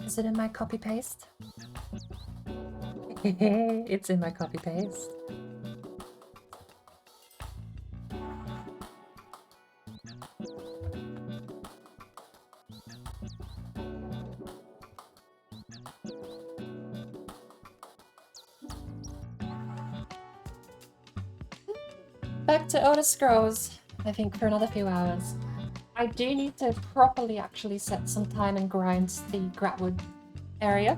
Is it in my copy paste? It's in my copy paste. Back to Elder Scrolls, I think, for another few hours. I do need to properly actually set some time and grind the Grahtwood area.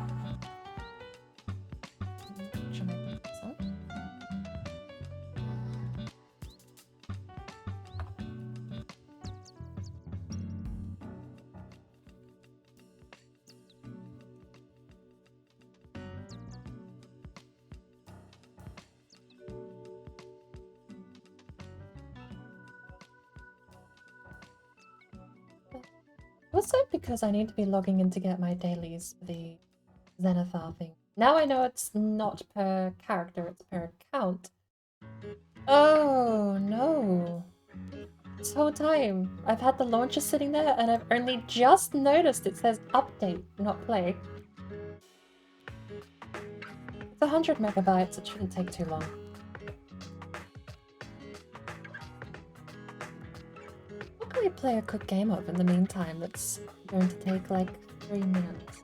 Also because I need to be logging in to get my dailies for the Zenithar thing. Now I know it's not per character, it's per account. Oh no. This whole time I've had the launcher sitting there and I've only just noticed it says update, not play. It's 100 megabytes, it shouldn't take too long. What can we play a quick game of in the meantime that's going to take like 3 minutes?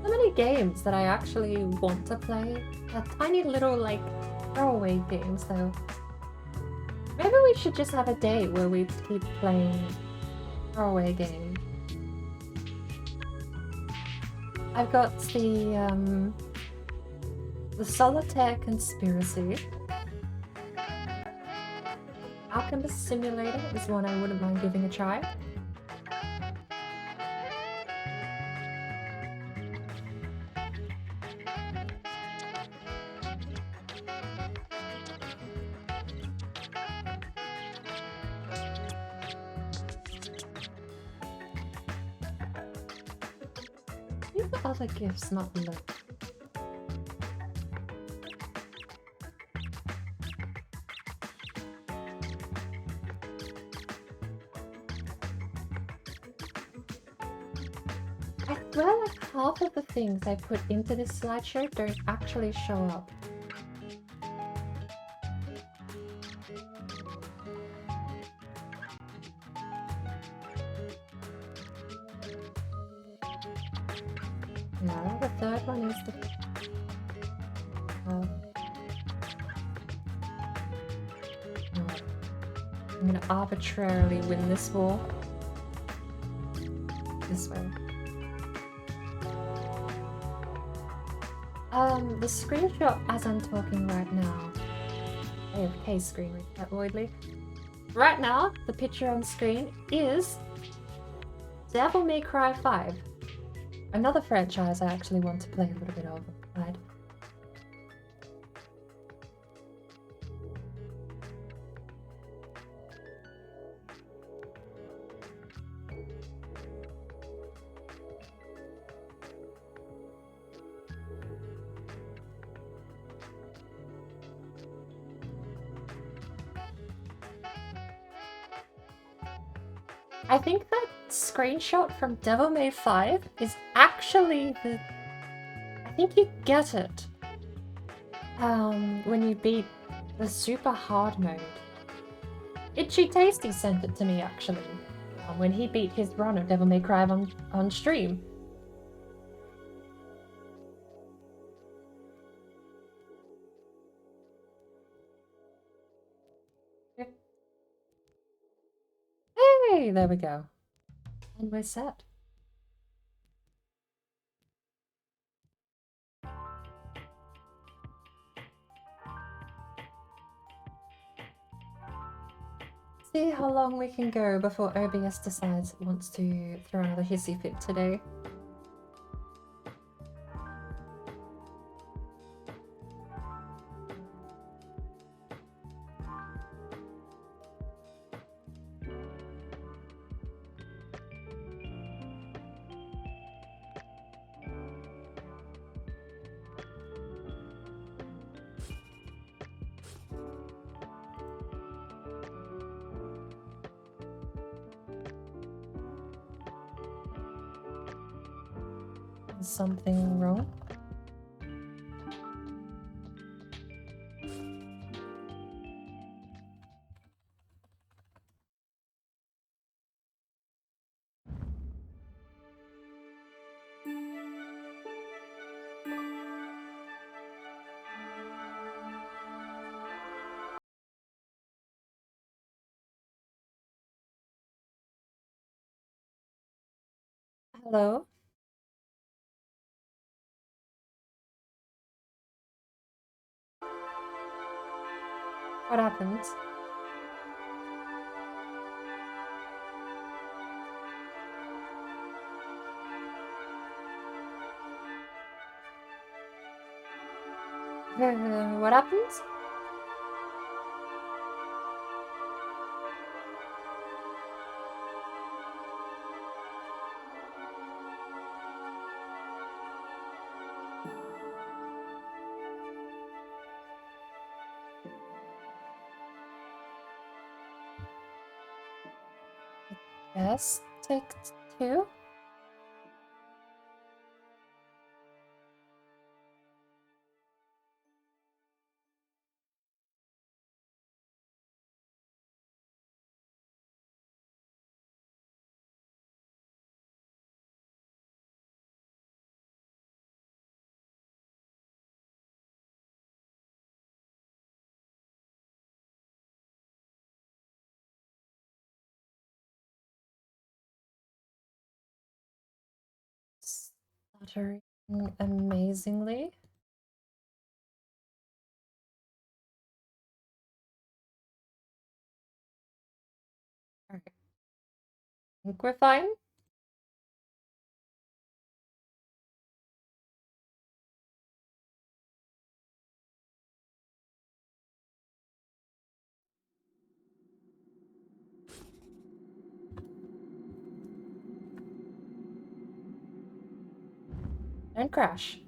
So many games that I actually want to play are tiny little like throwaway games though. Maybe we should just have a day where we keep playing throwaway games. I've got the Solitaire Conspiracy. Alchemist Simulator is one I wouldn't mind giving a try. These are other gifts, not look. I swear like half of the things I put into this slideshow don't actually show up. No, the third one is the... Oh. No. I'm gonna arbitrarily win this war. This way. The screenshot as I'm talking right now. AFK screen, Voidly. Right now, the picture on screen is Devil May Cry 5. Another franchise I actually want to play a little bit of. Right? I think that screenshot from Devil May 5 is actually the... I think you get it when you beat the super hard mode. Itchy Tasty sent it to me actually when he beat his run of Devil May Cry on stream. Hey, there we go. And we're set. See how long we can go before OBS decides it wants to throw another hissy fit today. Is something wrong? Hello? What happened? What happened? Yes, take 2. Stuttering amazingly. Alright. I think we're fine. Don't crash.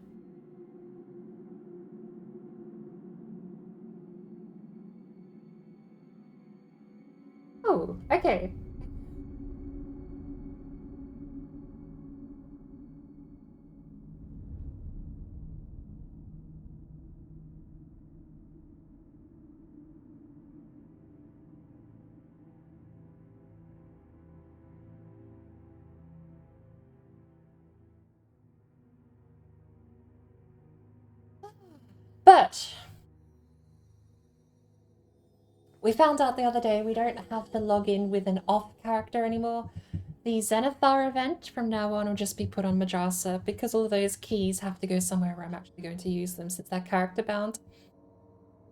Oh, okay. But we found out the other day we don't have to log in with an off character anymore. The Zenithar event from now on will just be put on Madrasa because all those keys have to go somewhere where I'm actually going to use them since they're character bound.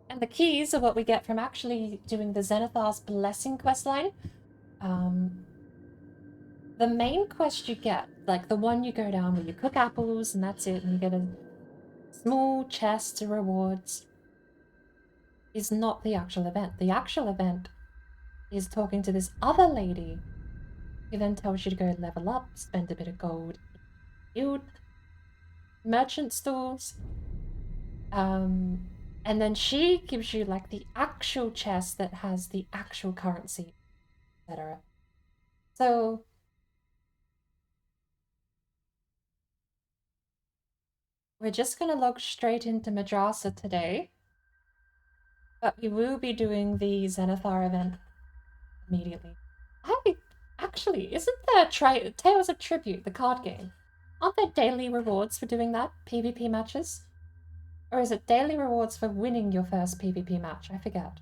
And the keys are what we get from actually doing the Zenithar's Blessing questline. The main quest you get, like the one you go down where you cook apples and that's it, and you get a small chest of rewards, is not the actual event. The actual event is talking to this other lady who then tells you to go level up, spend a bit of gold, build merchant stores, and then she gives you like the actual chest that has the actual currency, etc. So we're just gonna log straight into Madrasa today, but we will be doing the Zenithar event immediately. Actually, isn't there Tales of Tribute, the card game? Aren't there daily rewards for doing that? PvP matches? Or is it daily rewards for winning your first PvP match? I forget.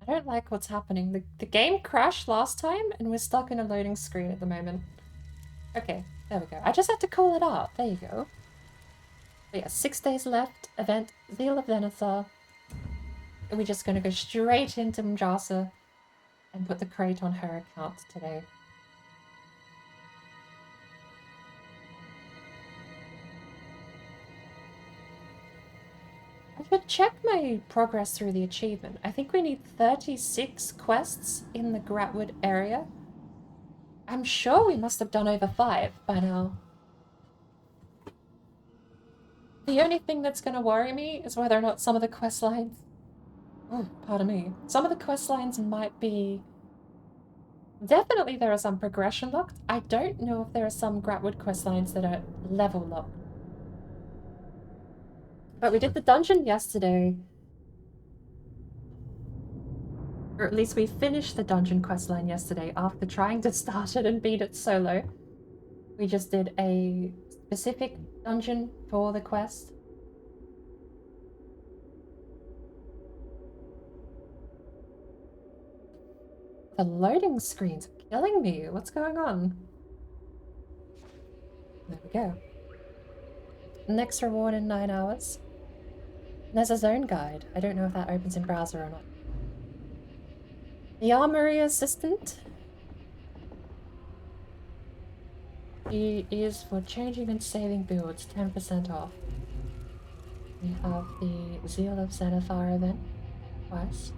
I don't like what's happening. The game crashed last time and we're stuck in a loading screen at the moment. Okay, there we go. I just had to call it out. There you go. But yeah, 6 days left. Event Zeal of Zenithar. And we're just going to go straight into Mjasa and put the crate on her account today. I should check my progress through the achievement. I think we need 36 quests in the Grahtwood area. I'm sure we must have done over 5 by now. The only thing that's going to worry me is whether or not some of the quest lines Oh, pardon me. Some of the quest lines might be... Definitely there are some progression locked. I don't know if there are some Grahtwood quest lines that are level locked. But we did the dungeon yesterday. Or at least we finished the dungeon quest line yesterday after trying to start it and beat it solo. We just did a specific dungeon for the quest. The loading screen's killing me. What's going on? There we go. Next reward in 9 hours. There's a zone guide. I don't know if that opens in browser or not. The armory assistant. He is for changing and saving builds, 10% off. We have the Zeal of Xanathar event twice.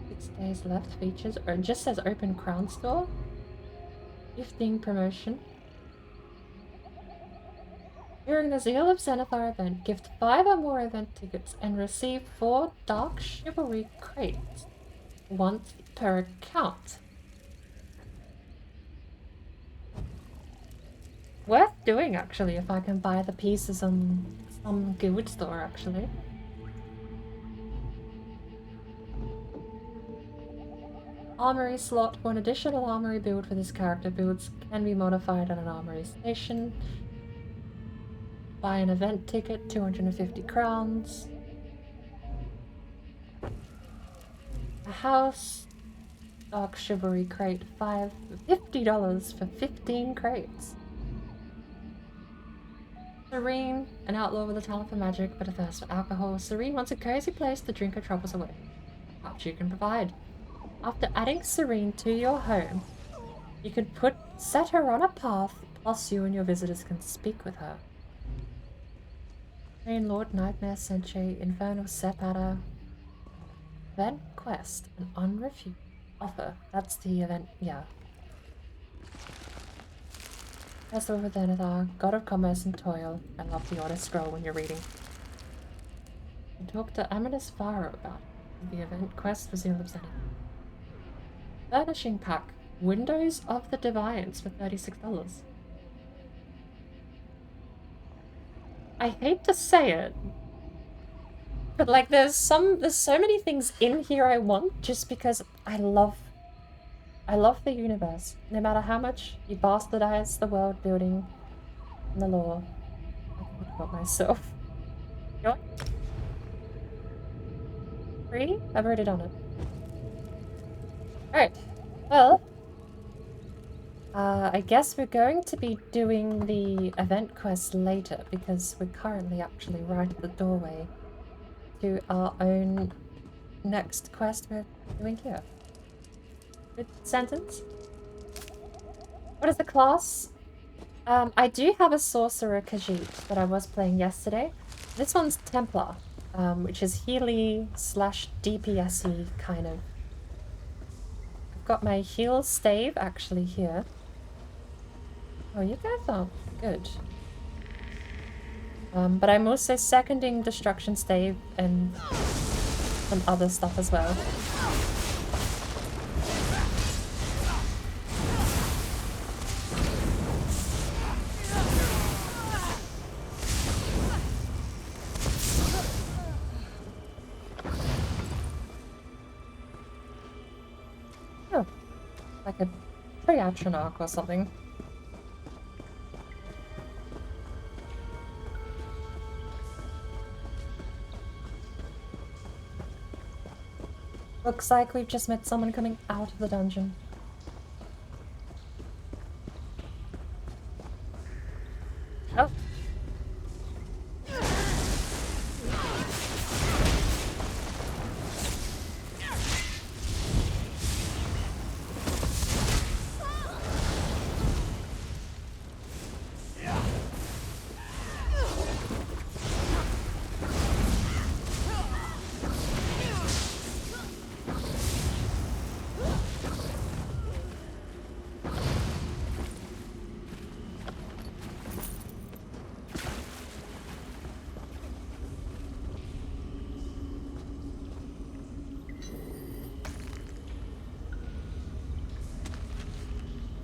6 days left features, or it just says open crown store. Gifting promotion. During the Zeal of Xanathar event, gift 5 or more event tickets and receive 4 Dark Chivalry crates. Once per account. Worth doing, actually, if I can buy the pieces on some guild store, actually. Armory slot. For an additional armory build for this character, builds can be modified at an armory station. Buy an event ticket, 250 crowns. A house. Dark Chivalry crate, $50 for 15 crates. Serene, an outlaw with a talent for magic but a thirst for alcohol. Serene wants a cozy place to drink her troubles away. Which you can provide. After adding Serene to your home, you can set her on a path, plus you and your visitors can speak with her. Rain Lord, Nightmare Senche, Infernal Sepata. Event quest, an unrefused offer. That's the event, yeah. Festival with Xanathar, God of Commerce and Toil. I love the auto scroll when you're reading. And talk to Amadis Faro about the event quest for Zeal of Xanathar. Furnishing pack, Windows of the Deviants for $36. I hate to say it, but like there's so many things in here I want just because I love the universe. No matter how much you bastardize the world building and the lore. I can about myself. Go. Free? I've already done it. Alright. Well, I guess we're going to be doing the event quest later because we're currently actually right at the doorway to our own next quest we're doing here. Good sentence. What is the class? I do have a Sorcerer KHAJIIT that I was playing yesterday. This one's Templar, which is Healy / DPS-y kind of. I've got my heal stave actually here. Oh, you guys are good. But I'm also seconding Destruction Stave and some other stuff as well. Oh, like a Triatronarch or something. Looks like we've just met someone coming out of the dungeon. Oh.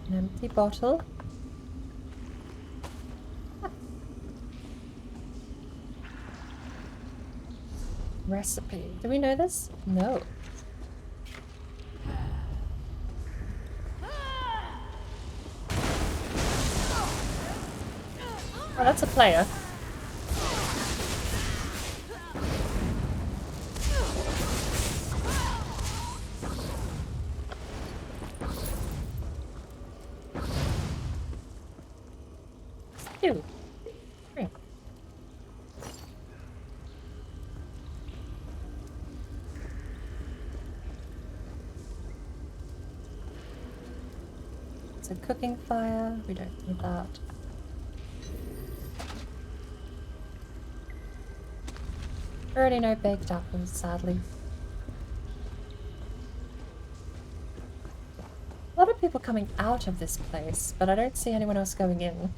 An empty bottle. Recipe. Do we know this? No. Oh, that's a player. Ew. Drink. It's a cooking fire. We don't need that. Already no baked apples, sadly. A lot of people coming out of this place, but I don't see anyone else going in.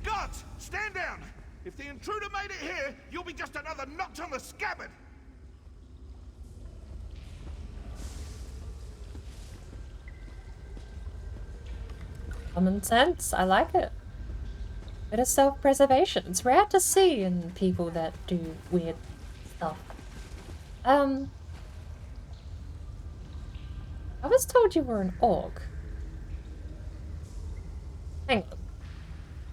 Guards, stand down! If the intruder made it here, you'll be just another notch on the scabbard! Common sense, I like it. Bit of self-preservation. It's rare to see in people that do weird stuff. I was told you were an orc. Hang on.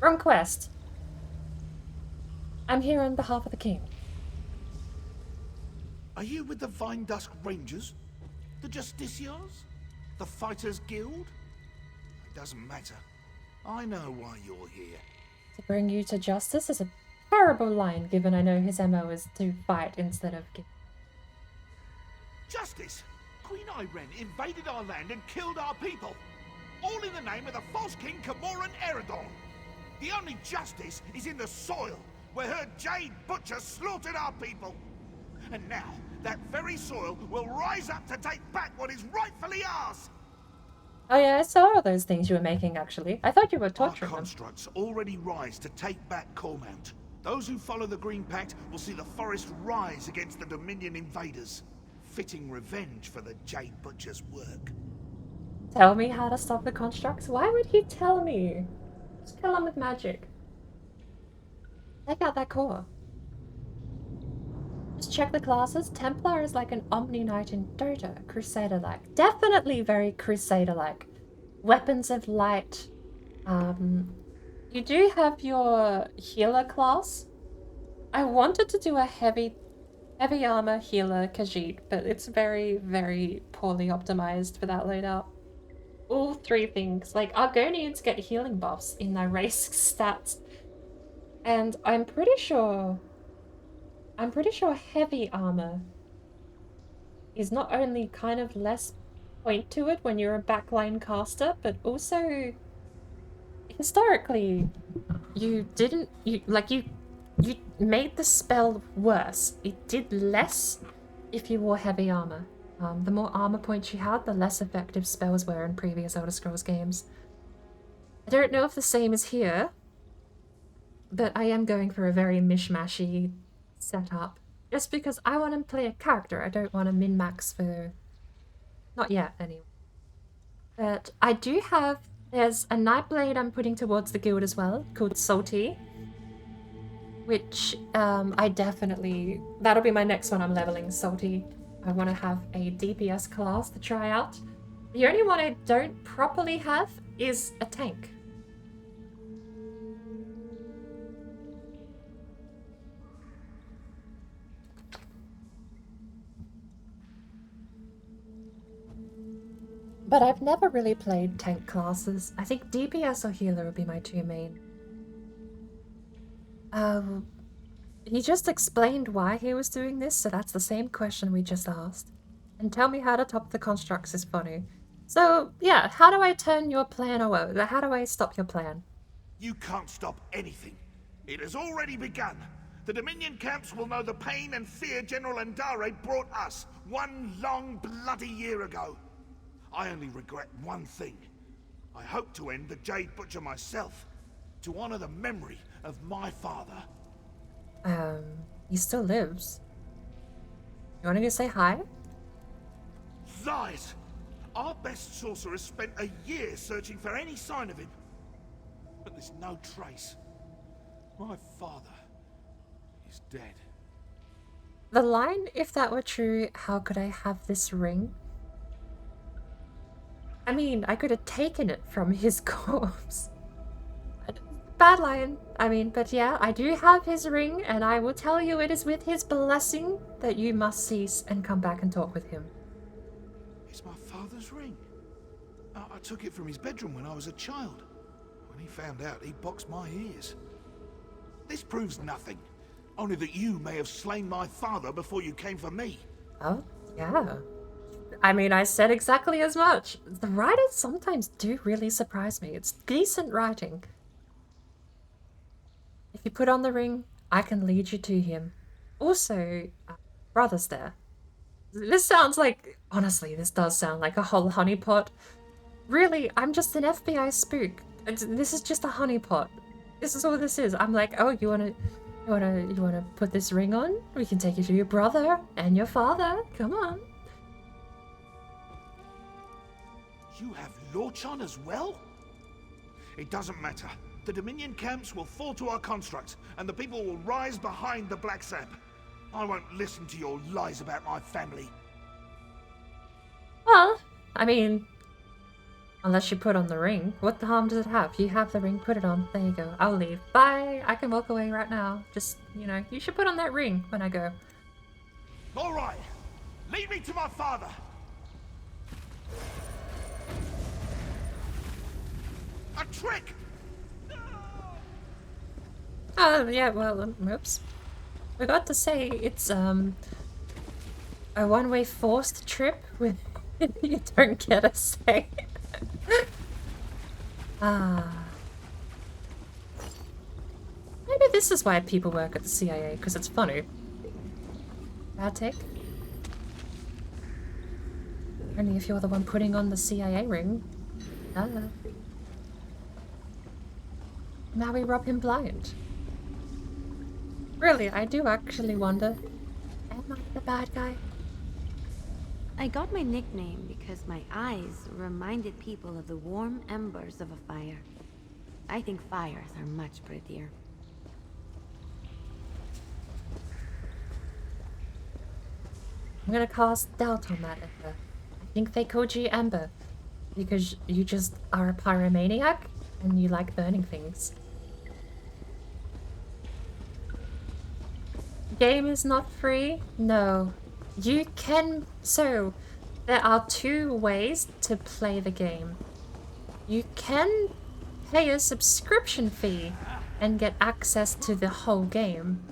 Wrong quest. I'm here on behalf of the king. Are you with the Vine Dusk Rangers? The Justiciars? The Fighters Guild? It doesn't matter. I know why you're here. To bring you to justice is a terrible line, given I know his MO is to fight instead of give. Justice? Queen Iren invaded our land and killed our people. All in the name of the false king Camoran Eredon. The only justice is in the soil, where her Jade Butcher slaughtered our people. And now, that very soil will rise up to take back what is rightfully ours. Oh yeah, I saw all those things you were making, actually. I thought you were torturing Our them. constructs already rise to take back Cormount. Those who follow the Green Pact will see the forest rise against the Dominion invaders. Fitting revenge for the Jade Butcher's work. Tell me how to stop the constructs? Why would he tell me? Just kill him with magic. Take out that core. Just check the classes. Templar is like an Omni Knight in Dota. Crusader-like. Definitely very Crusader-like. Weapons of light. You do have your healer class. I wanted to do a heavy armor healer KHAJIIT, but it's very, very poorly optimized for that loadout. All three things. Like, Argonians get healing buffs in their race stats. And I'm pretty sure heavy armor is not only kind of less point to it when you're a backline caster, but also historically you made the spell worse. It did less if you wore heavy armor. The more armor points you had, the less effective spells were in previous Elder Scrolls games. I don't know if the same is here, but I am going for a very mishmashy setup. Just because I want to play a character, I don't want to min-max for... Not yet, anyway. But I do have... There's a Nightblade I'm putting towards the guild as well, called Salty. Which, I definitely... That'll be my next one I'm leveling, Salty. I want to have a DPS class to try out. The only one I don't properly have is a tank. But I've never really played tank classes. I think DPS or healer would be my two main. He just explained why he was doing this, so that's the same question we just asked. And tell me how to top the constructs is funny. So, yeah, how do I turn your plan away? How do I stop your plan? You can't stop anything. It has already begun. The Dominion camps will know the pain and fear General Andare brought us one long bloody year ago. I only regret one thing. I hope to end the Jade Butcher myself, to honor the memory of my father. He still lives. You wanna go say hi? Lies! Our best sorcerer spent a year searching for any sign of him. But there's no trace. My father is dead. The line, if that were true, how could I have this ring? I mean, I could have taken it from his corpse. Bad line. I mean, but yeah, I do have his ring, and I will tell you it is with his blessing that you must cease and come back and talk with him. It's my father's ring. I took it from his bedroom when I was a child. When he found out, he boxed my ears. This proves nothing. Only that you may have slain my father before you came for me. Oh, yeah. I mean, I said exactly as much. The writers sometimes do really surprise me. It's decent writing. If you put on the ring, I can lead you to him. Also, brother's there. This sounds like, honestly, this does sound like a whole honeypot. Really, I'm just an FBI spook. This is just a honeypot. This is all this is. I'm like, oh, you wanna put this ring on? We can take you to your brother and your father. Come on. You have Lorchan as well? It doesn't matter. The Dominion camps will fall to our construct, and the people will rise behind the Black Sap. I won't listen to your lies about my family. Well, I mean, unless you put on the ring. What the harm does it have? You have the ring, put it on. There you go. I'll leave. Bye. I can walk away right now. Just, you know, you should put on that ring when I go. All right. Lead me to my father. A trick! Yeah, well, oops. Forgot to say it's, a one-way forced trip with you don't get a say. Maybe this is why people work at the CIA, because it's funny. Bad take? Only if you're the one putting on the CIA ring. Now we rob him blind. Really, I do actually wonder, am I the bad guy? I got my nickname because my eyes reminded people of the warm embers of a fire. I think fires are much prettier. I'm gonna cast doubt on that, Ember. I think they called you Ember because you just are a pyromaniac and you like burning things. Game is not free? No. You can... So, there are two ways to play the game. You can pay a subscription fee and get access to the whole game.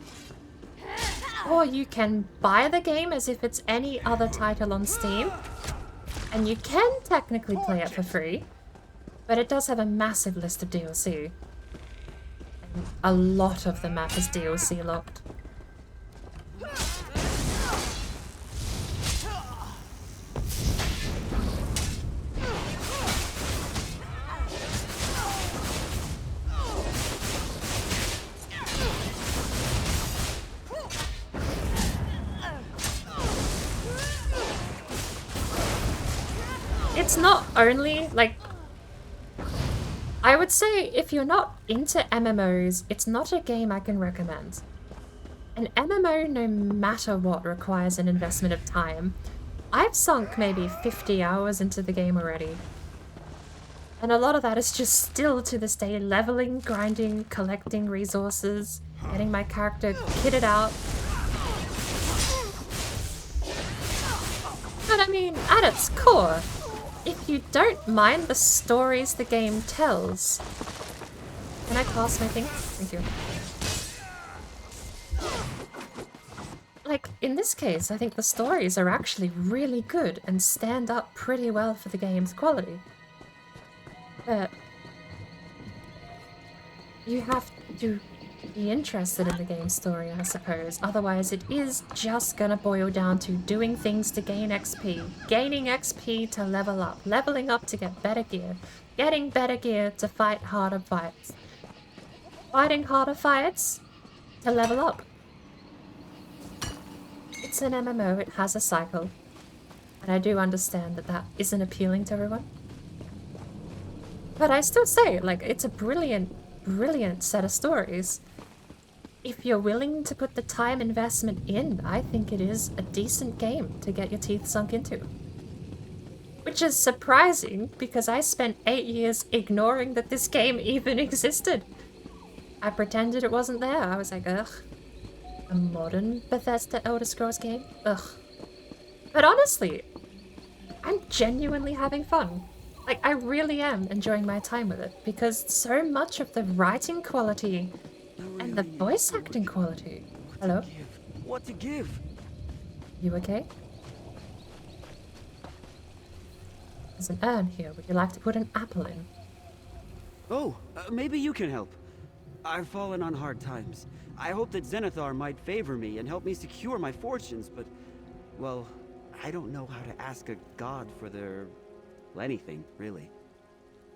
Or you can buy the game as if it's any other title on Steam. And you can technically play it for free. But it does have a massive list of DLC. And a lot of the map is DLC locked. It's not only, like, I would say if you're not into MMOs, it's not a game I can recommend. An MMO, no matter what, requires an investment of time. I've sunk maybe 50 hours into the game already. And a lot of that is just still to this day leveling, grinding, collecting resources, getting my character kitted out. But I mean, at its core, if you don't mind the stories the game tells... Can I cast my thing? Thank you. Like, in this case, I think the stories are actually really good and stand up pretty well for the game's quality. But you have to be interested in the game's story, I suppose. Otherwise, it is just gonna boil down to doing things to gain XP. Gaining XP to level up. Leveling up to get better gear. Getting better gear to fight harder fights. Fighting harder fights to level up. It's an MMO, it has a cycle. And I do understand that that isn't appealing to everyone. But I still say, like, it's a brilliant, brilliant set of stories. If you're willing to put the time investment in, I think it is a decent game to get your teeth sunk into. Which is surprising, because I spent 8 years ignoring that this game even existed. I pretended it wasn't there. I was like, ugh. A modern Bethesda Elder Scrolls game? Ugh. But honestly, I'm genuinely having fun. Like, I really am enjoying my time with it, because so much of the writing quality and the voice acting quality. Hello? What to give? You okay? There's an urn here. Would you like to put an apple in? Oh, maybe you can help. I've fallen on hard times. I hope that Zenithar might favor me and help me secure my fortunes, but, well, I don't know how to ask a god for their... anything, really.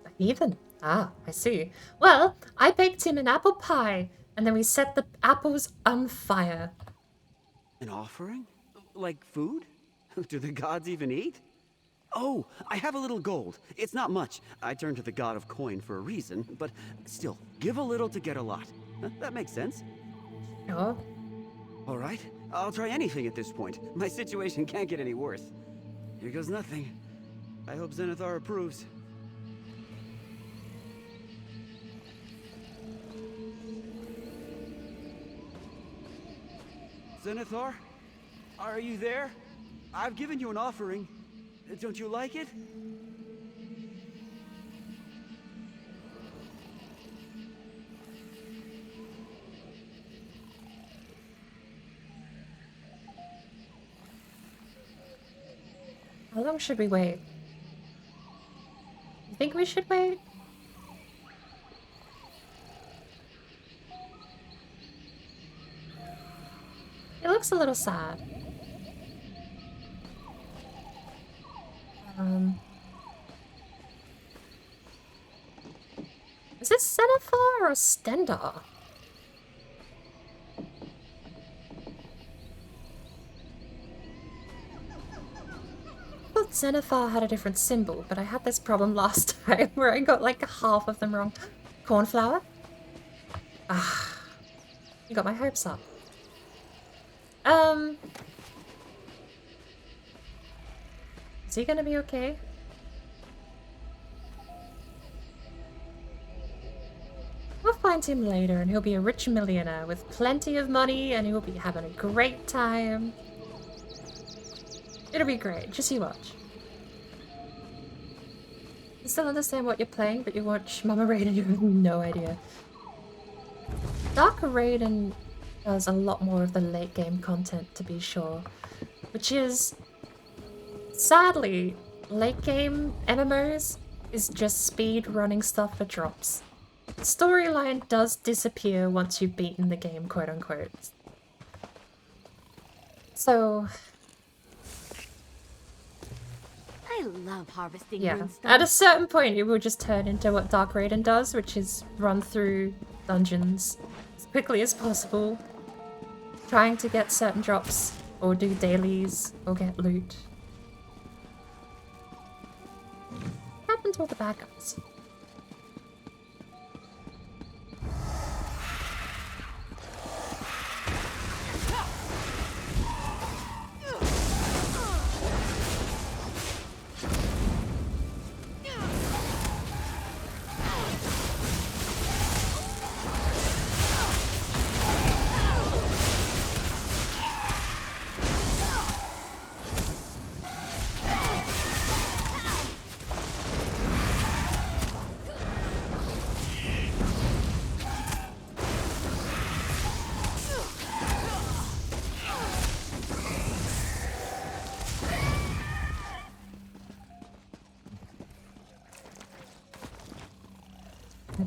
A heathen? Ah, I see. Well, I baked him an apple pie, and then we set the apples on fire. An offering? Like food? Do the gods even eat? Oh, I have a little gold. It's not much. I turn to the god of coin for a reason, but still, give a little to get a lot. That makes sense. Sure. All right, I'll try anything at this point. My situation can't get any worse. Here goes nothing. I hope Zenithar approves. Zenithar? Are you there? I've given you an offering. Don't you like it? How long should we wait? You think we should wait? It looks a little sad. Is this Zenithar or Stendar? I thought Zenithar had a different symbol, but I had this problem last time where I got like half of them wrong. Cornflower? Ah, you got my hopes up. Is he gonna be okay? We'll find him later and he'll be a rich millionaire with plenty of money and he'll be having a great time. It'll be great, just you watch. You still understand what you're playing, but you watch Mama Raiden, you have no idea. Dark Raiden does a lot more of the late game content, to be sure, which is, sadly, late game MMOs is just speed running stuff for drops. Storyline does disappear once you've beaten the game, quote unquote. So, I love harvesting yeah, moonstone. at a certain point it will just turn into what Dark Raiden does, which is run through dungeons as quickly as possible, trying to get certain drops, or do dailies, or get loot. What happened to all the bad guys?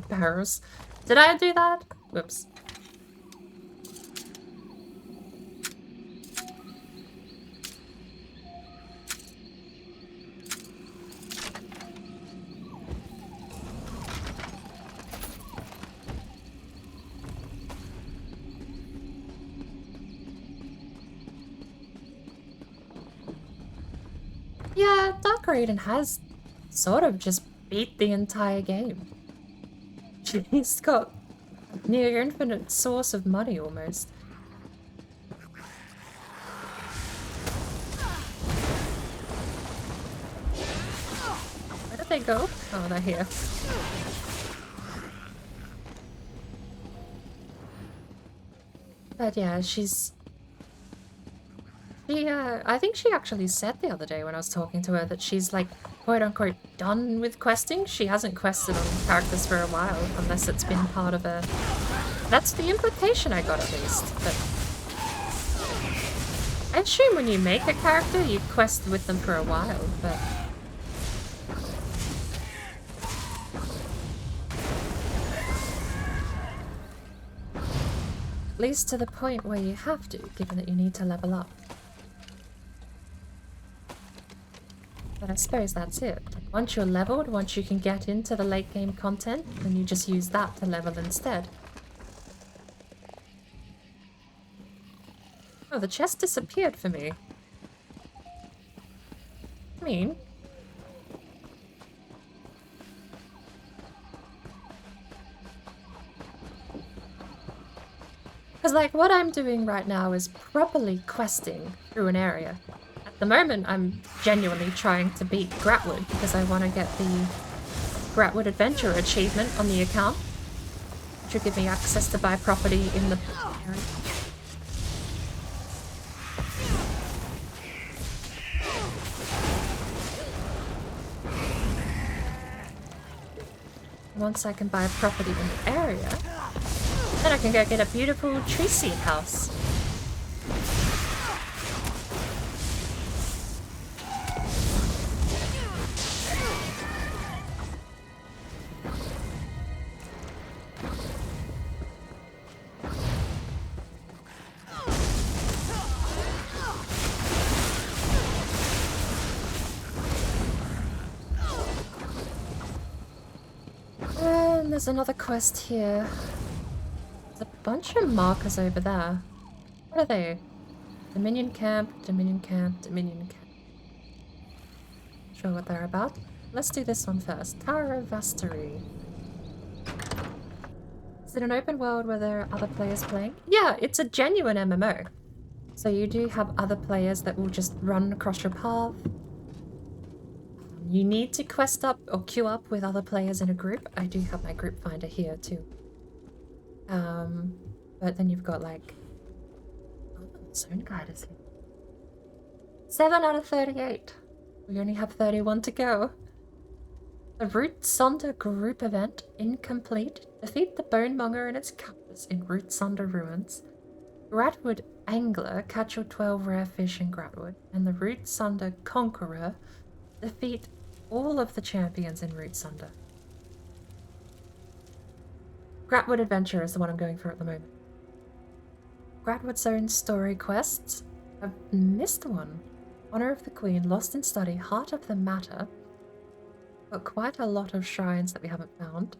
Barrows. Did I do that? Whoops. Yeah, Dark Raiden has sort of just beat the entire game. She's got near infinite source of money almost. Where did they go? Oh, they're here. But yeah, I think she actually said the other day when I was talking to her that she's like, quote unquote, done with questing. She hasn't quested on characters for a while, unless it's been part of a... That's the implication I got at least, but... I assume when you make a character, you quest with them for a while, but... At least to the point where you have to, given that you need to level up. But I suppose that's it. Like, once you're leveled, once you can get into the late game content, then you just use that to level instead. Oh, the chest disappeared for me. I mean... Because, like, what I'm doing right now is properly questing through an area. At the moment, I'm genuinely trying to beat Grahtwood because I want to get the Grahtwood Adventure achievement on the account, which will give me access to buy property in the area. Once I can buy property in the area, then I can go get a beautiful tree seed house. And there's another quest here. There's a bunch of markers over there. What are they? Dominion Camp, Dominion Camp, Dominion Camp. Not sure what they're about. Let's do this one first. Tower of Vastery. Is it an open world where there are other players playing? Yeah, it's a genuine MMO. So you do have other players that will just run across your path. You need to quest up or queue up with other players in a group. I do have my group finder here too. But then you've got like... Oh, Zone Guide is here. 7 out of 38. We only have 31 to go. The Root Sonder group event incomplete. Defeat the Bonemonger and its campers in Root Sonder ruins. Grahtwood Angler catch your 12 rare fish in Grahtwood. And the Root Sonder Conqueror defeat all of the champions in Root Sonder. Grahtwood Adventure is the one I'm going for at the moment. Grahtwood Zone story quests. I've missed one. Honor of the Queen, Lost in Study, Heart of the Matter. Got quite a lot of shrines that we haven't found.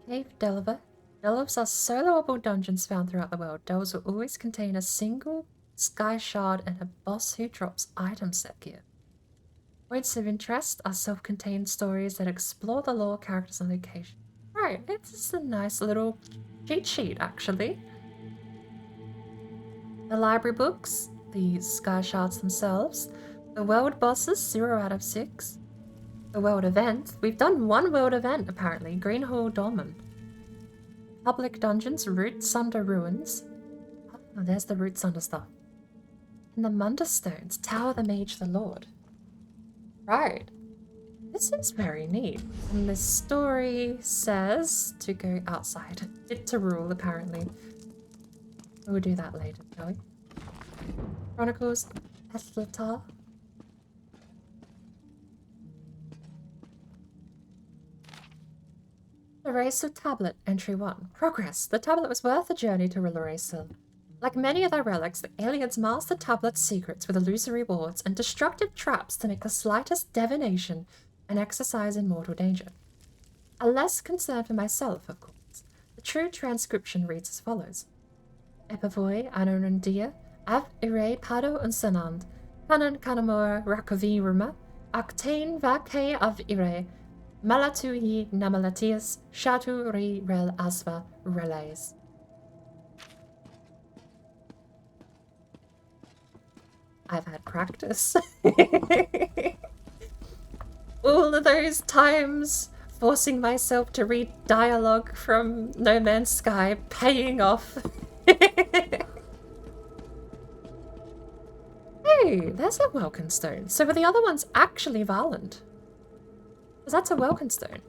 Cave Delver. Delves are soloable dungeons found throughout the world. Delves will always contain a single sky shard and a boss who drops item set gear. Points of interest are self-contained stories that explore the lore, characters, and location. Right, it's a nice little cheat sheet, actually. The library books, the sky shards themselves, the world bosses, 0 out of 6. The world event, we've done one world event apparently, Green Hall Dolmen. Public dungeons, Root Sonder ruins. Oh, there's the Root Sonder stuff. And the Munder Stones, Tower the Mage the Lord. Right. This is very neat. And the story says to go outside. Fit to rule, apparently. We'll do that later, shall we? Chronicles Ethlatar. Loraisil Tablet, Entry 1. Progress. The tablet was worth a journey to Loraisil. Like many of their relics, the aliens masked the tablet's secrets with illusory wards and destructive traps to make the slightest divination an exercise in mortal danger. A less concern for myself, of course. The true transcription reads as follows. Epavoi, Anonundia, Av Ire Pado Unsanand, Kanan Kanamora Rakovi Ruma, Actain vacae av ire, malatui namalatias, shatu ri rel asva relays. I've had practice. All of those times forcing myself to read dialogue from No Man's Sky paying off. Hey, there's a Welkin stone. So were the other ones actually Varland? Because that's a Welkin stone.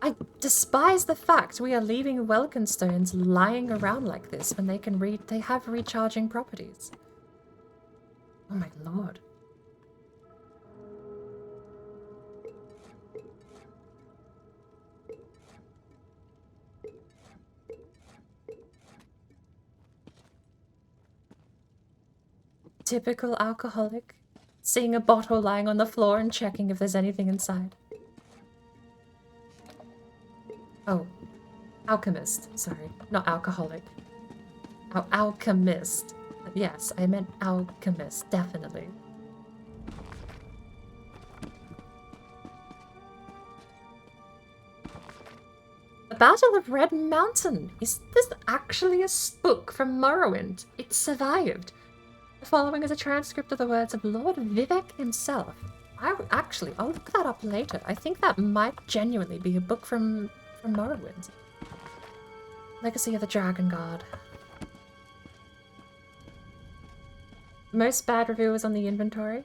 I despise the fact we are leaving Welkin stones lying around like this when they have recharging properties. Oh my lord. Typical alcoholic. Seeing a bottle lying on the floor and checking if there's anything inside. Oh. Alchemist. Sorry. Not alcoholic. Oh, alchemist. Yes, I meant alchemist. Definitely. The Battle of Red Mountain. Is this actually a book from Morrowind? It survived. The following is a transcript of the words of Lord Vivek himself. I'll look that up later. I think that might genuinely be a book from Morrowind. Legacy of the Dragon God. Most bad reviewers on the inventory.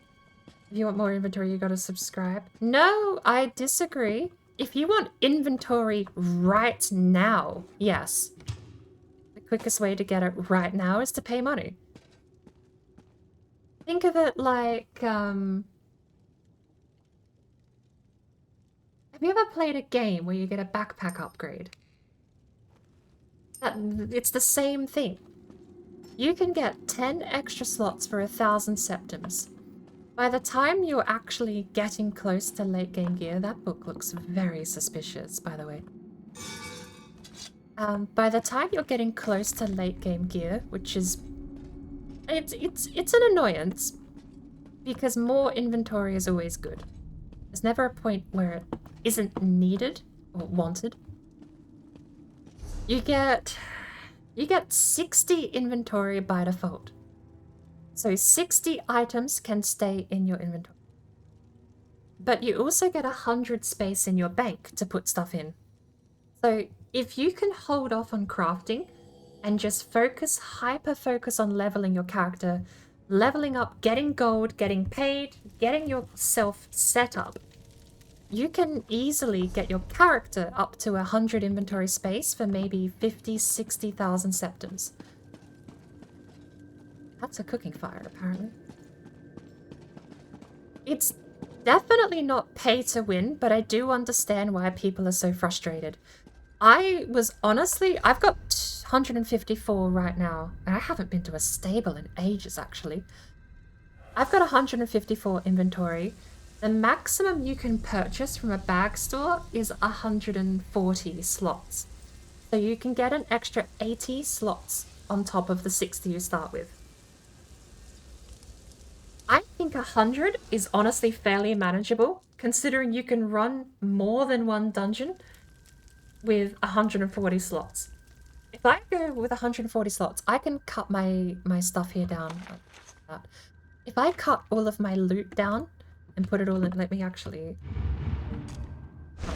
If you want more inventory, you gotta subscribe. No, I disagree. If you want inventory right now, yes. The quickest way to get it right now is to pay money. Think of it like, have you ever played a game where you get a backpack upgrade? It's the same thing. You can get 10 extra slots for 1,000 septims. By the time you're actually getting close to late game gear, that book looks very suspicious, by the way. By the time you're getting close to late game gear, which is it's an annoyance, because more inventory is always good. There's never a point where it isn't needed or wanted. You get 60 inventory by default. So 60 items can stay in your inventory. But you also get 100 space in your bank to put stuff in. So if you can hold off on crafting and just hyper-focus on leveling your character, leveling up, getting gold, getting paid, getting yourself set up, you can easily get your character up to 100 inventory space for maybe 50, 60,000 septims. That's a cooking fire, apparently. It's definitely not pay to win, but I do understand why people are so frustrated. I've got 154 right now, and I haven't been to a stable in ages, actually. I've got 154 inventory. The maximum you can purchase from a bag store is 140 slots. So you can get an extra 80 slots on top of the 60 you start with. I think 100 is honestly fairly manageable, considering you can run more than one dungeon with 140 slots. If I go with 140 slots, I can cut my stuff here down like that. If I cut all of my loot down and put it all in, let me actually...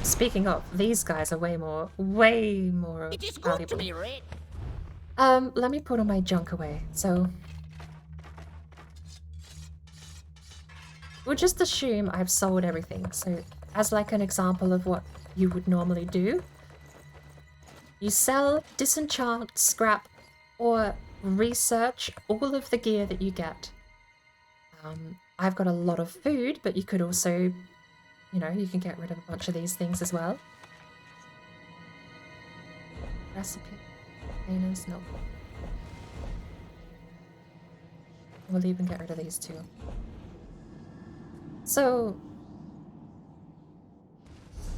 Speaking of, these guys are way more It is good to valuable. be rich. Let me put all my junk away. So we'll just assume I've sold everything. So as like an example of what you would normally do, you sell, disenchant, scrap, or research all of the gear that you get. I've got a lot of food, but you could also, you can get rid of a bunch of these things as well. Recipe, containers, no. We'll even get rid of these too. So,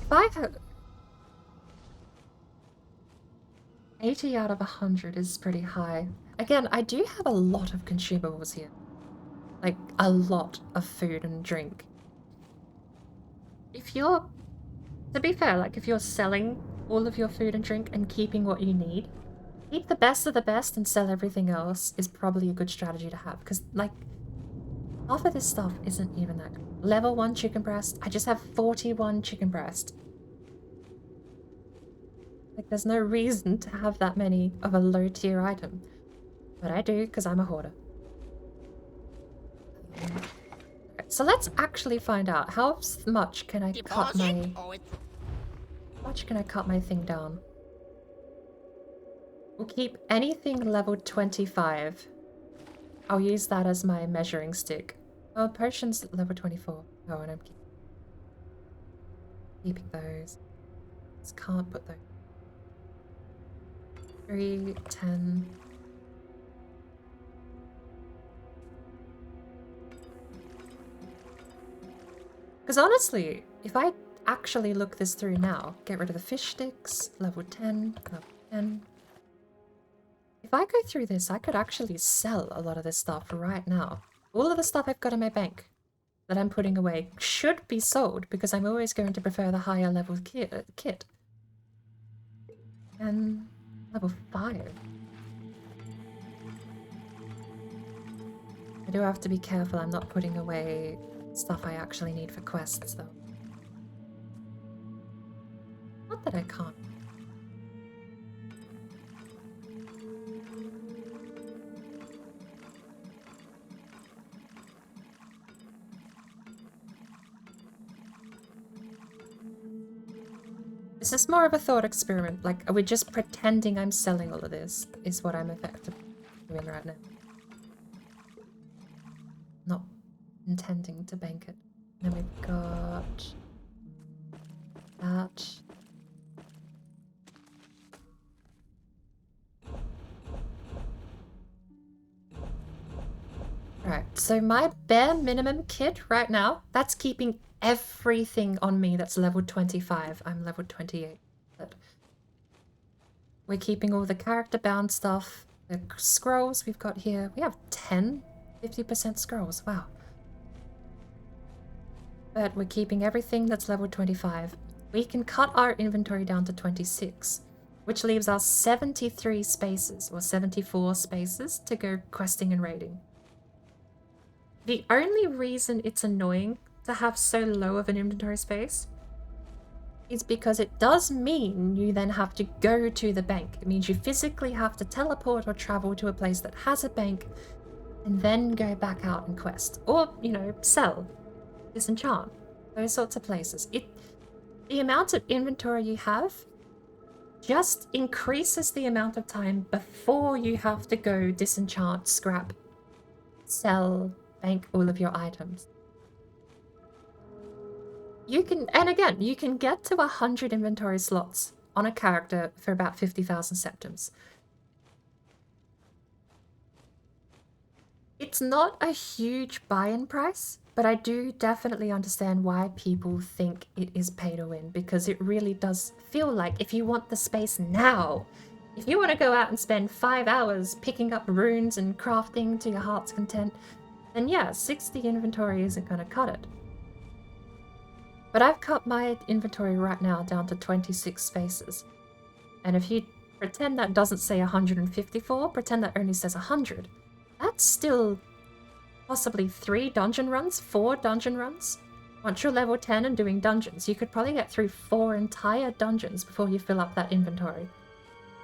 if I have 80 out of 100 is pretty high. Again, I do have a lot of consumables here. Like, a lot of food and drink. if you're, to be fair, like if you're selling all of your food and drink and keeping what you need, keep the best of the best and sell everything else is probably a good strategy to have. Because, like, half of this stuff isn't even that good. Level 1 chicken breast. I just have 41 chicken breast. Like, there's no reason to have that many of a low tier item. But I do, because I'm a hoarder. Okay, so let's actually find out how much can I cut my... How much can I cut my thing down? We'll keep anything level 25. I'll use that as my measuring stick. Oh, potions level 24. Oh, and I'm keeping those. Just can't put those. 3, 10. Because honestly, if I actually look this through now, get rid of the fish sticks, level 10, level 10. If I go through this, I could actually sell a lot of this stuff right now. All of the stuff I've got in my bank that I'm putting away should be sold because I'm always going to prefer the higher level kit. And level 5. I do have to be careful I'm not putting away stuff I actually need for quests though. Not that I can't. This is more of a thought experiment. Like, are we just pretending I'm selling all of this? Is what I'm effectively doing right now. Not intending to bank it. Then we've got that. Right, so my bare minimum kit right now, that's keeping everything on me that's level 25. I'm level 28. But we're keeping all the character bound stuff. The scrolls we've got here. We have 50% scrolls. Wow. But we're keeping everything that's level 25. We can cut our inventory down to 26, which leaves us 73 spaces or 74 spaces to go questing and raiding. The only reason it's annoying to have so low of an inventory space is because it does mean you then have to go to the bank. It means you physically have to teleport or travel to a place that has a bank and then go back out and quest. Or, you know, sell, disenchant, those sorts of places. The amount of inventory you have just increases the amount of time before you have to go disenchant, scrap, sell, bank all of your items. You can, and again, you can get to 100 inventory slots on a character for about 50,000 septims. It's not a huge buy-in price, but I do definitely understand why people think it is pay to win, because it really does feel like if you want the space now, if you want to go out and spend 5 hours picking up runes and crafting to your heart's content, then yeah, 60 inventory isn't going to cut it. But I've cut my inventory right now down to 26 spaces. And if you pretend that doesn't say 154, pretend that only says 100, that's still possibly 3 dungeon runs, 4 dungeon runs. Once you're level 10 and doing dungeons, you could probably get through 4 entire dungeons before you fill up that inventory.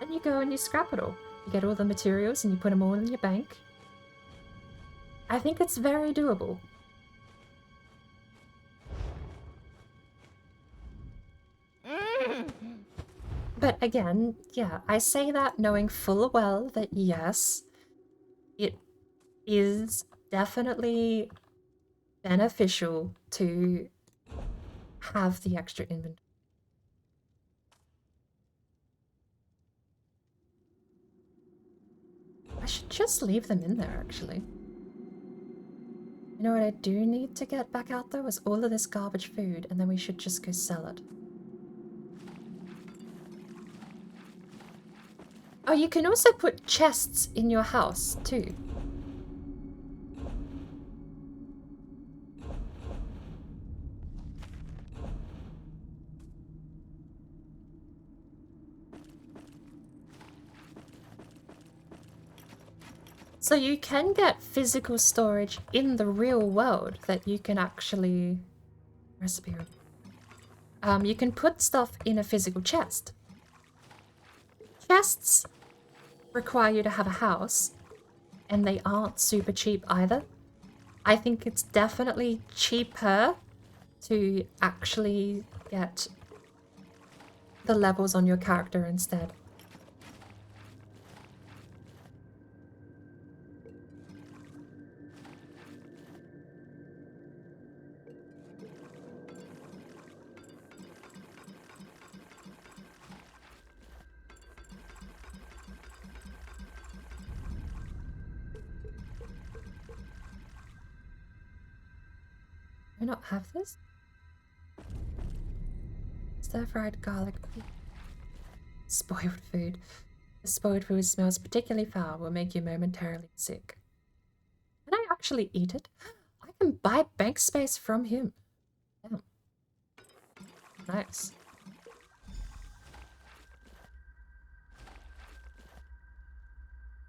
Then you go and you scrap it all. You get all the materials and you put them all in your bank. I think it's very doable. But again, yeah, I say that knowing full well that yes, it is definitely beneficial to have the extra inventory. I should just leave them in there, actually. You know what I do need to get back out though is all of this garbage food, and then we should just go sell it. Oh, you can also put chests in your house too. So you can get physical storage in the real world that you can actually... Recipe. You can put stuff in a physical chest. Chests require you to have a house, and they aren't super cheap either. I think it's definitely cheaper to actually get the levels on your character instead. Do I not have this? Stir-fried garlic. Spoiled food. The spoiled food smells particularly foul, will make you momentarily sick. Can I actually eat it? I can buy bank space from him. Damn. Nice.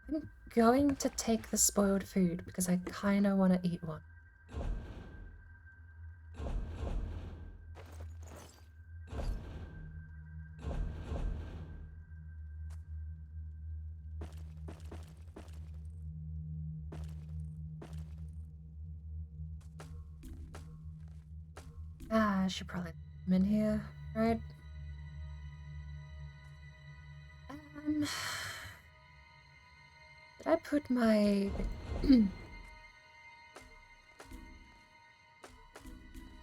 I'm going to take the spoiled food because I kind of want to eat one. I should probably put them in here, right? Did I put my...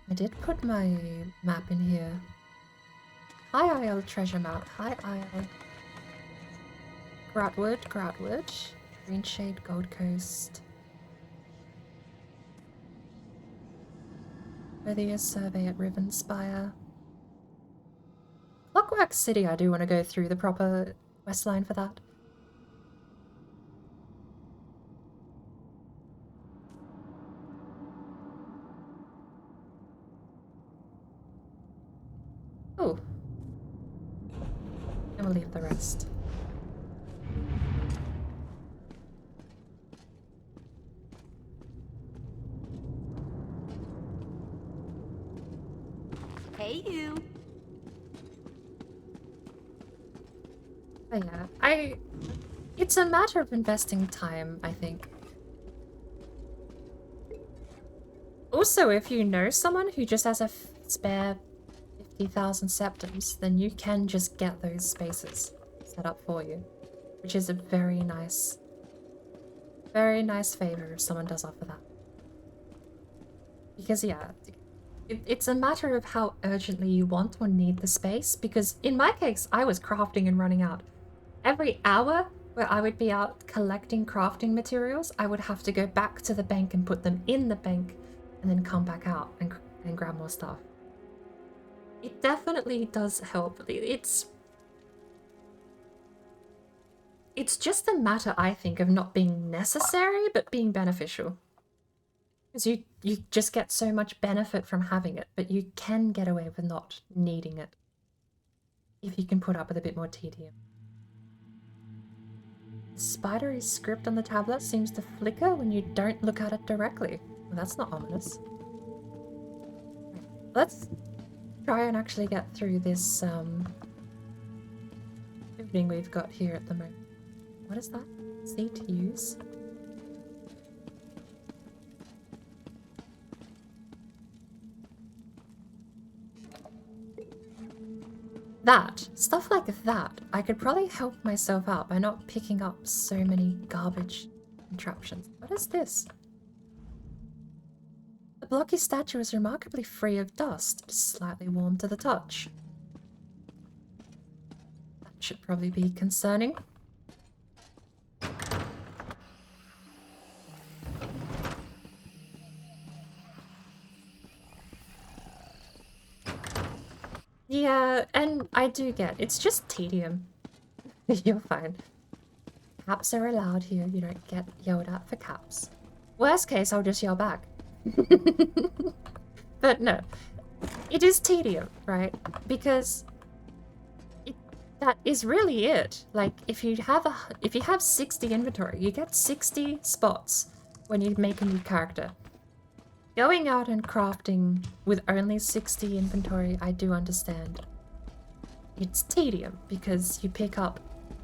I did put my map in here. High Isle treasure map. High Isle. Grahtwood. Green Shade, Gold Coast. Worthier survey at Rivenspire. Clockwork City, I do want to go through the proper quest line for that. Oh. And we'll leave the rest. Hey, you. Oh yeah, it's a matter of investing time, I think. Also, if you know someone who just has a spare 50,000 septums, then you can just get those spaces set up for you, which is a very nice favor if someone does offer that. Because yeah, it's a matter of how urgently you want or need the space, because in my case, I was crafting and running out. Every hour where I would be out collecting crafting materials, I would have to go back to the bank and put them in the bank and then come back out and grab more stuff. It definitely does help. It's just a matter, I think, of not being necessary, but being beneficial. Because you just get so much benefit from having it, but you can get away with not needing it if you can put up with a bit more tedium. The spidery script on the tablet seems to flicker when you don't look at it directly. Well, that's not ominous. Let's try and actually get through this opening we've got here at the moment. What is that? C to use? Stuff like that, I could probably help myself out by not picking up so many garbage contraptions. What is this? The blocky statue is remarkably free of dust, just slightly warm to the touch. That should probably be concerning. Yeah, and I do get, it's just tedium. You're fine. Caps are allowed here, you don't get yelled at for caps. Worst case, I'll just yell back. But no, it is tedium, right? Because that is really it. Like, if you have 60 inventory, you get 60 spots when you make a new character. Going out and crafting with only 60 inventory, I do understand. It's tedium because you pick up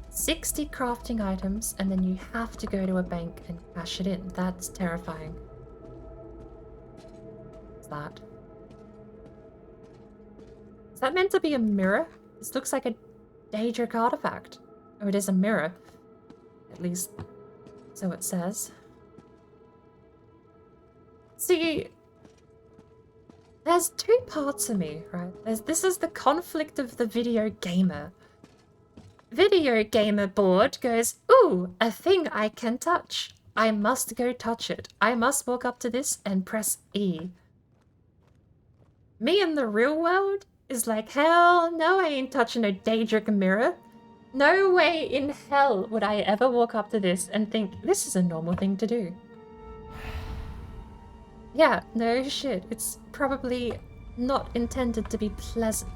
60 crafting items and then you have to go to a bank and cash it in. That's terrifying. What's that? Is that meant to be a mirror? This looks like a Daedric artifact. Oh, it is a mirror. At least, so it says. See, there's two parts of me, right? This is the conflict of the video gamer. Video gamer board goes, ooh, a thing I can touch. I must go touch it. I must walk up to this and press E. Me in the real world is like, hell no, I ain't touching a Daedric mirror. No way in hell would I ever walk up to this and think, this is a normal thing to do. Yeah, no shit. It's probably not intended to be pleasant.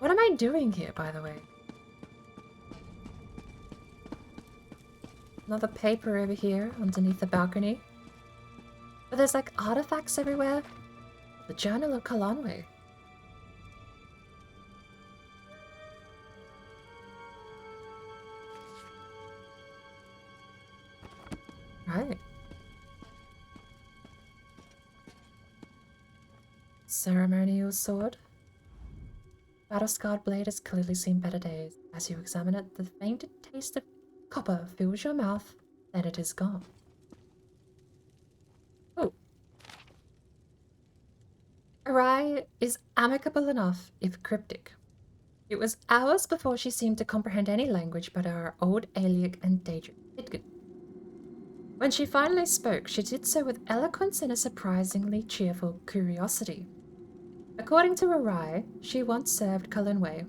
What am I doing here, by the way? Another paper over here underneath the balcony. But there's like artifacts everywhere. The Journal of Kalanwe. Right. Ceremonial sword. Battle-scarred blade has clearly seen better days. As you examine it, the faint taste of copper fills your mouth, then it is gone. Oh. Arai is amicable enough, if cryptic. It was hours before she seemed to comprehend any language but our old Aelic and Daedric Pidgin. When she finally spoke, she did so with eloquence and a surprisingly cheerful curiosity. According to Arai, she once served Kalanwe.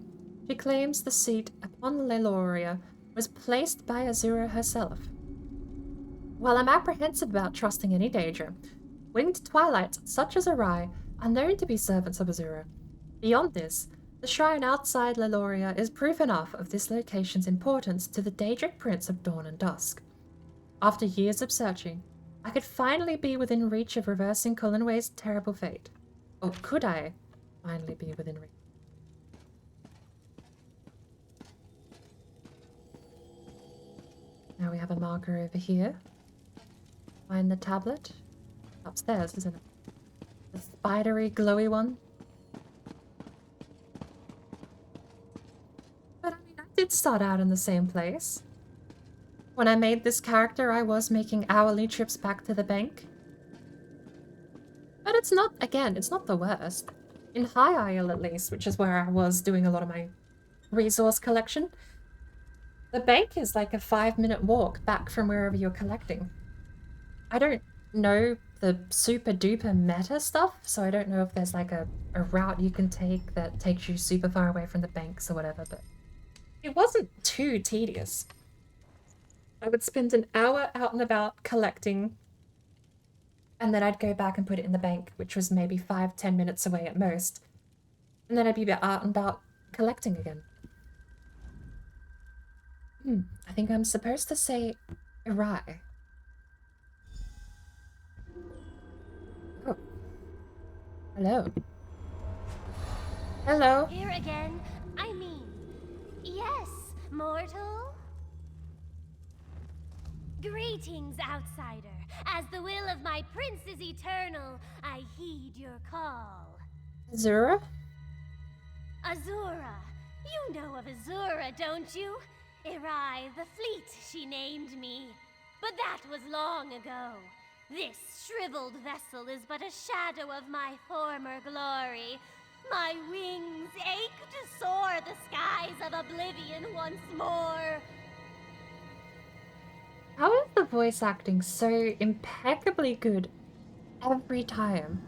She claims the seat upon Leloria was placed by Azura herself. While I'm apprehensive about trusting any Daedra, winged twilights such as Arai are known to be servants of Azura. Beyond this, the shrine outside Leloria is proof enough of this location's importance to the Daedric Prince of Dawn and Dusk. After years of searching, I could finally be within reach of reversing Kalanwe's terrible fate. Or could I finally be within reach? Now we have a marker over here. Find the tablet. Upstairs, isn't it? The spidery, glowy one. But I mean, I did start out in the same place. When I made this character, I was making hourly trips back to the bank. But it's not, again, it's not the worst. In High Isle, at least, which is where I was doing a lot of my resource collection, the bank is like a 5-minute walk back from wherever you're collecting. I don't know the super duper meta stuff, so I don't know if there's like a route you can take that takes you super far away from the banks or whatever, but it wasn't too tedious. I would spend an hour out and about collecting, and then I'd go back and put it in the bank, which was maybe 5-10 minutes away at most. And then I'd be out and about collecting again. I think I'm supposed to say Arai. Oh. Hello. Hello. Here again. I mean, yes, mortal. Greetings, outsider. As the will of my prince is eternal, I heed your call. Azura? Azura. You know of Azura, don't you? Arai the Fleet, she named me. But that was long ago. This shriveled vessel is but a shadow of my former glory. My wings ache to soar the skies of oblivion once more. How is the voice acting so impeccably good every time?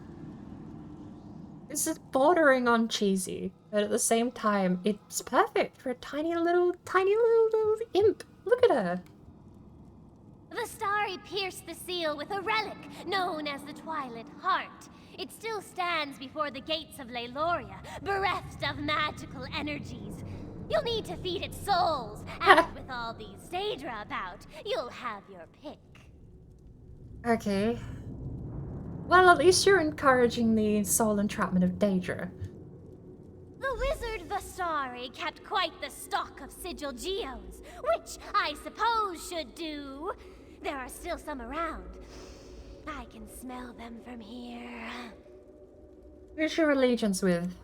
This is bordering on cheesy, but at the same time, it's perfect for a tiny little imp. Look at her. The starry pierced the seal with a relic known as the Twilight Heart. it still stands before the gates of Leyloria, bereft of magical energies. You'll need to feed it souls, and with all these Daedra about, you'll have your pick. Okay. Well, at least you're encouraging the soul entrapment of Daedra. The wizard Vastari kept quite the stock of sigil geodes, which I suppose should do. There are still some around. I can smell them from here. Who's your allegiance with?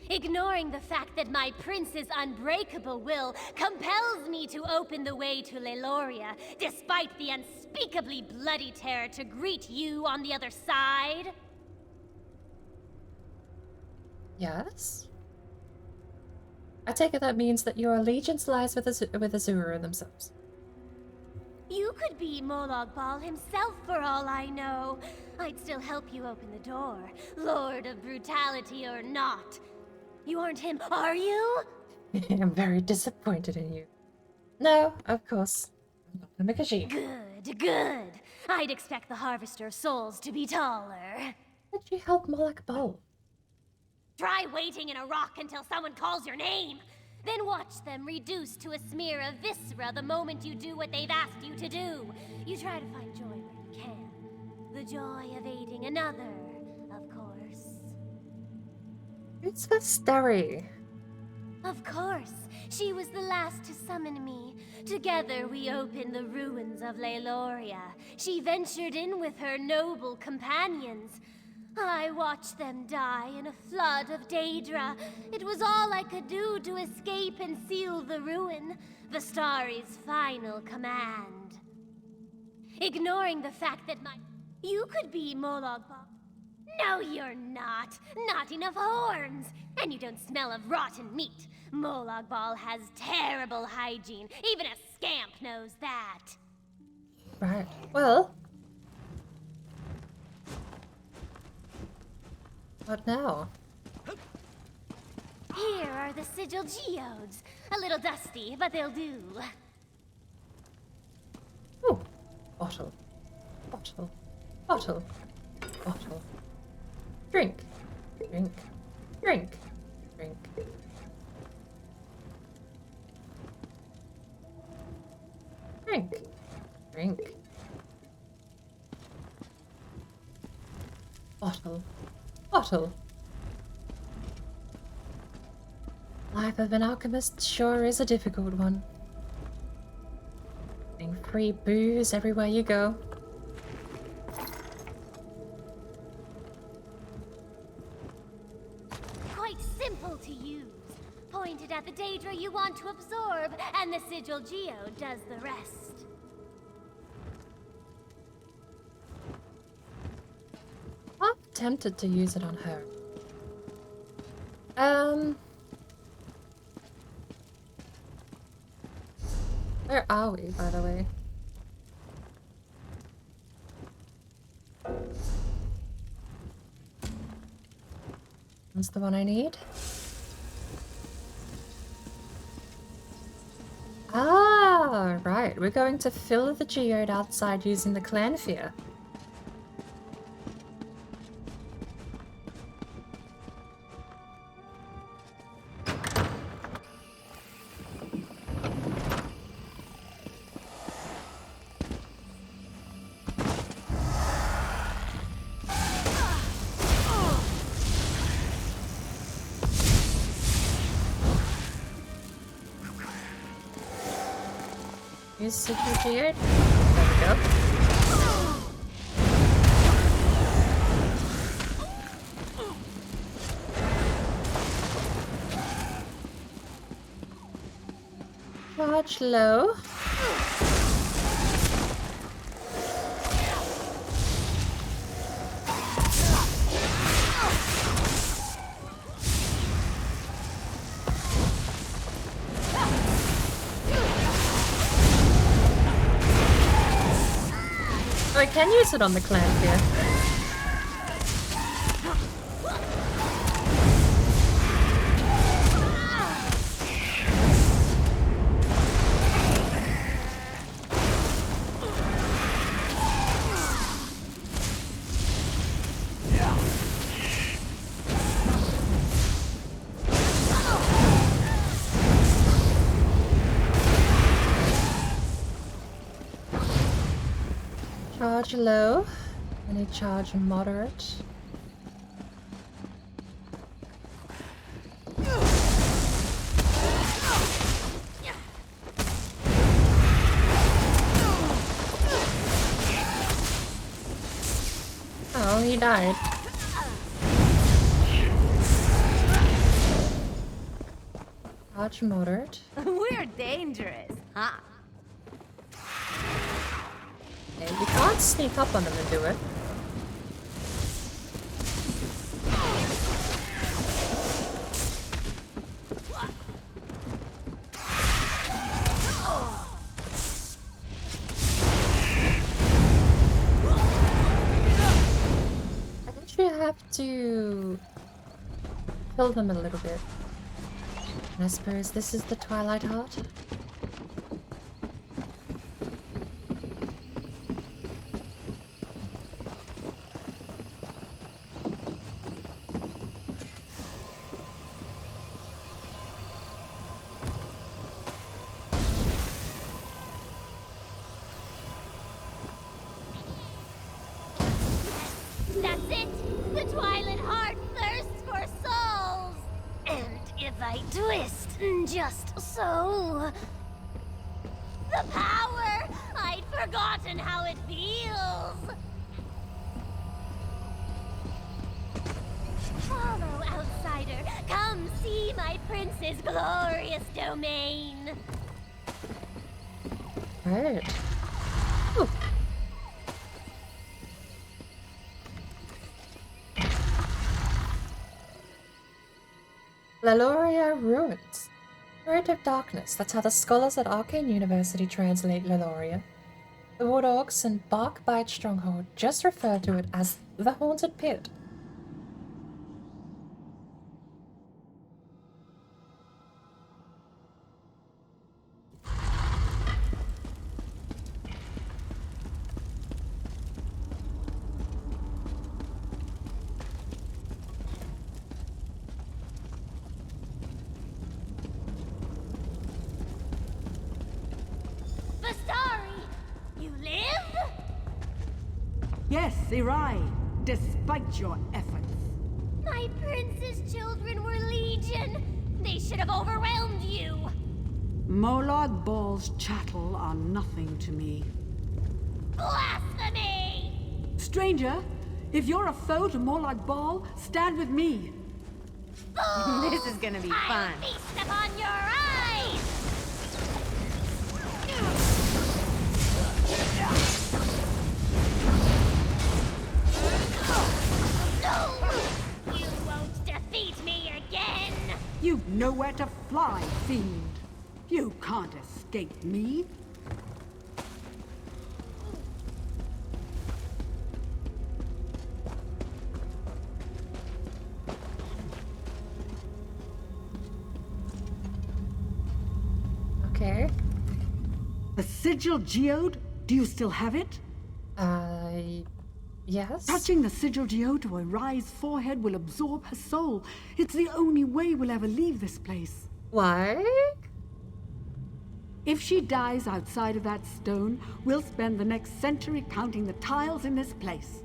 Ignoring the fact that my prince's unbreakable will compels me to open the way to Leyloria, despite the unspeakably bloody terror to greet you on the other side. Yes? I take it that means that your allegiance lies with Azura themselves. You could be Molag Bal himself for all I know. I'd still help you open the door, Lord of Brutality or not. You aren't him, are you? I'm very disappointed in you. No, of course. I'm not a KHAJIIT. Good, good. I'd expect the Harvester of Souls to be taller. Did you help Molag Bal? Try waiting in a rock until someone calls your name. Then watch them reduced to a smear of viscera the moment you do what they've asked you to do. You try to find joy where you can. The joy of aiding another, of course. It's Vastari. Of course. She was the last to summon me. Together we opened the ruins of Leyloria. She ventured in with her noble companions. I watched them die in a flood of Daedra. It was all I could do to escape and seal the ruin, Vastari's final command. Ignoring the fact that you could be Molag Bal. No, you're not. Not enough horns. And you don't smell of rotten meat. Molag Bal has terrible hygiene. Even a scamp knows that. Right. Well. What now? Here are the sigil geodes. A little dusty, but they'll do. Ooh. Bottle. Bottle. Bottle. Bottle. Drink. Drink. Drink. Drink. Drink. Drink. Bottle. Bottle. Life of an alchemist sure is a difficult one. Getting free booze everywhere you go. Quite simple to use. Pointed at the Daedra you want to absorb, and the sigil geode does the rest. I'm tempted to use it on her. Where are we, by the way? That's the one I need. Ah, right. We're going to fill the geode outside using the clan fear. Use sigil geode. There we go. Charge low. I can use it on the clan here. charge low. I need charge moderate. Oh, he died. Charge moderate. We're dangerous, huh? Okay, we can't sneak up on them and do it. I think you have to kill them a little bit. And I suppose this is the Twilight Heart. That's it! The Twilight Heart thirsts for souls! And if I twist just so... The power! I'd forgotten how it feels! Follow, outsider! Come see my prince's glorious domain! Right. Ooh. Leloria Ruins. Spirit of Darkness. That's how the scholars at Arcane University translate Leloria. The Wood Orcs and Barkbite Stronghold just refer to it as the Haunted Pit. Bastari! You live? Yes, Irai, despite your efforts. My prince's children were legion! They should have overwhelmed you! Molag Baal's chattel are nothing to me. Blasphemy! Stranger, if you're a foe to Molag Baal, stand with me. This is gonna be I'll fun. feast upon your eyes! You won't defeat me again! You've nowhere to fly, fiend. You can't escape me. Okay. The sigil geode, do you still have it? Yes? Touching the sigil geode to Irai's forehead will absorb her soul. It's the only way we'll ever leave this place. Why? If she dies outside of that stone, we'll spend the next century counting the tiles in this place.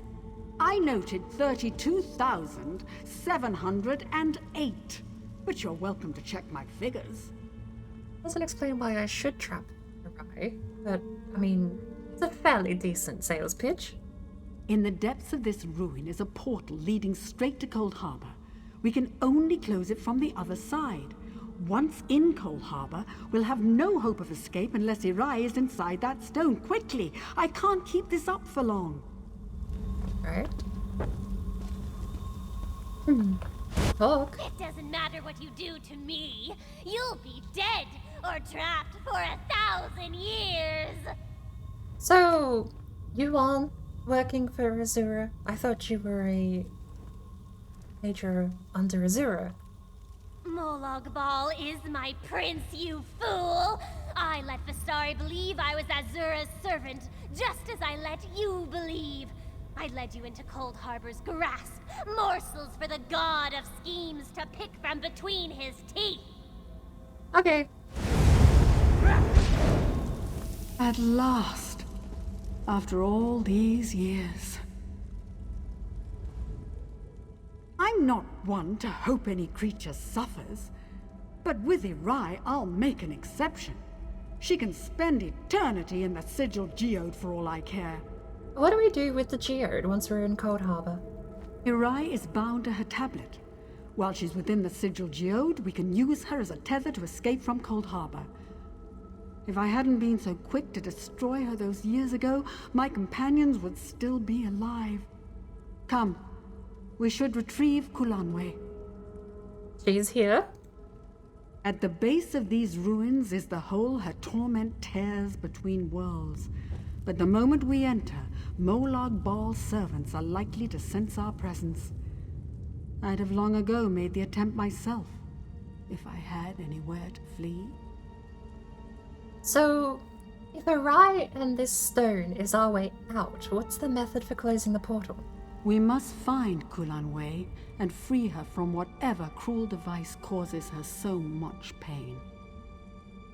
I noted 32,708, but you're welcome to check my figures. Doesn't explain why I should trap Irai, but, I mean, it's a fairly decent sales pitch. In the depths of this ruin is a portal leading straight to Cold Harbor. We can only close it from the other side. Once in Cold Harbor, we'll have no hope of escape unless Irai is inside that stone. Quickly! I can't keep this up for long. Right? Talk. It doesn't matter what you do to me. You'll be dead or trapped for 1,000 years. So, you aren't working for Azura? I thought you were a major under Azura. Molag Bal is my prince, you fool! I let Vistari believe I was Azura's servant, just as I let you believe. I led you into Cold Harbor's grasp, morsels for the god of schemes to pick from between his teeth. Okay. At last. After all these years. I'm not one to hope any creature suffers, but with Irai, I'll make an exception. She can spend eternity in the sigil geode for all I care. What do we do with the geode once we're in Cold Harbor? Irai is bound to her tablet. While she's within the sigil geode, we can use her as a tether to escape from Cold Harbor. If I hadn't been so quick to destroy her those years ago, my companions would still be alive. Come, we should retrieve Kulanwe. She's here. At the base of these ruins is the hole her torment tears between worlds. But the moment we enter, Molag Bal's servants are likely to sense our presence. I'd have long ago made the attempt myself, if I had anywhere to flee. So, if Irai and this stone is our way out, what's the method for closing the portal? We must find Kulanwe and free her from whatever cruel device causes her so much pain.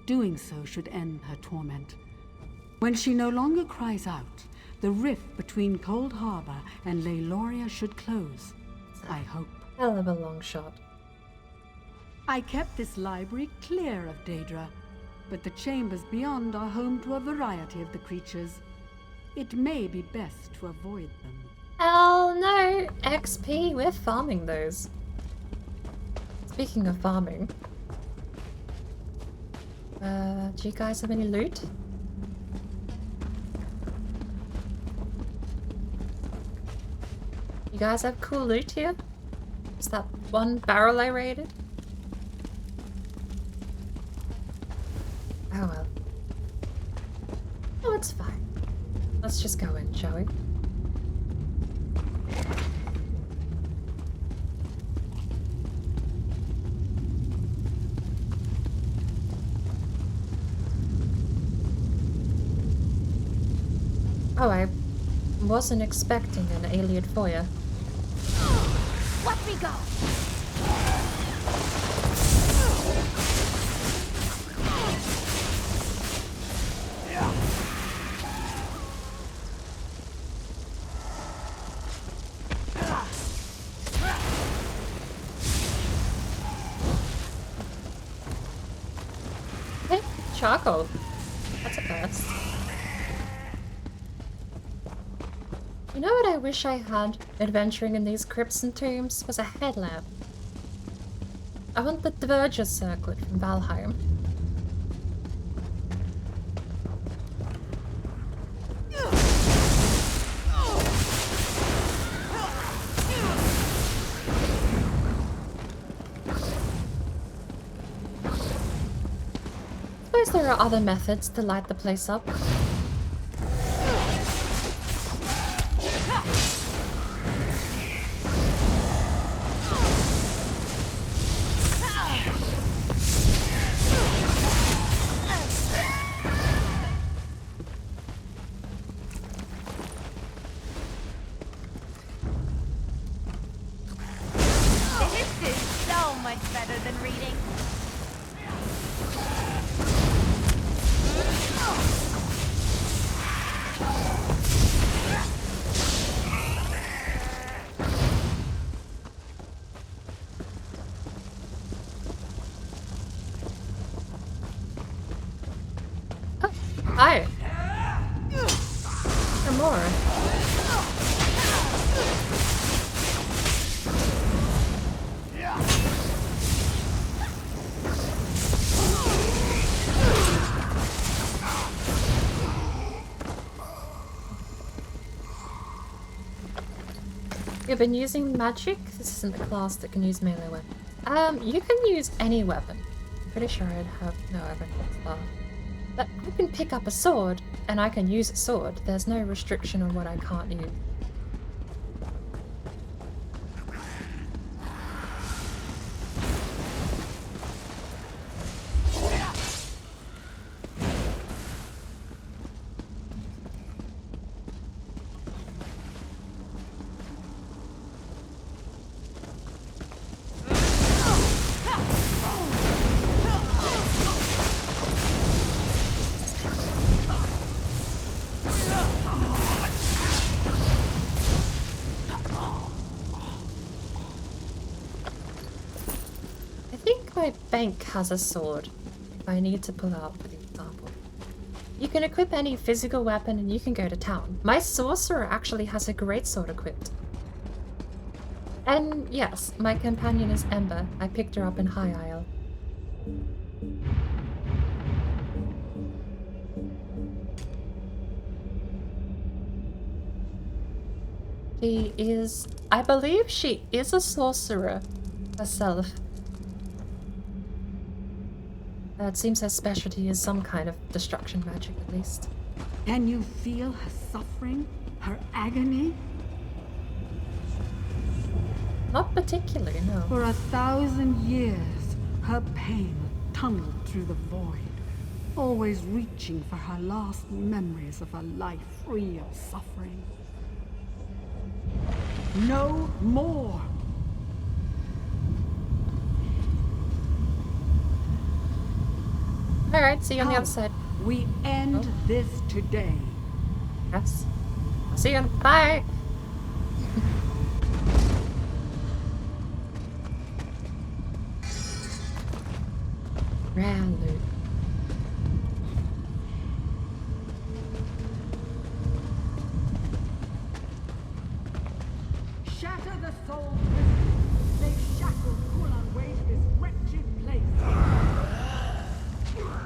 Doing so should end her torment. When she no longer cries out, the rift between Cold Harbor and Leiloria should close. I hope. Hell of a long shot. I kept this library clear of Daedra, but the chambers beyond are home to a variety of the creatures. It may be best to avoid them. Hell no! XP, we're farming those. Speaking of farming, do you guys have any loot? You guys have cool loot here? Is that one barrel I raided? Oh well. Oh, it's fine. Let's just go in, shall we? Oh, I wasn't expecting an alien foyer. Let me go! Hey, charcoal. That's a first. You know what I wish I had adventuring in these crypts and tombs was a headlamp. I want the Diverger circlet from Valheim. Suppose there are other methods to light the place up. This is so much better than reading. Oh, hi. Or more. You've been using magic? This isn't a class that can use melee weapons. You can use any weapon. I'm pretty sure I'd have no weapon bar. But I can pick up a sword, and I can use a sword. There's no restriction on what I can't use. think my bank has a sword if I need to pull out, for example. You can equip any physical weapon and you can go to town. My sorcerer actually has a great sword equipped. And yes, my companion is Ember. I picked her up in High Isle. She is... I believe she is a sorcerer herself. It seems her specialty is some kind of destruction magic, at least. Can you feel her suffering? Her agony? Not particularly, no. For 1,000 years, her pain tunneled through the void, always reaching for her last memories of a life free of suffering. No more! Alright, see you on the Come, other side. We end this today. Yes. I'll see you. Bye! Rare loot. Shatter the soul prison. They shackled Kulanway to this wretched place.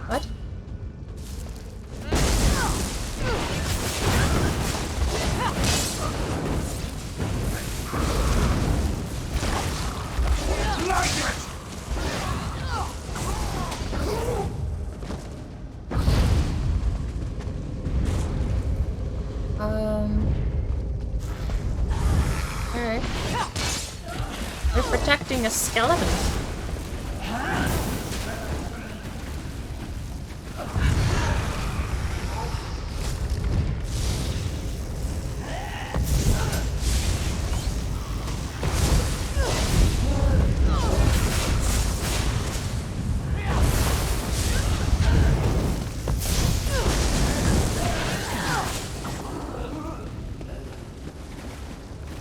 What? Alright. We're protecting a skeleton.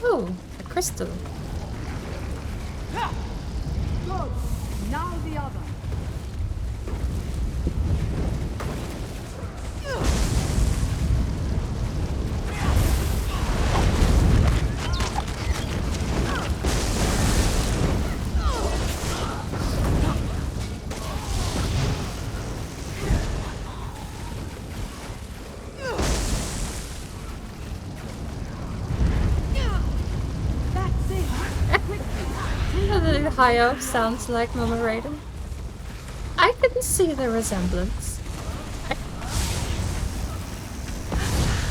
Ooh, a crystal. Good. Now the other. That's it. The high elf sounds like Mama Raiden. I can see the resemblance. I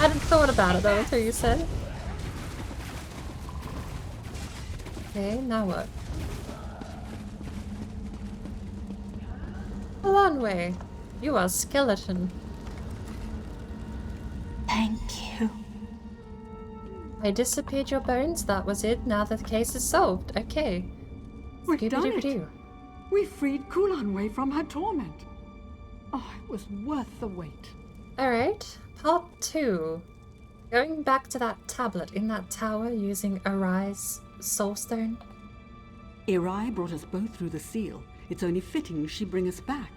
hadn't thought about it though until you said it. Okay, now what? Lanway, you are skeleton. Thank you. I disappeared your bones, that was it. Now the case is solved. Okay. We've done it. Scooby-Dooby-Doo. We freed Kulanway from her torment. Oh, it was worth the wait. Alright, part 2. Going back to that tablet in that tower using Arai's soulstone. Irai brought us both through the seal. It's only fitting she bring us back.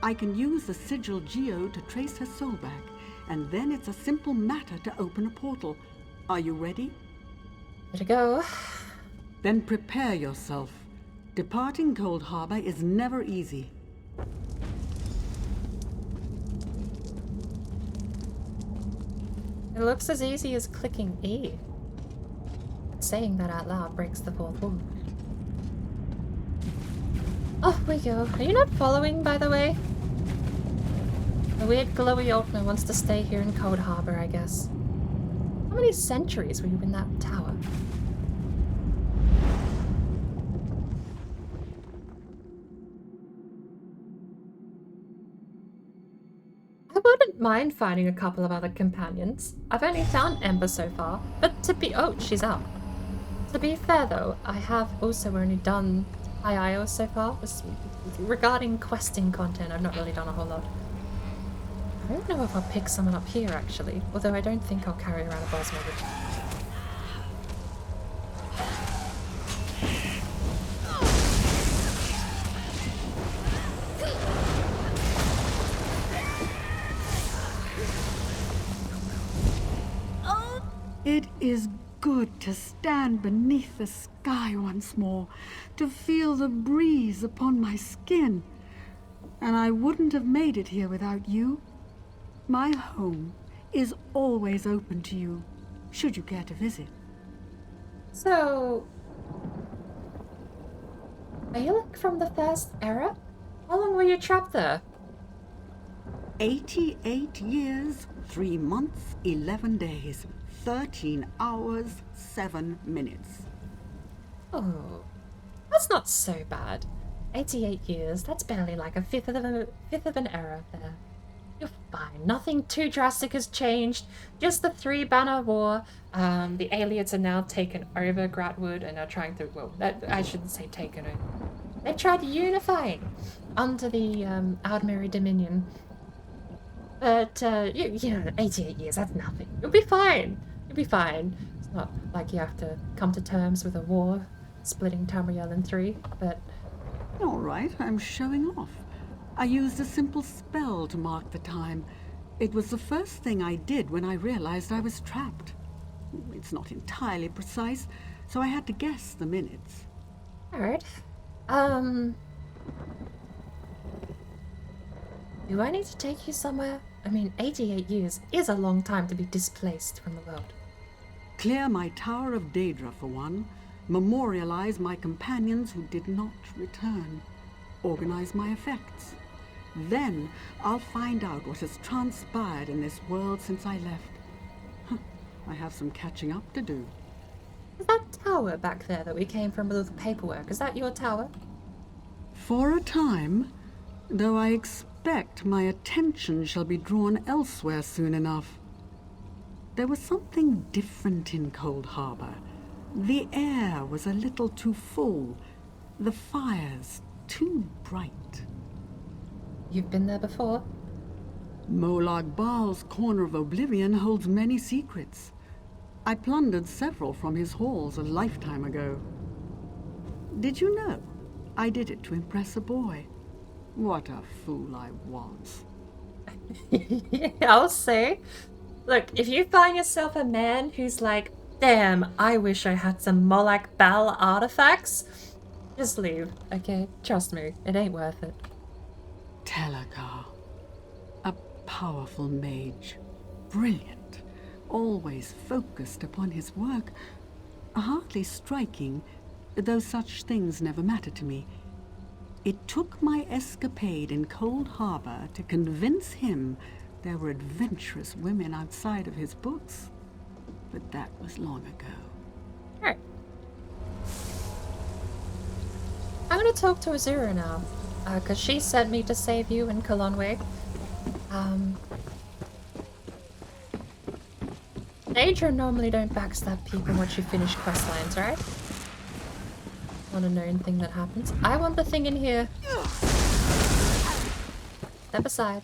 I can use the sigil geode to trace her soul back, and then it's a simple matter to open a portal. Are you ready? Here to go. Then prepare yourself. Departing Cold Harbor is never easy. It looks as easy as clicking E. But saying that out loud breaks the fourth wall. Off we go. Are you not following, by the way? The weird glowy Altner wants to stay here in Cold Harbor, I guess. How many centuries were you in that tower? I wouldn't mind finding a couple of other companions. I've only found Ember so far, but to be- oh, she's out. To be fair though, I have also only done IIO so far. Regarding questing content, I've not really done a whole lot. I don't know if I'll pick someone up here actually, although I don't think I'll carry around a boss mortgage. It is good to stand beneath the sky once more, to feel the breeze upon my skin. And I wouldn't have made it here without you. My home is always open to you, should you care to visit. So, are you like from the first era? How long were you trapped there? 88 years, 3 months, 11 days, 13 hours, 7 minutes. Oh, that's not so bad. 88 years, that's barely like a fifth of an era there. You're fine. Nothing too drastic has changed. Just the 3-banner war. The aliens are now taken over Grahtwood and are trying to, well, I shouldn't say taken over. They've tried unifying under the Aldmeri Dominion. But, you know, 88 years, that's nothing. You'll be fine. You'll be fine. It's not like you have to come to terms with a war splitting Tamriel in 3, but... All right, I'm showing off. I used a simple spell to mark the time. It was the first thing I did when I realized I was trapped. It's not entirely precise, so I had to guess the minutes. Alright. Do I need to take you somewhere? I mean, 88 years is a long time to be displaced from the world. Clear my Tower of Daedra for one. Memorialize my companions who did not return. Organize my effects. Then I'll find out what has transpired in this world since I left. I have some catching up to do. Is that tower back there that we came from with all the paperwork? Is that your tower? For a time, though I expect my attention shall be drawn elsewhere soon enough. There was something different in Cold Harbor. The air was a little too full, the fires too bright. You've been there before? Molag Bal's Corner of Oblivion holds many secrets. I plundered several from his halls a lifetime ago. Did you know? I did it to impress a boy. What a fool I was. I'll say. Look, if you find yourself a man who's like, damn, I wish I had some Molag Bal artifacts, just leave, okay? Trust me, it ain't worth it. Telekar, a powerful mage, brilliant, always focused upon his work, hardly striking, though such things never mattered to me. It took my escapade in Cold Harbor to convince him there were adventurous women outside of his books, but that was long ago. Alright. I'm gonna talk to Azura now, because she sent me to save you in Kalonwe. Daedra normally don't backstab people once you finish quest lines, right? Want to know anything that happens? I want the thing in here. Step aside.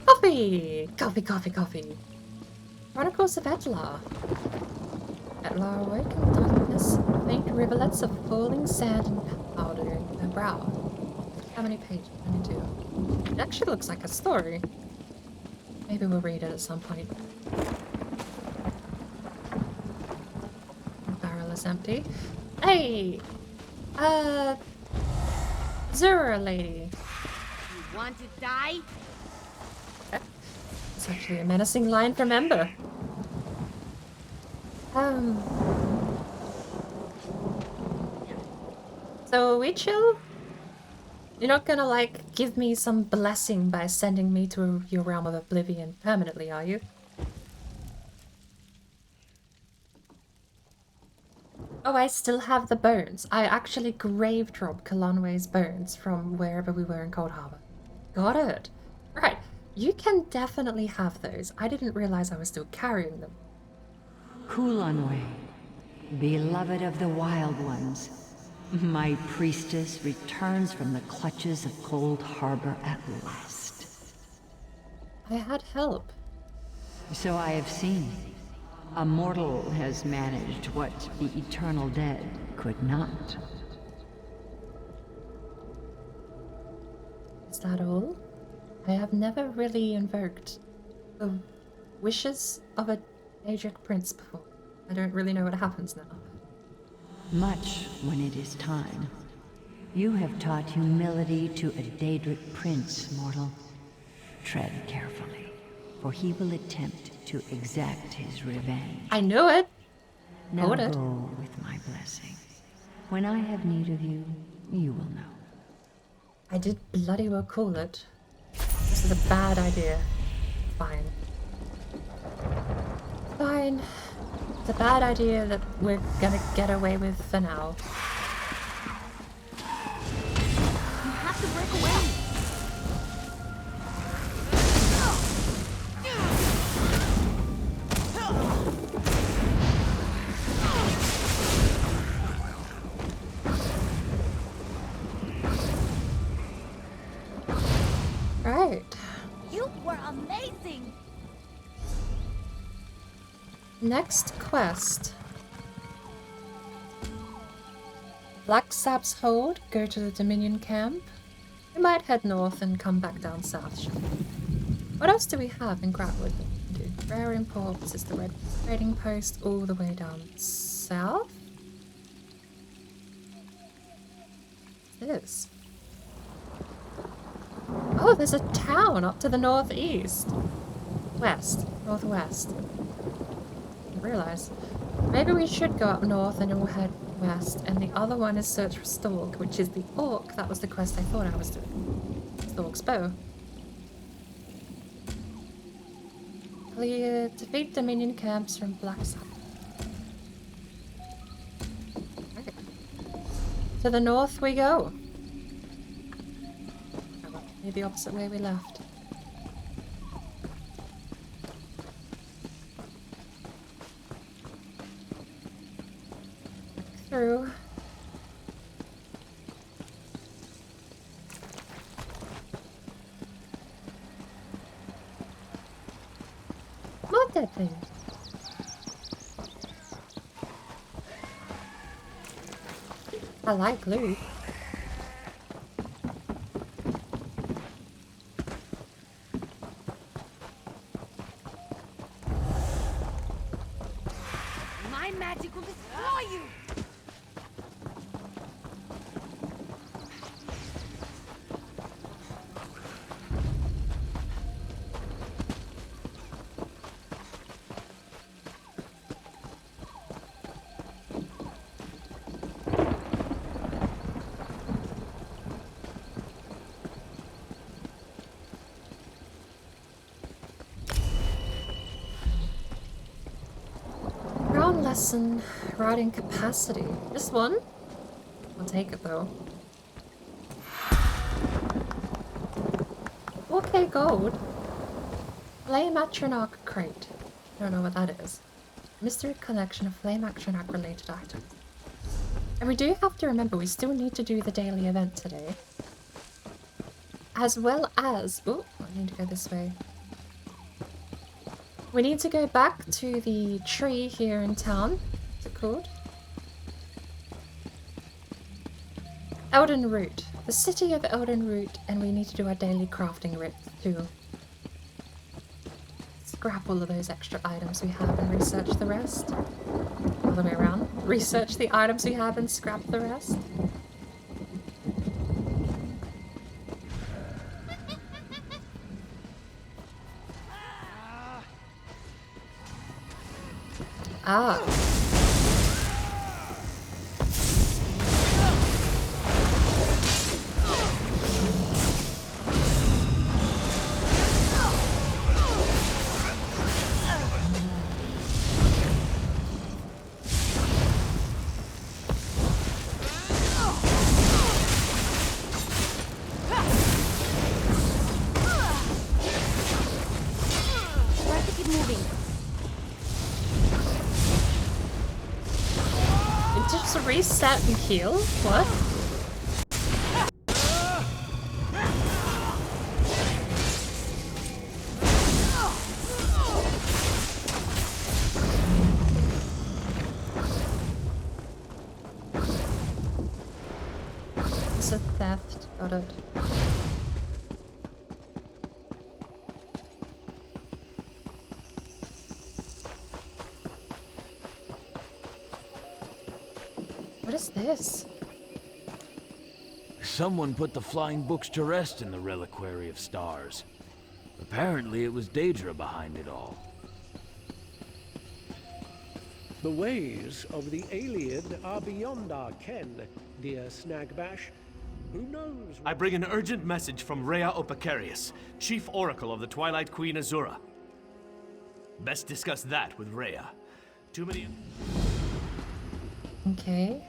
Coffee! Coffee, coffee, coffee. Chronicles of Etlar. Etlar awoke in darkness, faint rivulets of falling sand and powder in her brow. How many pages? 22. It actually looks like a story. Maybe we'll read it at some point. The barrel is empty. Hey! Zura lady. You want to die? It's actually a menacing line from Ember. So we chill? You're not gonna, like, give me some blessing by sending me to your realm of oblivion permanently, are you? Oh, I still have the bones. I actually grave robbed Kalonwe's bones from wherever we were in Cold Harbor. Got it. Right. You can definitely have those. I didn't realize I was still carrying them. Kulanwe, beloved of the Wild Ones, my priestess returns from the clutches of Cold Harbor at last. I had help. So I have seen. A mortal has managed what the eternal dead could not. that all? I have never really invoked the wishes of a Daedric prince before. I don't really know what happens now. Much when it is time. You have taught humility to a Daedric prince, mortal. Tread carefully, for he will attempt to exact his revenge. I knew it! Now Hold it. go with my blessing. When I have need of you, you will know. I did bloody well call it. This is a bad idea. Fine. Fine. It's a bad idea that we're gonna get away with for now. You have to break away. Right. You were amazing! Next quest. Black Sap's Hold, go to the Dominion camp. We might head north and come back down south, shall we? What else do we have in Grahtwood that we can do? Rare imports is the red trading post all the way down south? It is. Oh, there's a town up to the northeast. West. Northwest. Didn't realise. Maybe we should go up north and we'll head west. And the other one is search for Stork, which is the orc. That was the quest I thought I was doing. Stork's bow. Clear. Defeat Dominion camps from Black Sap. Okay. To the north we go. The opposite way we left. Back through. More dead things. I like loot. My magic will destroy you! Lesson, riding capacity. Just one? I'll take it though. 4k gold. Flame Atronach crate. Don't know what that is. Mystery collection of Flame Atronach related items. And we do have to remember we still need to do the daily event today. As well as... Oh, I need to go this way. We need to go back to the tree here in town. What's it called? Elden Root. The city of Elden Root, and we need to do our daily crafting writ too. Scrap all of those extra items we have and research the rest. Other way around. Research the items we have and scrap the rest. Ah. Reset and heal? What? It's a theft. Got it. What is this? Someone put the flying books to rest in the Reliquary of Stars. Apparently it was Daedra behind it all. The ways of the alien are beyond our ken, dear Snagbash. Who knows? I bring an urgent message from Rhea Opacarius, Chief Oracle of the Twilight Queen Azura. Best discuss that with Rhea. Too many... Okay.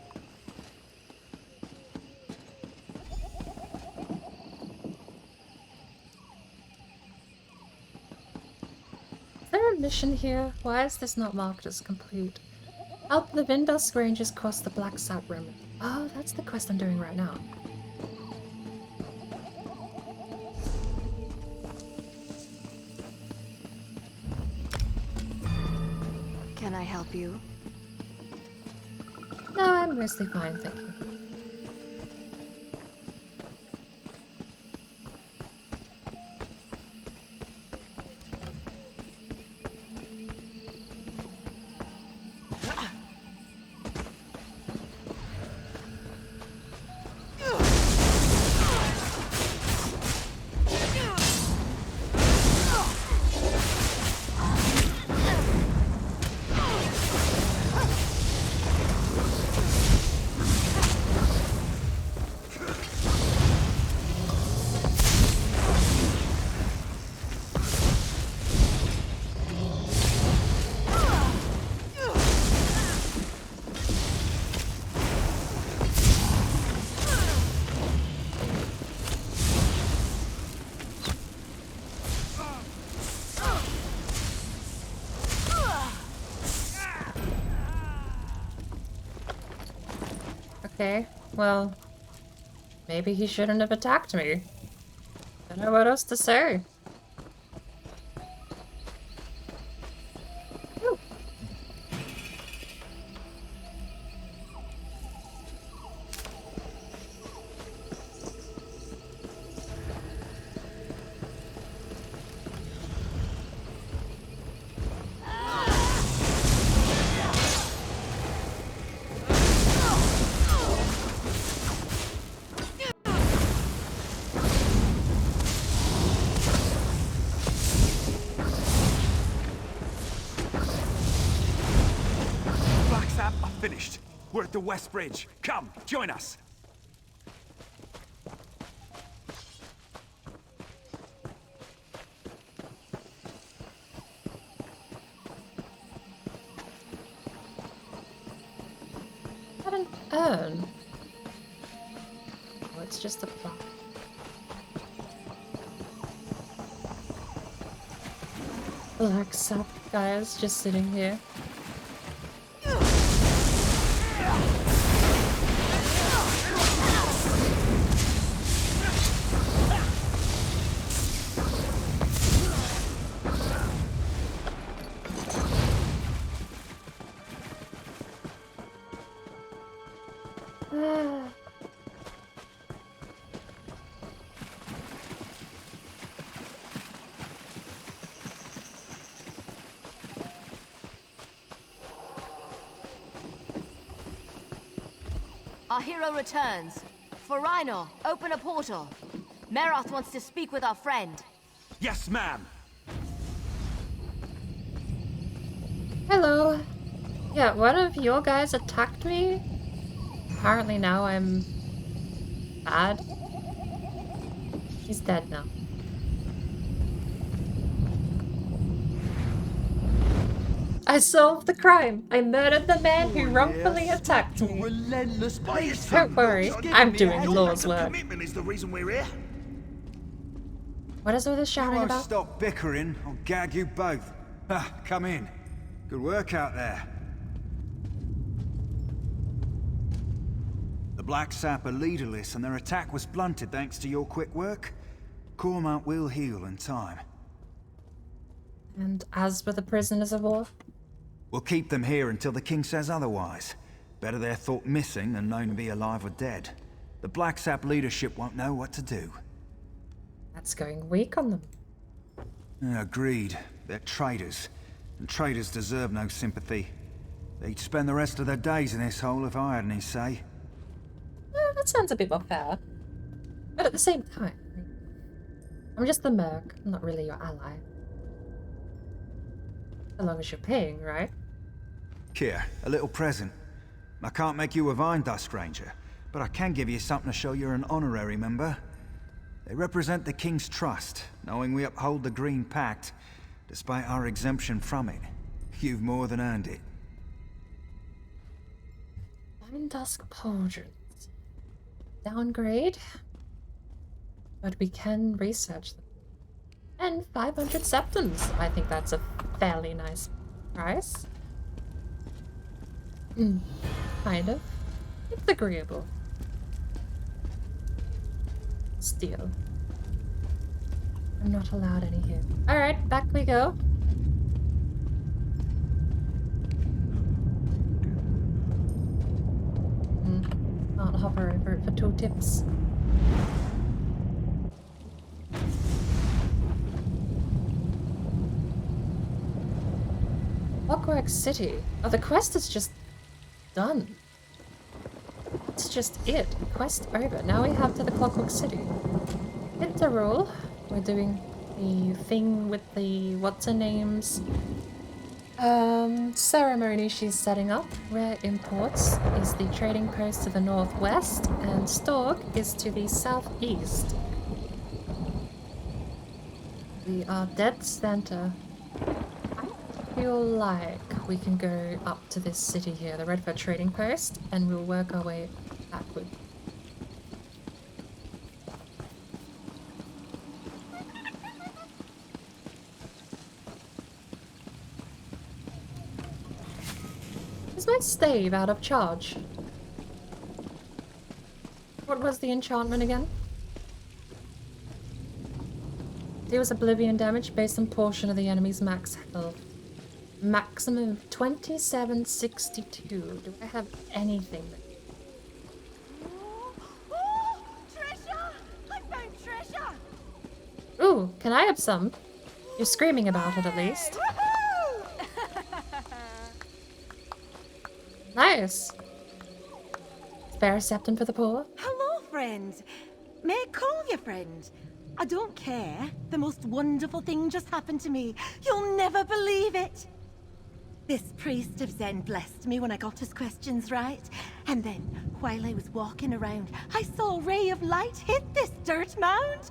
Is there a mission here? Why is this not marked as complete? Help the Vindusk Rangers cross the Black Sap Rim. Oh, that's the quest I'm doing right now. Can I help you? No, I'm mostly fine, thank you. Okay, well, maybe he shouldn't have attacked me. Don't know what else to say. Ooh. Finished. We're at the West Bridge. Come, join us. What an urn. Oh, it's just a plot. Black sap guys just sitting here. Our hero returns. Forino, open a portal. Meroth wants to speak with our friend. Yes, ma'am. Hello. Yeah, one of your guys attacked me. Apparently now I'm bad. He's dead now. I solved the crime. I murdered the man who wrongfully attacked me. Relentless pace. Don't worry, I'm doing Law's work. Commitment is the reason we're here. What is all this shouting about? Stop bickering, I'll gag you both. Ah, come in. Good work out there. The Black Sap are leaderless and their attack was blunted thanks to your quick work. Cormount will heal in time. And as for the prisoners of war? We'll keep them here until the king says otherwise. Better they're thought missing than known to be alive or dead. The Black Sap leadership won't know what to do. That's going weak on them. Agreed. They're traitors. And traitors deserve no sympathy. They'd spend the rest of their days in this hole if I had any say. That sounds a bit more fair. But at the same time, I'm just the merc. I'm not really your ally. As long as you're paying, right? Here, a little present. I can't make you a vine dust ranger, but I can give you something to show you're an honorary member. They represent the King's trust, knowing we uphold the Green Pact, despite our exemption from it. You've more than earned it. Vine Dusk Pauldrons. Downgrade. But we can research them. And 500 septums. I think that's a fairly nice price. Kind of. It's agreeable. Steal. I'm not allowed any here. Alright, back we go. Can't hover over it for 2 tips. Clockwork City. Oh, the quest is just done. That's just it. Quest over. Now we have to the Clockwork City. Interrule. We're doing the thing with the what's-her-names ceremony she's setting up. Rare Imports is the trading post to the northwest, and Storg is to the southeast. We are dead center. I feel like we can go up to this city here, the Redford trading post, and we'll work our way backward. Is my stave out of charge? What was the enchantment again? Deals oblivion damage based on portion of the enemy's max health. Maximum of 2762. Do I have anything that... Treasure! I found treasure! Ooh, can I have some? You're screaming about it at least. Nice. Spare a septum for the poor. Hello, friend. May I call you friend? I don't care. The most wonderful thing just happened to me. You'll never believe it. This priest of Zen blessed me when I got his questions right. And then, while I was walking around, I saw a ray of light hit this dirt mound.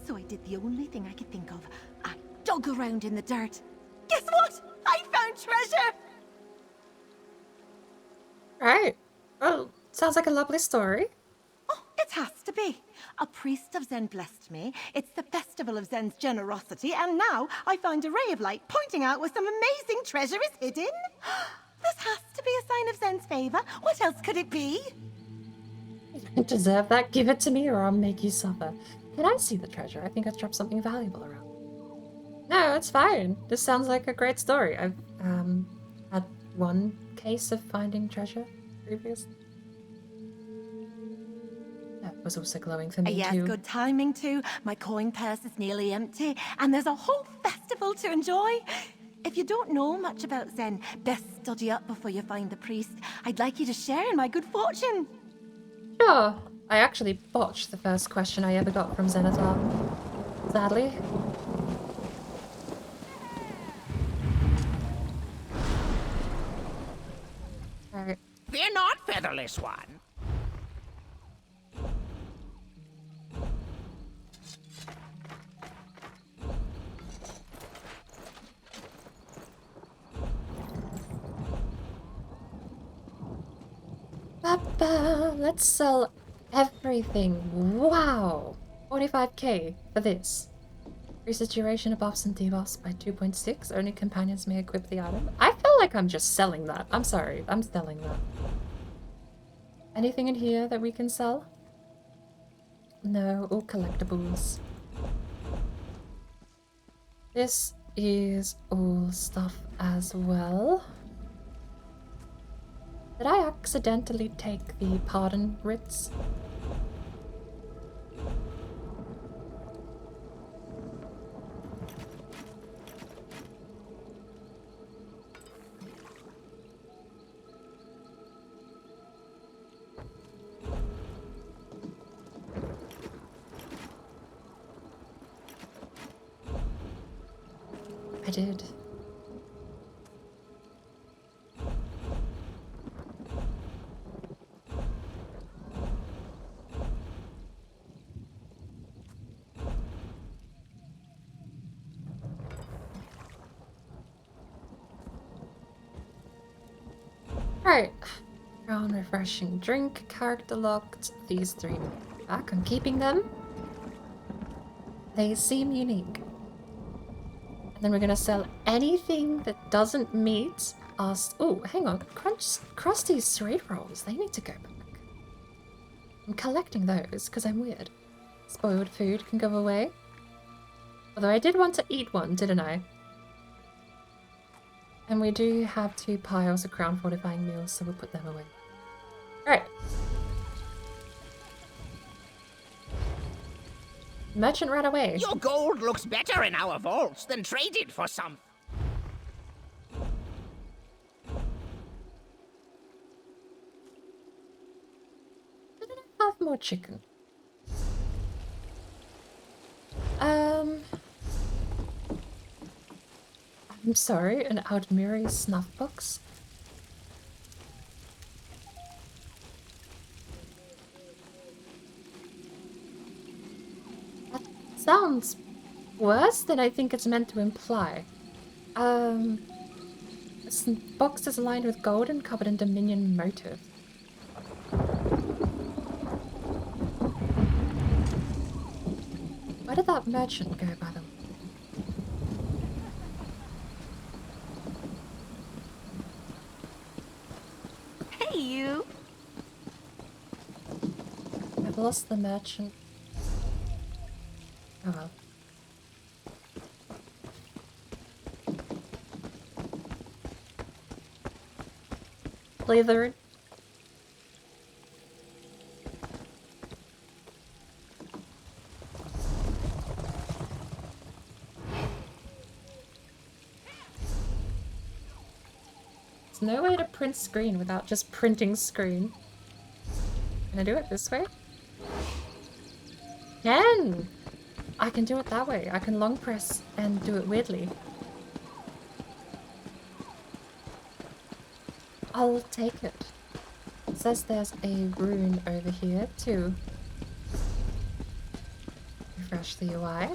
So I did the only thing I could think of. I dug around in the dirt. Guess what? I found treasure! Right. Well, sounds like a lovely story. Oh, it has to be. A priest of Zen blessed me. It's the festival of Zen's generosity, and now I find a ray of light pointing out where some amazing treasure is hidden. This has to be a sign of Zen's favor. What else could it be? You don't deserve that. Give it to me or I'll make you suffer. Can I see the treasure? I think I dropped something valuable around. No, it's fine. This sounds like a great story. I've had one case of finding treasure previously. That was also glowing for me Yes, too. good timing too. My coin purse is nearly empty, and there's a whole festival to enjoy. If you don't know much about Zen, best study up before you find the priest. I'd like you to share in my good fortune. Sure. I actually botched the first question I ever got from Zenithar. Sadly. Alright. Fear not, featherless one. Let's sell everything. Wow! 45k for this. Increases duration of buffs and debuffs by 2.6. Only companions may equip the item. I feel like I'm just selling that. I'm sorry. I'm selling that. Anything in here that we can sell? No, all collectibles. This is all stuff as well. Did I accidentally take the pardon writs? I did. Right. Brown refreshing drink, character locked. These three back. I'm keeping them. They seem unique. And then we're gonna sell anything that doesn't meet us. Oh, hang on. Krusty cereal rolls. They need to go back. I'm collecting those because I'm weird. Spoiled food can go away. Although I did want to eat one, didn't I? And we do have 2 piles of crown fortifying meals, so we'll put them away. Alright. Merchant ran away. Your gold looks better in our vaults than traded for some. Didn't I have more chicken? I'm sorry, an Outmiri snuff box? That sounds worse than I think it's meant to imply. This box is lined with gold and covered in Dominion motif. Where did that merchant go, by the way? Hey, you! I've lost the merchant. Oh well. Slytherin. There's no way to print screen without just printing screen. Can I do it this way? Can! I can do it that way. I can long press and do it weirdly. I'll take it. It says there's a rune over here too. Refresh the UI.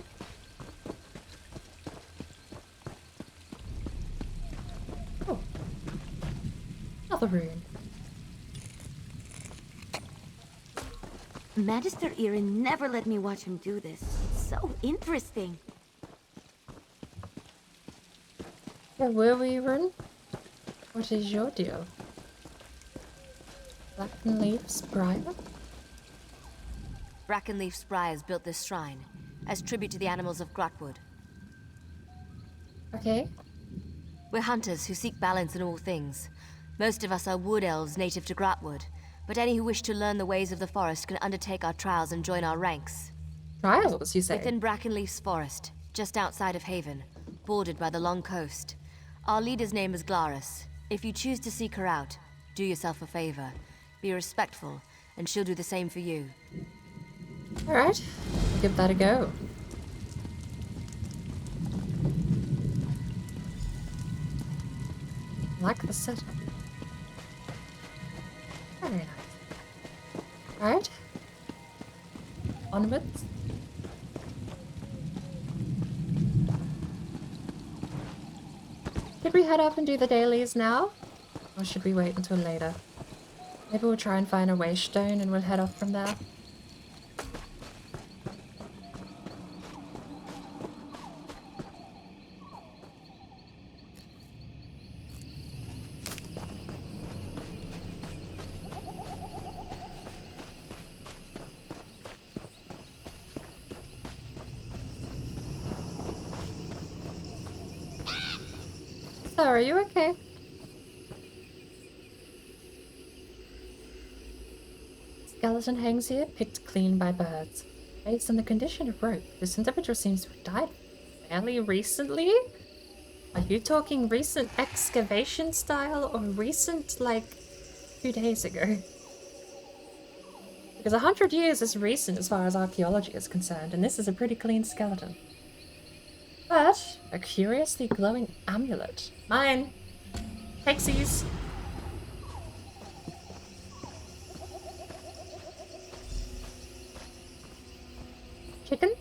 Oh. Another rune. Magister Irin never let me watch him do this. It's so interesting. Where were we, Rune? What is your deal? Brackenleaf Spire? Brackenleaf Spires built this shrine as tribute to the animals of Grahtwood. Okay. We're hunters who seek balance in all things. Most of us are wood elves native to Grahtwood, but any who wish to learn the ways of the forest can undertake our trials and join our ranks. Trials, you say? Within Brackenleaf's forest, just outside of Haven, bordered by the long coast. Our leader's name is Glaris. If you choose to seek her out, do yourself a favor. Be respectful, and she'll do the same for you. Alright, we'll give that a go. I like the setup. Very nice. Alright. Onwards. Should we head off and do the dailies now? Or should we wait until later? Maybe we'll try and find a waystone and we'll head off from there. So, are you okay? Skeleton hangs here, picked clean by birds. Based on the condition of rope, this individual seems to have died fairly recently? Are you talking recent excavation style or recent, like, 2 days ago? Because 100 years is recent as far as archaeology is concerned, and this is a pretty clean skeleton. But a curiously glowing amulet. Mine! Pixies! Chicken?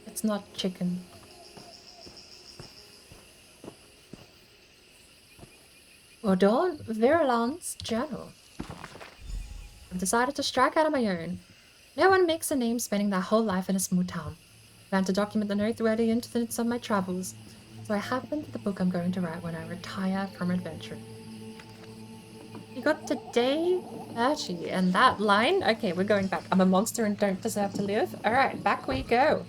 It's not chicken. Odon Virulence Journal. I've decided to strike out on my own. No one makes a name spending their whole life in a small town. I plan to document the noteworthy incidents of my travels, so I have them for the book I'm going to write when I retire from adventuring. You got to day 30 and that line? Okay, we're going back. I'm a monster and don't deserve to live. Alright, back we go.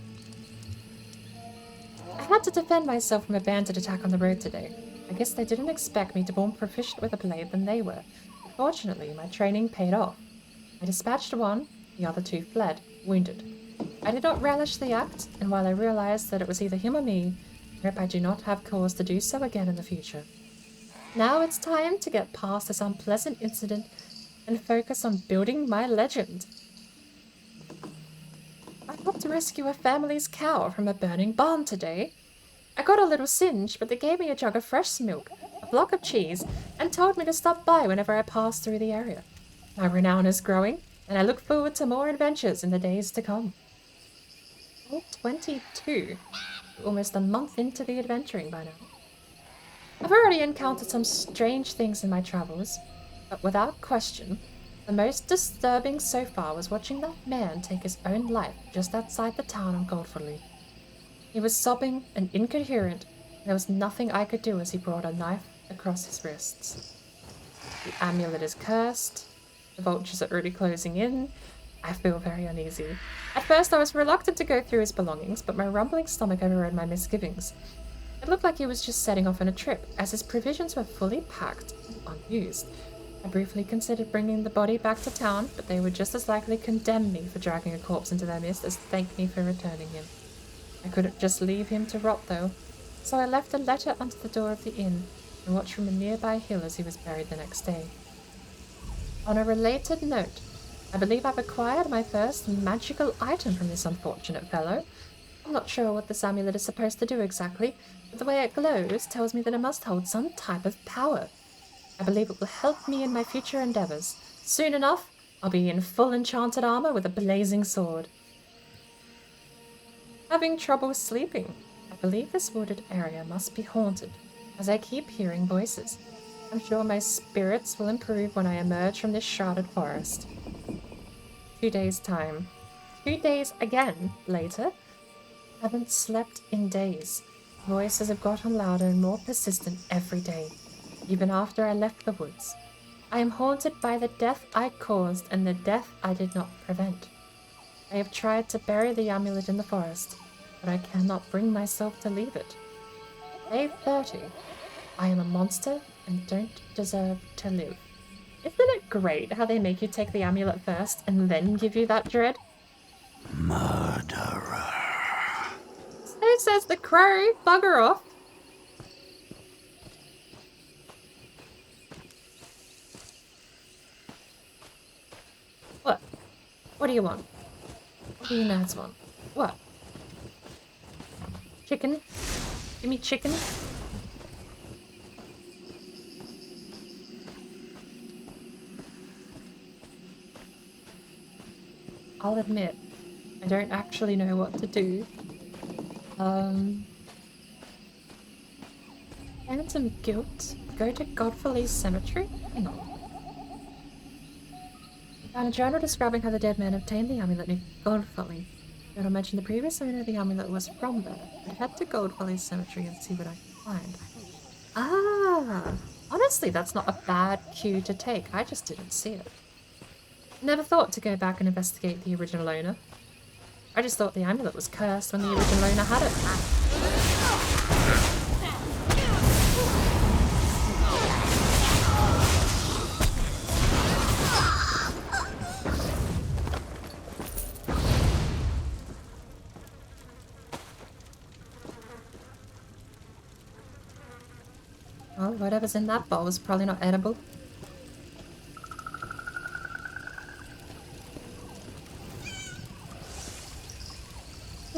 I had to defend myself from a bandit attack on the road today. I guess they didn't expect me to be more proficient with a blade than they were. Fortunately, my training paid off. I dispatched one, the other two fled, wounded. I did not relish the act, and while I realized that it was either him or me, I hope I do not have cause to do so again in the future. Now it's time to get past this unpleasant incident and focus on building my legend. I helped to rescue a family's cow from a burning barn today. I got a little singe, but they gave me a jug of fresh milk, a block of cheese, and told me to stop by whenever I passed through the area. My renown is growing, and I look forward to more adventures in the days to come. Level 22. Almost a month into the adventuring by now. I've already encountered some strange things in my travels, but without question, the most disturbing so far was watching that man take his own life just outside the town of Goldfully. He was sobbing and incoherent, and there was nothing I could do as he brought a knife across his wrists. The amulet is cursed. The vultures are already closing in. I feel very uneasy. At first I was reluctant to go through his belongings, but my rumbling stomach overrode my misgivings. It looked like he was just setting off on a trip, as his provisions were fully packed and unused. I briefly considered bringing the body back to town, but they would just as likely condemn me for dragging a corpse into their midst as thank me for returning him. I couldn't just leave him to rot though, so I left a letter under the door of the inn and watched from a nearby hill as he was buried the next day. On a related note, I believe I've acquired my first magical item from this unfortunate fellow. I'm not sure what this amulet is supposed to do exactly, but the way it glows tells me that it must hold some type of power. I believe it will help me in my future endeavors. Soon enough, I'll be in full enchanted armor with a blazing sword. Having trouble sleeping. I believe this wooded area must be haunted, as I keep hearing voices. I'm sure my spirits will improve when I emerge from this shrouded forest. 2 days' time. 2 days again later. Haven't slept in days. Voices have gotten louder and more persistent every day, even after I left the woods. I am haunted by the death I caused and the death I did not prevent. I have tried to bury the amulet in the forest, but I cannot bring myself to leave it. Day 30. I am a monster and don't deserve to live. Isn't it great how they make you take the amulet first and then give you that dread? Murderer. So says the crow. Bugger off. What? What do you want? What do you nerds want? What? Chicken? Give me chicken? I'll admit, I don't actually know what to do. Phantom guilt? Go to Godfully's cemetery? Hang on. Found a journal describing how the dead man obtained the amulet near Goldfully. Journal mentioned the previous owner of the amulet was from there. I'd head to Goldfully's cemetery and see what I can find. Ah! Honestly, that's not a bad cue to take. I just didn't see it. Never thought to go back and investigate the original owner. I just thought the amulet was cursed when the original owner had it. Well, whatever's in that bowl is probably not edible.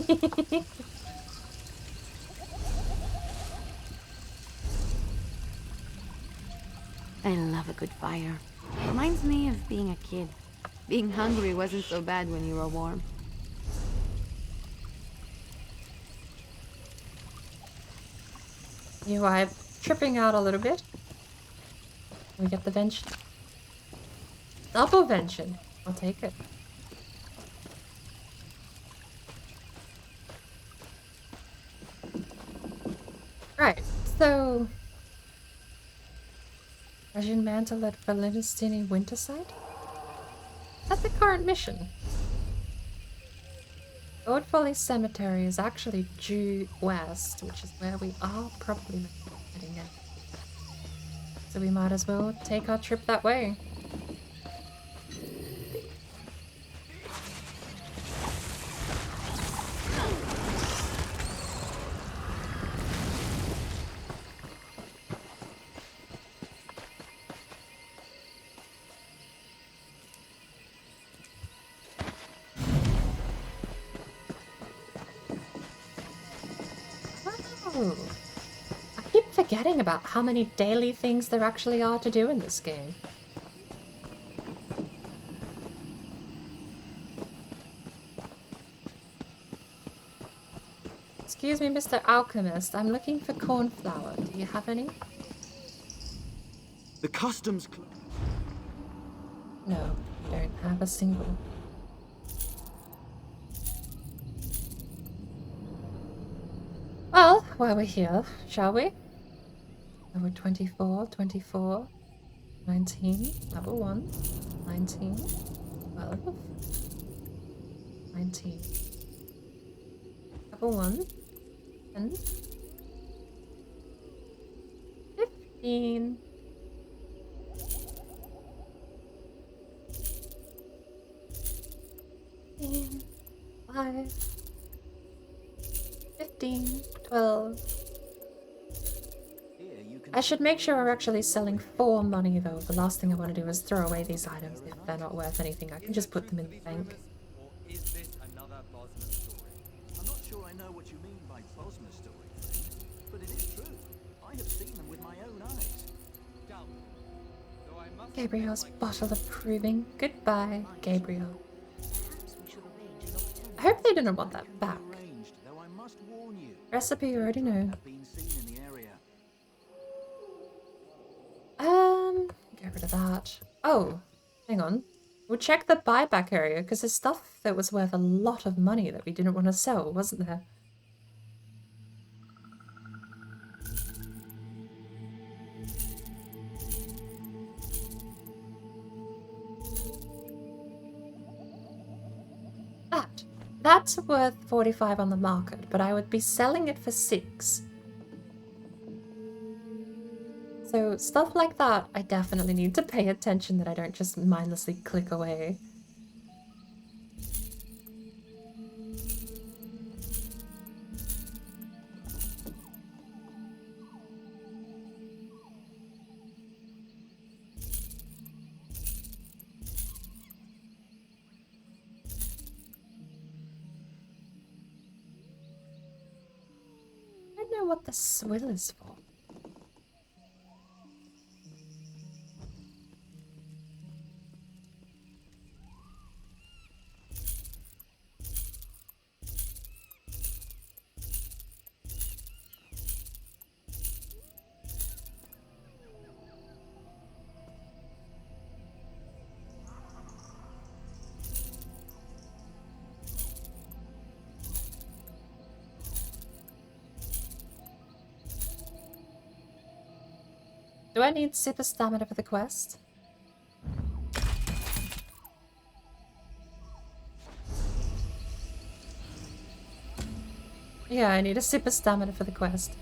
I love a good fire. Reminds me of being a kid. Being hungry wasn't so bad when you were warm. You are tripping out a little bit. We get the vention. Double vention. I'll take it. Right, so... Russian mantle at Valentini Winterside? Is that the current mission? Old Folly Cemetery is actually due west, which is where we are probably heading now. So we might as well take our trip that way. I keep forgetting about how many daily things there actually are to do in this game. Excuse me, Mr. Alchemist. I'm looking for cornflower. Do you have any? The customs... No, I don't have a single. Well, while we're here, shall we? Level 24, 24, 19, level 1, 19, 12, 19, level 1, 10, 15, 5, 15, 12. I should make sure we're actually selling for money though. The last thing I want to do is throw away these items if they're not worth anything. I can just put them in the bank. Or is this another Bosma story? I'm not sure I know what you mean by Bosma story, but it is true. I have seen them with my own eyes. Gabriel's bottle of proving. Goodbye, Gabriel. I hope they didn't want that back. Recipe you already know. Get rid of that. Oh, hang on. We'll check the buyback area because there's stuff that was worth a lot of money that we didn't want to sell, wasn't there? That's worth 45 on the market, but I would be selling it for 6. So stuff like that, I definitely need to pay attention that I don't just mindlessly click away. I don't know what the swill is for. Do I need super stamina for the quest? Yeah, I need a super stamina for the quest.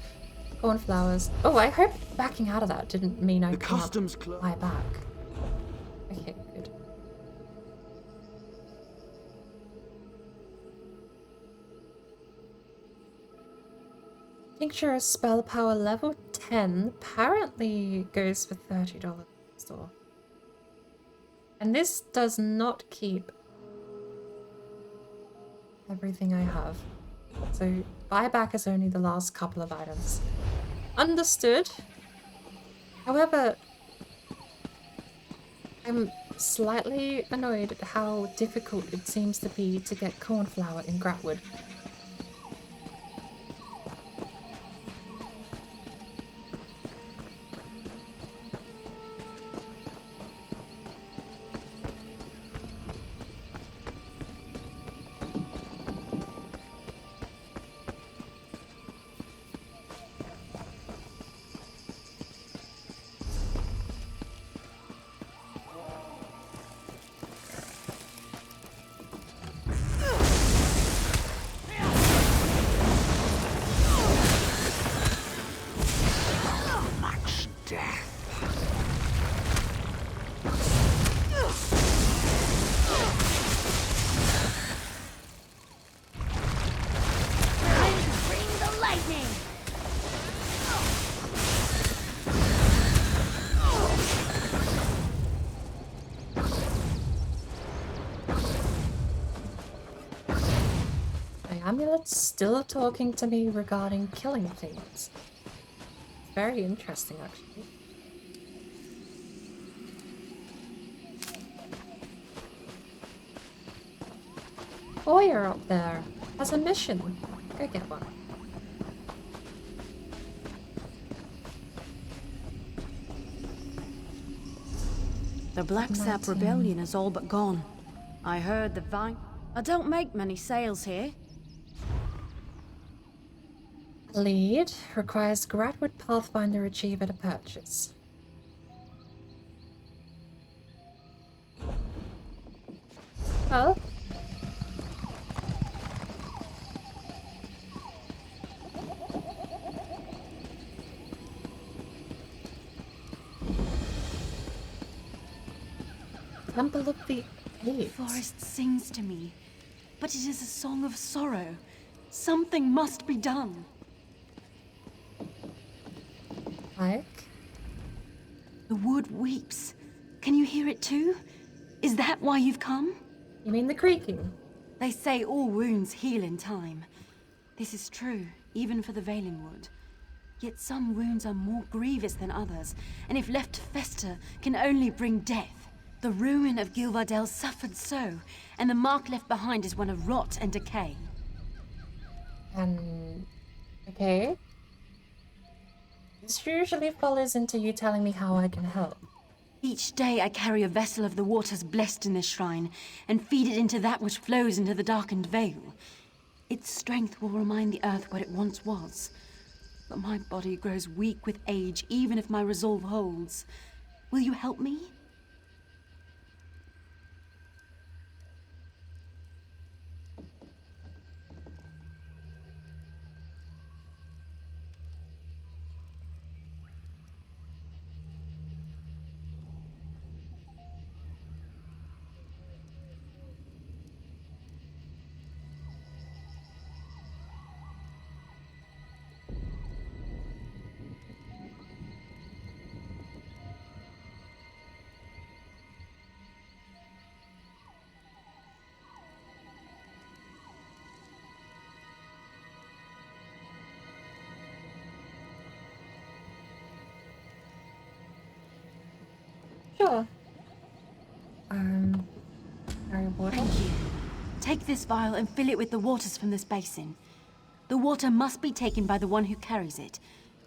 Cornflowers. Oh, I hope backing out of that didn't mean I can't buy back. Okay, good. Tincture of spell power level 10 apparently goes for $30 in the store. And this does not keep everything I have. So buyback is only the last couple of items. Understood. However, I'm slightly annoyed at how difficult it seems to be to get cornflour in Grahtwood. Amulet's still talking to me regarding killing things. Very interesting, actually. Boyer up there has a mission. Go get one. The Black Sap Rebellion is all but gone. I heard the vine. I don't make many sales here. Lead requires Grahtwood Pathfinder Achiever to purchase. Oh. Temple of the Eight. The forest sings to me, but it is a song of sorrow. Something must be done. Like? The wood weeps. Can you hear it too? Is that why you've come? You mean the creaking? They say all wounds heal in time. This is true, even for the Veiling Wood. Yet some wounds are more grievous than others, and if left to fester, can only bring death. The ruin of Gilvardel suffered so, and the mark left behind is one of rot and decay. Okay. This usually follows into you telling me how I can help. Each day I carry a vessel of the waters blessed in this shrine, and feed it into that which flows into the darkened veil. Its strength will remind the earth what it once was. But my body grows weak with age, even if my resolve holds. Will you help me? Sure. Carry water? Thank you. Take this vial and fill it with the waters from this basin. The water must be taken by the one who carries it.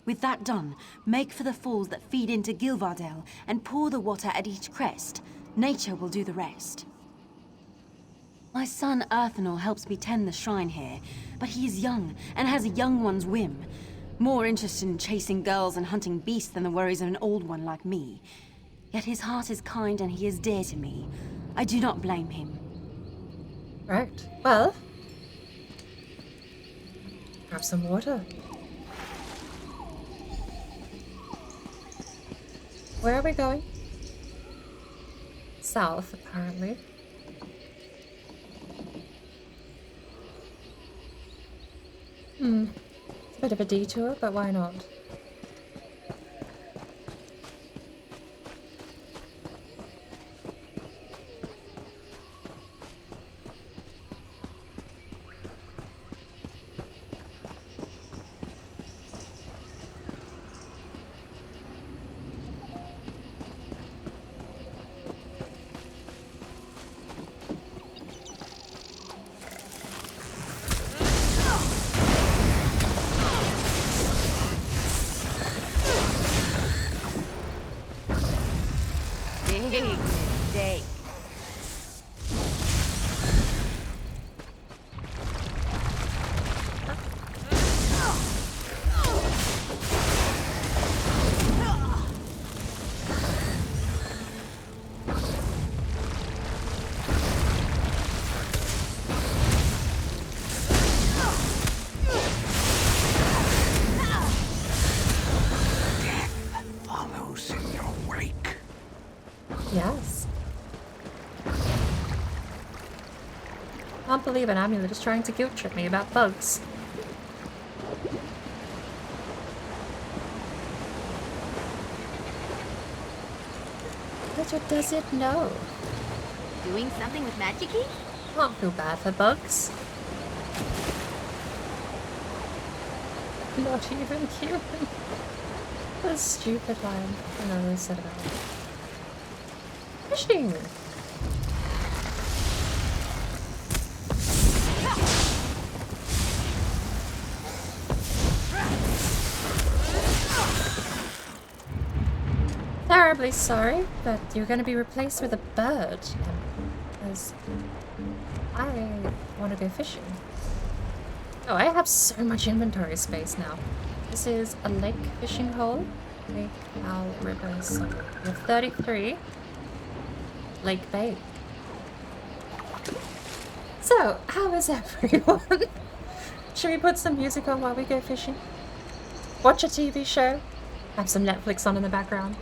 With that done, make for the falls that feed into Gilvardel and pour the water at each crest. Nature will do the rest. My son Earthenor helps me tend the shrine here, but he is young and has a young one's whim. More interested in chasing girls and hunting beasts than the worries of an old one like me. Yet his heart is kind and he is dear to me. I do not blame him. Right. Well, grab some water. Where are we going? South, apparently. It's a bit of a detour, but why not? Can't believe an amulet is trying to guilt trip me about bugs. Little does it know. Doing something with magic-y? Can't feel bad for bugs. Not even human. What a stupid line. I know they said about it. Fishing! Terribly sorry, but you're going to be replaced with a bird. Because I want to go fishing. Oh, I have so much inventory space now. This is a lake fishing hole. Lake Owl River, so we have 33. Lake Bay. So, how is everyone? Should we put some music on while we go fishing? Watch a TV show? Have some Netflix on in the background?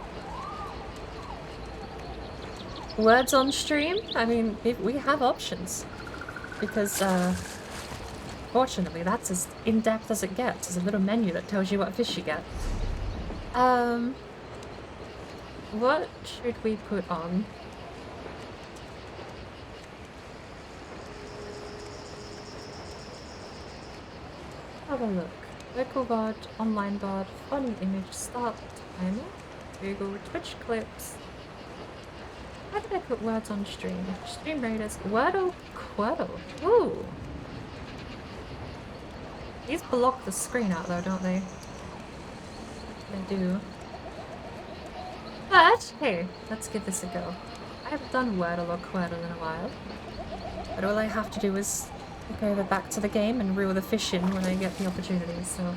Words on stream? I mean, we have options. Because, fortunately, that's as in-depth as it gets. There's a little menu that tells you what fish you get. What should we put on? Have a look. Local VOD, online VOD, funny image, start timer, Google, Twitch clips. How did I put words on stream? Stream raiders, Wordle, Quirtle. Ooh! These block the screen out though, don't they? They do. But, hey, let's give this a go. I haven't done Wordle or Quirtle in a while. But all I have to do is go over back to the game and reel the fish in when I get the opportunity, so...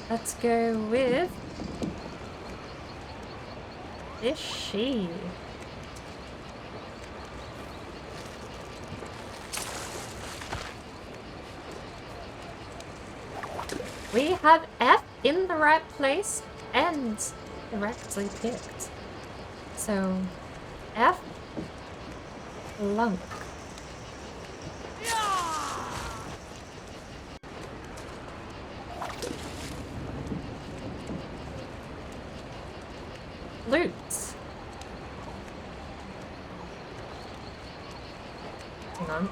Let's go with... Fishy. We have F in the right place and correctly picked. So, F, lunk. Loot. Hang on.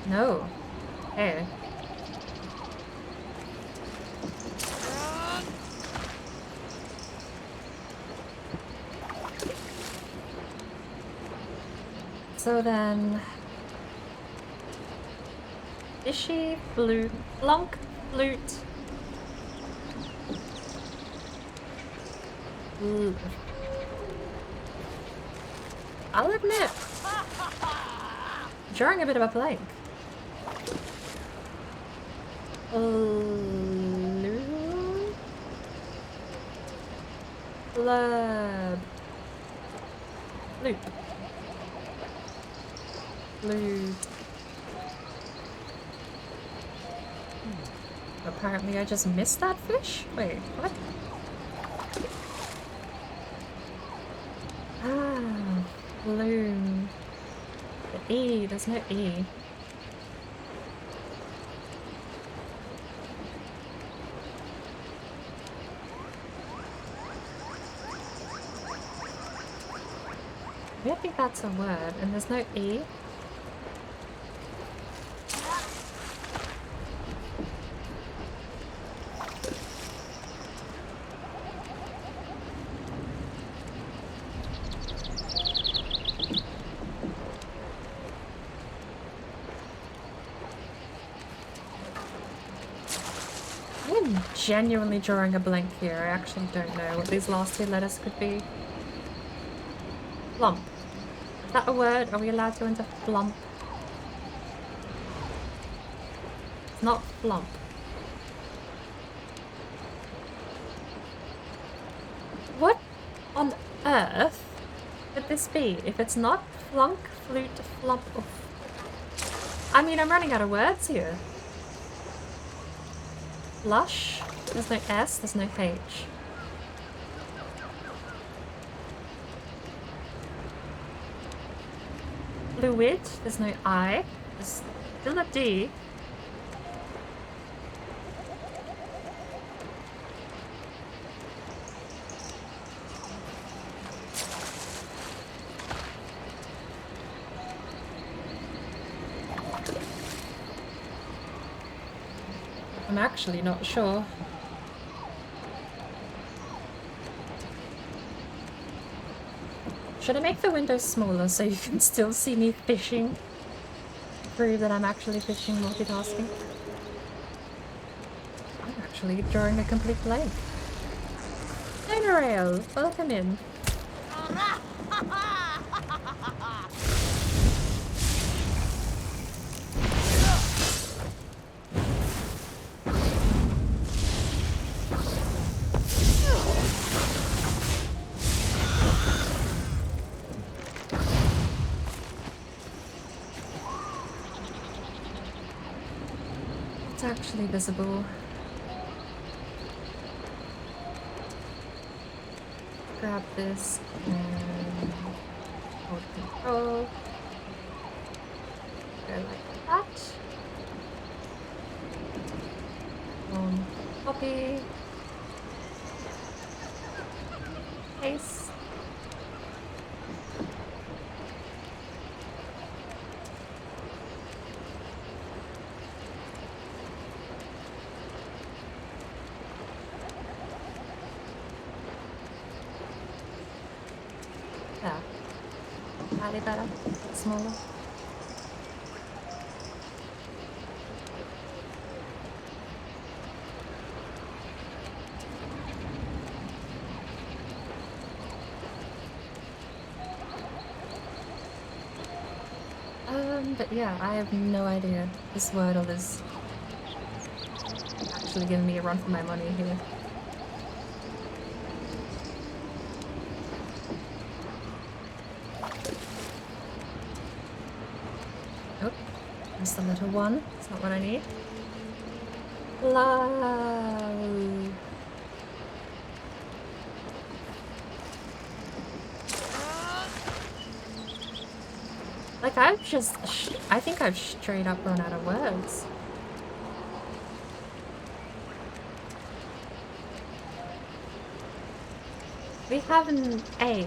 No. Hey. So then... Fishy, flute, flunk, flute. Ooh. I'll admit, drawing a bit of a blank. Blurb. Loop. Loot. Apparently I just missed that fish? Wait, what? Ah, bloom. The E, there's no E. I don't think that's a word, and there's no E. I'm genuinely drawing a blank here. I actually don't know what these last two letters could be. Flump. Is that a word? Are we allowed to enter flump? It's not flump. What on earth could this be? If it's not flunk, flute, flump, or... I mean, I'm running out of words here. Lush? There's no S, there's no H. fluid. There's no I. There's still a D. I'm actually not sure. Should I make the windows smaller so you can still see me fishing? Prove that I'm actually fishing multitasking. I'm actually drawing a complete blank. Monorail, welcome in. It's actually visible. Grab this and hold control. Go like that. Copy. Paste. Yeah. Slightly better. Smaller. But yeah, I have no idea. This Wordle is actually giving me a run for my money here. Oh, that's the little one. It's not what I need. Love. Like, I think I've straight up run out of words. We have an A.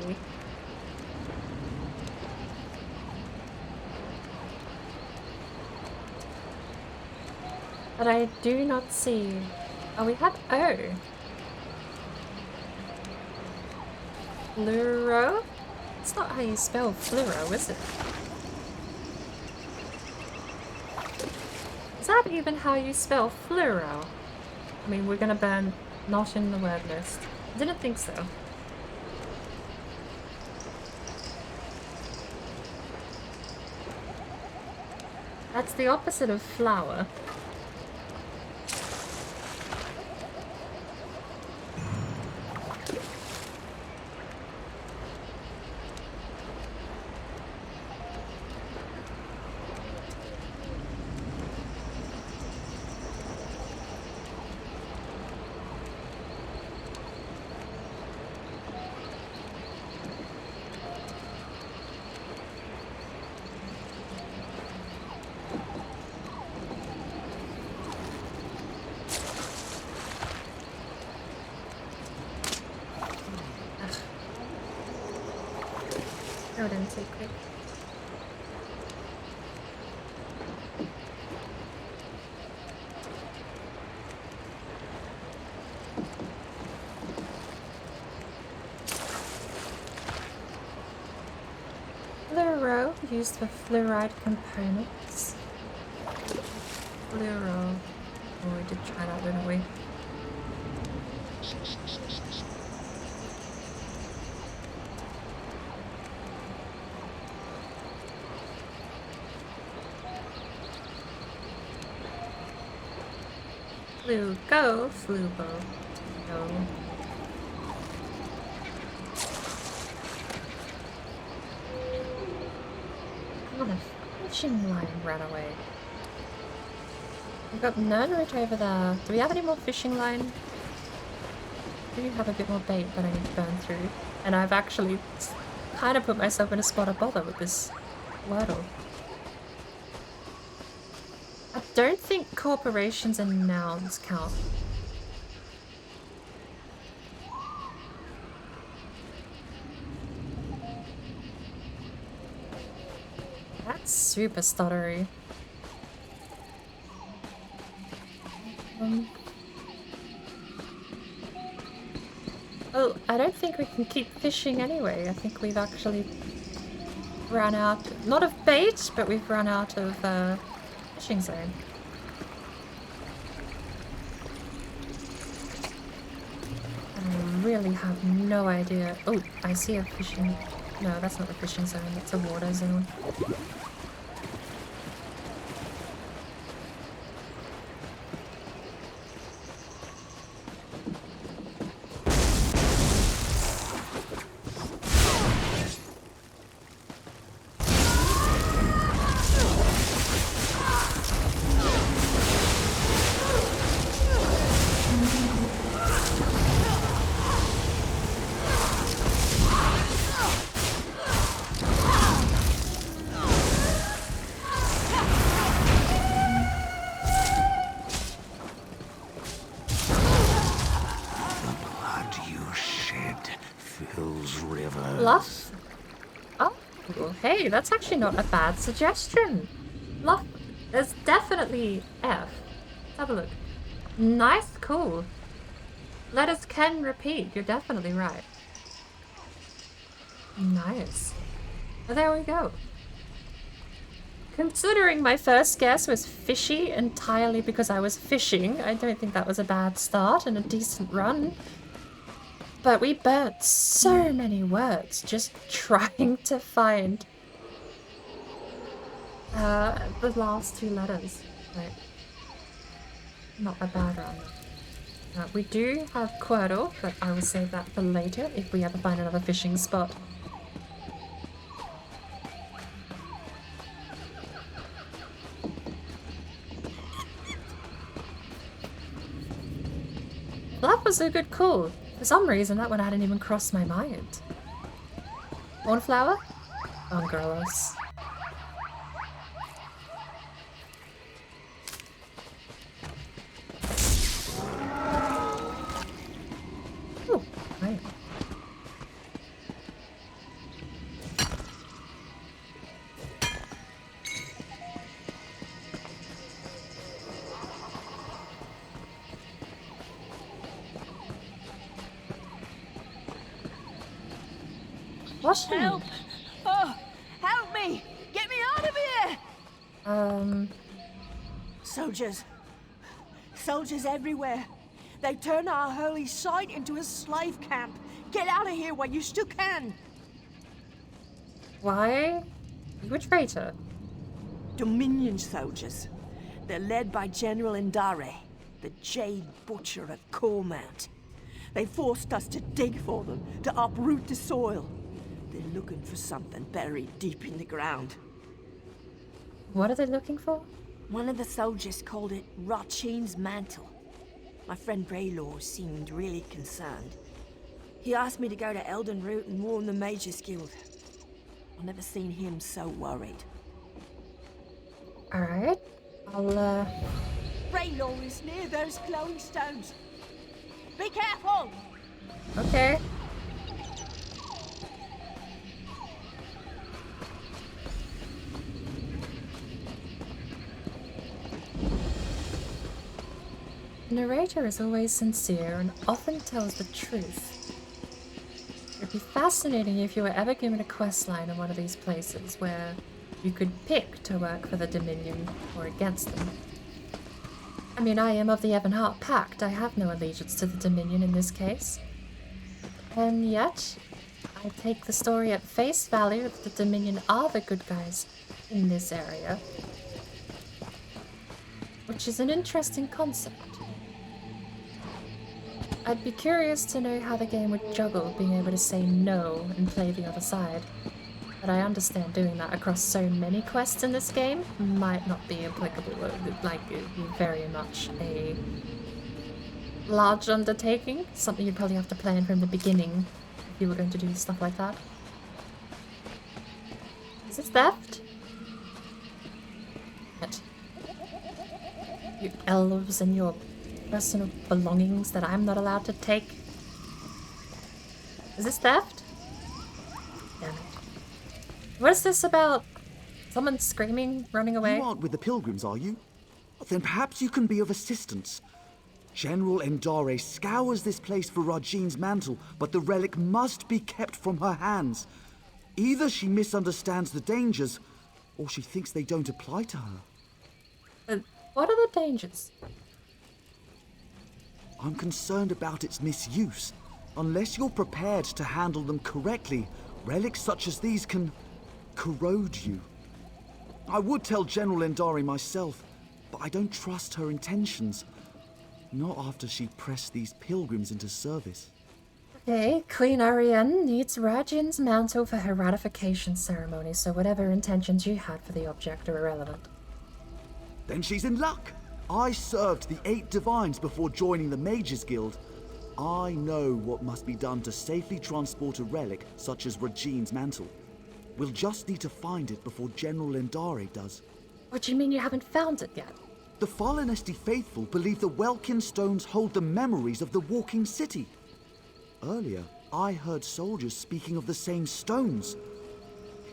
But I do not see... Oh, we have O. Fluoro? It's not how you spell fluoro, is it? Is that even how you spell fluoro? I mean, we're gonna burn not in the word list. Didn't think so. That's the opposite of flower. Go didn't take quick. Fluoro, used for fluoride components. Fluoro. Oh, we did try that, didn't we? Flu, go, flubo. Go. Oh, the fishing line ran away. We've got nerdrich over there. Do we have any more fishing line? I do have a bit more bait, but I need to burn through. And I've actually kind of put myself in a spot of bother with this Wordle. I don't think corporations and nouns count. That's super stuttery. Well, I don't think we can keep fishing anyway. I think we've actually run out, not of bait, but we've run out of fishing zone. I really have no idea. Oh, I see a fishing... No, that's not a fishing zone, that's a water zone. Bluff? Oh, hey, that's actually not a bad suggestion. Bluff is definitely F. Let's have a look. Nice, cool. Letters can repeat, you're definitely right. Nice. Well, there we go. Considering my first guess was fishy entirely because I was fishing, I don't think that was a bad start and a decent run. But we burnt so many words just trying to find the last two letters. Right. Not a bad run. We do have Quirtle, but I will save that for later if we ever find another fishing spot. Well, that was a good call. For some reason, that one hadn't even crossed my mind. Cornflower? Ungross. Oh, right. Help! Oh, help me! Get me out of here! Soldiers. Soldiers everywhere. They've turned our holy site into a slave camp. Get out of here while you still can. Why? You a traitor? Dominion soldiers. They're led by General Indare, the Jade Butcher of Cormount. They forced us to dig for them, to uproot the soil. They're looking for something buried deep in the ground. What are they looking for? One of the soldiers called it Rotchin's mantle. My friend Braylor seemed really concerned. He asked me to go to Elden Root and warn the Mages Guild. I've never seen him so worried. Alright. Braylor is near those glowing stones. Be careful! Okay. The narrator is always sincere and often tells the truth. It would be fascinating if you were ever given a quest line in one of these places where you could pick to work for the Dominion or against them. I mean, I am of the Evanheart Pact. I have no allegiance to the Dominion in this case. And yet, I take the story at face value that the Dominion are the good guys in this area. Which is an interesting concept. I'd be curious to know how the game would juggle being able to say no and play the other side. But I understand doing that across so many quests in this game might not be applicable, like very much a large undertaking, something you'd probably have to plan from the beginning if you were going to do stuff like that. Is this theft? You elves and your personal belongings that I'm not allowed to take. Is this theft? Damn it. What is this about? Someone screaming, running away? You aren't with the pilgrims, are you? Then perhaps you can be of assistance. General Endare scours this place for Rajine's mantle, but the relic must be kept from her hands. Either she misunderstands the dangers, or she thinks they don't apply to her. What are the dangers? I'm concerned about its misuse. Unless you're prepared to handle them correctly, relics such as these can corrode you. I would tell General Endare myself, but I don't trust her intentions. Not after she pressed these pilgrims into service. Okay, Queen Ariane needs Rajine's mantle for her ratification ceremony, so whatever intentions you had for the object are irrelevant. Then she's in luck. I served the 8 divines before joining the Mages Guild. I know what must be done to safely transport a relic such as Rajine's mantle. We'll just need to find it before General Endare does. What do you mean you haven't found it yet? The Falinesti faithful believe the Welkin stones hold the memories of the walking city. Earlier, I heard soldiers speaking of the same stones.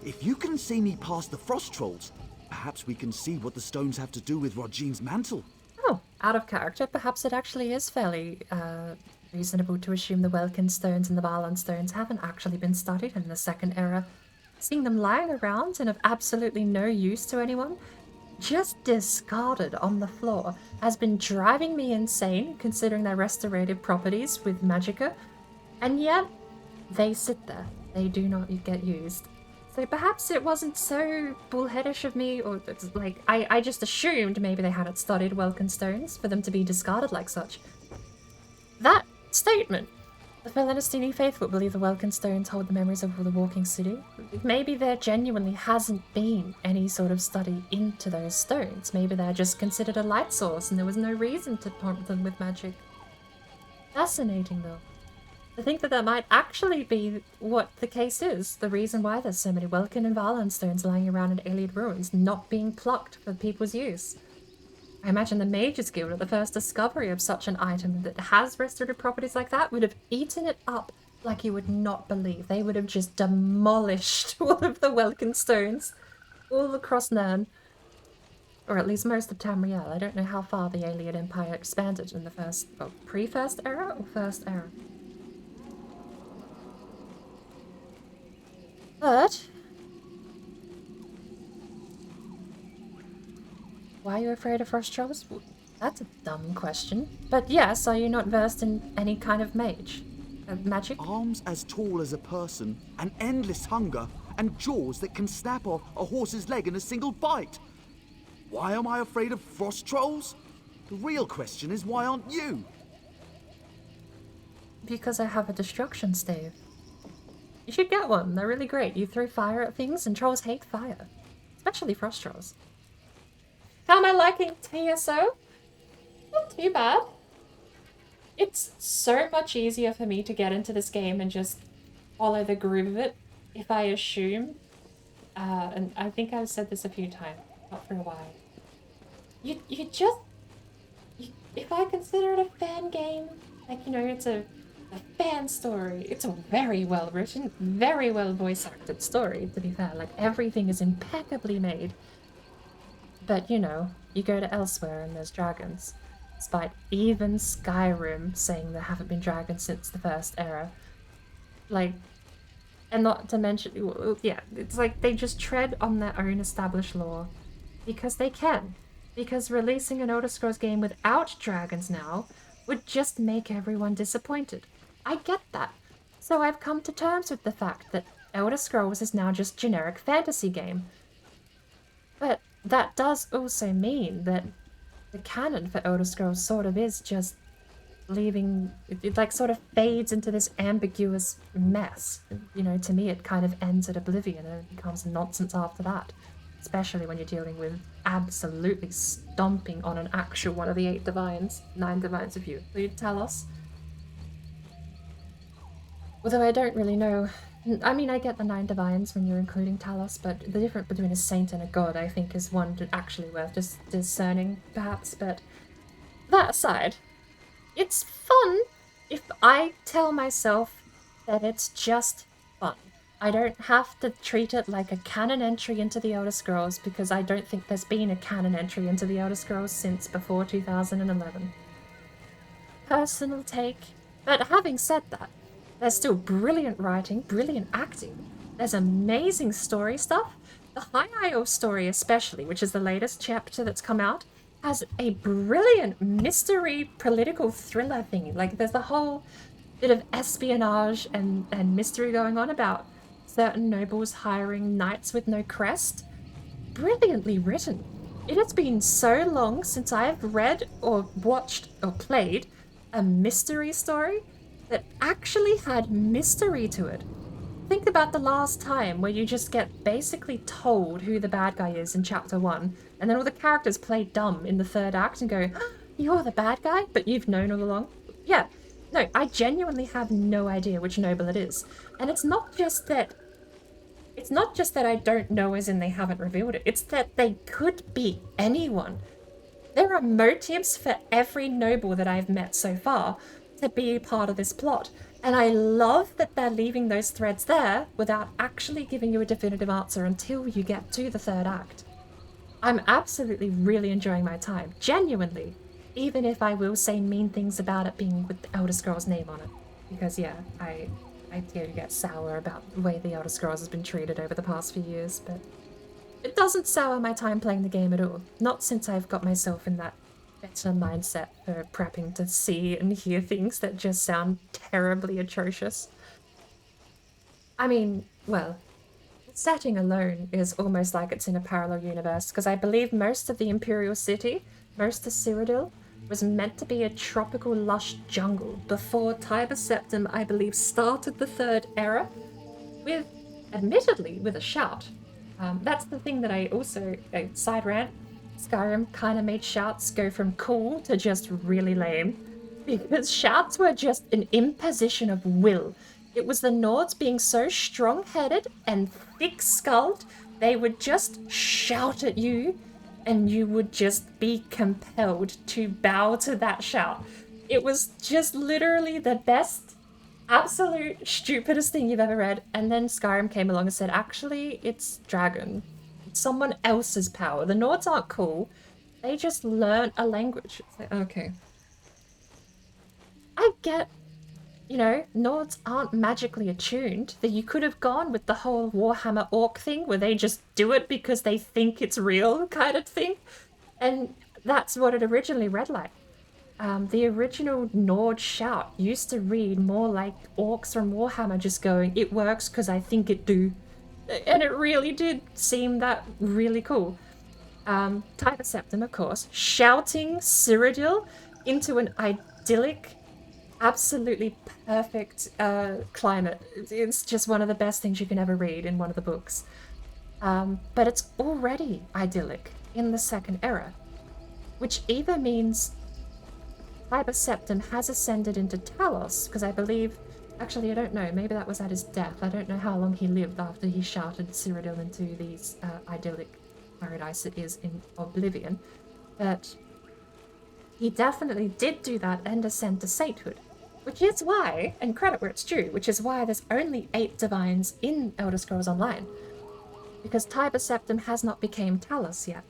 If you can see me past the frost trolls, perhaps we can see what the stones have to do with Rajine's mantle. Oh, out of character, perhaps it actually is fairly reasonable to assume the Welkin stones and the Balan stones haven't actually been studied in the Second Era. Seeing them lying around and of absolutely no use to anyone, just discarded on the floor, has been driving me insane considering their restorative properties with magicka, and yet they sit there. They do not get used. So perhaps it wasn't so bullheadish of me, or like, I just assumed maybe they hadn't studied Welkin stones for them to be discarded like such. That statement, the Falinestini faithful believe the Welkin stones hold the memories of the walking city. Maybe there genuinely hasn't been any sort of study into those stones. Maybe they're just considered a light source and there was no reason to pump them with magic. Fascinating though. I think that might actually be what the case is. The reason why there's so many Welkin and Valan stones lying around in Iliad ruins, not being plucked for people's use. I imagine the Mages Guild at the first discovery of such an item that has restorative properties like that would have eaten it up like you would not believe. They would have just demolished all of the Welkin stones all across Nern. Or at least most of Tamriel. I don't know how far the Iliad Empire expanded in the first, well, pre-First Era or First Era. But why are you afraid of frost trolls? Well, that's a dumb question. But yes, are you not versed in any kind of magic? Arms as tall as a person, an endless hunger, and jaws that can snap off a horse's leg in a single bite. Why am I afraid of frost trolls? The real question is, why aren't you? Because I have a destruction stave. You should get one. They're really great. You throw fire at things, and trolls hate fire. Especially frost trolls. How am I liking TSO? Not too bad. It's so much easier for me to get into this game and just follow the groove of it if I assume. And I think I've said this a few times, not for a while. If I consider it a fan game, like, you know, it's a fan story. It's a very well written, very well voice acted story, to be fair. Like, everything is impeccably made. But, you know, you go to elsewhere and there's dragons. Despite even Skyrim saying there haven't been dragons since the First Era. Like, and not to mention, yeah, it's like they just tread on their own established lore. Because they can. Because releasing an Elder Scrolls game without dragons now would just make everyone disappointed. I get that. So I've come to terms with the fact that Elder Scrolls is now just generic fantasy game. But that does also mean that the canon for Elder Scrolls sort of is just leaving, it like sort of fades into this ambiguous mess. You know, to me it kind of ends at oblivion and it becomes nonsense after that. Especially when you're dealing with absolutely stomping on an actual one of the 8 divines, 9 divines of you. Will you tell us? Although I don't really know I mean, I get the 9 divines when you're including Talos, but the difference between a saint and a god, I think, is one actually worth just discerning, perhaps. But that aside, it's fun if I tell myself that it's just fun. I don't have to treat it like a canon entry into the Elder Scrolls, because I don't think there's been a canon entry into the Elder Scrolls since before 2011. Personal take. But having said that, there's still brilliant writing, brilliant acting. There's amazing story stuff. The High Isle story especially, which is the latest chapter that's come out, has a brilliant mystery political thriller thing. Like, there's a whole bit of espionage and mystery going on about certain nobles hiring knights with no crest. Brilliantly written. It has been so long since I've read or watched or played a mystery story that actually had mystery to it. Think about the last time where you just get basically told who the bad guy is in chapter 1, and then all the characters play dumb in the 3rd act and go, oh, you're the bad guy, but you've known all along. Yeah, no, I genuinely have no idea which noble it is. And it's not just that I don't know as in they haven't revealed it, it's that they could be anyone. There are motives for every noble that I've met so far to be part of this plot. And I love that they're leaving those threads there without actually giving you a definitive answer until you get to the 3rd act. I'm absolutely really enjoying my time, genuinely, even if I will say mean things about it being with the Elder Scrolls name on it. Because yeah, I do get sour about the way the Elder Scrolls has been treated over the past few years, but it doesn't sour my time playing the game at all. Not since I've got myself in that better mindset for prepping to see and hear things that just sound terribly atrocious. I mean, well, the setting alone is almost like it's in a parallel universe, because I believe most of the Imperial City, most of Cyrodiil, was meant to be a tropical lush jungle before Tiber Septim, I believe, started the 3rd era with, admittedly, with a shout. That's the thing that I also, side rant, Skyrim kind of made shouts go from cool to just really lame, because shouts were just an imposition of will. It was the Nords being so strong-headed and thick-skulled, they would just shout at you, and you would just be compelled to bow to that shout. It was just literally the best, absolute stupidest thing you've ever read, and then Skyrim came along and said, actually, it's dragon. Someone else's power. The Nords aren't cool. They just learn a language. It's like, okay. I get, you know, Nords aren't magically attuned. That you could have gone with the whole Warhammer Orc thing where they just do it because they think it's real kind of thing. And that's what it originally read like. The original Nord shout used to read more like orcs from Warhammer just going, it works because I think it do. And it really did seem that really cool. Tiber Septim, of course, shouting Cyrodiil into an idyllic, absolutely perfect climate. It's just one of the best things you can ever read in one of the books. But it's already idyllic in the 2nd era, which either means Tiber Septim has ascended into Talos, because I believe, actually I don't know, maybe that was at his death. I don't know how long he lived after he shouted Cyrodiil into these idyllic paradise it is in Oblivion, but he definitely did do that and ascend to sainthood, which is why, and credit where it's due, which is why there's only 8 divines in Elder Scrolls Online, because Tiber Septim has not become Talos yet,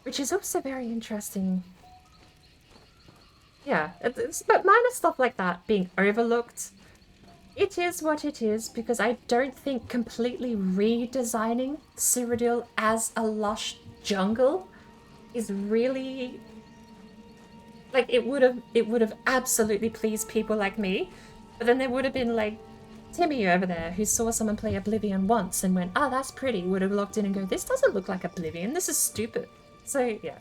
which is also very interesting. Yeah, but minor stuff like that being overlooked, it is what it is, because I don't think completely redesigning Cyrodiil as a lush jungle is really, like, it would have absolutely pleased people like me, but then there would have been like Timmy over there who saw someone play Oblivion once and went, oh, that's pretty, would have looked in and go, this doesn't look like Oblivion, this is stupid. So yeah,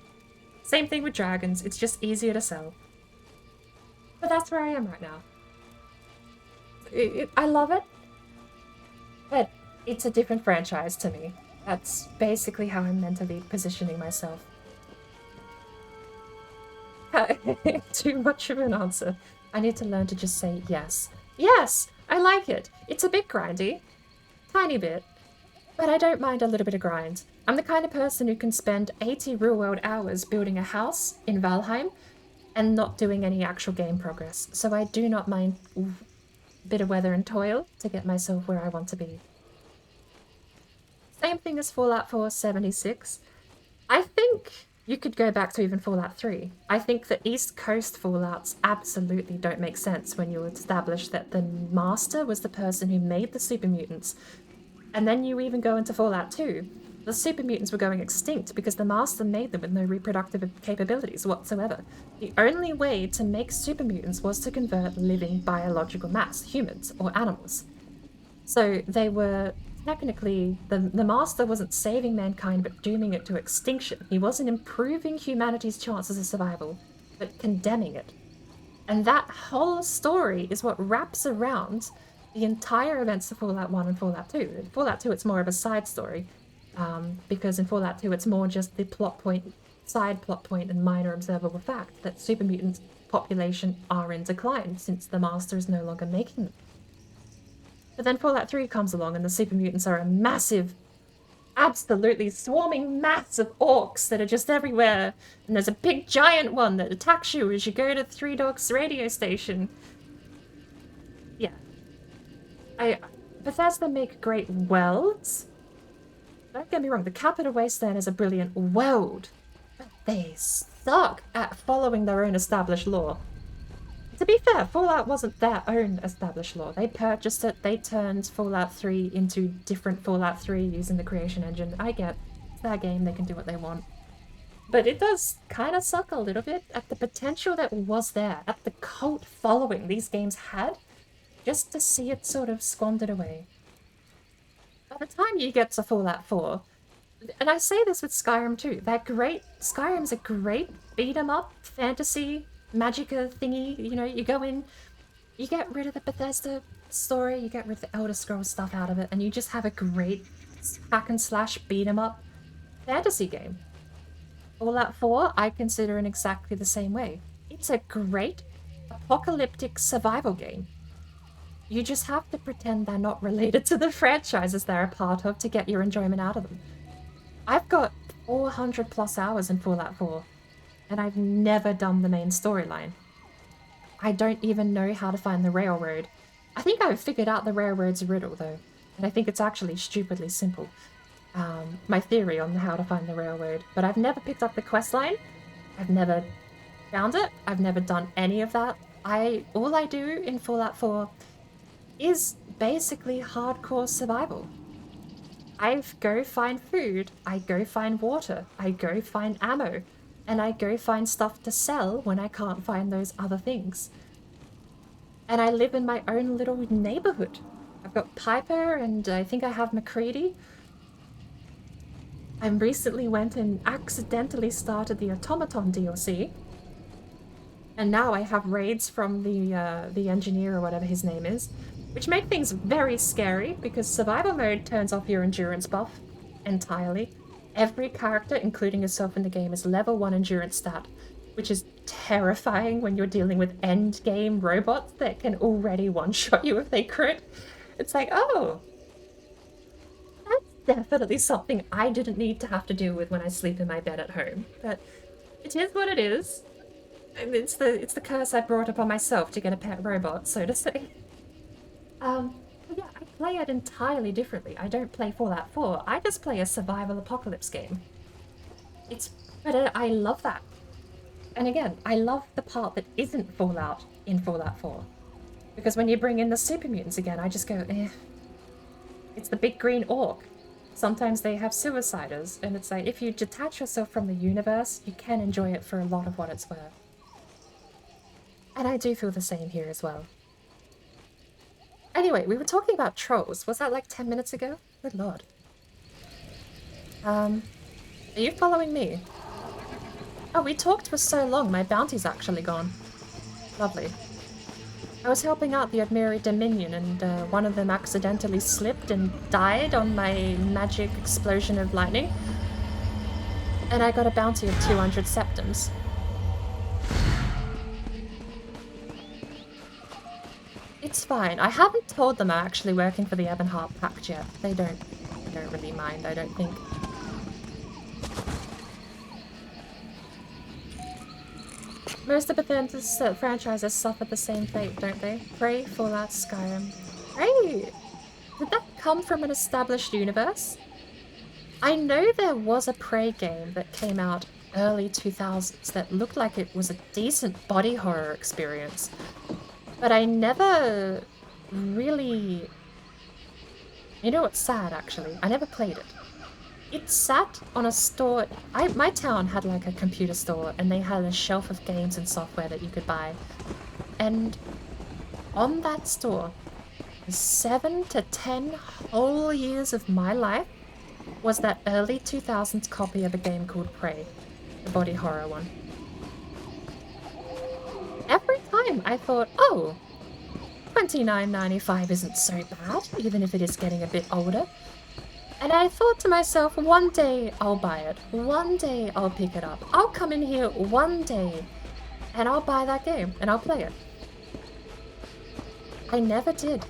same thing with dragons, it's just easier to sell. But that's where I am right now. I love it, but it's a different franchise to me. That's basically how I'm mentally positioning myself. Too much of an answer. I need to learn to just say yes. Yes! I like it. It's a bit grindy. Tiny bit. But I don't mind a little bit of grind. I'm the kind of person who can spend 80 real-world hours building a house in Valheim and not doing any actual game progress. So I do not mind a bit of weather and toil to get myself where I want to be. Same thing as Fallout 4 76. I think you could go back to even Fallout 3. I think the East Coast Fallouts absolutely don't make sense when you establish that the Master was the person who made the super mutants. And then you even go into Fallout 2. The super mutants were going extinct because the Master made them with no reproductive capabilities whatsoever. The only way to make super mutants was to convert living biological mass, humans or animals. So they were technically, the Master wasn't saving mankind but dooming it to extinction. He wasn't improving humanity's chances of survival, but condemning it. And that whole story is what wraps around the entire events of Fallout 1 and Fallout 2. In Fallout 2 it's more of a side story, because in Fallout 2 it's more just the side plot point and minor observable fact that super mutant population are in decline since the Master is no longer making them. But then Fallout 3 comes along and the super mutants are a massive, absolutely swarming mass of orcs that are just everywhere. And there's a big giant one that attacks you as you go to Three Dogs radio station. Yeah. Bethesda make great worlds. Don't get me wrong, the Capital Wasteland is a brilliant world. But they suck at following their own established lore. To be fair, Fallout wasn't their own established lore. They purchased it, they turned Fallout 3 into different Fallout 3 using the creation engine. I get it's their game, they can do what they want. But it does kind of suck a little bit at the potential that was there, at the cult following these games had, just to see it sort of squandered away. By the time you get to Fallout 4, and I say this with Skyrim too, Skyrim's a great beat-em-up fantasy Magica thingy, you know, you go in, you get rid of the Bethesda story, you get rid of the Elder Scrolls stuff out of it, and you just have a great hack and slash beat 'em up fantasy game. Fallout 4 I consider in exactly the same way. It's a great apocalyptic survival game. You just have to pretend they're not related to the franchises they're a part of to get your enjoyment out of them. I've got 400 plus hours in Fallout 4. And I've never done the main storyline. I don't even know how to find the railroad. I think I've figured out the railroad's riddle though, and I think it's actually stupidly simple. My theory on how to find the railroad, but I've never picked up the quest line. I've never found it. I've never done any of that. All I do in Fallout 4 is basically hardcore survival. I go find food, I go find water, I go find ammo. And I go find stuff to sell when I can't find those other things. And I live in my own little neighborhood. I've got Piper and I think I have McCready. I recently went and accidentally started the Automaton DLC. And now I have raids from the engineer or whatever his name is, which make things very scary because survival mode turns off your endurance buff entirely. Every character, including yourself in the game, is level 1 endurance stat, which is terrifying when you're dealing with end-game robots that can already one-shot you if they crit. It's like, oh, that's definitely something I didn't need to have to deal with when I sleep in my bed at home. But it is what it is. And it's the curse I brought upon myself to get a pet robot, so to say. Yeah, I play it entirely differently. I don't play Fallout 4. I just play a survival apocalypse game. But I love that. And again, I love the part that isn't Fallout in Fallout 4. Because when you bring in the super mutants again, I just go, eh. It's the big green orc. Sometimes they have suiciders, and it's like, if you detach yourself from the universe, you can enjoy it for a lot of what it's worth. And I do feel the same here as well. Anyway, we were talking about trolls. Was that like 10 minutes ago? Good lord. Are you following me? Oh, we talked for so long, my bounty's actually gone. Lovely. I was helping out the Admiri Dominion, and one of them accidentally slipped and died on my magic explosion of lightning. And I got a bounty of 200 septums. It's fine. I haven't told them I'm actually working for the Ebonheart Pact yet. They don't really mind, I don't think. Most of Bethesda's franchises suffered the same fate, don't they? Prey, Fallout, Skyrim. Prey! Did that come from an established universe? I know there was a Prey game that came out early 2000s that looked like it was a decent body horror experience. But I never really... You know what's sad, actually? I never played it. It sat on a store... My town had like a computer store, and they had a shelf of games and software that you could buy. And on that store, 7 to 10 whole years of my life was that early 2000s copy of a game called Prey, the body horror one. Every time I thought, oh, $29.95 isn't so bad, even if it is getting a bit older. And I thought to myself, one day I'll buy it. One day I'll pick it up. I'll come in here one day and I'll buy that game and I'll play it. I never did.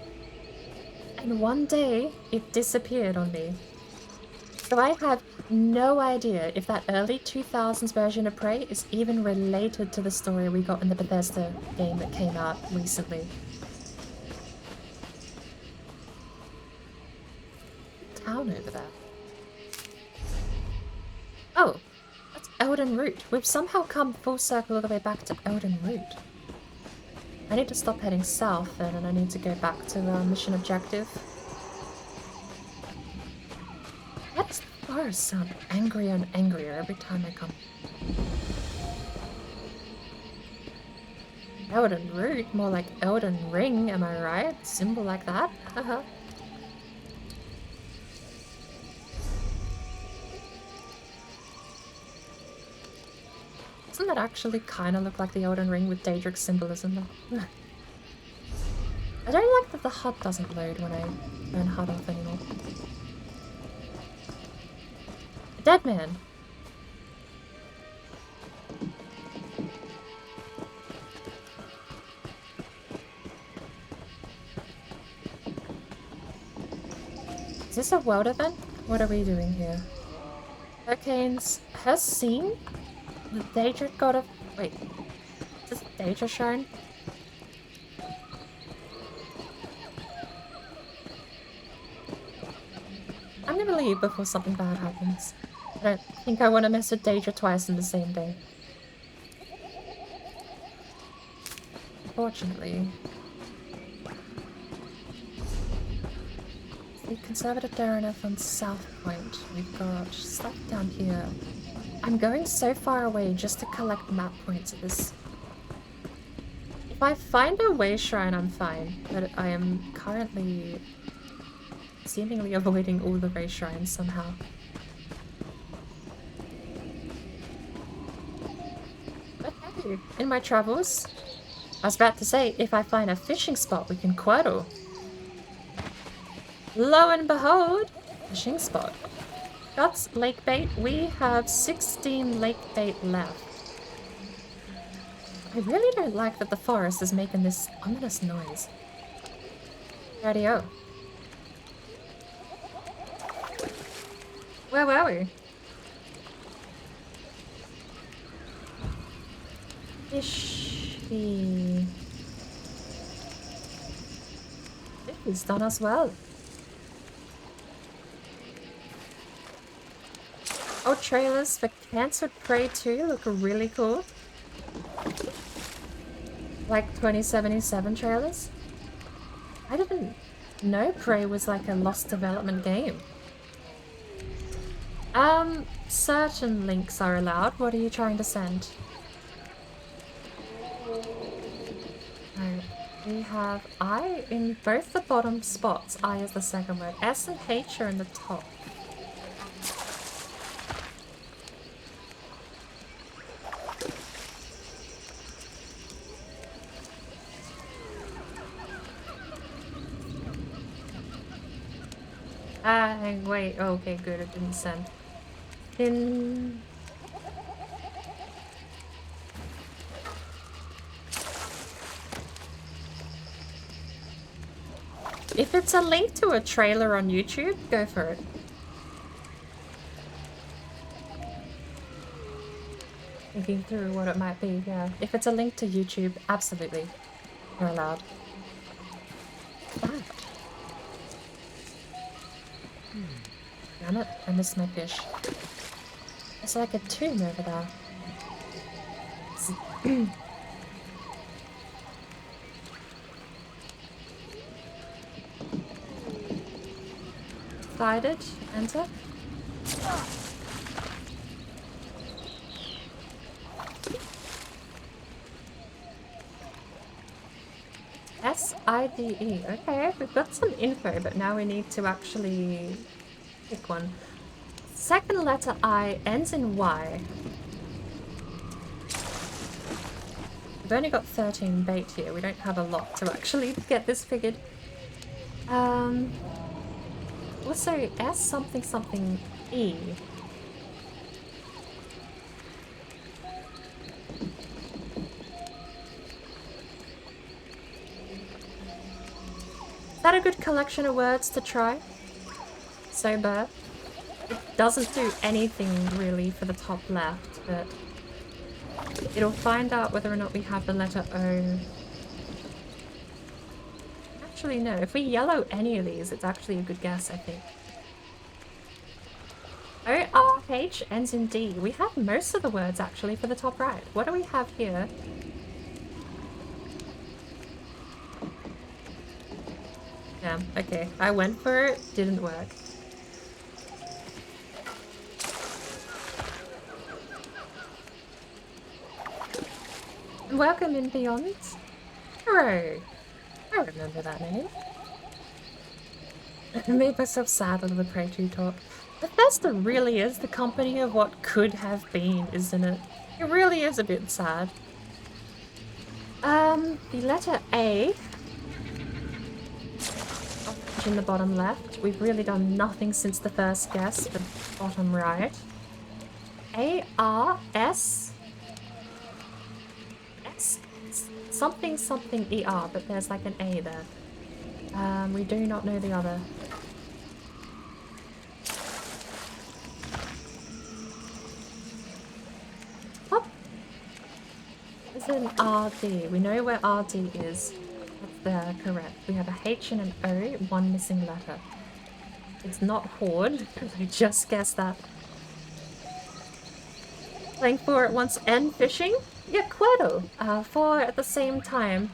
And one day it disappeared on me. So I have no idea if that early 2000s version of Prey is even related to the story we got in the Bethesda game that came out recently. Town over there. Oh, that's Elden Root. We've somehow come full circle all the way back to Elden Root. I need to stop heading south then, and I need to go back to mission objective. Why does the forest sound angrier and angrier every time I come? Elden Root? More like Elden Ring, am I right? Symbol like that? Haha. Doesn't that actually kind of look like the Elden Ring with Daedric symbolism though? I don't like that the HUD doesn't load when I turn HUD off anymore. A dead man! Is this a world event? What are we doing here? Hurricanes has seen the Daedric god of... Wait. Is this Daedra Shrine? I'm gonna leave before something bad happens. I don't think I want to mess with Daedra twice in the same day. Fortunately. The Conservative Darreneth on South Point. We've got stuff down here. I'm going so far away just to collect map points at this. If I find a way shrine, I'm fine. But I am currently seemingly avoiding all the way shrines somehow. But hey, in my travels, I was about to say, if I find a fishing spot, we can quaddle. Lo and behold, fishing spot. That's lake bait. We have 16 lake bait left. I really don't like that the forest is making this ominous noise. Radio. Where were we? Fishy. He's done us well. Oh, trailers for Cancelled Prey 2 look really cool. Like 2077 trailers. I didn't know Prey was like a lost development game. Certain links are allowed. What are you trying to send? Alright, we have I in both the bottom spots. I is the second word. S and H are in the top. Wait, oh, okay, good, it didn't send. Then... If it's a link to a trailer on YouTube, go for it. Thinking through what it might be, yeah. If it's a link to YouTube, absolutely. You're allowed. Damn it, I missed my fish. It's like a tomb over there. Guided, enter. S-I-D-E. Okay, we've got some info, but now we need to actually pick one. Second letter I ends in Y. We've only got 13 bait here. We don't have a lot to actually get this figured. Also S something something E. Is that a good collection of words to try? Sober. It doesn't do anything really for the top left, but it'll find out whether or not we have the letter O. Actually, no. If we yellow any of these, it's actually a good guess, I think. O-R-H ends in D. We have most of the words, actually, for the top right. What do we have here? Yeah, okay. I went for it. Didn't work. Welcome in Beyond. Hooray! I remember that name. I made myself sad over the Pray 2 talk. Bethesda really is the company of what could have been, isn't it? It really is a bit sad. The letter A in the bottom left. We've really done nothing since the first guess, the bottom right. A-R-S something something ER, but there's like an A there. We do not know the other. What? Is it an RD? We know where RD is. That's there, correct. We have a H and an O, one missing letter. It's not Horde. I just guessed that. Playing 4 at once and fishing? Yeah, Queddle. 4 at the same time.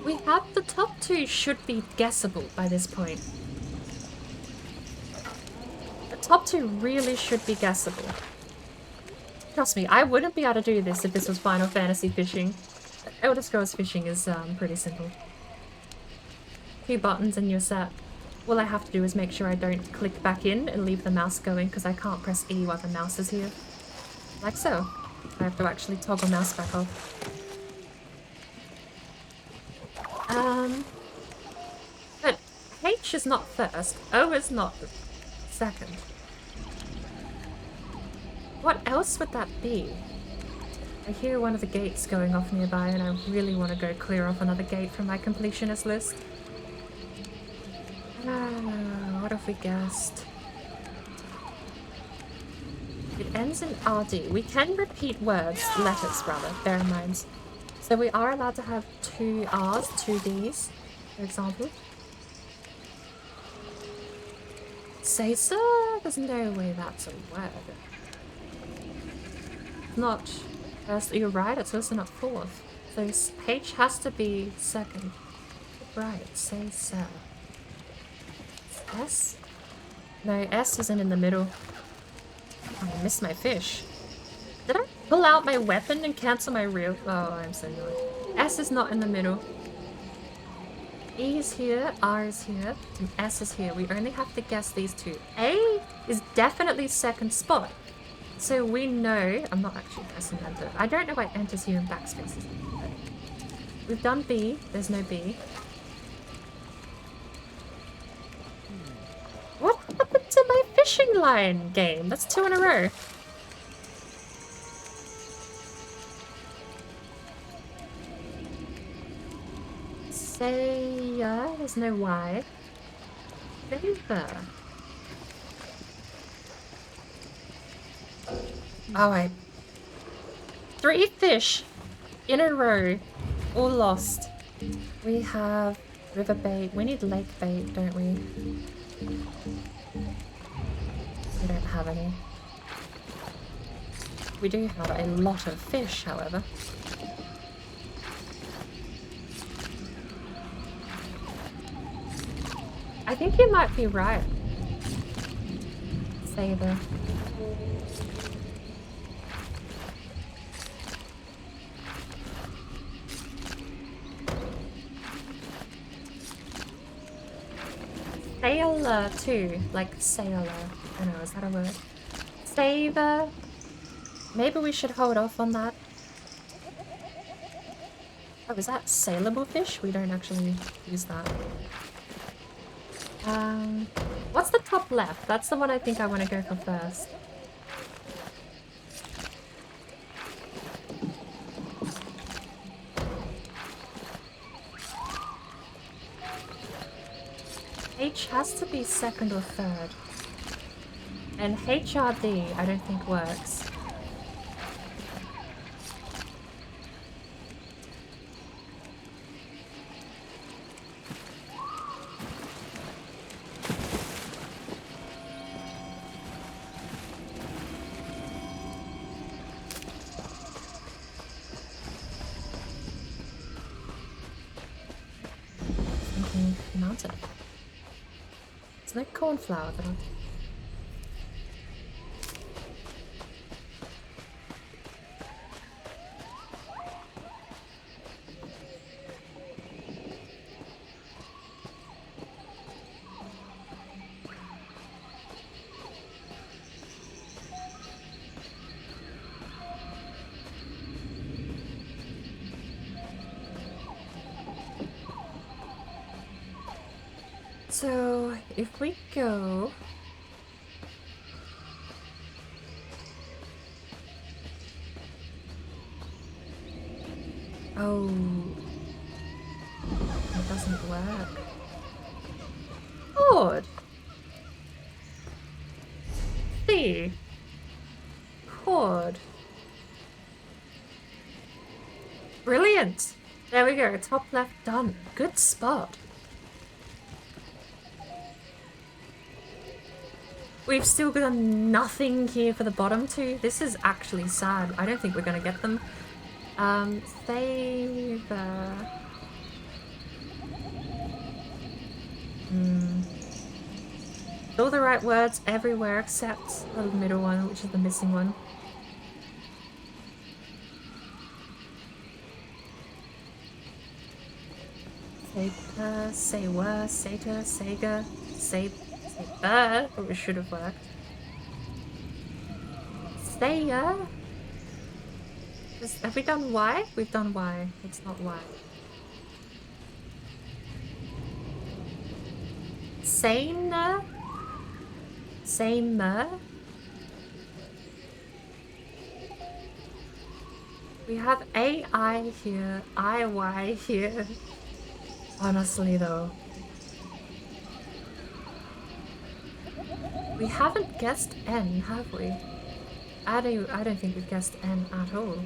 We have the top 2 should be guessable by this point. The top 2 really should be guessable. Trust me, I wouldn't be able to do this if this was Final Fantasy fishing. Elder Scrolls fishing is pretty simple. 2 buttons and you're set. All I have to do is make sure I don't click back in and leave the mouse going because I can't press E while the mouse is here. Like so. I have to actually toggle mouse back off. But H is not first. O is not second. What else would that be? I hear one of the gates going off nearby and I really want to go clear off another gate from my completionist list. What have we guessed? It ends in RD. We can repeat words, letters rather, bear in mind. So we are allowed to have 2 R's, 2 D's, for example. Say so? There's no way that's a word. Not first, you're right, it's also not fourth. So H has to be second. Right, say so. S? No, S isn't in the middle. Oh, I missed my fish. Did I pull out my weapon and cancel my real... Oh, I'm so annoyed. S is not in the middle. E is here, R is here, and S is here. We only have to guess these 2. A is definitely second spot. So we know... I'm not actually pressing enter. I don't know why enter's here in backspaces. We've done B. There's no B. What happened to my fishing line game? That's 2 in a row. Say, there's no Y. Favor. Alright. 3 fish in a row. All lost. We have river bait. We need lake bait, don't we? We don't have any. We do have a lot of fish, however. I think you might be right. Saber. Sailor too, like sailor. I don't know, is that a word? Saver. Maybe we should hold off on that. Oh, is that saleable fish? We don't actually use that. What's the top left? That's the one I think I want to go for first. H has to be second or third. And HRD I don't think works. Mountain. There's no cornflower though. So, if we go... Oh, it doesn't work. Chord. C. Chord. Brilliant. There we go. Top left done. Good spot. We've still got nothing here for the bottom two. This is actually sad. I don't think we're going to get them. Favor. All the right words everywhere except the middle one, which is the missing one. Saber, say-were, sater, sager, say. But it should have worked. Sayer? Have we done Y? We've done Y. It's not Y. Saner? Samer? We have AI here, IY here. Honestly though. We haven't guessed N, have we? I don't think we've guessed N at all.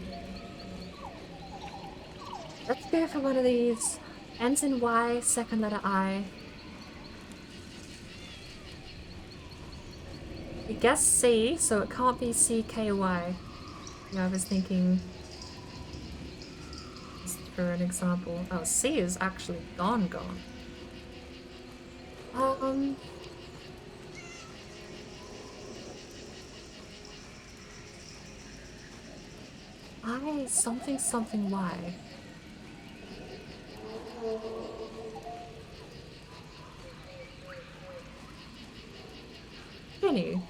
Let's go for one of these. Ends in Y, second letter I. We guessed C, so it can't be CKY. Yeah, I was thinking just for an example. Oh, C is actually gone. Something Y. Jenny.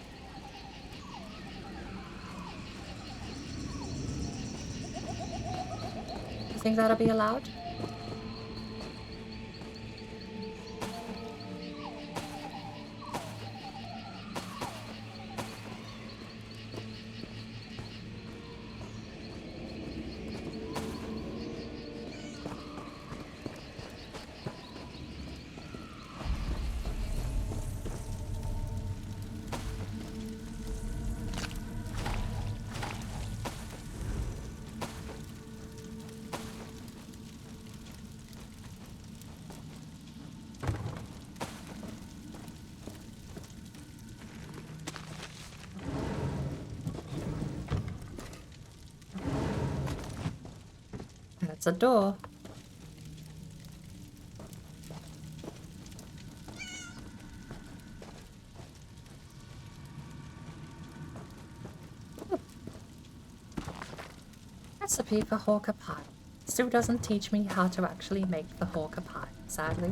You think that'll be allowed? It's a door. Recipe for hawker pie. Still doesn't teach me how to actually make the hawker pie, sadly.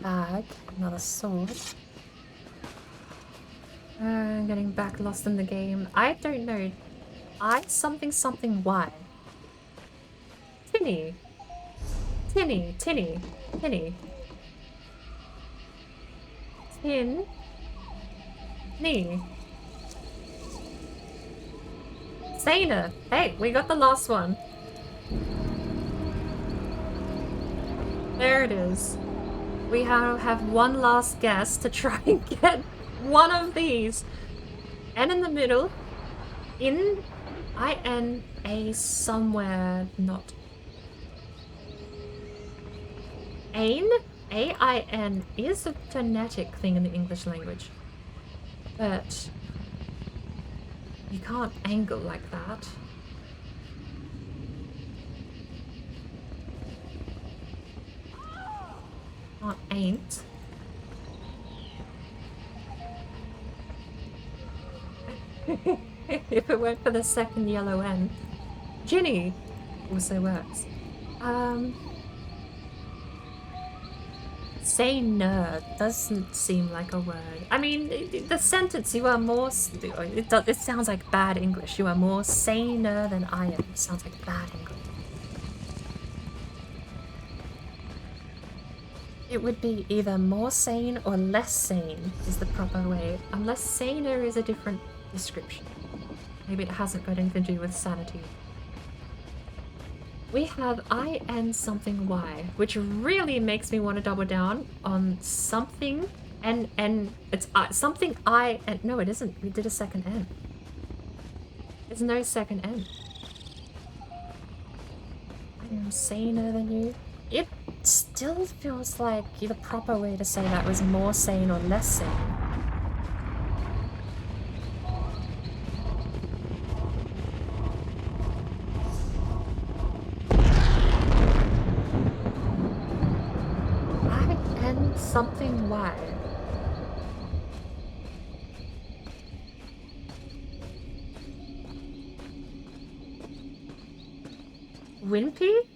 Bag, another sword. I'm getting back lost in the game. I don't know. Something Y. Tinny. Tinny. Tin. Knee. Zaina. Hey, we got the last one. There it is. We have one last guess to try and get one of these. And in the middle, in I-N-A somewhere, not... Ain? A-I-N is a phonetic thing in the English language. But you can't angle like that. Not ain't. If it weren't for the second yellow N. Ginny also works. Say nerd doesn't seem like a word. I mean, the sentence, you are more... It sounds like bad English. You are more saner than I am. It sounds like bad English. It would be either more sane or less sane is the proper way. Unless saner is a different description. Maybe it hasn't got anything to do with sanity. We have I and something Y, which really makes me want to double down on something and it's something I and no, it isn't. We did a second N. There's no second N. I am saner than you. It still feels like the proper way to say that was more sane or less sane. Something Y. Wimpy?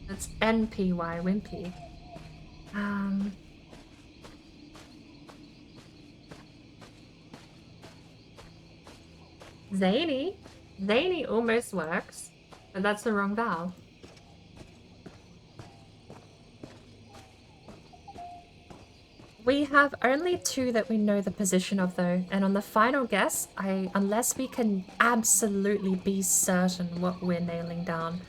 That's NPY, Wimpy. Zany? Zany almost works, but that's the wrong vowel. We have only two that we know the position of though, and on the final guess, unless we can absolutely be certain what we're nailing down,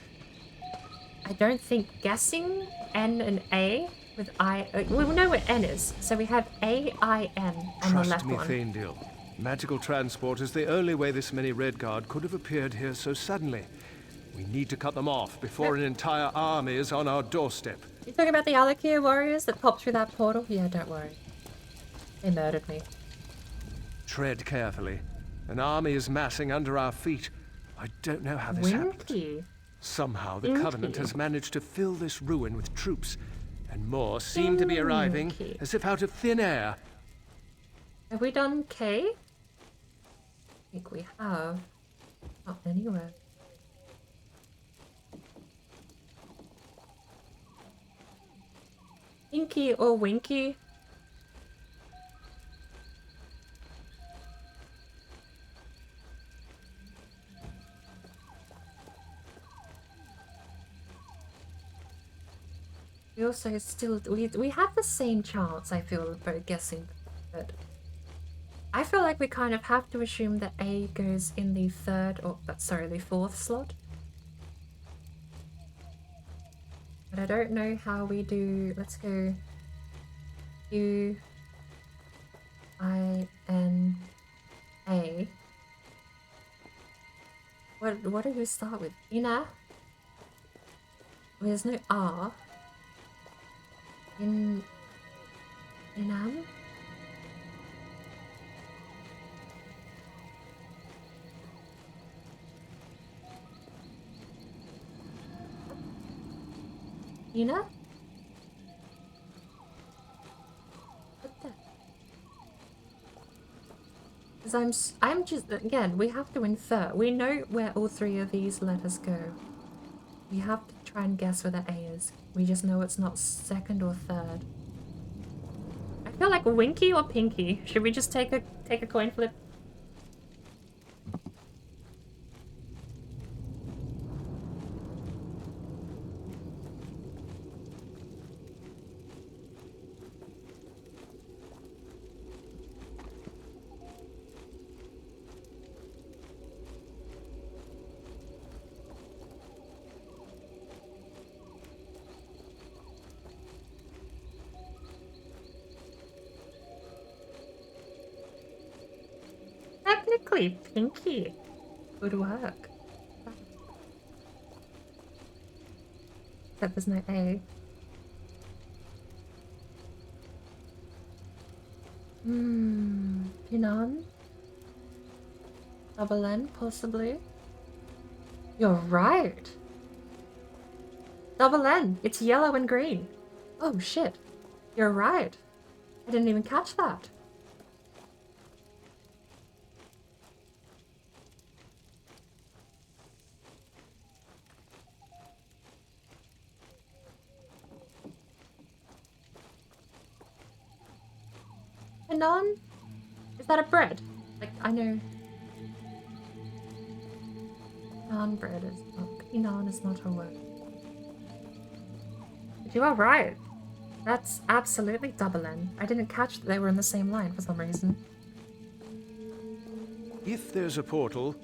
I don't think guessing N and A with I, we know what N is, so we have A-I-N on the left one. Trust me, Thaindil. Magical transport is the only way this many Redguard could have appeared here so suddenly. We need to cut them off before an entire army is on our doorstep. You talking about the Alakir warriors that popped through that portal? Yeah, don't worry. They murdered me. Tread carefully. An army is massing under our feet. I don't know how this happened. Somehow the Covenant has managed to fill this ruin with troops, and more seem to be arriving as if out of thin air. Have we done K? I think we have. Not anywhere. Inky or Winky? We also still we have the same chance, I feel, for guessing, but I feel like we kind of have to assume that A goes in the the fourth slot. But I don't know how we do. Let's go U I N A. What do we start with? Ina? There's no R. Inam? Ina? What the? Because I'm just, again, we have to infer. We know where all three of these letters go. We have to try and guess where the A is. We just know it's not second or third. I feel like Winky or Pinky. Should we just take a coin flip? Technically, Pinky would work. Except there's no A. Pinon? Double N, possibly? You're right! Double N! It's yellow and green! Oh shit! You're right! I didn't even catch that! Pinon? Is that a bread? Like, I know... Non-bread is not... Pinon is not a word. But you are right. That's absolutely double N. I didn't catch that they were in the same line for some reason. If there's a portal,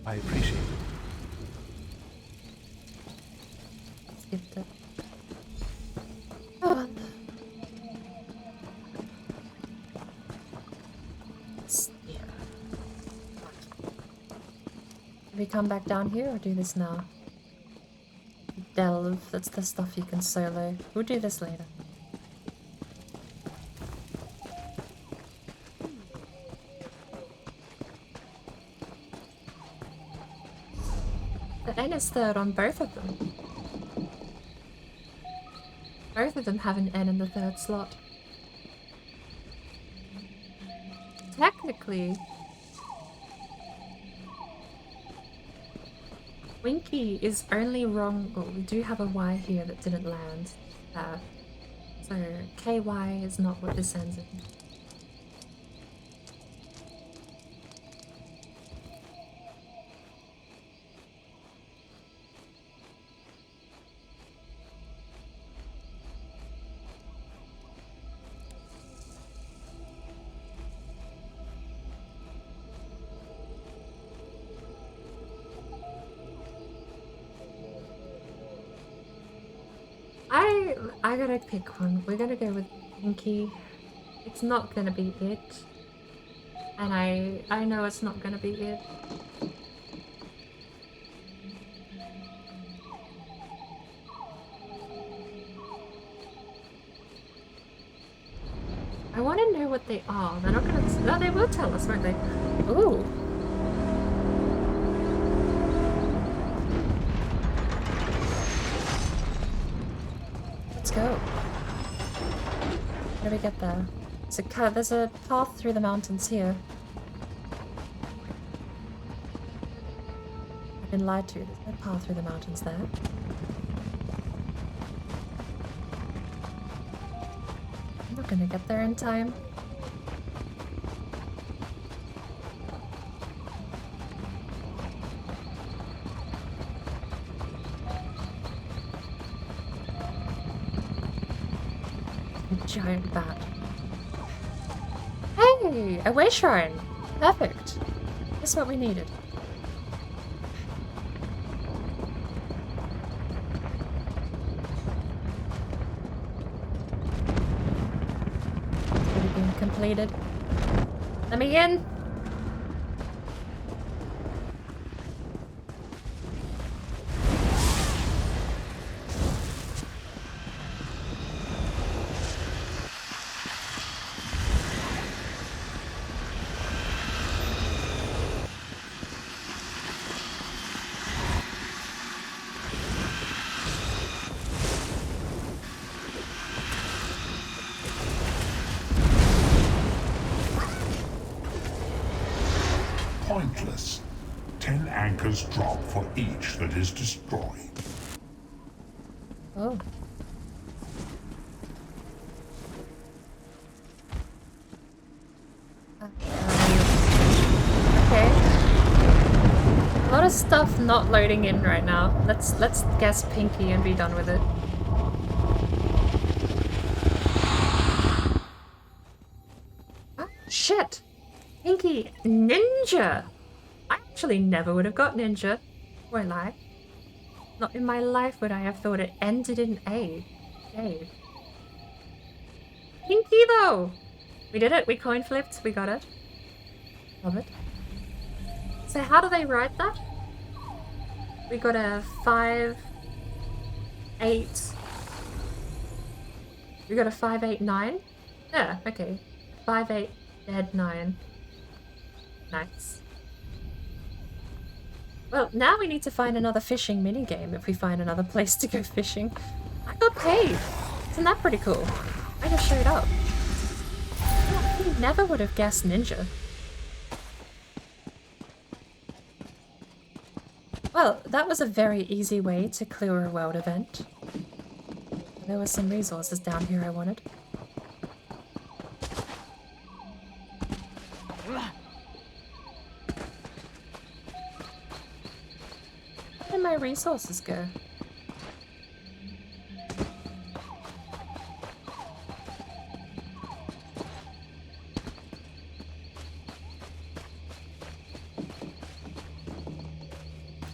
I appreciate it. Skipped it. Oh well. We come back down here or do this now? Delve, that's the stuff you can solo. We'll do this later. The N is third on both of them. Both of them have an N in the third slot. Technically, Winky is only wrong. Oh, we do have a Y here that didn't land. So KY is not what this ends in. I gotta pick one. We're gonna go with Pinky. It's not gonna be it. And I know it's not gonna be it. I want to know what they are. They're not gonna... No, they will tell us, won't they? Ooh. Let's go. How do we get there? There's a path through the mountains here. I've been lied to. There's no path through the mountains there. I'm not gonna get there in time. Giant bat. Hey! A way shrine! Perfect. That's what we needed. It's already been completed. Let me in! useless. 10 anchors drop for each that is destroyed. Oh. Okay. A lot of stuff not loading in right now. Let's guess Pinky and be done with it. Ah, shit! Pinky Ninja! I actually never would have got Ninja. Won't lie. Not in my life would I have thought it ended in A. Yay. Pinky though! We did it, we coin flipped, we got it. Love it. So how do they write that? We got a 5, 8. We got a 5, 8, 9? Yeah, okay. 5, 8, dead 9. Nice. Well, now we need to find another fishing minigame if we find another place to go fishing. I got paid! Isn't that pretty cool? I just showed up. I never would have guessed Ninja. Well, that was a very easy way to clear a world event. There were some resources down here I wanted. Where did my resources go?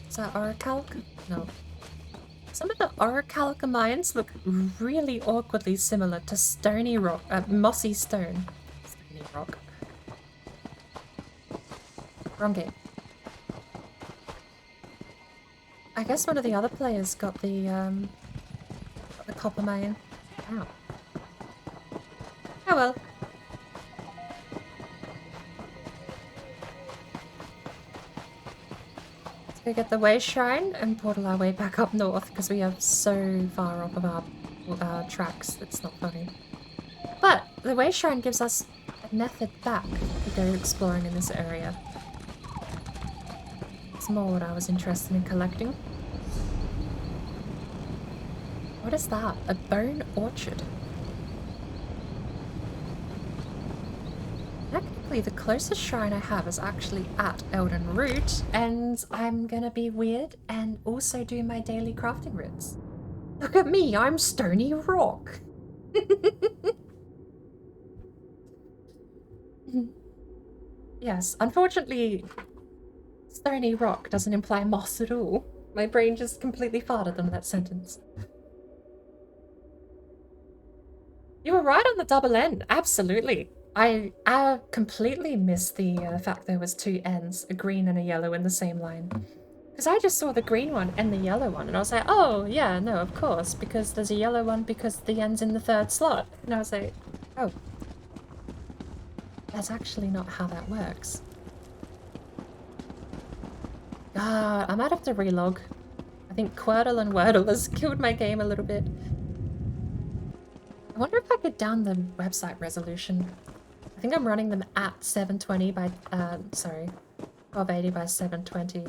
Is that Orichalc? No. Some of the Orichalc mines look really awkwardly similar to stony rock, mossy stone. Stony rock. Wrong game. I guess one of the other players got the copper mine. Ow. Oh well. Go get the way shrine and portal our way back up north because we are so far off of our tracks. It's not funny. But the way shrine gives us a method back to go exploring in this area. It's more what I was interested in collecting. What is that? A bone orchard. Technically, the closest shrine I have is actually at Elden Root, and I'm gonna be weird and also do my daily crafting routes. Look at me, I'm Stony Rock! Yes, unfortunately, Stony Rock doesn't imply moss at all. My brain just completely farted on that sentence. You were right on the double N, absolutely. I completely missed the fact there was two N's, a green and a yellow in the same line. Because I just saw the green one and the yellow one, and I was like, oh, yeah, no, of course, because there's a yellow one because the N's in the third slot. And I was like, oh. That's actually not how that works. God, I might have to relog. I think Quirtle and Wordle has killed my game a little bit. I wonder if I could down the website resolution. I think I'm running them at 720 by, sorry, 1280 by 720.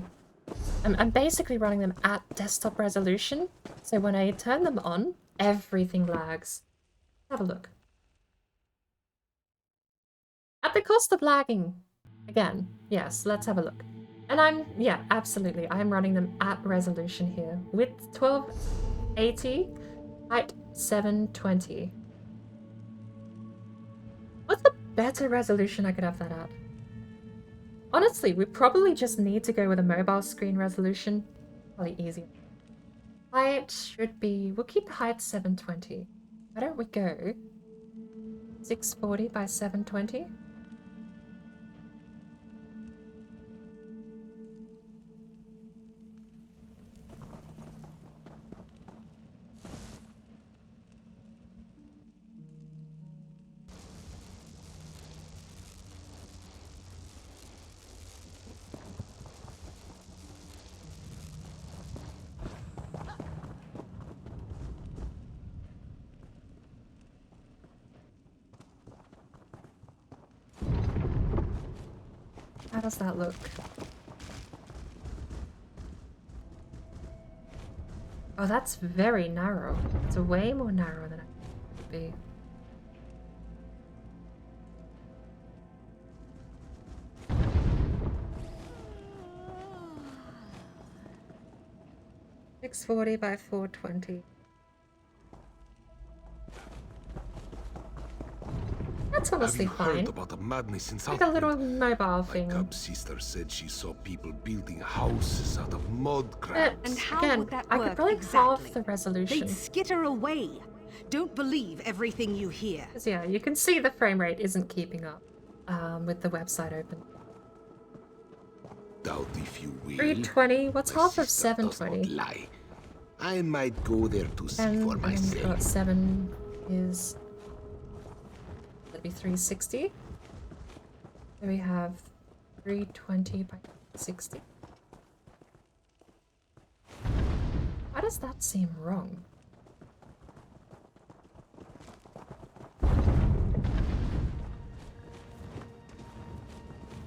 I'm basically running them at desktop resolution, so when I turn them on, everything lags. Have a look. At the cost of lagging. Again, yes, let's have a look. And yeah, absolutely, I'm running them at resolution here. Width 1280, height 720. What's the better resolution I could have that at? Honestly, we probably just need to go with a mobile screen resolution. Probably easier. Height should be... We'll keep the height 720. Why don't we go 640 by 720? How does that look? Oh, that's very narrow. It's way more narrow than I thought it would be. $640 by $420. That's honestly fine. Heard about the madness in Like a little mobile thing. My cub sister said she saw people building houses out of mud crabs. And how Again, would that I work could probably exactly? half the resolution. They'd skitter away. Don't believe everything you hear. 'Cause, yeah, you can see the frame rate isn't keeping up with the website open. Doubt if you will. 320. What's My half of sister does 720? not lie. I might go there to see for And myself. we've got 7 is... That'd be 360. Then we have 320 by 60. Why does that seem wrong?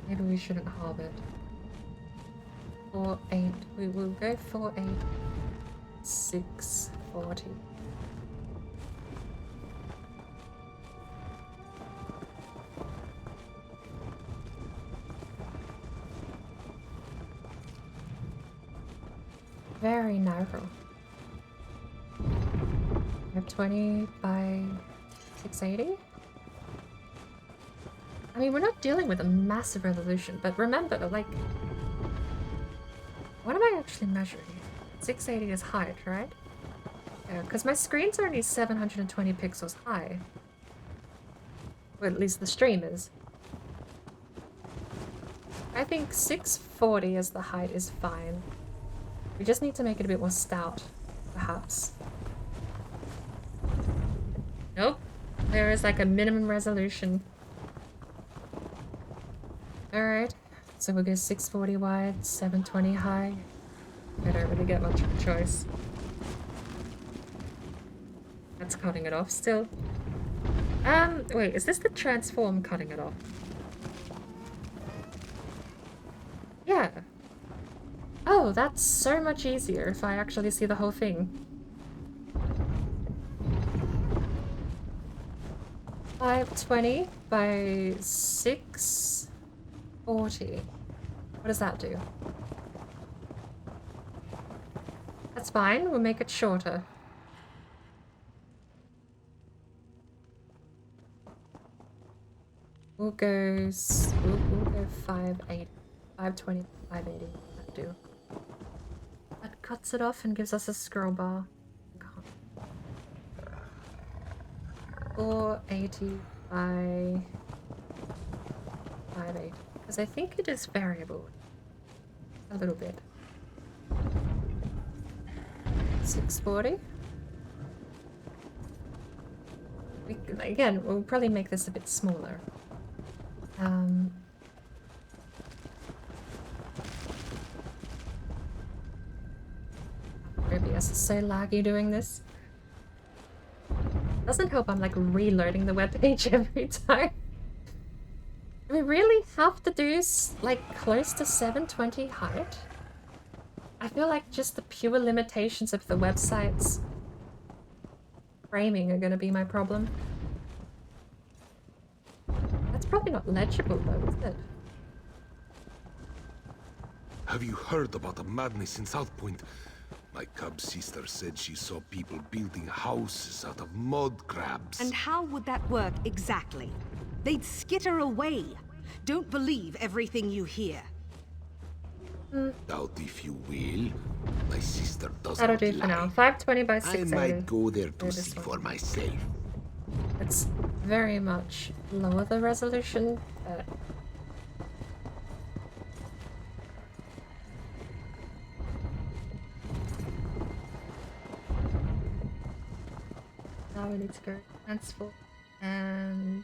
Maybe we shouldn't halve it. 4.8. We will go 4.8. 640. Very narrow. 520 by 680. I mean, we're not dealing with a massive resolution, but remember, like, what am I actually measuring? 680 is height, right? Yeah, because my screen's only 720 pixels high. Well, at least the stream is. I think 640 as the height is fine. We just need to make it a bit more stout, perhaps. Nope. There is like a minimum resolution. Alright. So we'll go 640 wide, 720 high. I don't really get much of a choice. That's cutting it off still. Wait, is this the transform cutting it off? Yeah. Oh, that's so much easier if I actually see the whole thing. 520 by 640. What does that do? That's fine, we'll make it shorter. We'll go 580. 520, 580. That'll do. That cuts it off and gives us a scroll bar. 480 by 580. Because I think it is variable. A little bit. 640. Again, we'll probably make this a bit smaller. OBS is so laggy doing this. Doesn't help I'm like reloading the webpage every time. Do we really have to do like close to 720 height? I feel like just the pure limitations of the website's framing are going to be my problem. That's probably not legible though, is it? Have you heard about the madness in South Point? My cub sister said she saw people building houses out of mud crabs. And how would that work exactly? They'd skitter away. Don't believe everything you hear. Doubt if you will. My sister doesn't That'll do for now. 520 by 680. I might go there to see for myself. It's very much lower the resolution, but... Now we need to go transform and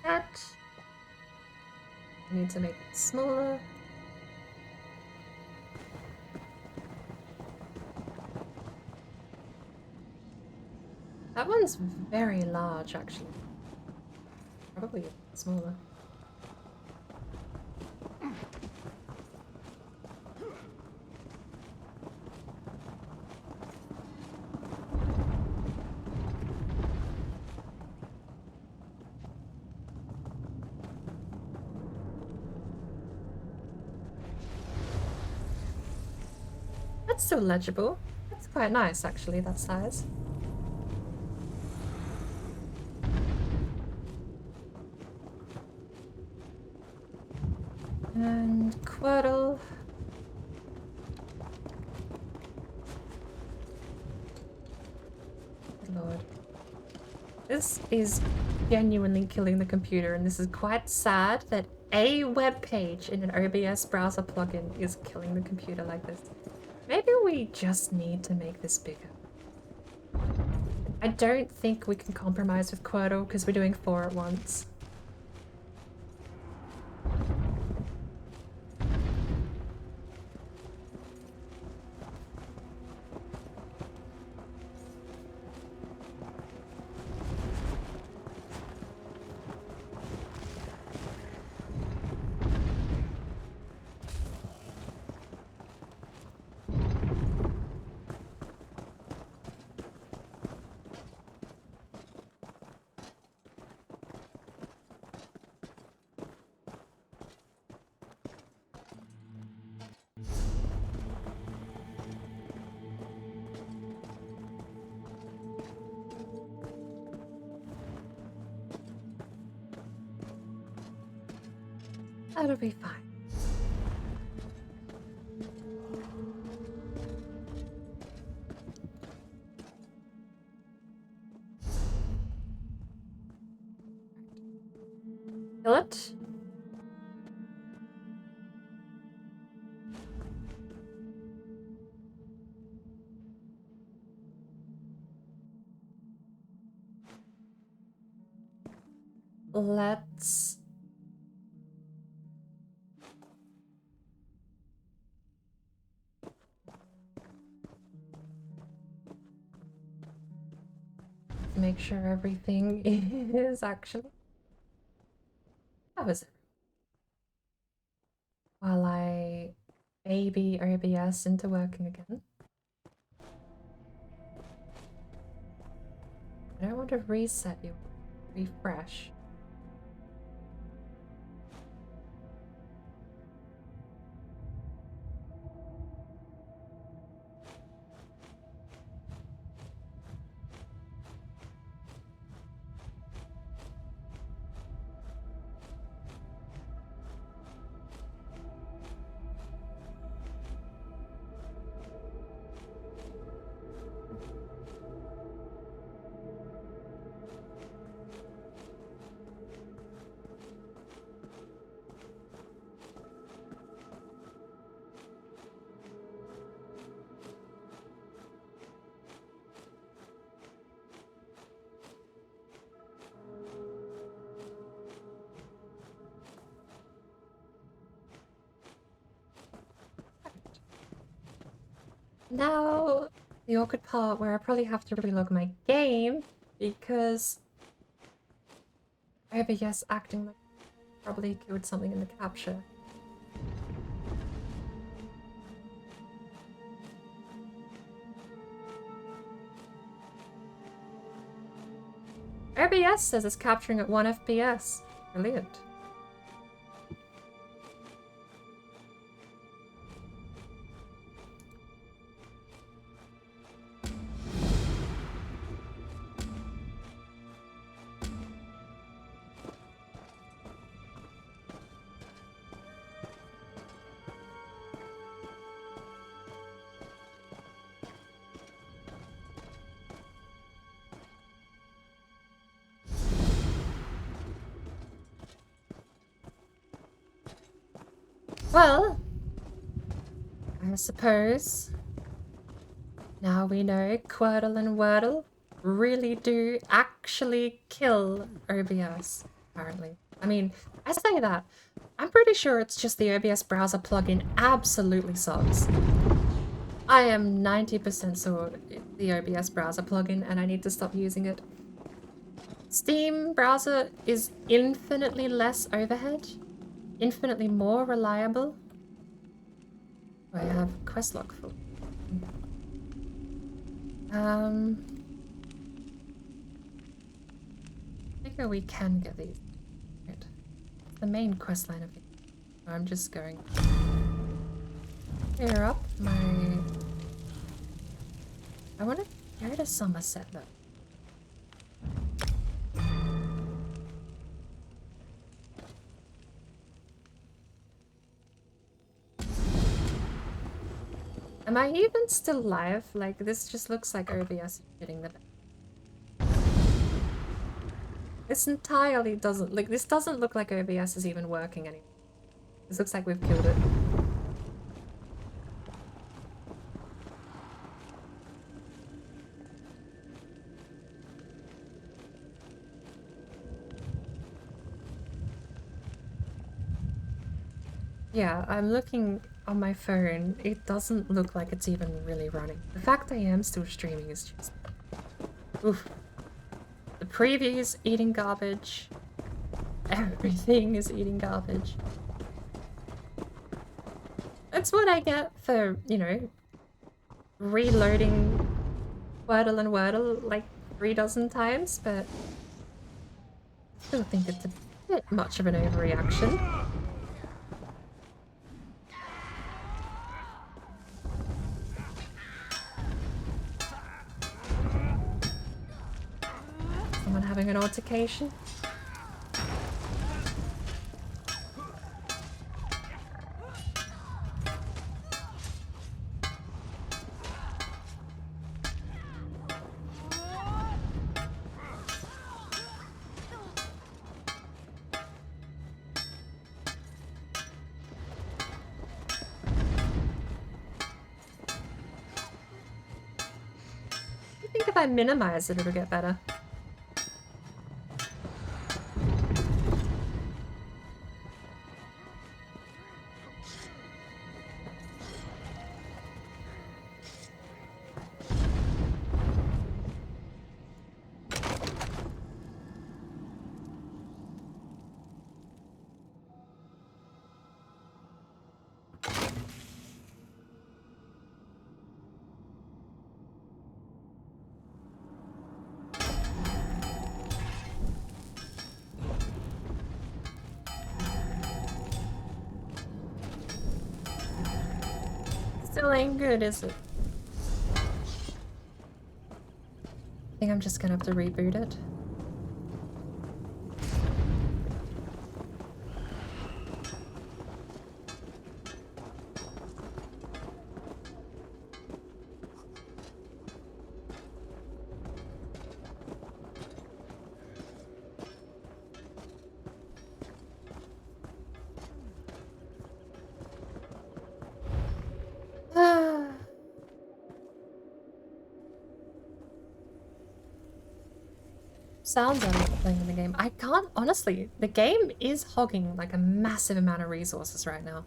that. We need to make it smaller. That one's very large, actually. Probably smaller. that's still legible. That's quite nice, actually, that size. And Quirtle. Good lord. This is genuinely killing the computer, and this is quite sad that a web page in an OBS browser plugin is killing the computer like this. Maybe we just need to make this bigger. I don't think we can compromise with Quirtle because we're doing 4 at once. That'll be fine. Kill it. Let's make sure everything is actually. That was it. While I baby OBS into working again. I don't want to reset you. Refresh. Now, the awkward part where I probably have to relog my game because OBS acting like probably killed something in the capture. OBS says it's capturing at 1 FPS. Brilliant. Well, I suppose now we know Quirtle and Wordle really do actually kill OBS, apparently. I mean, I say that. I'm pretty sure it's just the OBS browser plugin absolutely sucks. I am 90% sure it's the OBS browser plugin and I need to stop using it. Steam browser is infinitely less overhead. Infinitely more reliable. I have quest log full. I figure we can get these. Right. The main quest line of it. I'm just going to clear up my I want to go to Somerset though. Am I even still live? Like, this just looks like OBS getting the best. This entirely doesn't, like, this doesn't look like OBS is even working anymore. This looks like we've killed it. Yeah, I'm looking on my phone. It doesn't look like it's even really running. The fact I am still streaming is just... Oof. The preview's eating garbage. Everything is eating garbage. That's what I get for, you know, reloading Wordle and Wordle like 3 dozen times, but I still think it's a bit much of an overreaction. Someone having an altercation? I think if I minimize it, it'll get better. Still ain't good, is it? I think I'm just gonna have to reboot it. Sounds like playing the game. I can't, honestly, the game is hogging like a massive amount of resources right now.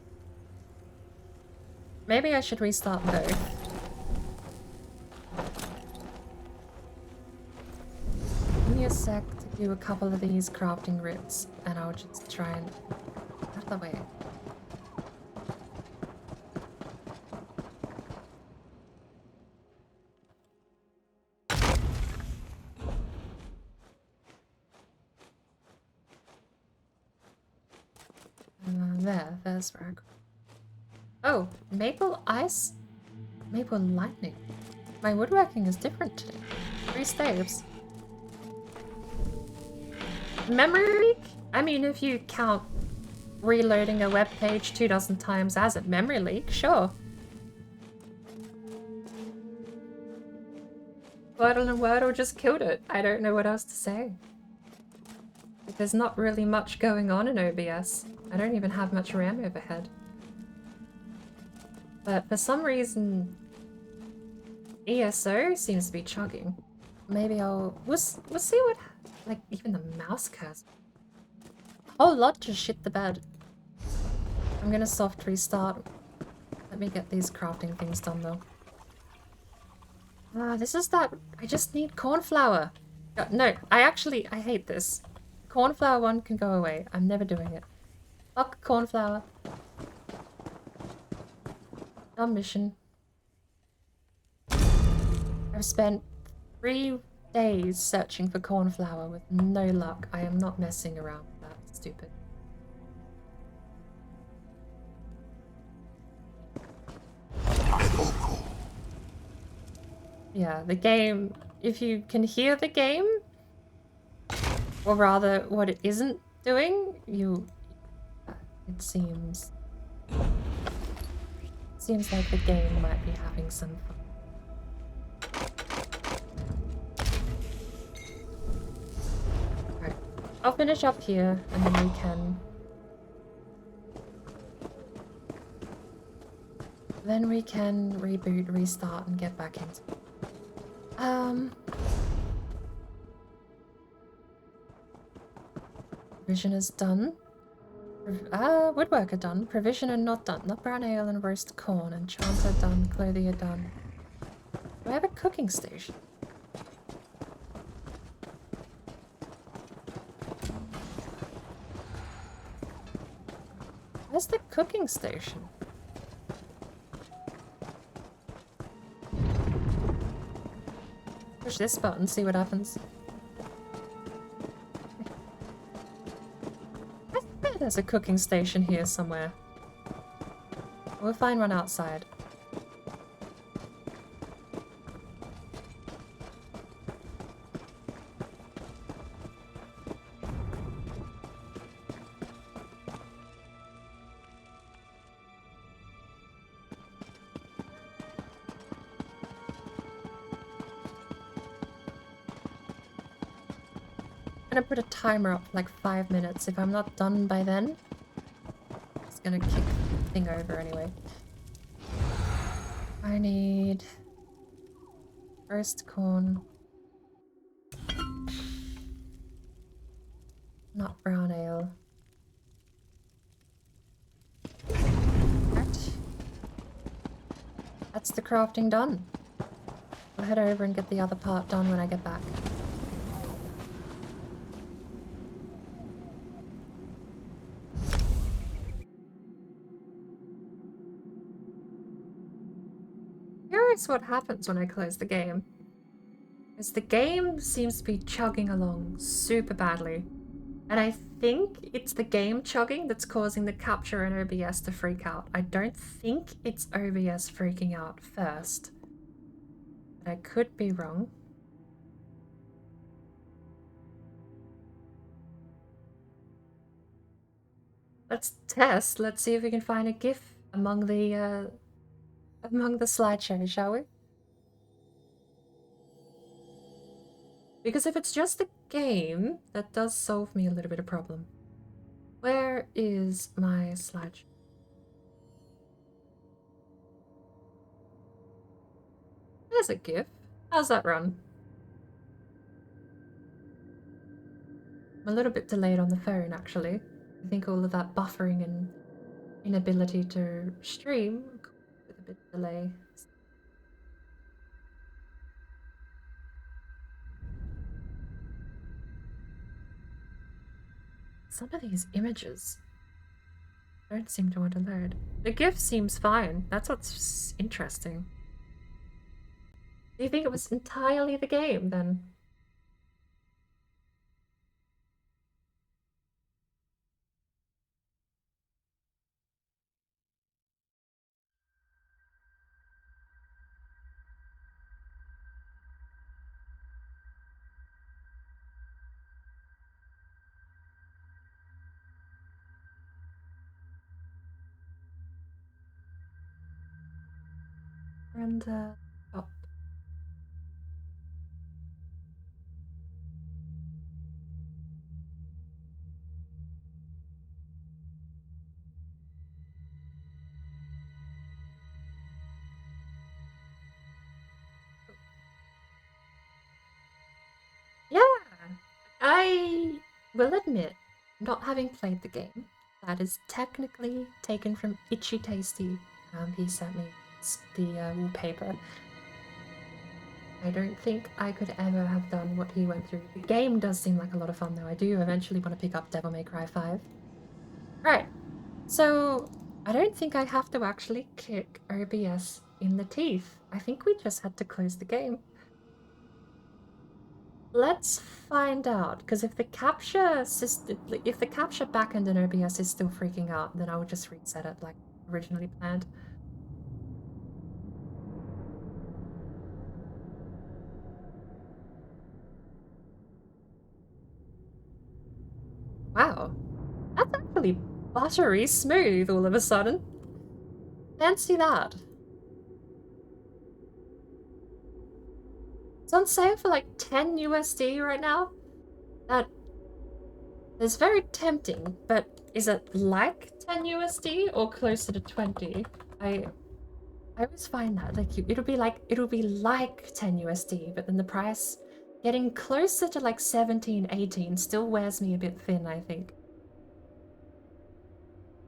Maybe I should restart both. Give me a sec to do a couple of these crafting routes and I'll just try and out of the way. There's where I go. Oh, maple ice, maple lightning. My woodworking is different today. 3 staves. Memory leak? I mean, if you count reloading a web page 2 dozen times as a memory leak, sure. Wordle and Wordle just killed it. I don't know what else to say. There's not really much going on in OBS. I don't even have much RAM overhead. But for some reason, ESO seems to be chugging. Maybe we'll see what, like, even the mouse cursor. A whole lot just shit the bed. I'm gonna soft restart. Let me get these crafting things done though. This is that, I just need cornflower. No, I hate this. Cornflower one can go away. I'm never doing it. Fuck cornflower. Dumb mission. I've spent 3 days searching for cornflower with no luck. I am not messing around with that. It's stupid. Yeah, the game, if you can hear the game, or rather what it isn't doing, it seems like the game might be having some fun. Alright, I'll finish up here and then we can reboot, restart, and get back into it. Provision is done. Woodworker done. Provisioner not done. Nut brown ale and roast corn. Enchanter done. Clothier done. Do I have a cooking station? Where's the cooking station? Push this button, see what happens. I bet there's a cooking station here somewhere. We'll find one outside. I'm gonna put a timer up for like 5 minutes. If I'm not done by then, it's gonna kick the thing over anyway. I need roast corn, nut brown ale. Right. That's the crafting done. I'll head over and get the other part done when I get back. Curious what happens when I close the game. Because the game seems to be chugging along super badly. And I think it's the game chugging that's causing the capture and OBS to freak out. I don't think it's OBS freaking out first. But I could be wrong. Let's test. Let's see if we can find a GIF among the slideshows, shall we? Because if it's just the game, that does solve me a little bit of problem. Where is my slideshow? There's a GIF. How's that run? I'm a little bit delayed on the phone, actually. I think all of that buffering and inability to stream with a bit of delay. Some of these images don't seem to want to load. The GIF seems fine. That's what's interesting. Do you think it was entirely the game, then? And, oh. Yeah, I will admit, not having played the game, that is technically taken from Itchy Tasty. He sent me the wallpaper. I don't think I could ever have done what he went through. The game does seem like a lot of fun, though. I do eventually want to pick up Devil May Cry 5. Right, so I don't think I have to actually kick OBS in the teeth. I think we just had to close the game. Let's find out, because if the capture backend in OBS is still freaking out, then I would just reset it like originally planned. really buttery smooth all of a sudden. Fancy that. It's on sale for like 10 USD right now. That is very tempting, but is it like 10 USD or closer to 20? I always find that like it'll be like 10 USD, but then the price getting closer to like 17, 18 still wears me a bit thin, I think.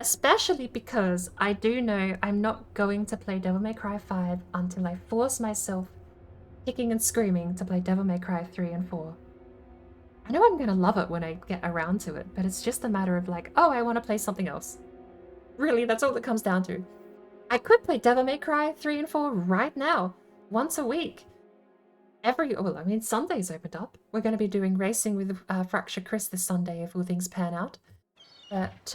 Especially because I do know I'm not going to play Devil May Cry 5 until I force myself kicking and screaming to play Devil May Cry 3 and 4. I know I'm gonna love it when I get around to it, but it's just a matter of like, oh, I want to play something else. Really, that's all it comes down to. I could play Devil May Cry 3 and 4 right now, once a week. Well, I mean, Sunday's opened up. We're going to be doing racing with Fracture Chris this Sunday if all things pan out. But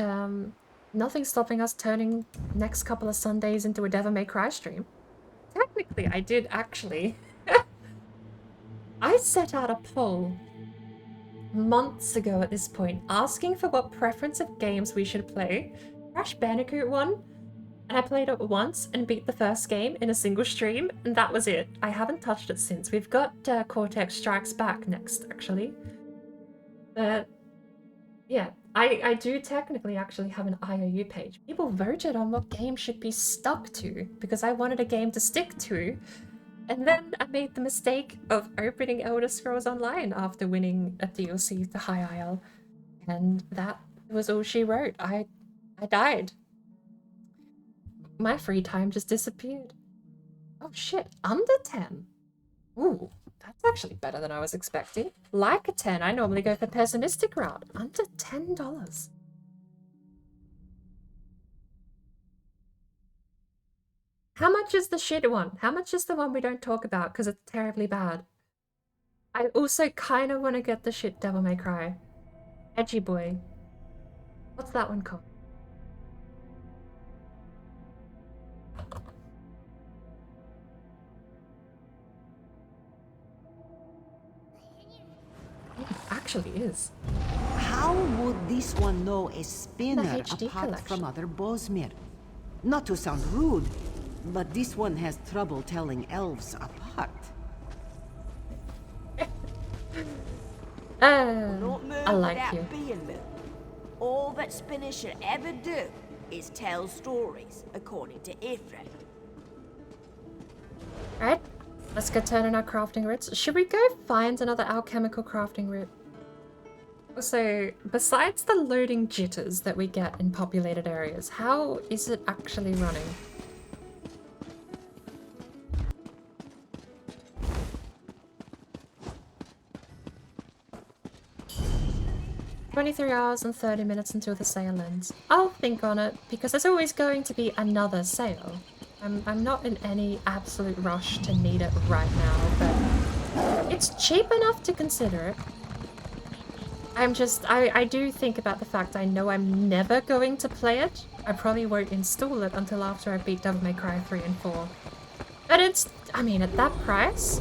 nothing's stopping us turning next couple of Sundays into a Devil May Cry stream. Technically, I did actually. I set out a poll months ago at this point, asking for what preference of games we should play. Crash Bandicoot won, and I played it once and beat the first game in a single stream, and that was it. I haven't touched it since. We've got Cortex Strikes Back next, actually. But yeah, I do technically actually have an IOU page. People voted on what game should be stuck to, because I wanted a game to stick to. And then I made the mistake of opening Elder Scrolls Online after winning a DLC to High Isle. And that was all she wrote. I died. My free time just disappeared. Oh shit, under 10. Ooh, that's actually better than I was expecting. Like a 10, I normally go for pessimistic route. Under $10. How much is the shit one? How much is the one we don't talk about because it's terribly bad? I also kind of want to get the shit Devil May Cry. Edgy Boy. What's that one called? It actually is. How would this one know a spinner HD apart collection. from other Bosmir? Not to sound rude, but this one has trouble telling elves apart. I like you. Being moved. All that spinners should ever do is tell stories, according to Ifrit. Alright, let's go turn in our crafting roots. Should we go find another alchemical crafting root? Also, besides the loading jitters that we get in populated areas, how is it actually running? "23 hours and 30 minutes until the sale ends." I'll think on it, because there's always going to be another sale. I'm not in any absolute rush to need it right now, but it's cheap enough to consider it. I do think about the fact I know I'm never going to play it. I probably won't install it until after I beat Devil May Cry 3 and 4. But I mean, at that price,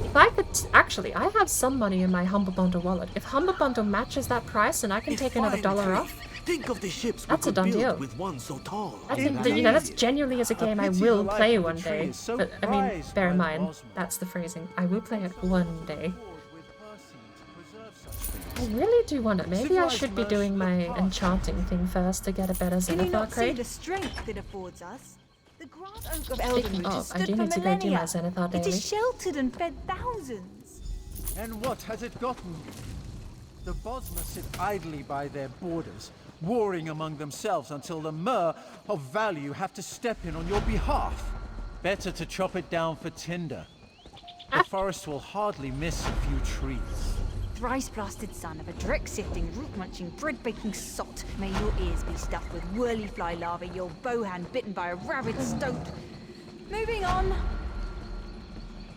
if I could, actually, I have some money in my Humble Bundle wallet. If Humble Bundle matches that price and I can take another $1 off, think of the ships that's a done deal. With one so tall. That's genuinely as a game I will play one day. But, I mean, bear in mind, that's the phrasing. I will play it one day. I really do want it. Maybe I should be doing my enchanting thing first to get a better Zenithar See crate. the strength it affords us. The Grand Oak of Speaking Eldenwood of, has I stood do for need to go do my millennia. Zenithar It daily. has sheltered and fed thousands. And what has it gotten you? The Bosmer sit idly by their borders, warring among themselves until the Mer of value have to step in on your behalf. Better to chop it down for tinder. The forest will hardly miss a few trees. Thrice-blasted son of a dreck-sifting, root-munching, bread-baking sot. May your ears be stuffed with whirly-fly larvae, your bowhand bitten by a rabid stoat. Moving on.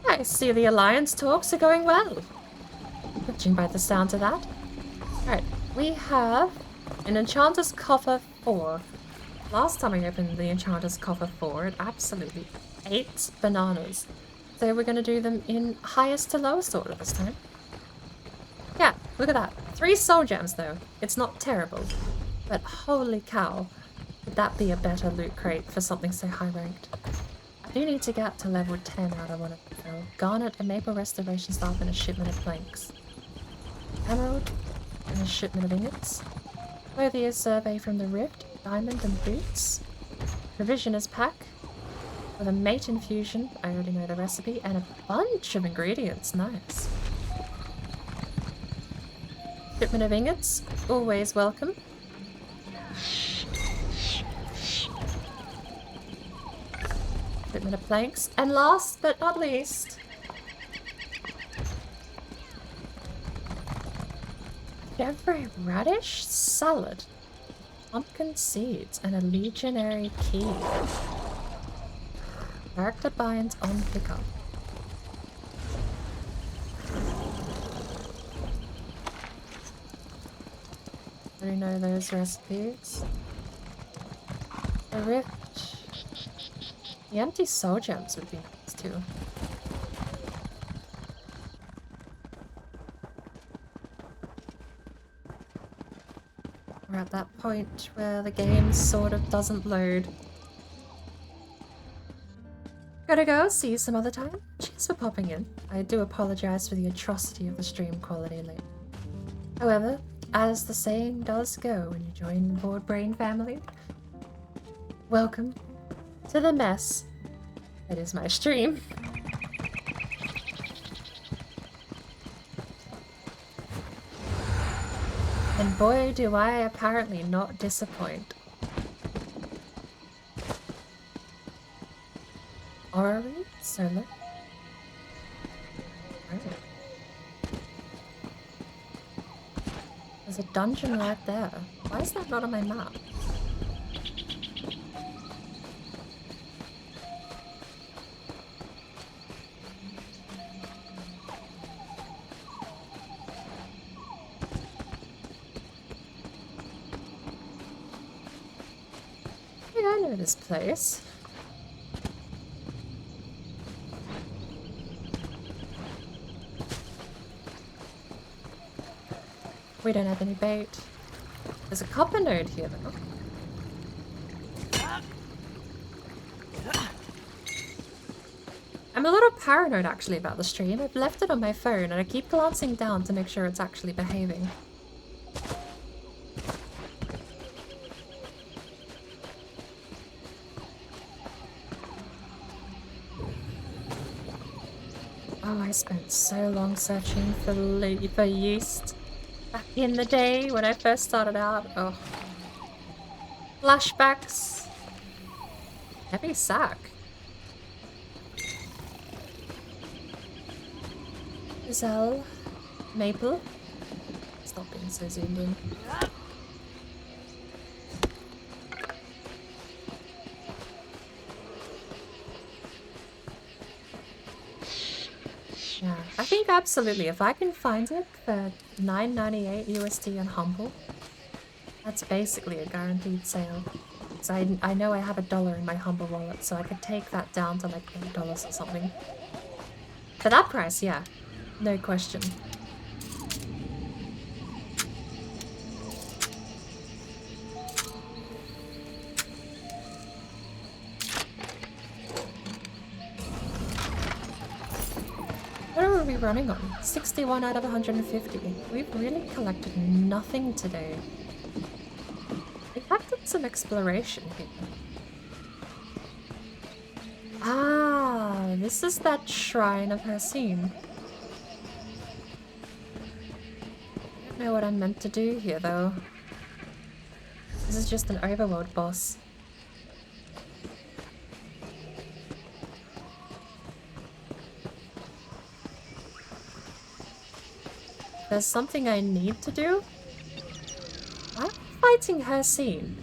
I see the alliance talks are going well. Judging by the sound of that. Alright, we have an Enchanter's Coffer 4. Last time I opened the Enchanter's Coffer 4, it absolutely ate bananas. So we're going to do them in highest to lowest order this time. Yeah, look at that. 3 soul gems though. It's not terrible. But holy cow, would that be a better loot crate for something so high ranked? I do need to get to level 10 out of one of them though. Garnet, a maple restoration staff, and a shipment of planks. Emerald, and a shipment of ingots. Clothier's survey from the rift, diamond and boots. Provisioner's pack with a mate infusion, I already know the recipe, and a bunch of ingredients, nice. Shipment of ingots, always welcome. Shipment of planks, and last but not least, Chevre radish salad, pumpkin seeds, and a legionary key. Character binds on pickup. I don't know those recipes. The rift. The empty soul gems would be nice too. We're at that point where the game sort of doesn't load. Gotta go, see you some other time. Cheers for popping in. I do apologize for the atrocity of the stream quality lately. However, as the saying does go when you join the BordBrain family, welcome to the mess that is my stream. And boy, do I apparently not disappoint. Orrery? Solar? There's a dungeon right there. Why is that not on my map? I know this place. We don't have any bait. There's a copper node here though. I'm a little paranoid actually about the stream. I've left it on my phone and I keep glancing down to make sure it's actually behaving. Oh, I spent so long searching for yeast back in the day when I first started out. Oh. Flashbacks. Heavy sack. Gazelle. Maple. Stop being so zoomed in. Yeah, I think absolutely. If I can find it for $9.98 USD on Humble, that's basically a guaranteed sale. So I know I have $1 in my Humble wallet, so I could take that down to like $8 or something. For that price, yeah, no question. What are we running on? 61 out of 150. We've really collected nothing today. In fact, did some exploration here. Ah, this is that shrine of Hercene. I don't know what I'm meant to do here, though. This is just an overworld boss. There's something I need to do? Why are we fighting Hercene?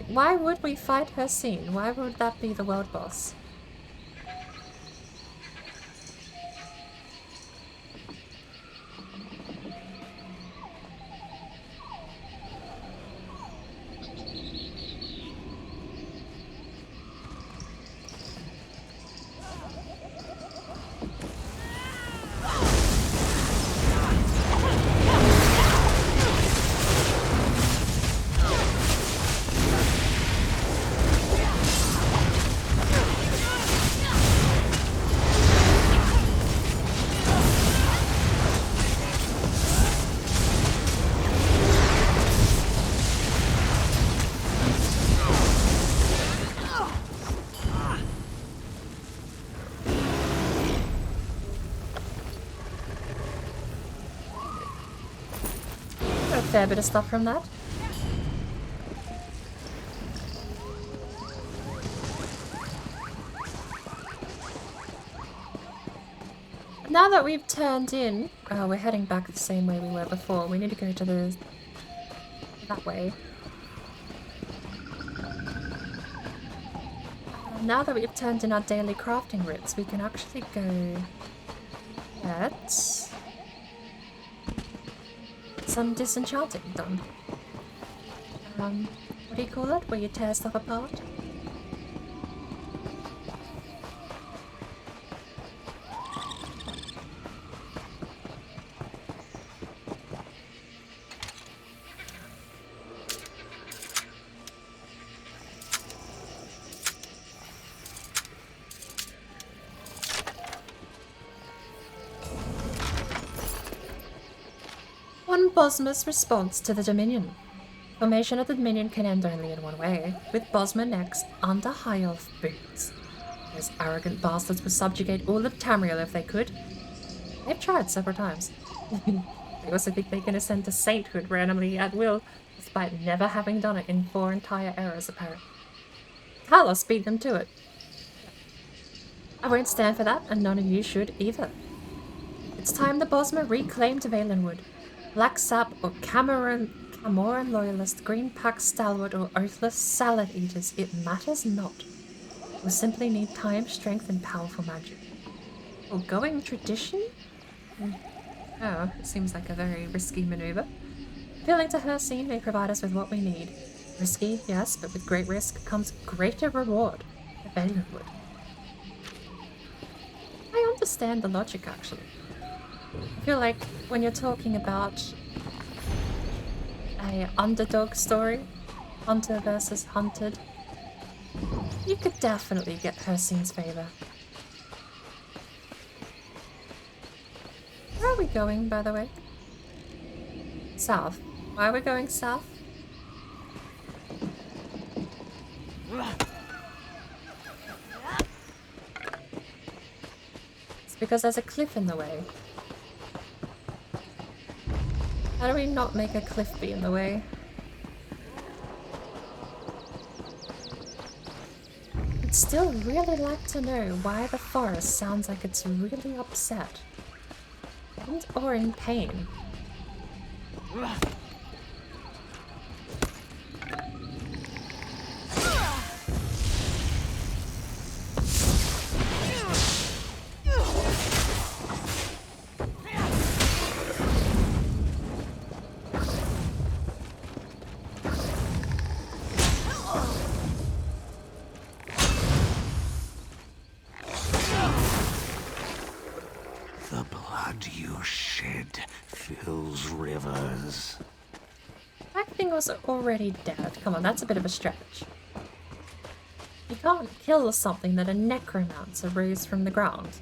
Why would we fight Hercene? Why would that be the world boss? fair bit of stuff from that. Now that we've turned in, we're heading back the same way we were before. We need to go to that way. Now that we've turned in our daily crafting routes, we can actually go get some disenchanting done. What do you call it? Where you tear stuff apart? Bosma's response to the Dominion. Formation of the Dominion can end only in one way, with Bosma next under High Elf boots. Those arrogant bastards would subjugate all of Tamriel if they could. They've tried several times. They also think they can ascend to sainthood randomly at will, despite never having done it in 4 entire eras apparently. Talos beat them to it. I won't stand for that, and none of you should either. It's time the Bosma reclaimed Valenwood. Black Sap or Camoran loyalist, Green Pack stalwart or oathless salad eaters, it matters not. We simply need time, strength, and powerful magic. Foregoing tradition? Oh, it seems like a very risky maneuver. Appealing to her scene may provide us with what we need. Risky, yes, but with great risk comes greater reward. Valenwood. I understand the logic, actually. I feel like when you're talking about a underdog story, hunter versus hunted, you could definitely get Hercine's favor. Where are we going, by the way? South. Why are we going south? It's because there's a cliff in the way. How do we not make a cliff be in the way? I'd still really like to know why the forest sounds like it's really upset. Or in pain. Already dead. Come on, that's a bit of a stretch. You can't kill something that a necromancer raised from the ground.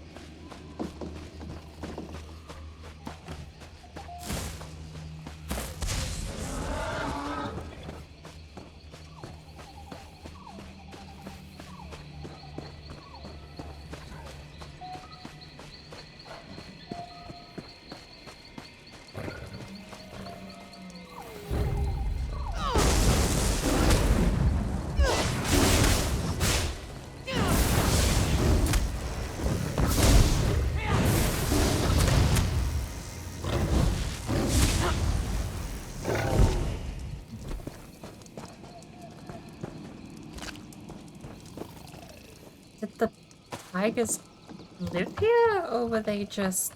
Tigers live here, or were they just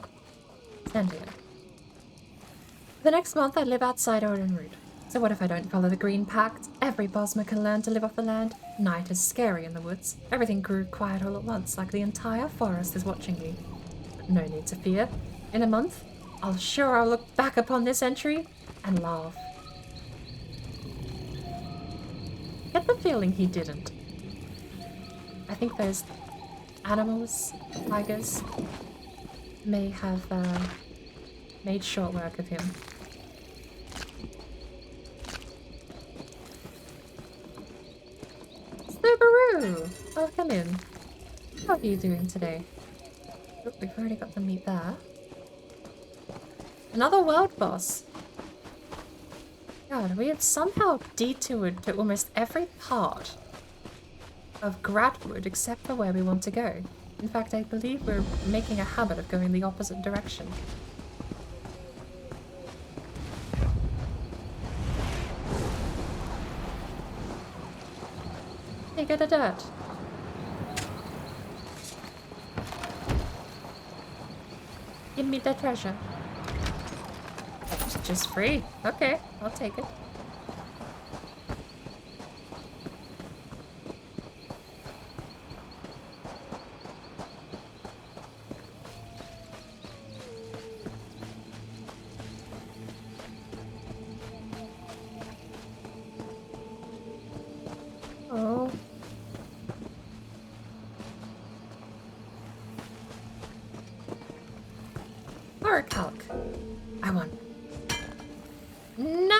sentient? For the next month, I live outside Odenroot. So what if I don't follow the Green Pact? Every Bosma can learn to live off the land. Night is scary in the woods. Everything grew quiet all at once, like the entire forest is watching me. But no need to fear. In a month, I'll look back upon this entry and laugh. Get the feeling he didn't. I think those animals, tigers, may have made short work of him. Subaru! Oh, come in. How are you doing today? Oh, we've already got the meat there. Another world boss. God, we had somehow detoured to almost every part of Grahtwood except for where we want to go. In fact, I believe we're making a habit of going the opposite direction. Hey, get a dirt. Give me the treasure. It's just free. Okay, I'll take it. Oh. Orichalc. I won. No!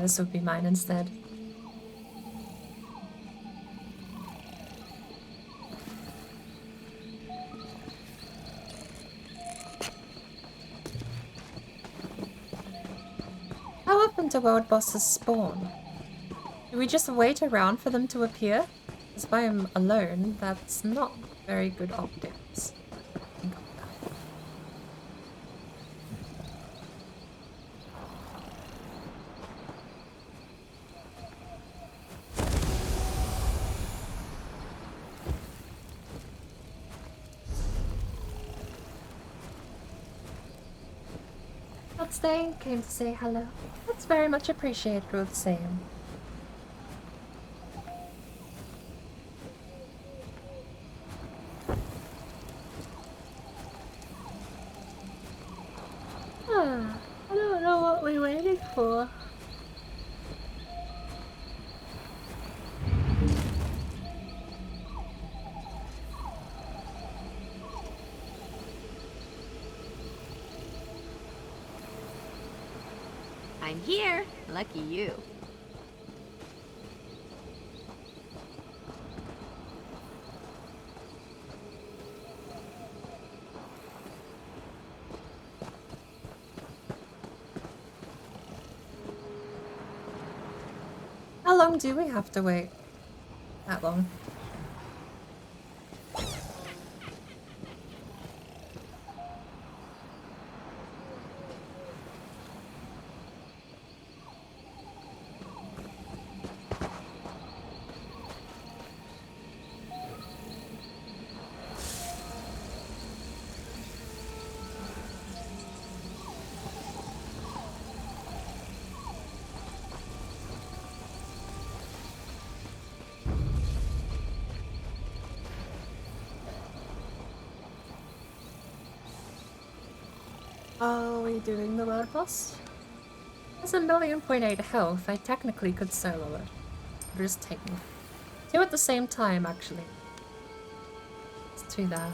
This would be mine instead. How often do world bosses spawn? Do we just wait around for them to appear? Because if I am alone, that's not very good optics. Not staying, came to say hello. That's very much appreciated all the same. I don't know what we're waiting for. I'm here. Lucky you. How long do we have to wait? That long. Are we doing the world boss? There's 1,000,000.8 health. I technically could solo it. It'll just take me 2 at the same time, actually. It's 2 there.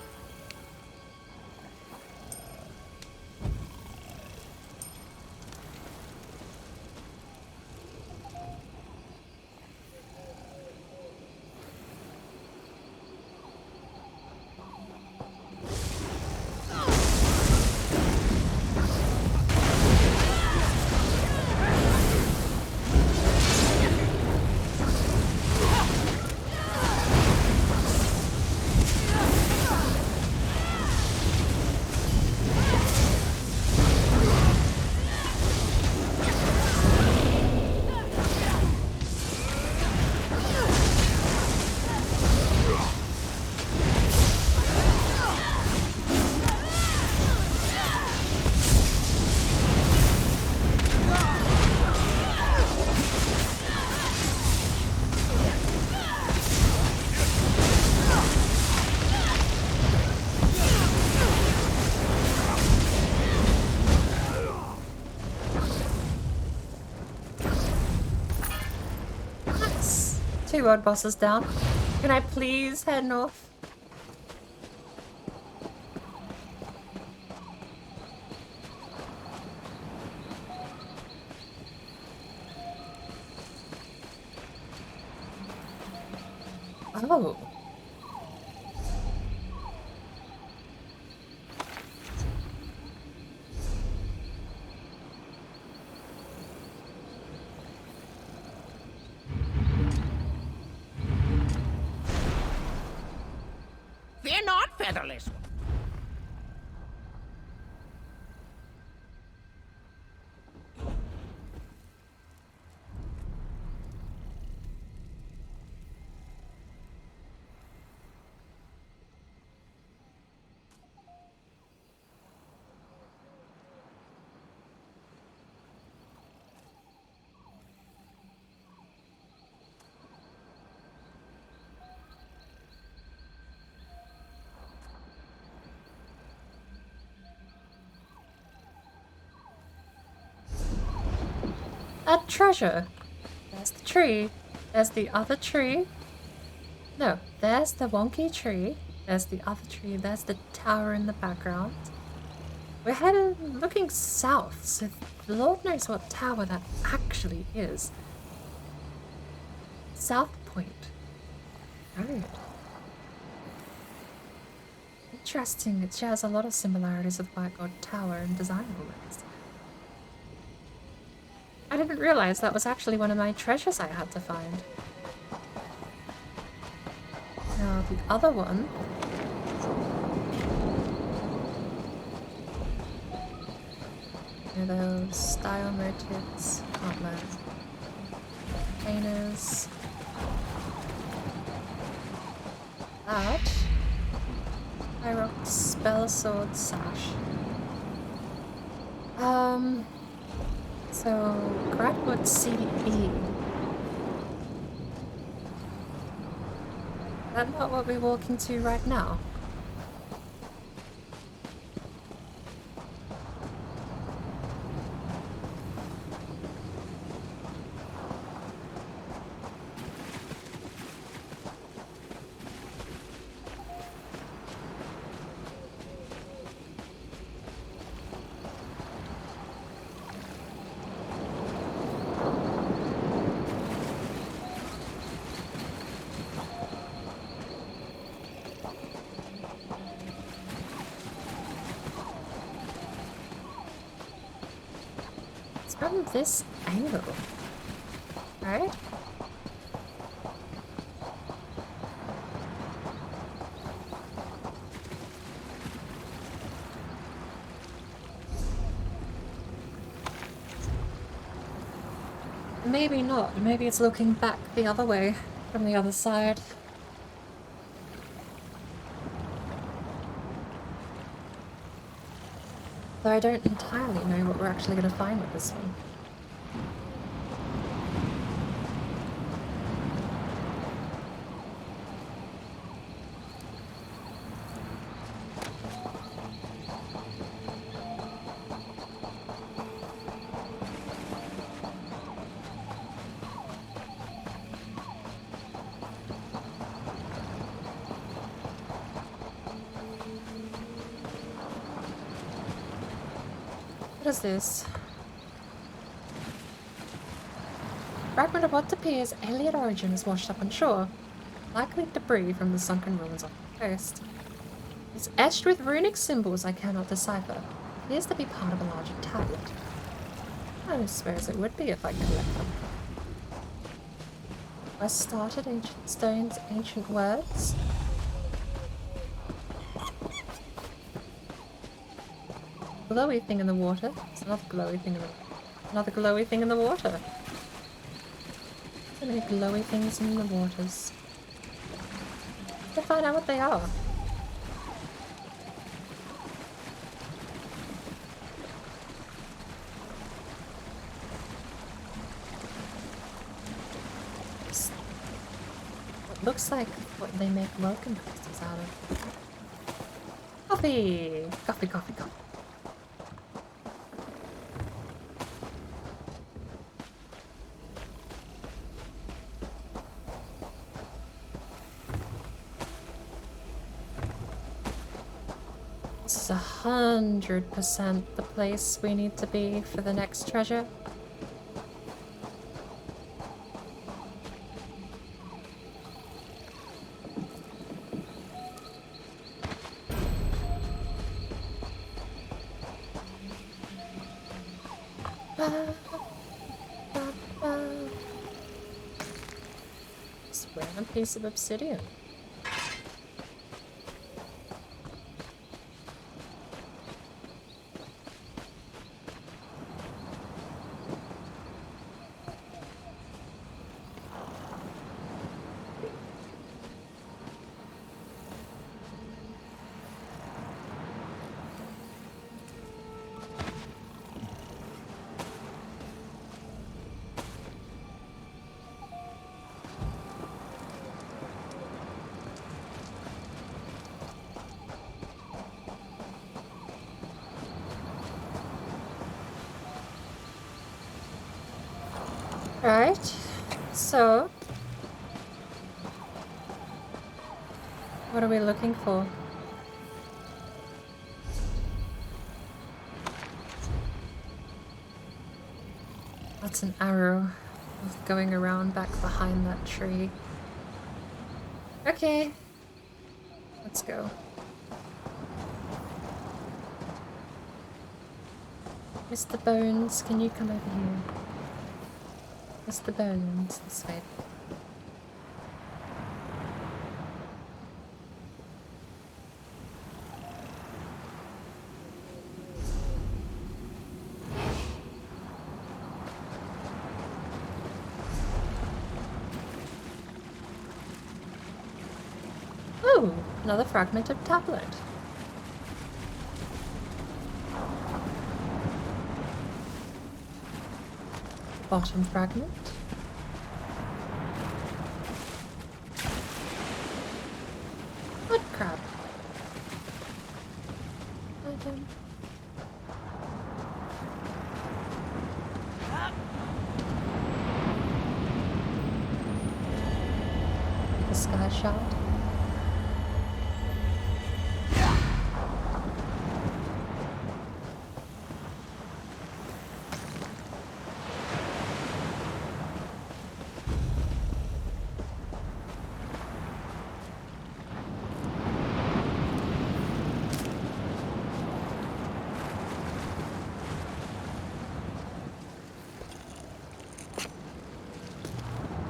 Nice. 2 world bosses down. Can I please head north? Oh. featherless one. A treasure. There's the tree. There's the other tree. No, there's the wonky tree. There's the other tree. There's the tower in the background. We're heading, looking south, so the Lord knows what tower that actually is. South Point. Right. Interesting. It shares a lot of similarities with White God Tower and design-wise. I didn't realize that was actually one of my treasures I had to find. Now the other one. Those style motifs, can't learn. Containers. That. High Rock Spell Sword Sash. So Grahtwood CE. Is that not what we're walking to right now? From this angle, right? Maybe not. Maybe it's looking back the other way from the other side. Though I don't entirely know what we're actually going to find with this one. What is this? Fragment of what appears alien origin is washed up on shore. Likely debris from the sunken ruins off the coast. It's etched with runic symbols I cannot decipher. Appears to be part of a larger tablet. I suppose it would be if I collect them. I started ancient stones, ancient words. Glowy thing in the water. It's another glowy thing in the glowy thing in the water. So many glowy things in the waters. Let's find out what they are. It looks like what they make welcome crystals out of. Coffee! Coffee, coffee, coffee. This is 100% the place we need to be for the next treasure. Just a random piece of obsidian. Alright. So, what are we looking for? That's an arrow going around back behind that tree. Okay. Let's go. Mr. Bones, can you come over here? Mr. Bones, this way. Oh, another fragment of tablet. Bottom fragment. Mud crab. Item. The sky shard.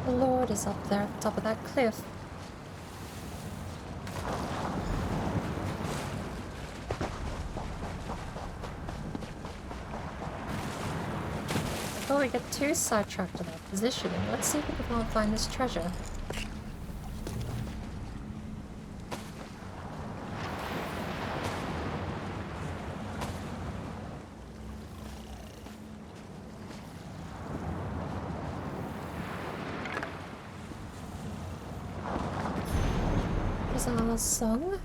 The Lord is up there at the top of that cliff. Before we get too sidetracked with our positioning, let's see if we can find this treasure. Is our song?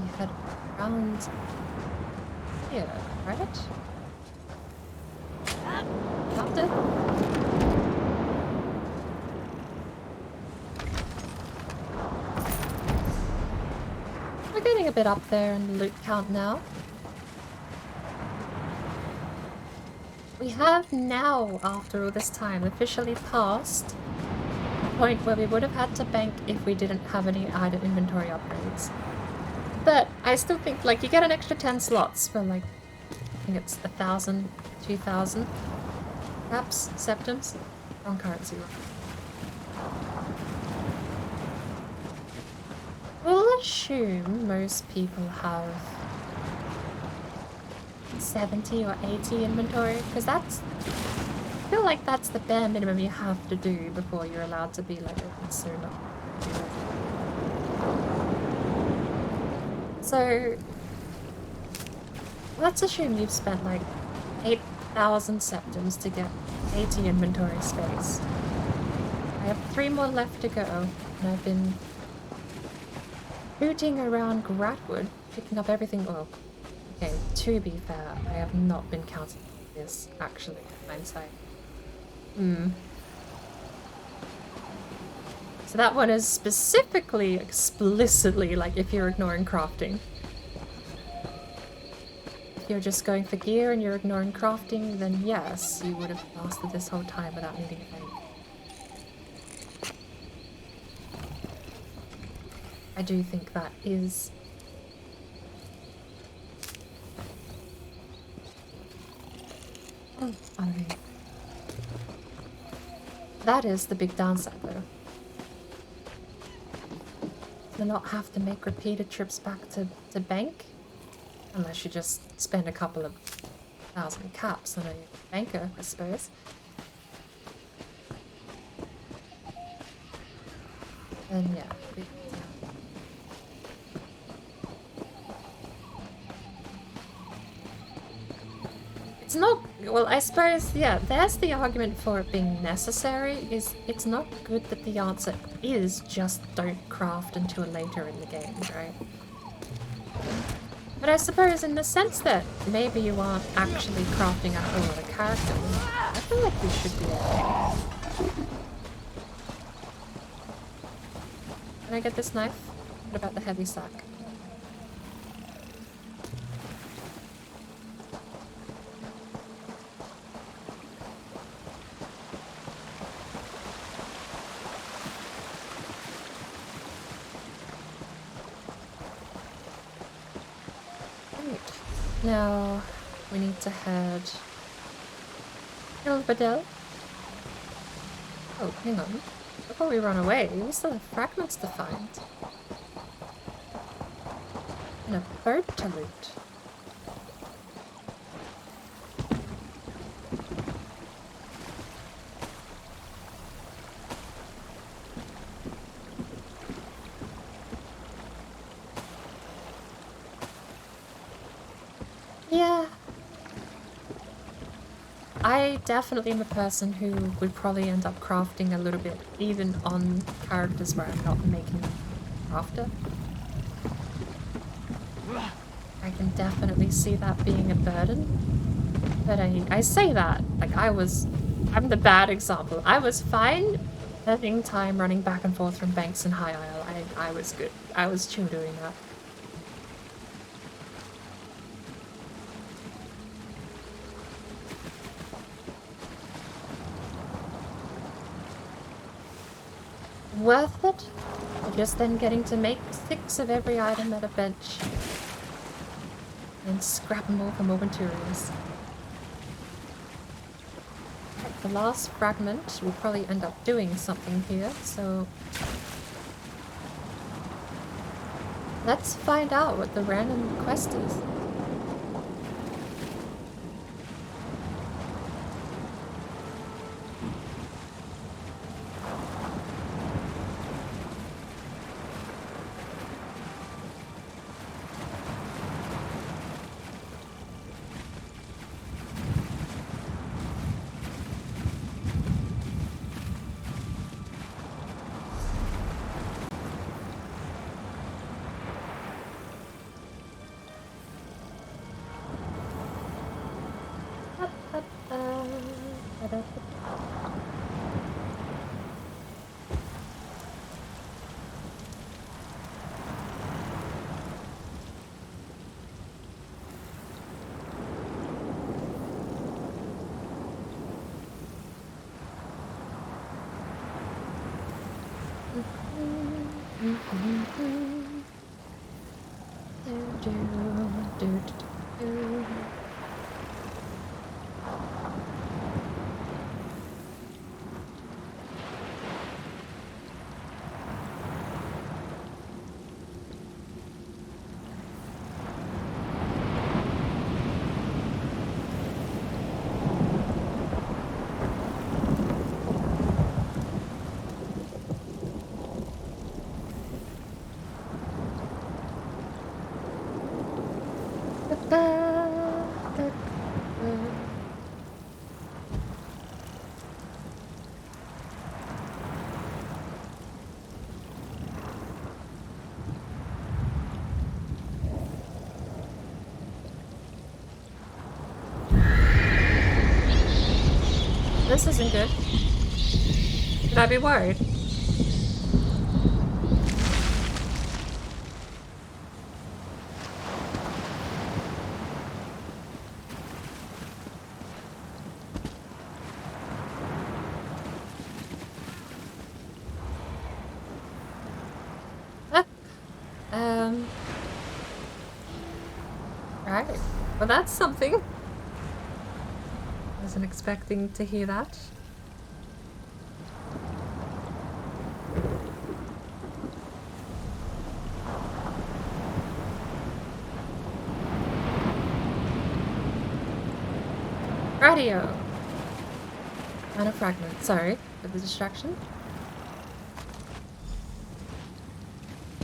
We head around here, right? Captain? We're getting a bit up there in the loot count now. We have now, after all this time, officially passed the point where we would have had to bank if we didn't have any item inventory upgrades. But I still think, like, you get an extra 10 slots for, like, I think it's 1,000, 2,000 caps, septums, wrong currency. We'll assume most people have 70 or 80 inventory, because that's, I feel like that's the bare minimum you have to do before you're allowed to be like a consumer. So let's assume you've spent like 8,000 septums to get 80 inventory space. I have 3 more left to go, and I've been booting around Grahtwood, picking up everything. Oh, okay, to be fair, I have not been counting this, actually, in hindsight. So that one is specifically, explicitly, like, if you're ignoring crafting. If you're just going for gear and you're ignoring crafting, then yes, you would have lasted this whole time without needing to bank. I do think that is... Oh, okay. That is the big downside, though. To not have to make repeated trips back to bank, unless you just spend a couple of 1,000 caps on a banker, I suppose. Then yeah. It's not Well, I suppose, yeah, there's the argument for it being necessary, is it's not good that the answer is just don't craft until later in the game, right? But I suppose in the sense that maybe you aren't actually crafting a whole lot of characters, I feel like you should be okay. Can I get this knife? What about the heavy sack? Now, we need to head... Hilberdell? Oh, hang on. Before we run away, we still have fragments to find. And a bird to loot. Yeah. I definitely am a person who would probably end up crafting a little bit, even on characters where I'm not making crafter. I can definitely see that being a burden. But I say that, like I'm the bad example. I was fine spending time running back and forth from Banks and High Isle. I was good. I was chill doing that. Worth it? Just then getting to make 6 of every item at a bench. And scrap them all for more materials. The last fragment will probably end up doing something here, so... let's find out what the random quest is. This isn't good. Should I be worried? Right. Well, that's something. Wasn't expecting to hear that. Radio. And a fragment. Sorry for the distraction.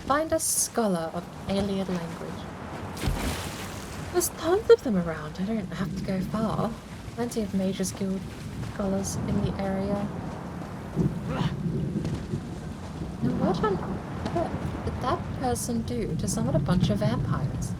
Find a scholar of alien language. There's tons of them around. I don't have to go far. Plenty of Mages Guild scholars in the area. Now what on earth did that person do to summon a bunch of vampires?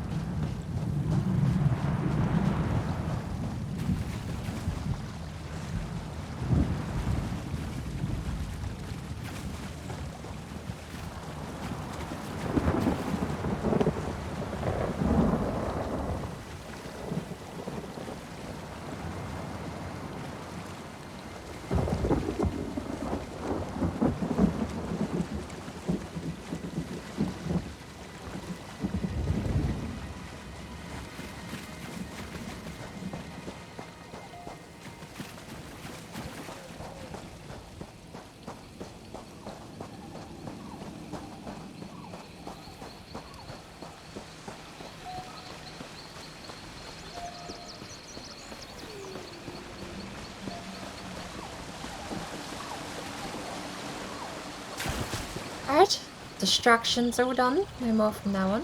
Alright, distractions are done. No more from now on.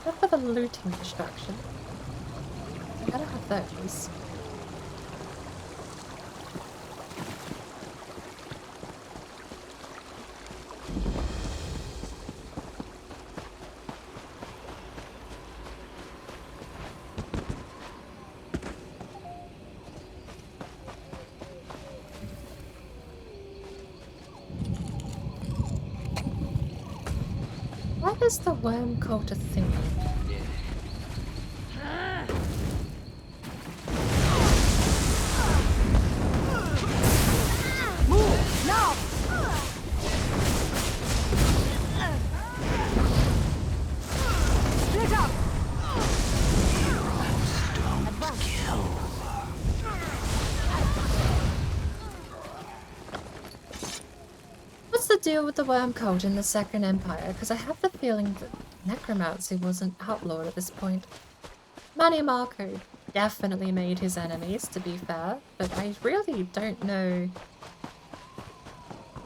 What for the looting distraction? Gotta have those. Why is the worm cult a thing? Move now! Split up! Don't kill. What's the deal with the worm cult in the Second Empire? Because I have the feeling that necromancy wasn't outlawed at this point. Manny Marco definitely made his enemies, to be fair, but I really don't know.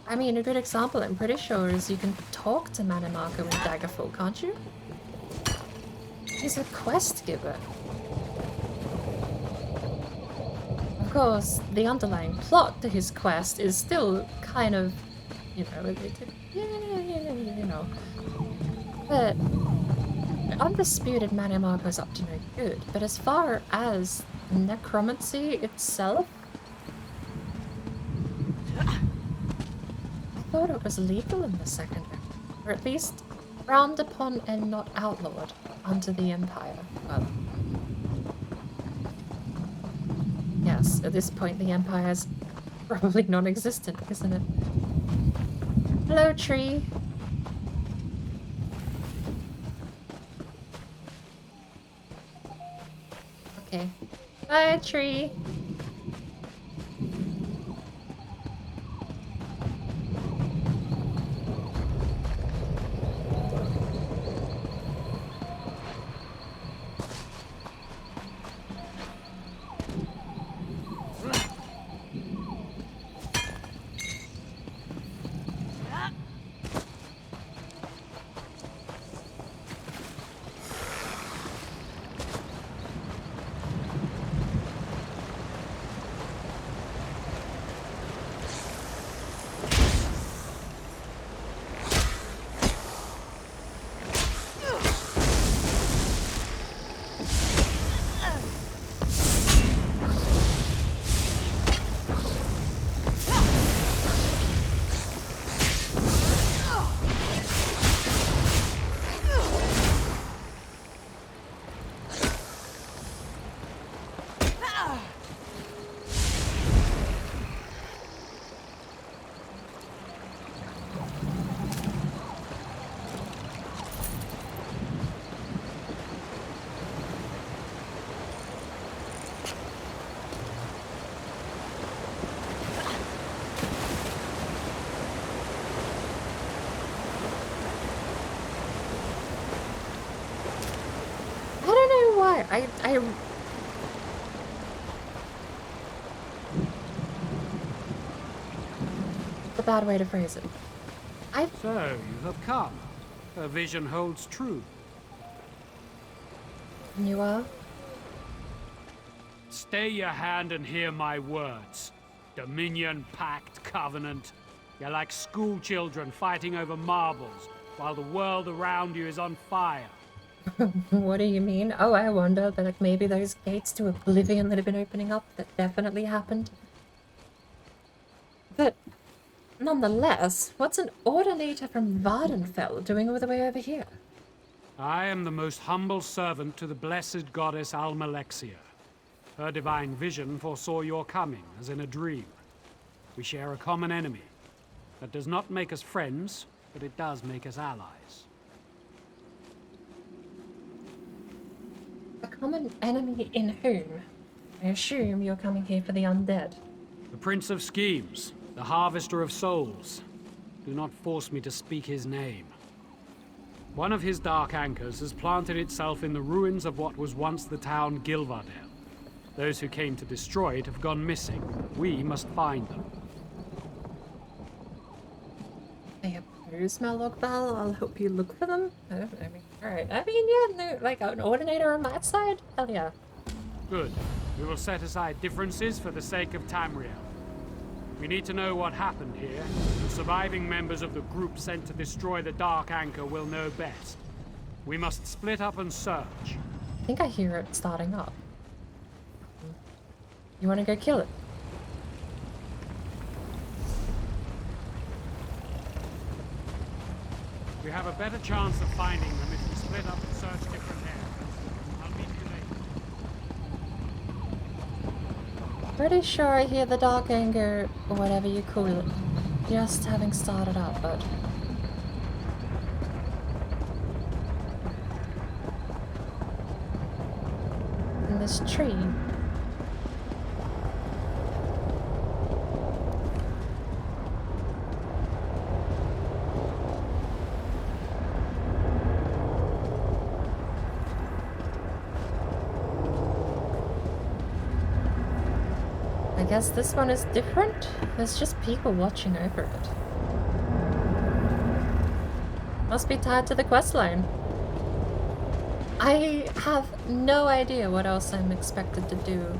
I mean, a good example, I'm pretty sure, is you can talk to Manny Marco in Daggerfall, can't you? He's a quest giver. Of course, the underlying plot to his quest is still kind of, you know, but undisputed Manny Marco's up to no good. But as far as necromancy itself, I thought it was legal in the Second Empire, or at least frowned upon and not outlawed under the Empire. Well, yes, at this point the Empire's probably non-existent, isn't it? Hello, tree. Okay. Bye, tree. I the bad way to phrase it. So, you have come. her vision holds true. And you are? Stay your hand and hear my words. Dominion, Pact, Covenant. You're like school children fighting over marbles, while the world around you is on fire. What do you mean? Oh, I wonder that like maybe those gates to oblivion that have been opening up, that definitely happened. But nonetheless, what's an ordinator from Vardenfell doing all the way over here? I am the most humble servant to the blessed goddess Almalexia. Her divine vision foresaw your coming, as in a dream. We share a common enemy. That does not make us friends, but it does make us allies. A common enemy in whom? I assume you're coming here for the undead. The Prince of Schemes, the Harvester of Souls. Do not force me to speak his name. One of his dark anchors has planted itself in the ruins of what was once the town Gilvardale. Those who came to destroy it have gone missing. We must find them. I oppose Malogval. I'll help you look for them. I mean, alright. I mean, yeah, no, like an ordinator on my side? Hell yeah. Good. We will set aside differences for the sake of Tamriel. We need to know what happened here. The surviving members of the group sent to destroy the Dark Anchor will know best. We must split up and search. I think I hear it starting up. You want to go kill it? We have a better chance of finding them if we split up and search different areas. I'll meet you later. Pretty sure I hear the Dark Anger, or whatever you call it, just having started up, but... in this tree... I guess this one is different. There's just people watching over it. Must be tied to the questline. I have no idea what else I'm expected to do.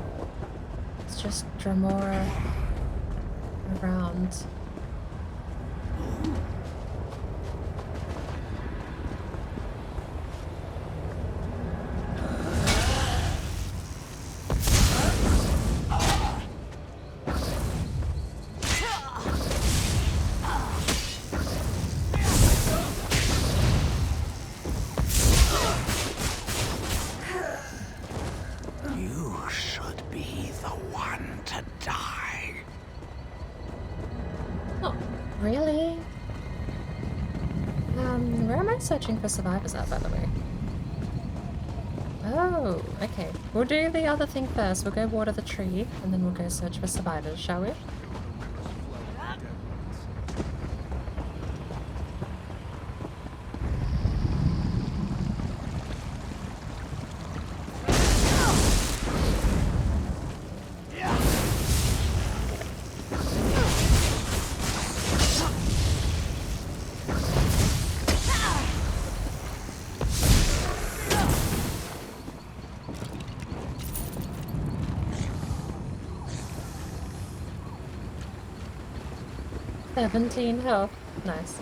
It's just Dremora around. Searching for survivors at, by the way. Oh, okay. We'll do the other thing first. We'll go water the tree, and then we'll go search for survivors, shall we? $17 health. Nice.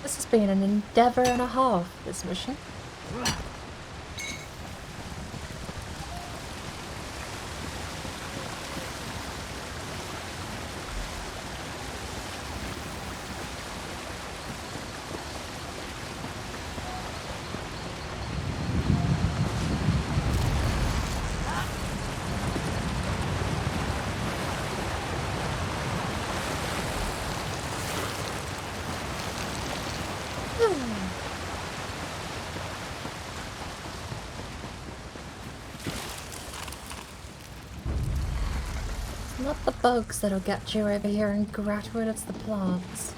This has been an endeavor and a half, this mission. Not the bugs that'll get you over here in Grahtwood, it's the plants.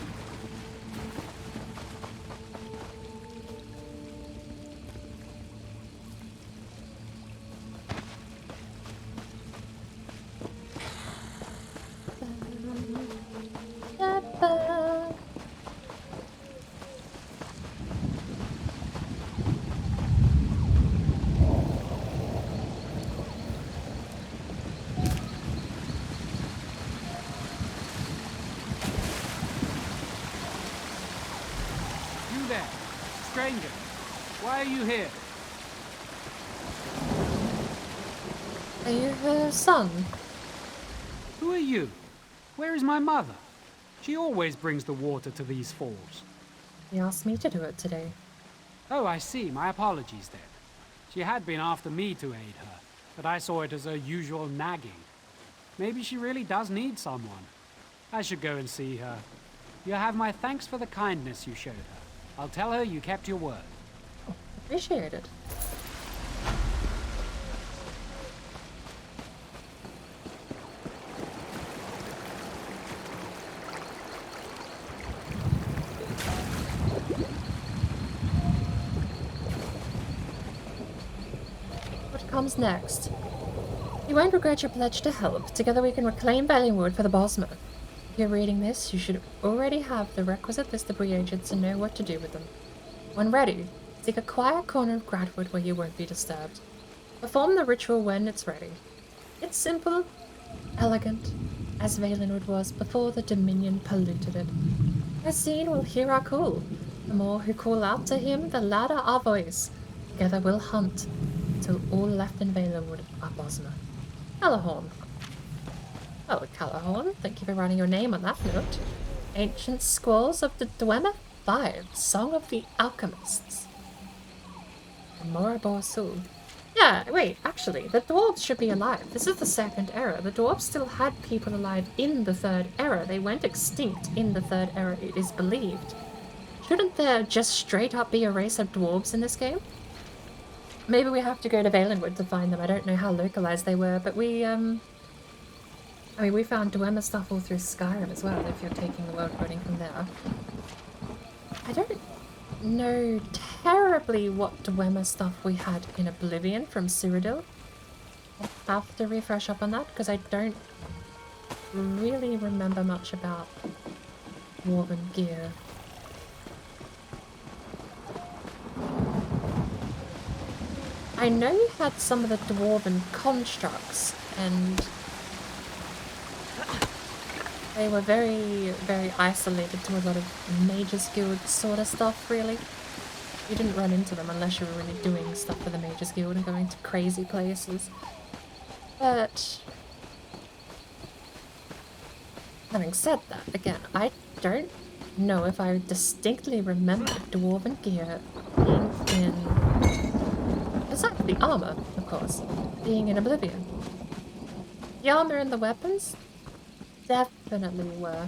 Stranger, why are you here? Are you her son? Who are you? Where is my mother? She always brings the water to these falls. He asked me to do it today. Oh, I see. My apologies then. She had been after me to aid her, but I saw it as her usual nagging. Maybe she really does need someone. I should go and see her. You have my thanks for the kindness you showed her. I'll tell her you kept your word. Oh, appreciate it. What comes next? You won't regret your pledge to help. Together we can reclaim Valenwood for the Bosmer. If you're reading this, you should already have the requisite list of reagents and know what to do with them. When ready, seek a quiet corner of Grahtwood where you won't be disturbed. Perform the ritual when it's ready. It's simple, elegant, as Valenwood was before the Dominion polluted it. Racine will hear our call. The more who call out to him, the louder our voice. Together we'll hunt, till all left in Valenwood are Bosmer. Callahorn. Oh, Callahorn, thank you for writing your name on that note. Ancient Scrolls of the Dwemer 5, Song of the Alchemists. Moribor Soul. Yeah, wait, actually, the dwarves should be alive. This is the second era. The dwarves still had people alive in the third era. They went extinct in the third era, it is believed. Shouldn't there just straight up be a race of dwarves in this game? Maybe we have to go to Valenwood to find them. I don't know how localized they were, but we found Dwemer stuff all through Skyrim as well, if you're taking the world building from there. I don't know terribly what Dwemer stuff we had in Oblivion from Cyrodiil. I'll have to refresh up on that, because I don't really remember much about Dwarven gear. I know you had some of the Dwarven constructs, and they were very, very isolated to a lot of Mages Guild sort of stuff, really. You didn't run into them unless you were really doing stuff for the Mages Guild and going to crazy places. But having said that, again, I don't know if I distinctly remember Dwarven gear being in... Besides the armor, of course, being in Oblivion. The armor and the weapons definitely were.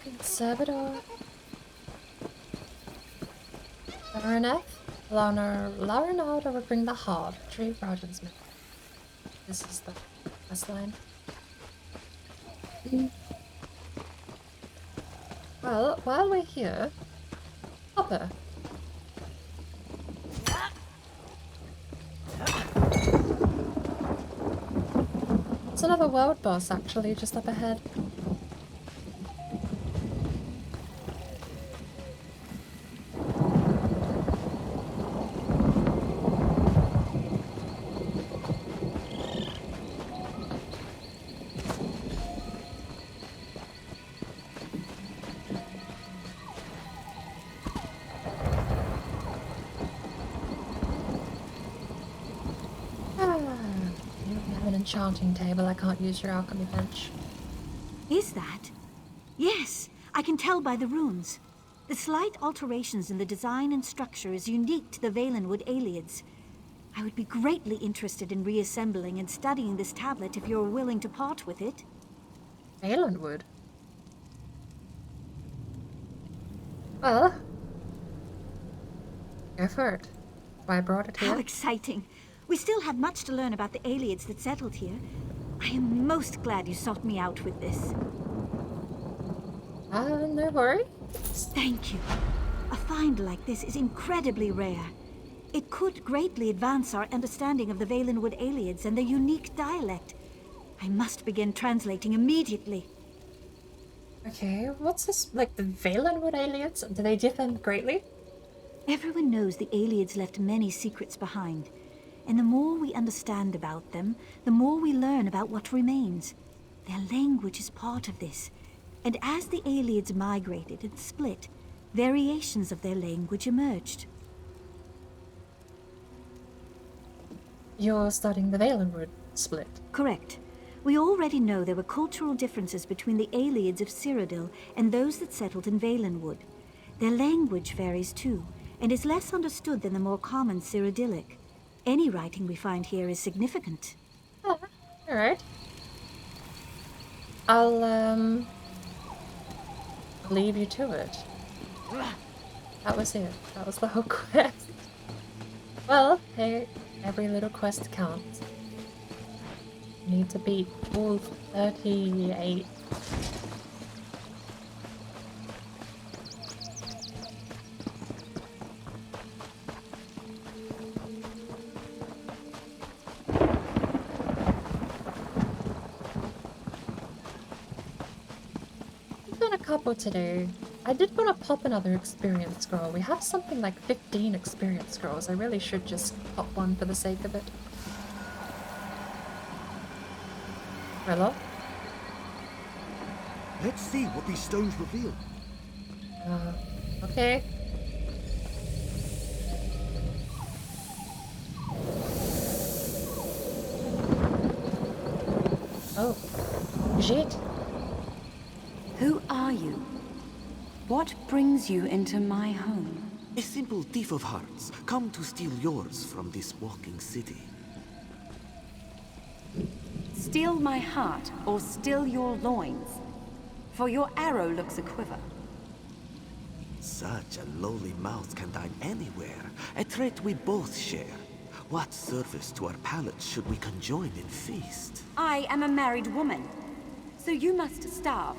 Conservator. Marinette, Larinada would bring the heart. Tree Rogen's myth. This is the quest line. Well, while we're here, Hopper. It's another world boss actually, just up ahead. Enchanting table, I can't use your alchemy bench. Is that? Yes, I can tell by the runes. The slight alterations in the design and structure is unique to the Valenwood Ayleids. I would be greatly interested in reassembling and studying this tablet if you're willing to part with it. Valenwood? Well, go for it. Why I brought it here. How exciting! We still have much to learn about the Ayleids that settled here. I am most glad you sought me out with this. No worries. Thank you. A find like this is incredibly rare. It could greatly advance our understanding of the Valenwood Ayleids and their unique dialect. I must begin translating immediately. Okay, what's this, like the Valenwood Ayleids? Do they differ greatly? Everyone knows the Ayleids left many secrets behind. And the more we understand about them, the more we learn about what remains. Their language is part of this. And as the Ayleids migrated and split, variations of their language emerged. You're studying the Valenwood split? Correct. We already know there were cultural differences between the Ayleids of Cyrodiil and those that settled in Valenwood. Their language varies too, and is less understood than the more common Cyrodiilic. Any writing we find here is significant. Oh, alright. I'll leave you to it. That was it. That was the whole quest. Well, hey, every little quest counts. Need to beat all 38. To do. I did want to pop another experience scroll. We have something like 15 experience scrolls. I really should just pop one for the sake of it. Hello? Let's see what these stones reveal. Okay. Oh, KHAJIIT. Who are you? What brings you into my home? A simple thief of hearts, come to steal yours from this walking city. Steal my heart, or steal your loins? For your arrow looks a quiver. Such a lowly mouth can dine anywhere, a trait we both share. What service to our palates should we conjoin in feast? I am a married woman, so you must starve.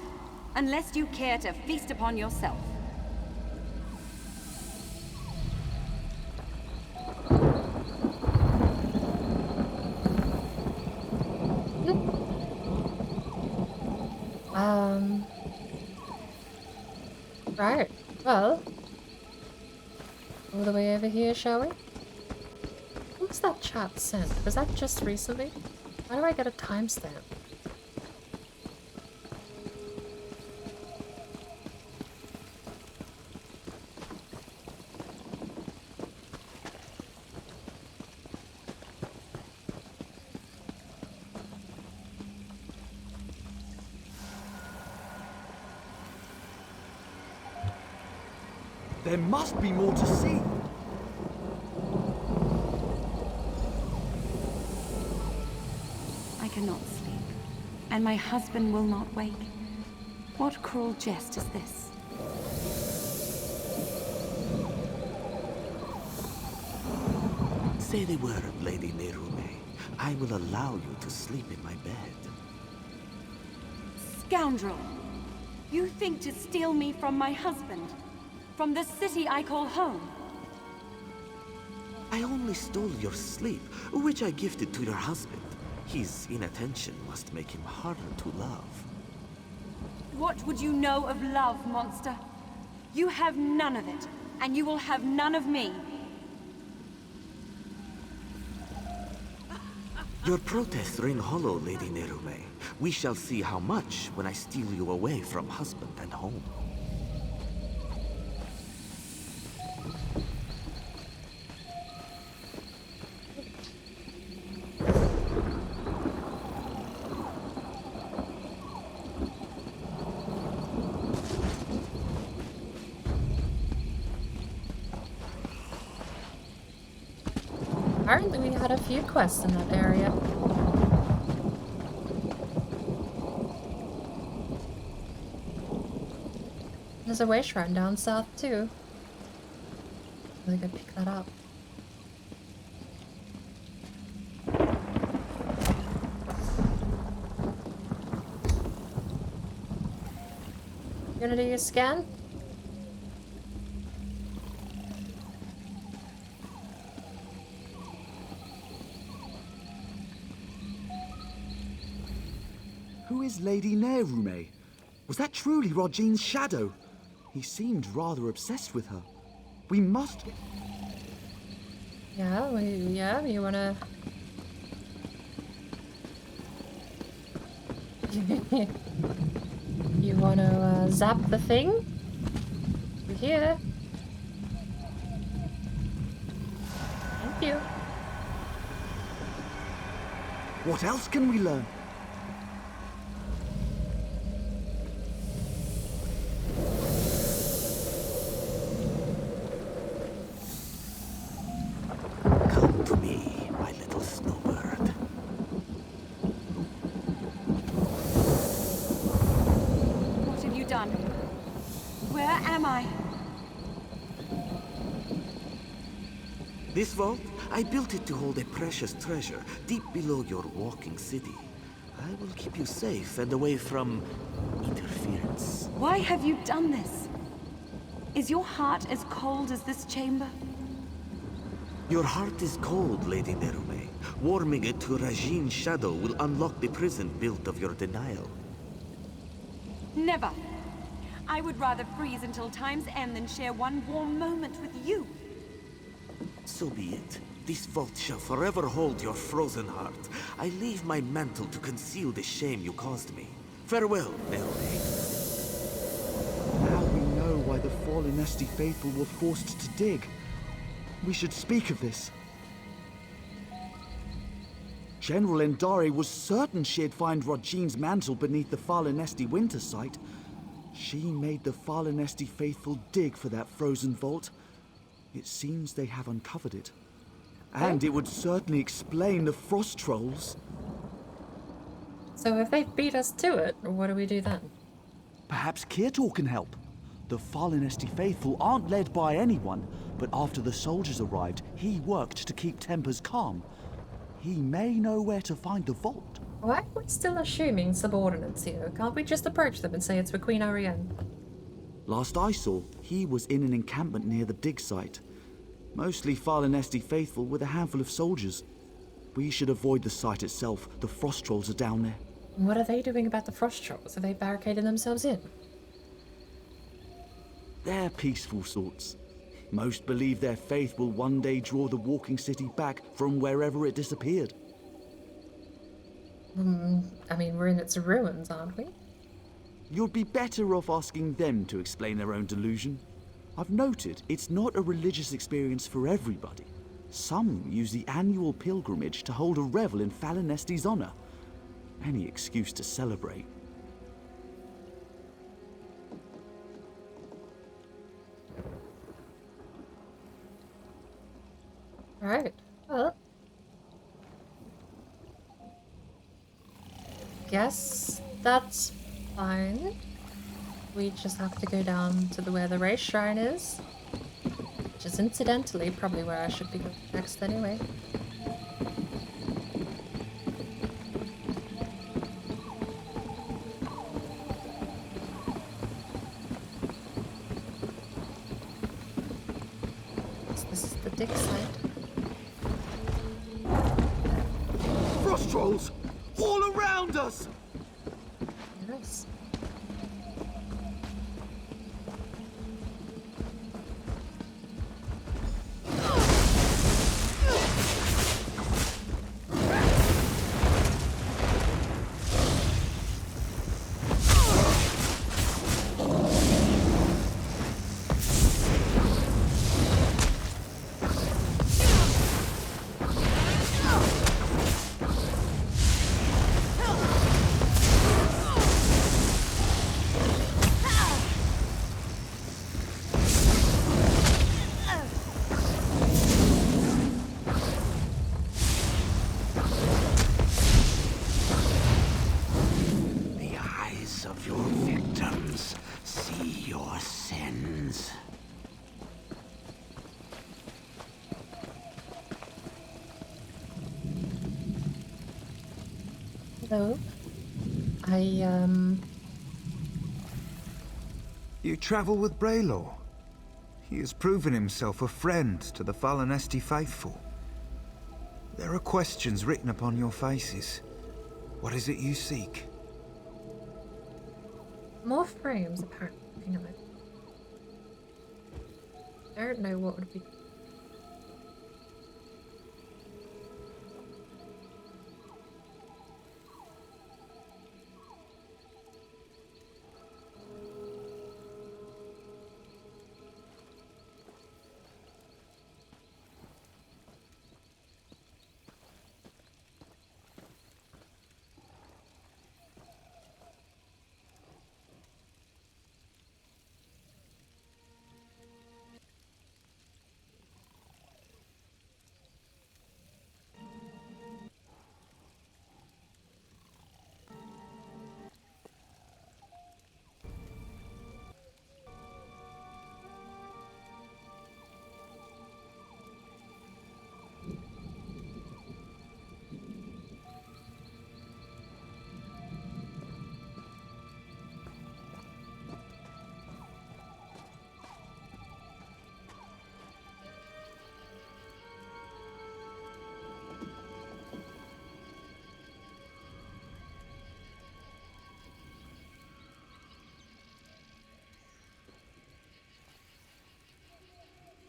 Unless you care to feast upon yourself. Right. Well, all the way over here, shall we? What was that chat sent? Was that just recently? Why do I get a timestamp? There must be more to see. I cannot sleep, and my husband will not wake. What cruel jest is this? Say the word, Lady Nerume. I will allow you to sleep in my bed. Scoundrel! You think to steal me from my husband? From the city I call home? I only stole your sleep, which I gifted to your husband. His inattention must make him harder to love. What would you know of love, monster? You have none of it, and you will have none of me. Your protests ring hollow, Lady Nerume. We shall see how much when I steal you away from husband and home. Apparently we had a few quests in that area. There's a way shrine down south too. Really good, pick that up. You gonna do your scan? Who is Lady Nerume? Was that truly Rogin's shadow? He seemed rather obsessed with her. We must... Yeah, you wanna... You wanna zap the thing? We're here. Thank you. What else can we learn? Come to me, my little snowbird. What have you done? Where am I? This vault, I built it to hold a precious treasure deep below your walking city. I will keep you safe and away from interference. Why have you done this? Is your heart as cold as this chamber? Your heart is cold, Lady Nerume. Warming it to Rajin's shadow will unlock the prison built of your denial. Never. I would rather freeze until time's end than share one warm moment with you. So be it. This vault shall forever hold your frozen heart. I leave my mantle to conceal the shame you caused me. Farewell, Nerume. Now we know why the fallen Esti faithful were forced to dig. We should speak of this. General Endari was certain she'd find Rogin's mantle beneath the fallen Esti winter site. She made the fallen Esti faithful dig for that frozen vault. It seems they have uncovered it. And it would certainly explain the frost trolls. So if they beat us to it, what do we do then? Perhaps KHAJIIT can help. The fallen Esti faithful aren't led by anyone, but after the soldiers arrived, he worked to keep tempers calm. He may know where to find the vault. Why are we still assuming subordinates here? Can't we just approach them and say it's for Queen Ariane? Last I saw, he was in an encampment near the dig site. Mostly fallen Esti faithful with a handful of soldiers. We should avoid the site itself. The frost trolls are down there. What are they doing about the frost trolls? Are they barricading themselves in? They're peaceful sorts. Most believe their faith will one day draw the walking city back from wherever it disappeared. I mean, we're in its ruins, aren't we? You'd be better off asking them to explain their own delusion. I've noted it's not a religious experience for everybody. Some use the annual pilgrimage to hold a revel in fallen Esti's honor. Any excuse to celebrate. Right. Well, guess that's fine. We just have to go down to where the race shrine is. Which is incidentally probably where I should be going next anyway. So this is the dig site. Frost trolls! All around us! Yes. Hello. You travel with Braylor. He has proven himself a friend to the fallen Esti faithful. There are questions written upon your faces. What is it you seek? More frames, apparently. Hang on. I don't know what would be.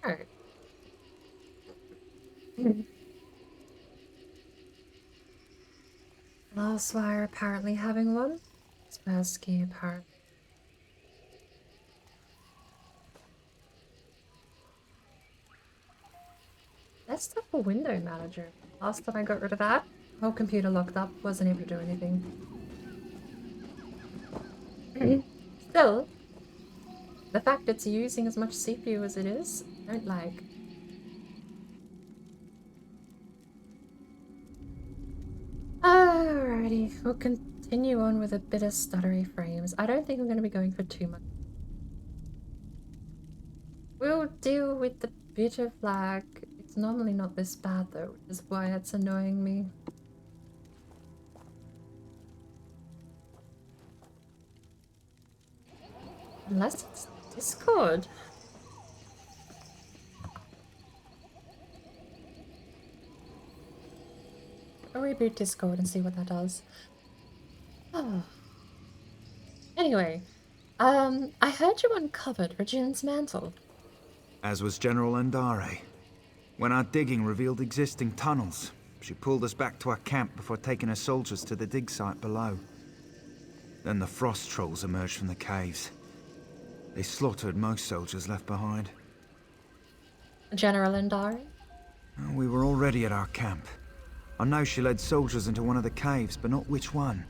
Alright. Lawswire apparently having one. Spassky apparently. Desktop or window manager? Last time I got rid of that, whole computer locked up, wasn't able to do anything. Still, the fact it's using as much CPU as it is, I don't like. Alrighty, we'll continue on with a bit of stuttery frames. I don't think I'm going to be going for too much. We'll deal with the bit of lag. It's normally not this bad though, which is why it's annoying me. Unless it's Discord. I'll reboot Discord and see what that does. Oh. Anyway, I heard you uncovered Regine's mantle. As was General Andare. When our digging revealed existing tunnels, she pulled us back to our camp before taking her soldiers to the dig site below. Then the frost trolls emerged from the caves. They slaughtered most soldiers left behind. General Andare? We were already at our camp. I know she led soldiers into one of the caves, but not which one.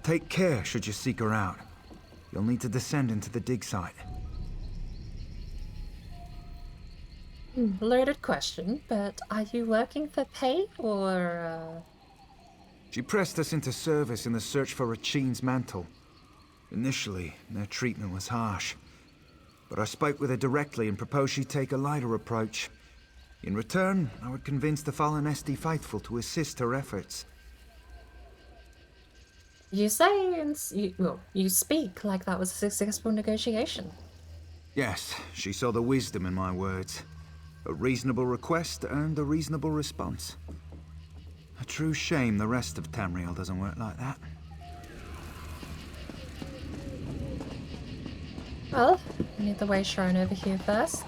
Take care should you seek her out. You'll need to descend into the dig site. Loaded question, but are you working for pay, or, She pressed us into service in the search for Regine's mantle. Initially, their treatment was harsh, but I spoke with her directly and proposed she take a lighter approach. In return, I would convince the fallen SD faithful to assist her efforts. You say, you speak like that was a successful negotiation. Yes, she saw the wisdom in my words. A reasonable request earned a reasonable response. A true shame the rest of Tamriel doesn't work like that. Well, we need the way shown over here first.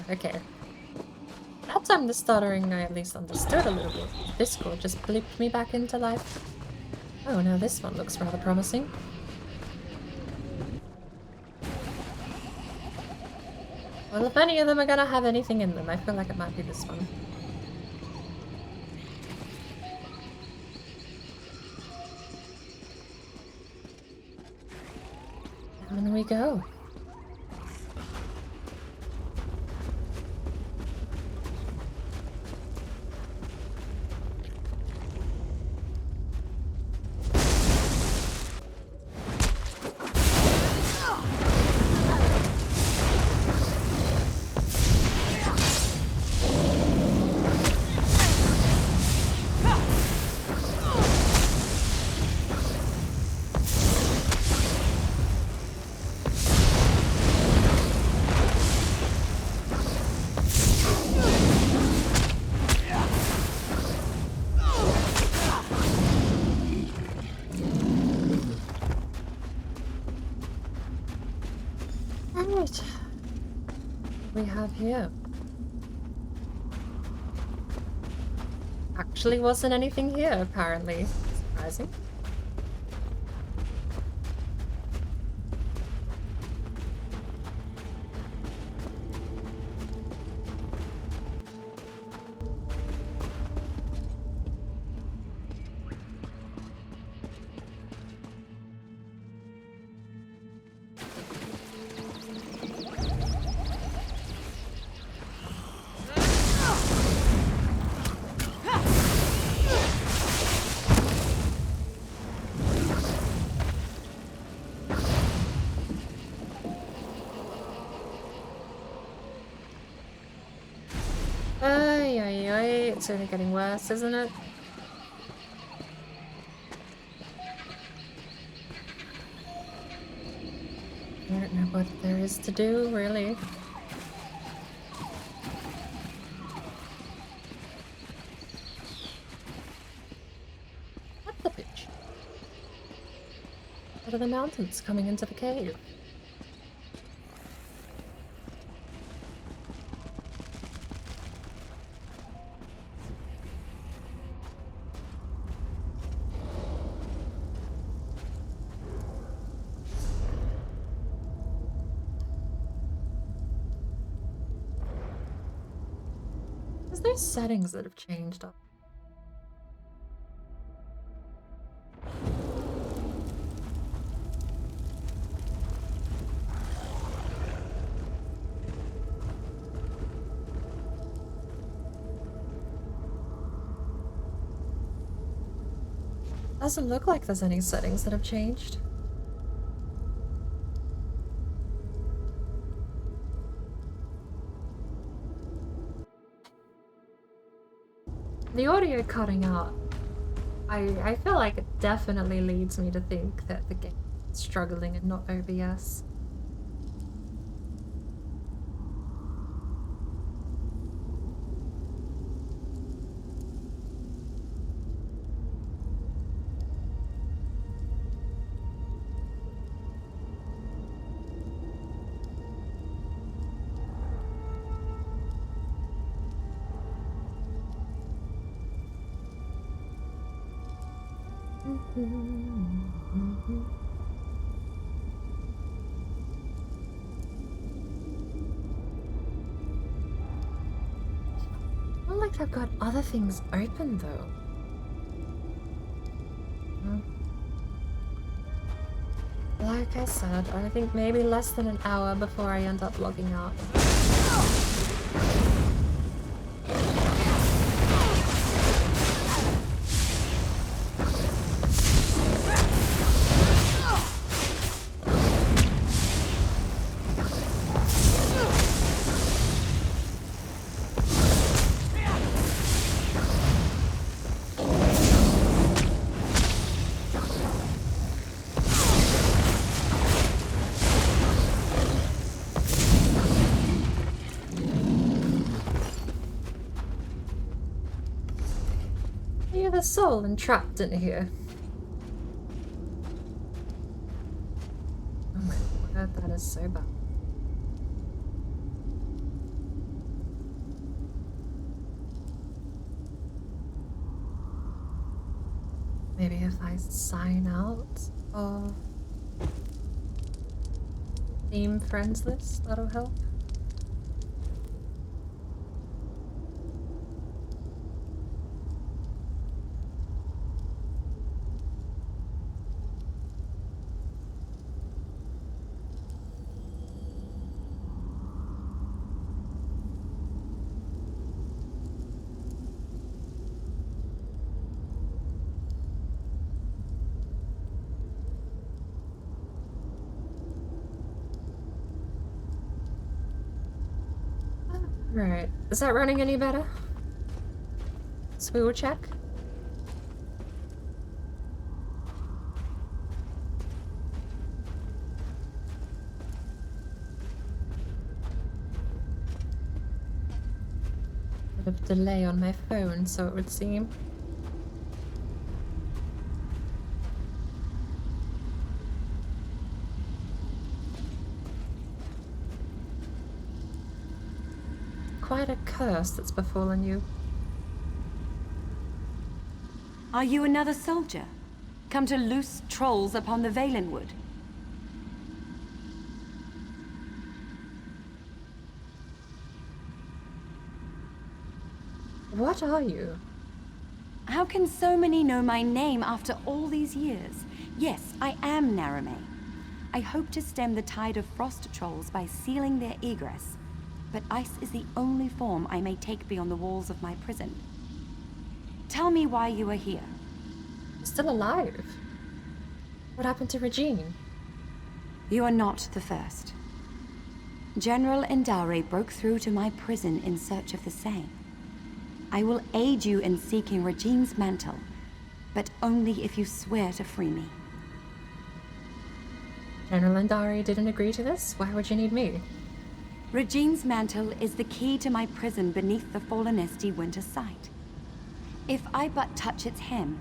Okay. That time the stuttering I at least understood a little bit. This core just blipped me back into life. Oh, now this one looks rather promising. Well, if any of them are gonna have anything in them, I feel like it might be this one. Down we go. Right. We have here. Actually wasn't anything here, apparently. Surprising. It's only getting worse, isn't it? I don't know what there is to do, really. What the bitch? What are the mountains coming into the cave? There's settings that have changed up. Doesn't look like there's any settings that have changed. The audio cutting out, I feel like it definitely leads me to think that the game is struggling and not OBS. Not like I've got other things open though. Like I said, I think maybe less than an hour before I end up logging out. You're the soul entrapped in here. Oh my god, that is so bad. Maybe if I sign out of Team Friends list, that'll help. Right. Is that running any better? So we will check. Bit of delay on my phone, so it would seem. Quite a curse that's befallen you. Are you another soldier? Come to loose trolls upon the Valenwood? What are you? How can so many know my name after all these years? Yes, I am Narame. I hope to stem the tide of frost trolls by sealing their egress. But ice is the only form I may take beyond the walls of my prison. Tell me why you are here. Still alive? What happened to Regine? You are not the first. General Endare broke through to my prison in search of the same. I will aid you in seeking Regine's mantle, but only if you swear to free me. General Endare didn't agree to this? Why would you need me? Regine's mantle is the key to my prison beneath the fallen Esti winter site. If I but touch its hem,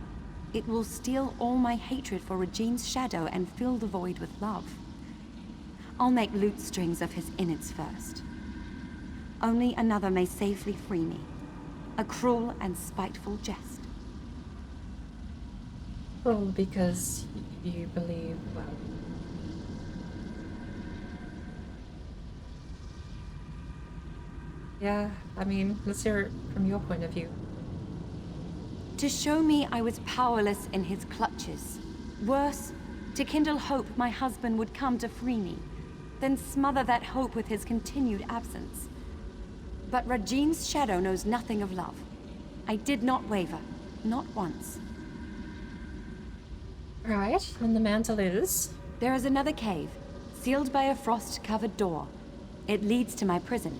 it will steal all my hatred for Regine's shadow and fill the void with love. I'll make lute strings of his innards first. Only another may safely free me. A cruel and spiteful jest. Well, because you believe, well... Yeah, I mean, let's hear it from your point of view. To show me I was powerless in his clutches. Worse, to kindle hope my husband would come to free me, then smother that hope with his continued absence. But Regine's shadow knows nothing of love. I did not waver, not once. Right, and the mantle is? There is another cave, sealed by a frost-covered door. It leads to my prison.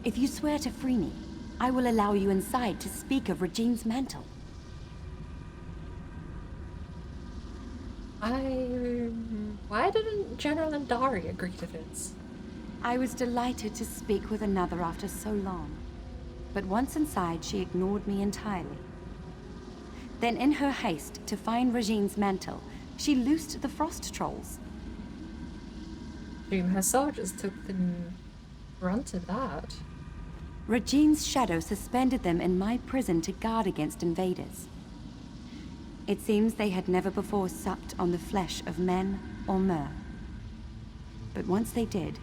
If you swear to free me, I will allow you inside to speak of Regine's mantle. Why didn't General Endare agree to this? I was delighted to speak with another after so long. But once inside, she ignored me entirely. Then in her haste to find Regine's mantle, she loosed the frost trolls. Her soldiers took the brunt of that. Regine's shadow suspended them in my prison to guard against invaders. It seems they had never before supped on the flesh of men or mer. But once they did,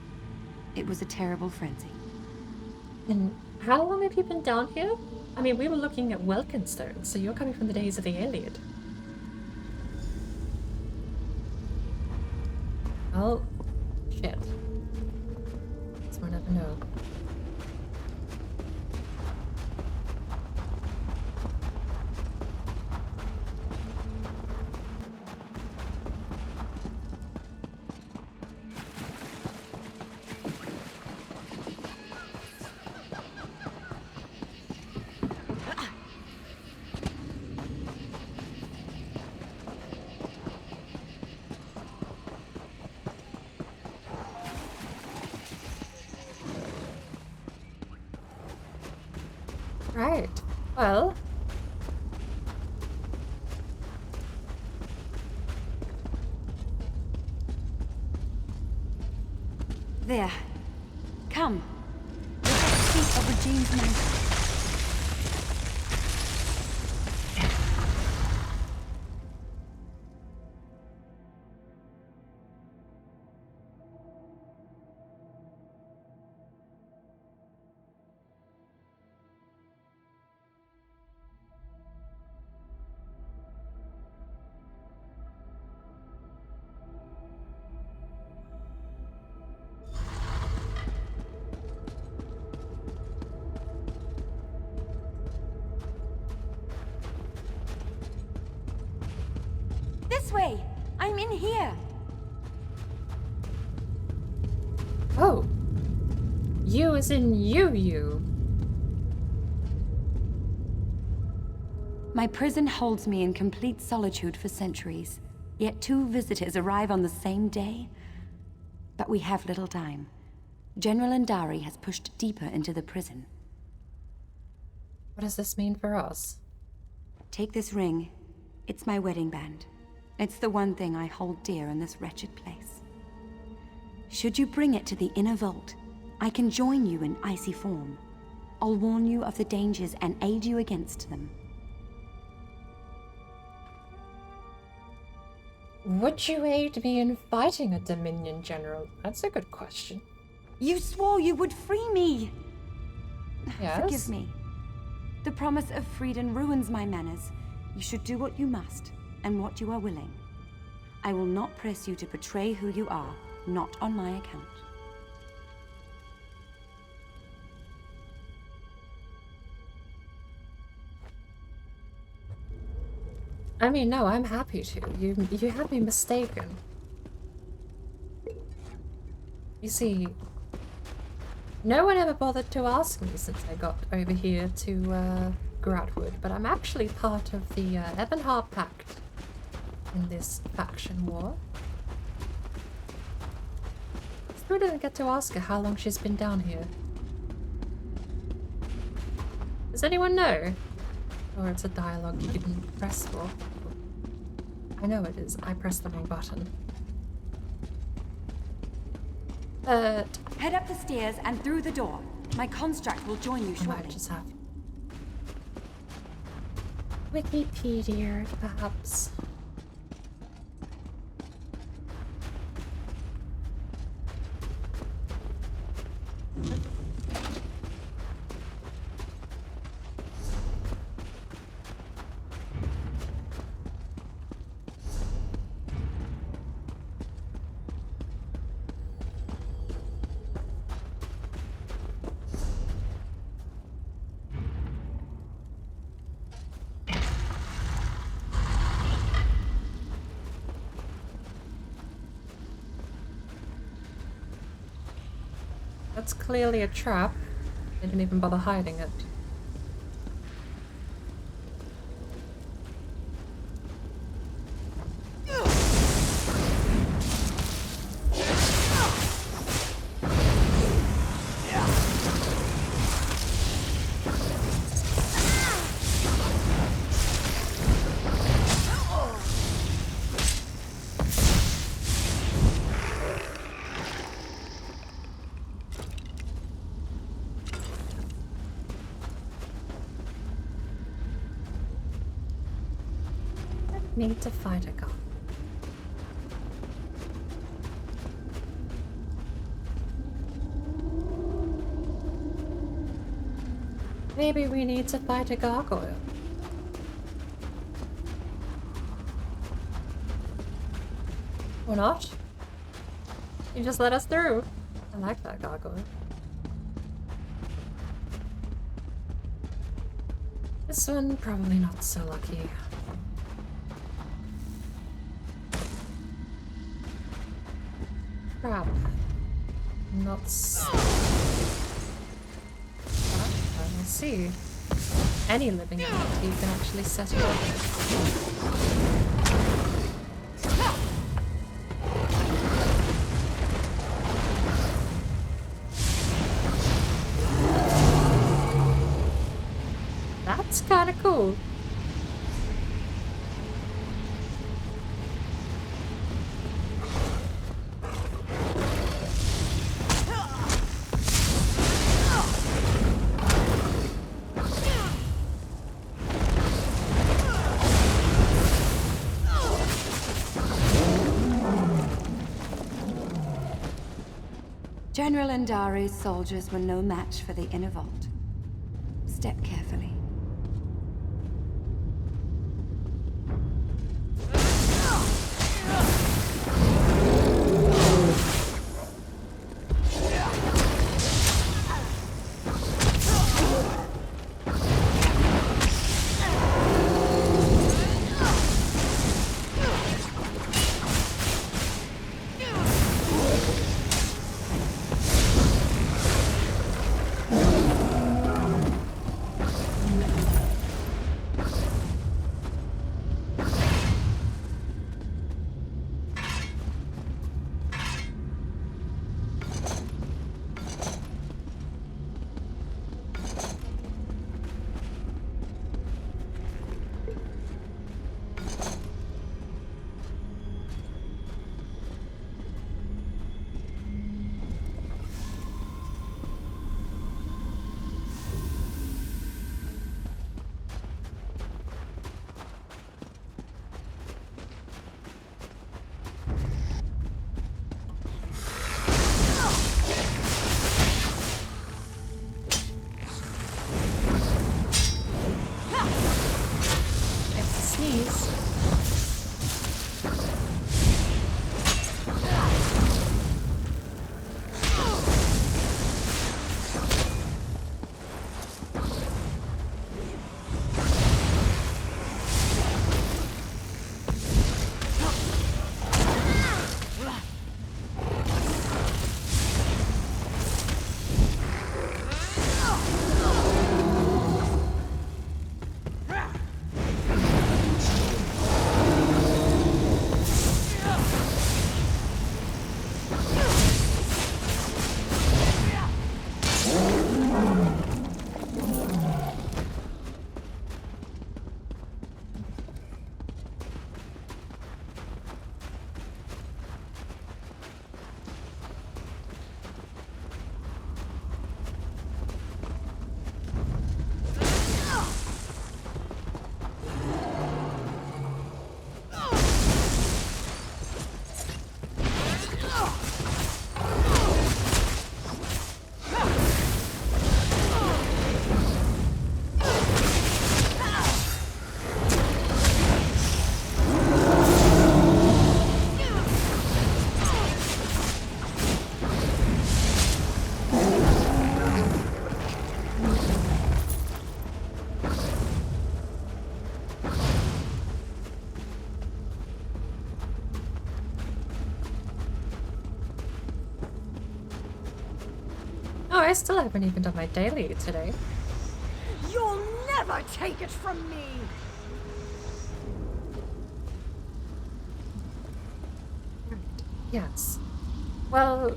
it was a terrible frenzy. And how long have you been down here? I mean, we were looking at Welkenstone, so you're coming from the days of the Iliad. Oh, shit. So we'll never know. Right. Well. There. Come. Let us speak of Regine's mantle. This way! I'm in here! Oh. You as in you. My prison holds me in complete solitude for centuries, yet 2 visitors arrive on the same day. But we have little time. General Andari has pushed deeper into the prison. What does this mean for us? Take this ring. It's my wedding band. It's the one thing I hold dear in this wretched place. Should you bring it to the inner vault, I can join you in icy form. I'll warn you of the dangers and aid you against them. Would you aid me in fighting a Dominion General? That's a good question. You swore you would free me! Yes? Forgive me. The promise of freedom ruins my manners. You should do what you must, and what you are willing. I will not press you to betray who you are, not on my account. I mean, no, I'm happy to. You had me mistaken. You see, no one ever bothered to ask me since I got over here to Grahtwood, but I'm actually part of the Ebonheart Pact in this faction war. Still didn't get to ask her how long she's been down here. Does anyone know? Or it's a dialogue you didn't press for. I know it is. I pressed the wrong button. Head up the stairs and through the door. My construct will join you shortly. I might just have Wikipedia, perhaps. That's clearly a trap. They didn't even bother hiding it. need to fight a god. Maybe we need to fight a gargoyle. Or not? You just let us through. I like that gargoyle. This one, probably not so lucky. Crap. Not so... I don't see any living entity you can actually set it up. That's kind of cool. General Andare's soldiers were no match for the inner vault. Step carefully. Oh, I still haven't even done my daily today. You'll never take it from me! Yes. Well,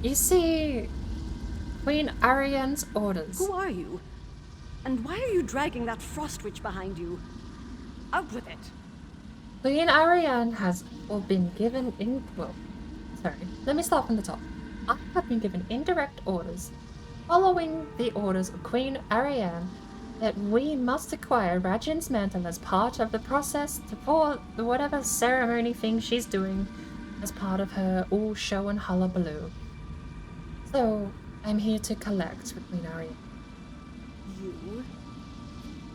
you see, Queen Ariane's orders. Who are you? And why are you dragging that frost witch behind you? Out with it! Queen Ariane has been given let me start from the top. I have been given indirect orders following the orders of Queen Ariane that we must acquire Rajin's mantle as part of the process for whatever ceremony thing she's doing as part of her all show and hullabaloo. So, I'm here to collect for Queen Arya. You?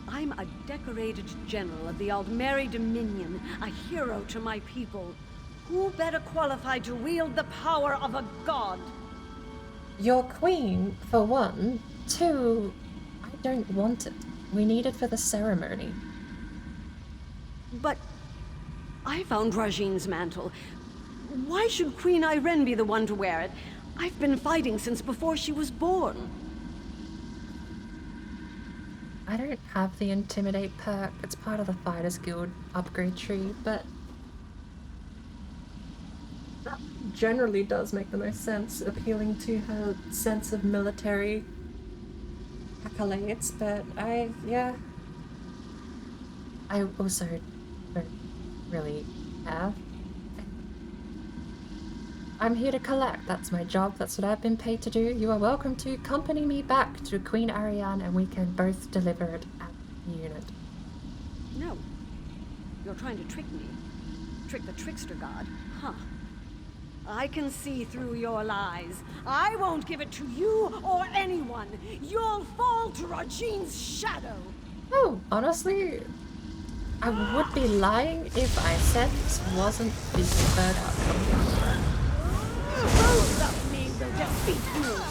I'm a decorated general of the Aldmeri Dominion, a hero to my people. Who better qualified to wield the power of a god? Your queen, for one. Two, I don't want it. We need it for the ceremony. But I found Rajin's mantle. Why should Queen Irene be the one to wear it? I've been fighting since before she was born. I don't have the Intimidate perk. It's part of the Fighters Guild upgrade tree, but that generally does make the most sense, appealing to her sense of military accolades, but I also don't really care. I'm here to collect. That's my job. That's what I've been paid to do. You are welcome to accompany me back to Queen Ariane and we can both deliver it at the unit. No. You're trying to trick me. Trick the trickster god. Huh. I can see through your lies. I won't give it to you or anyone. You'll fall to Rajin's shadow. Oh, honestly, I would be lying if I said this wasn't the preferred outcome. Both of me will defeat you.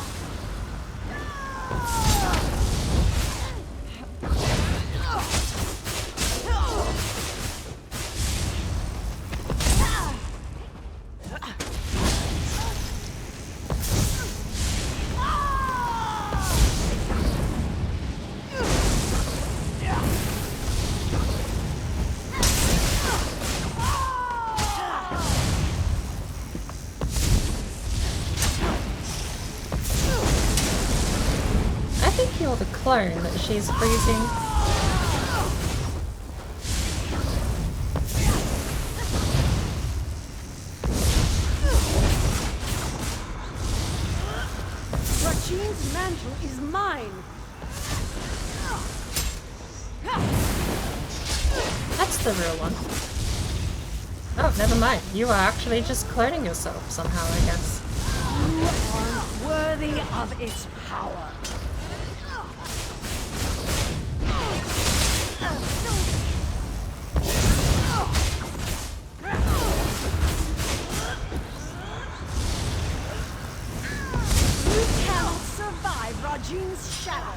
The clone that she's freezing. Rajin's mantle is mine. That's the real one. Oh, never mind. You are actually just cloning yourself somehow, I guess. You aren't worthy of its power. Rajin's shadow.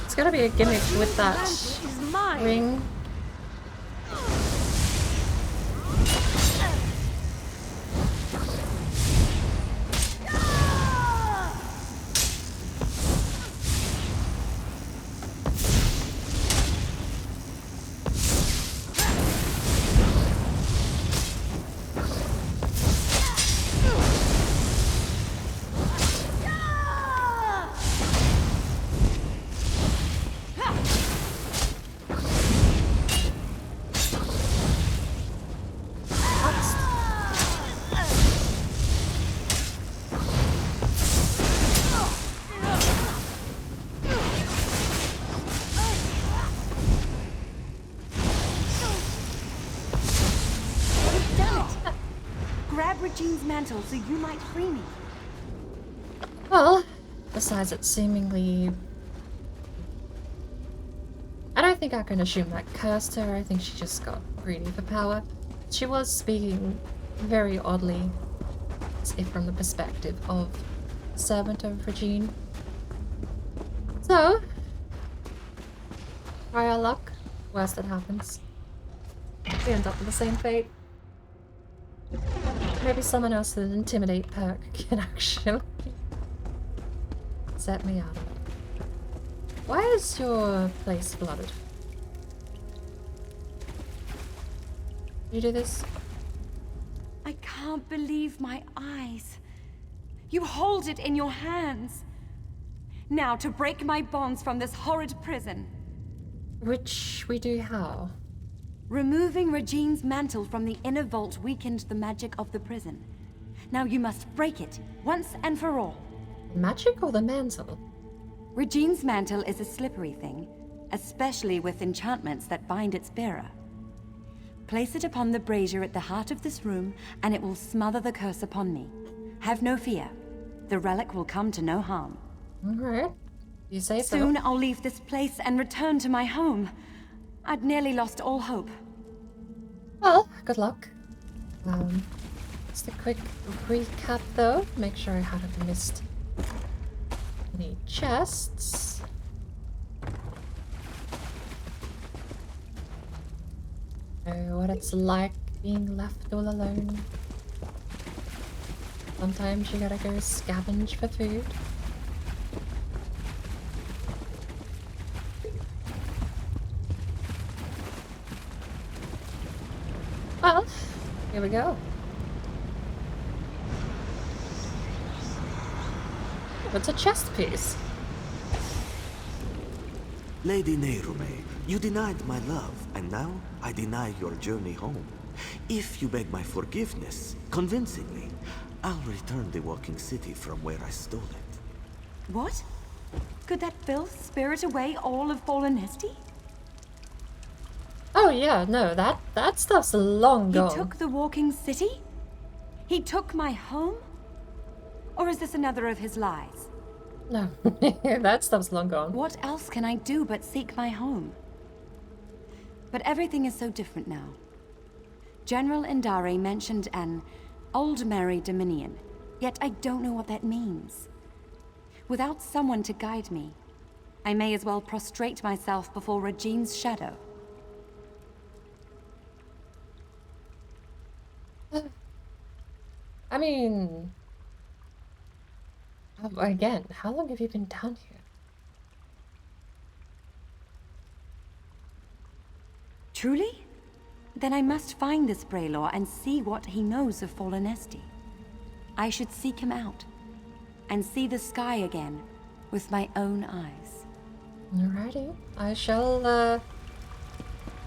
It's gotta be a gimmick with that ring. Rajin's mantle so you might free me. Well, besides it seemingly... I don't think I can assume that cursed her. I think she just got greedy for power. She was speaking very oddly, as if from the perspective of a servant of Rajin. So, try our luck. Worst that happens. We end up with the same fate. Maybe someone else with an Intimidate perk can actually set me out of it. Why is your place flooded? You do this? I can't believe my eyes. You hold it in your hands. Now to break my bonds from this horrid prison. Which we do how? Removing Regine's mantle from the inner vault weakened the magic of the prison. Now you must break it, once and for all. Magic or the mantle? Regine's mantle is a slippery thing, especially with enchantments that bind its bearer. Place it upon the brazier at the heart of this room, and it will smother the curse upon me. Have no fear. The relic will come to no harm. Alright. You say so. Soon I'll leave this place and return to my home. I'd nearly lost all hope. Well, good luck. Just a quick recap though. Make sure I haven't missed any chests. Know what it's like being left all alone. Sometimes you gotta go scavenge for food. Well, here we go. It's a chest piece. Lady Nehrume, you denied my love, and now I deny your journey home. If you beg my forgiveness, convincingly, I'll return the walking city from where I stole it. What? Could that filth spirit away all of Forlanesti? Oh yeah, no, that stuff's long gone. He took the walking city? He took my home? Or is this another of his lies? No, that stuff's long gone. What else can I do but seek my home? But everything is so different now. General Indare mentioned an Old Merry Dominion, yet I don't know what that means. Without someone to guide me, I may as well prostrate myself before Regine's shadow. I mean... Again, how long have you been down here? Truly? Then I must find this Braylor and see what he knows of Forlanesti. I should seek him out, and see the sky again with my own eyes. Alrighty, I shall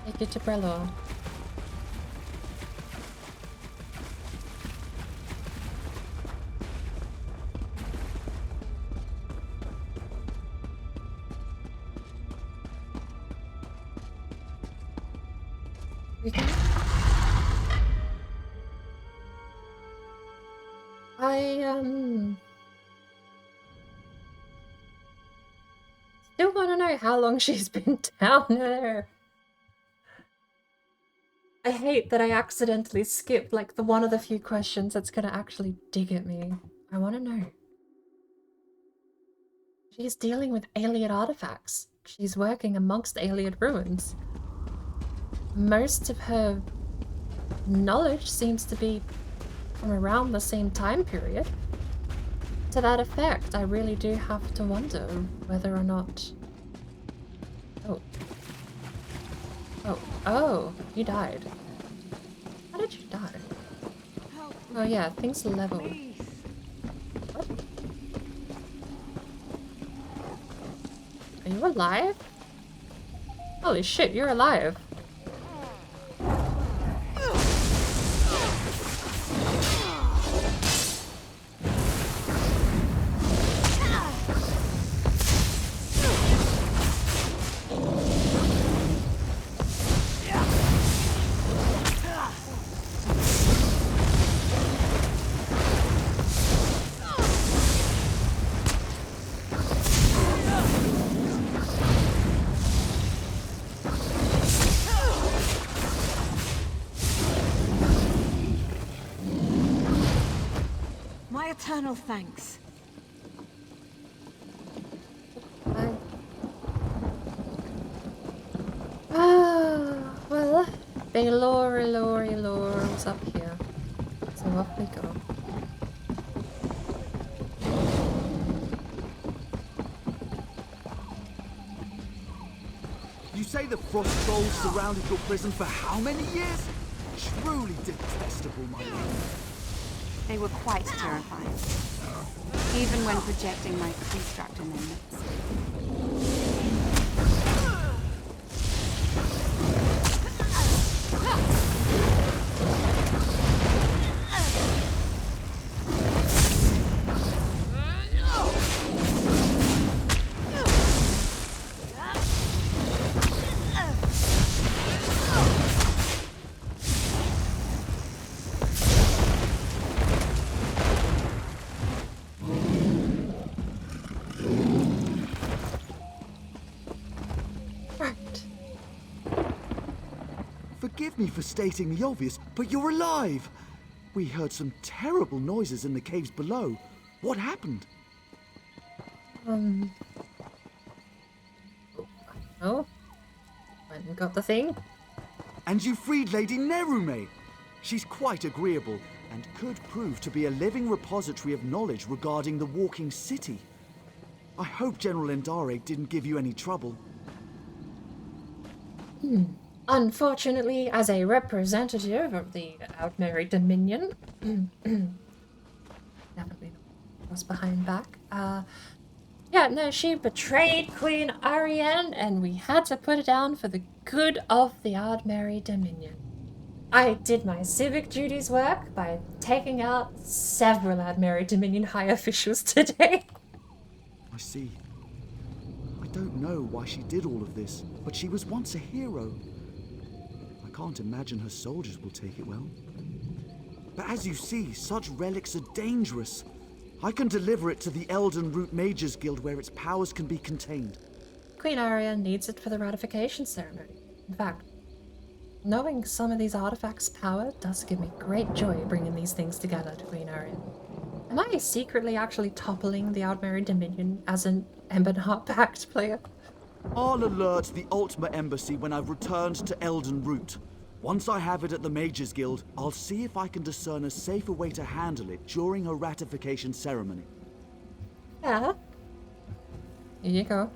take you to Braylor. Still want to know how long she's been down there. I hate that I accidentally skipped like the one of the few questions that's gonna actually dig at me. I want to know. She's dealing with Ayleid artifacts. She's working amongst Ayleid ruins. Most of her knowledge seems to be from around the same time period. To that effect, I really do have to wonder whether or not... Oh, you died. How did you die? Oh yeah, things leveled. What? Are you alive? Holy shit, you're alive. Eternal thanks. Well, Baylor's up here. So off we go. You say the frost trolls surrounded your prison for how many years? Truly detestable, my lord. They were quite terrifying, even when projecting my pre-structure limits. Forgive me for stating the obvious, but you're alive! We heard some terrible noises in the caves below. What happened? Oh. Went and got the thing. And you freed Lady Nerume! She's quite agreeable, and could prove to be a living repository of knowledge regarding the walking city. I hope General Endare didn't give you any trouble. Unfortunately, as a representative of the Outmarried Dominion, definitely was behind back. Yeah, no, she betrayed Queen Ariane, and we had to put it down for the good of the Outmarried Dominion. I did my civic duties work by taking out several Outmarried Dominion high officials today. I see. I don't know why she did all of this, but she was once a hero. I can't imagine her soldiers will take it well. But as you see, such relics are dangerous. I can deliver it to the Elden Root Mages Guild where its powers can be contained. Queen Ariane needs it for the ratification ceremony. In fact, knowing some of these artifacts' power does give me great joy bringing these things together to Queen Ariane. Am I secretly actually toppling the Outmarried Dominion as an Emberheart Pact player? I'll alert the Ultima Embassy when I've returned to Elden Root. Once I have it at the Mages Guild, I'll see if I can discern a safer way to handle it during a ratification ceremony. Yeah. Here you go.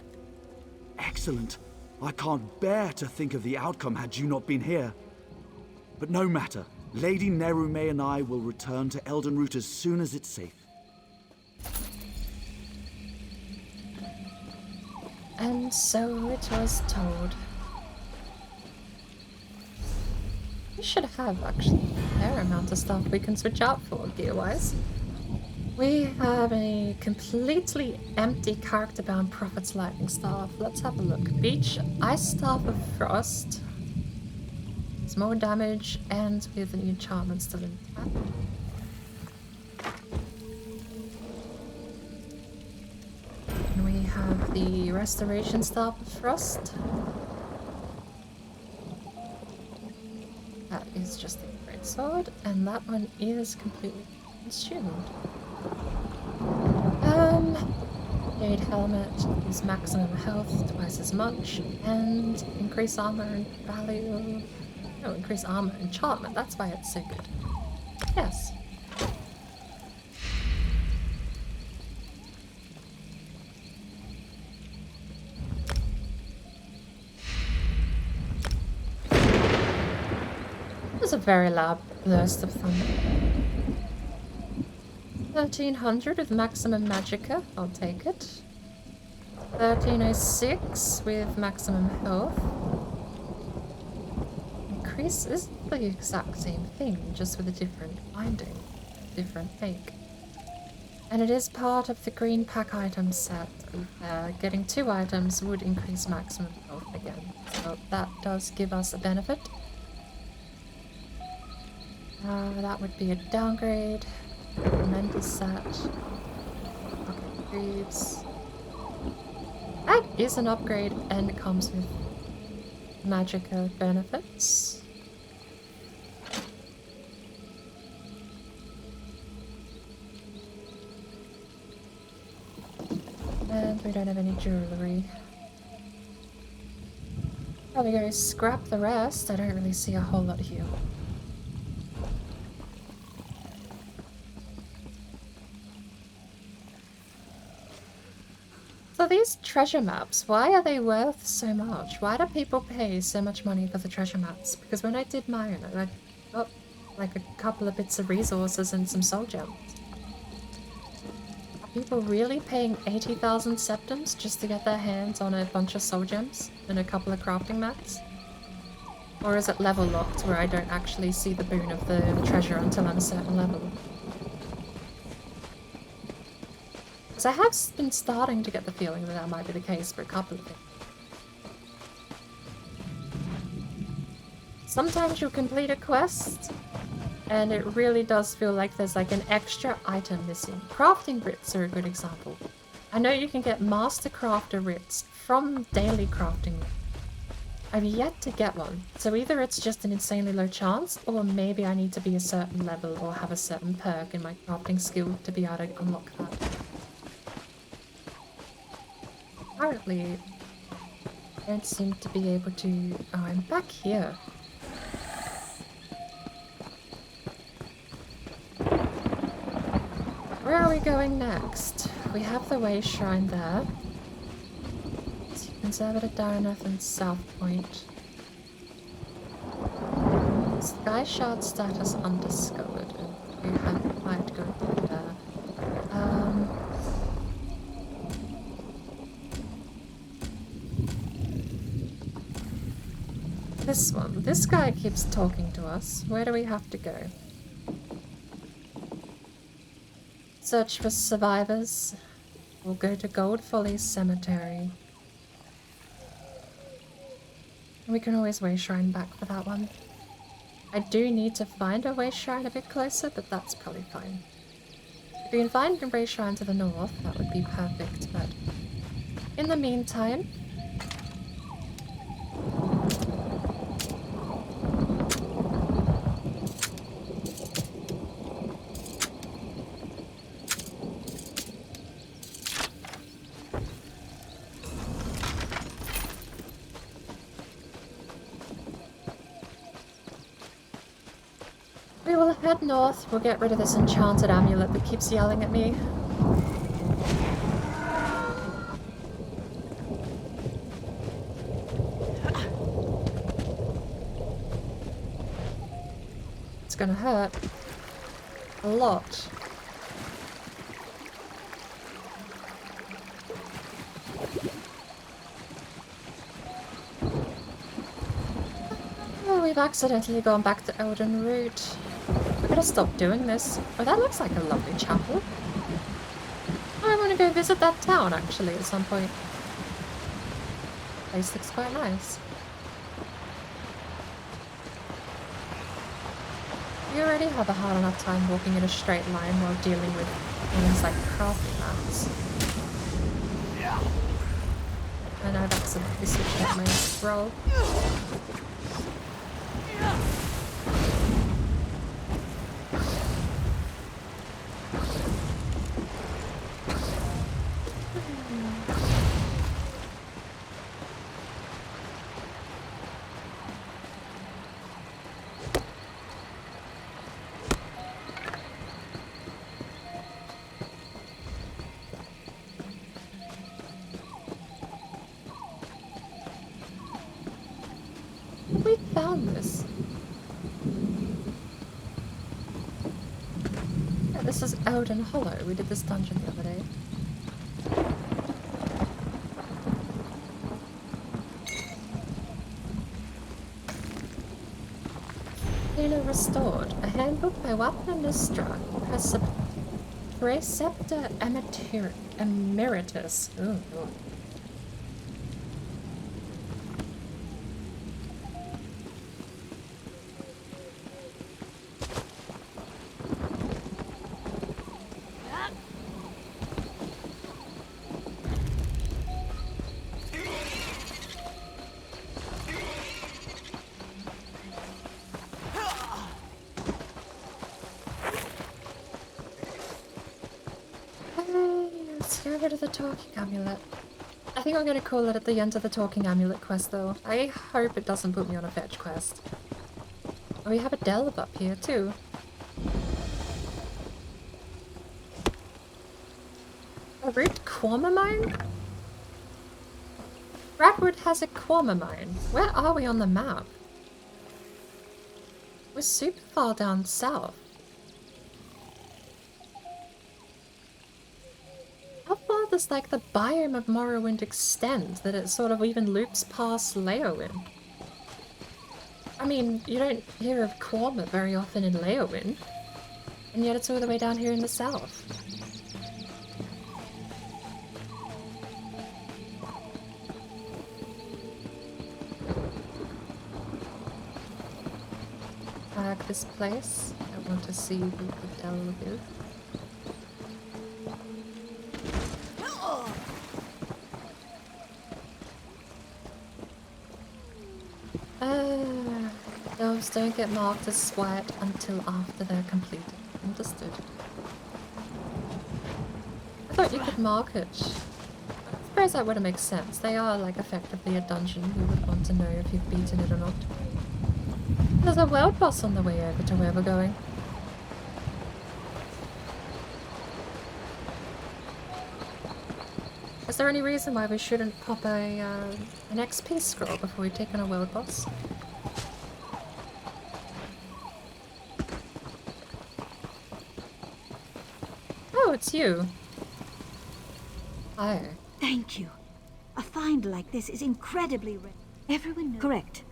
Excellent. I can't bear to think of the outcome had you not been here. But no matter. Lady Nerume and I will return to Elden Root as soon as it's safe. And so it was told. We should have actually a fair amount of stuff we can switch out for gear-wise. We have a completely empty character-bound Prophet's Lightning Staff. Let's have a look. Beach, Ice Staff of Frost. It's more damage and with the enchantment still intact. And we have the Restoration Staff of Frost. That is just a great sword, and that one is completely consumed. Jade Helmet is maximum health, twice as much, and increase armor and value. No, increase armor enchantment, that's why it's so good. Yes. There's a very loud burst of thunder. 1300 with maximum magicka, I'll take it. 1306 with maximum health. Increase is the exact same thing, just with a different binding, different make. And it is part of the green pack item set. Getting 2 items would increase maximum health again, so that does give us a benefit. That would be a downgrade. Mental set. Okay, creeps. That is an upgrade and it comes with magicka benefits. And we don't have any jewelry. Probably go scrap the rest. I don't really see a whole lot here. So these treasure maps, why are they worth so much? Why do people pay so much money for the treasure maps? Because when I did mine, I got Like a couple of bits of resources and some soul gems. Are people really paying 80,000 septims just to get their hands on a bunch of soul gems and a couple of crafting mats? Or is it level locked where I don't actually see the boon of the treasure until I'm a certain level? Because I have been starting to get the feeling that might be the case for a couple of things. Sometimes you complete a quest and it really does feel like there's like an extra item missing. Crafting writs are a good example. I know you can get Master Crafter writs from daily crafting. I've yet to get one, so either it's just an insanely low chance, or maybe I need to be a certain level or have a certain perk in my crafting skill to be able to unlock that. Apparently, I don't seem to be able to... Oh, I'm back here. Where are we going next? We have the Way Shrine there. Conservative Darnath and South Point. Sky Shard status undiscovered. We have quite good there. This one. This guy keeps talking to us. Where do we have to go? Search for survivors. We'll go to Gold Folly Cemetery. We can always Way Shrine back for that one. I do need to find a Way Shrine a bit closer, but that's probably fine. If we can find a Way Shrine to the north, that would be perfect, but in the meantime... we will head north. We'll get rid of this enchanted amulet that keeps yelling at me. It's gonna hurt. A lot. Oh, we've accidentally gone back to Elden Root. I gotta stop doing this. Oh, that looks like a lovely chapel. Oh, I want to go visit that town, actually, at some point. Place looks quite nice. You already have a hard enough time walking in a straight line while dealing with things like crafting mats. And I've accidentally switched out my scroll. We found this. Yeah, this is Elden Hollow. We did this dungeon the other day. Halo Restored. A handbook by Wapna Mistra. Preceptor Emeritus. Ooh. To the talking amulet. I think I'm going to call it at the end of the talking amulet quest though. I hope it doesn't put me on a fetch quest. Oh, we have a delve up here too. A root Quama mine? Grahtwood has a Quama mine. Where are we on the map? We're super far down south. How far does like the biome of Morrowind extend that it sort of even loops past Leowind? I mean, you don't hear of Qualma very often in Leowind, and yet it's all the way down here in the south. This place. I want to see who the delve is. Delves don't get marked as sweat until after they're completed. Understood. I thought you could mark it. I suppose that would make sense. They are like effectively a dungeon. You would want to know if you've beaten it or not. There's a world boss on the way over to where we're going. Is there any reason why we shouldn't pop an XP scroll before we take on a world boss? Oh, it's you. Hi. Thank you. A find like this is incredibly rare. Everyone knows. Correct.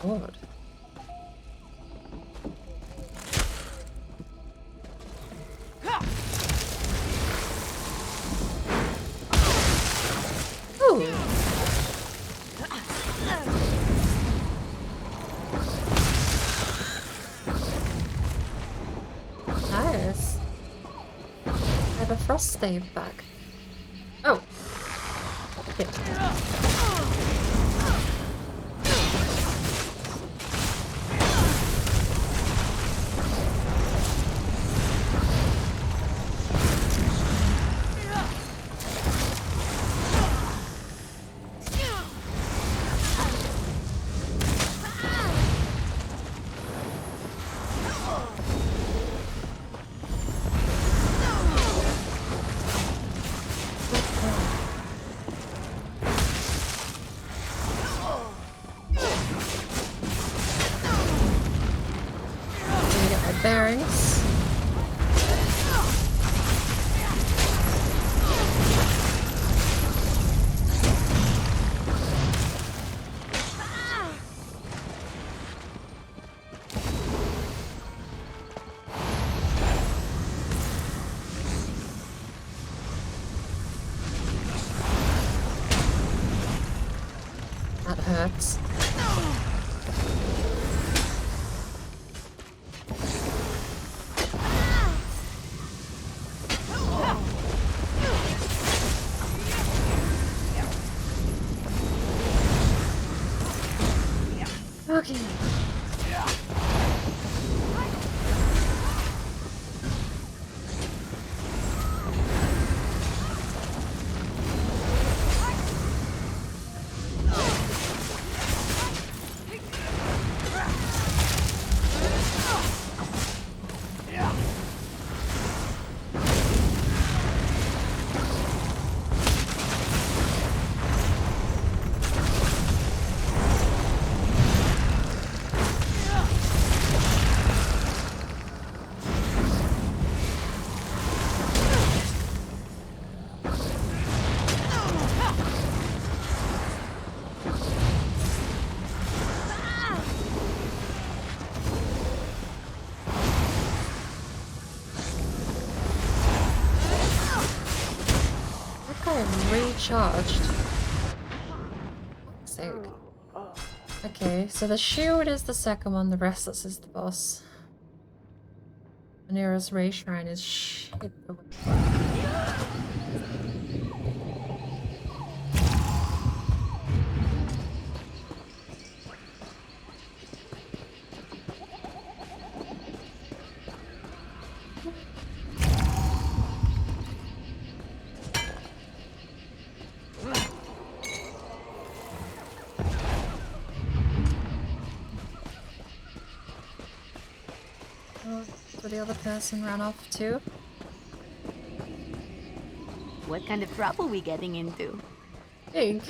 Lord. Ooh. Nice. I have a frost stave back. Oh. Shit. Bearings. That hurts. Okay. Recharged. Sake. Okay, so the shield is the second one, the restless is the boss. The nearest ray shrine is shit. where the other person ran off to. What kind of trouble we getting into? Ink.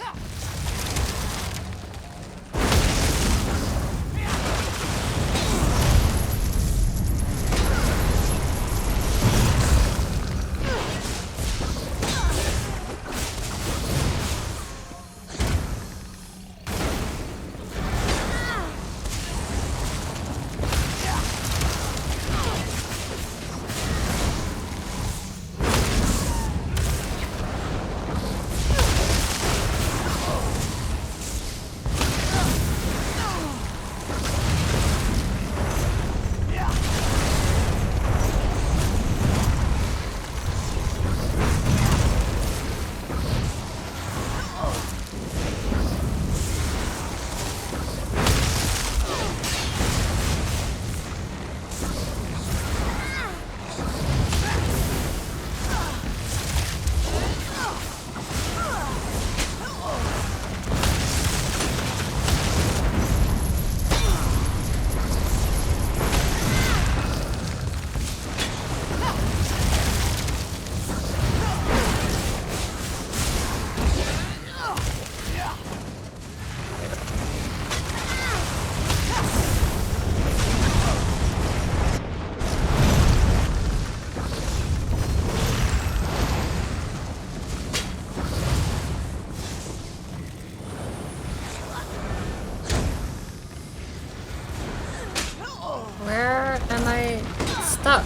Where am I stuck?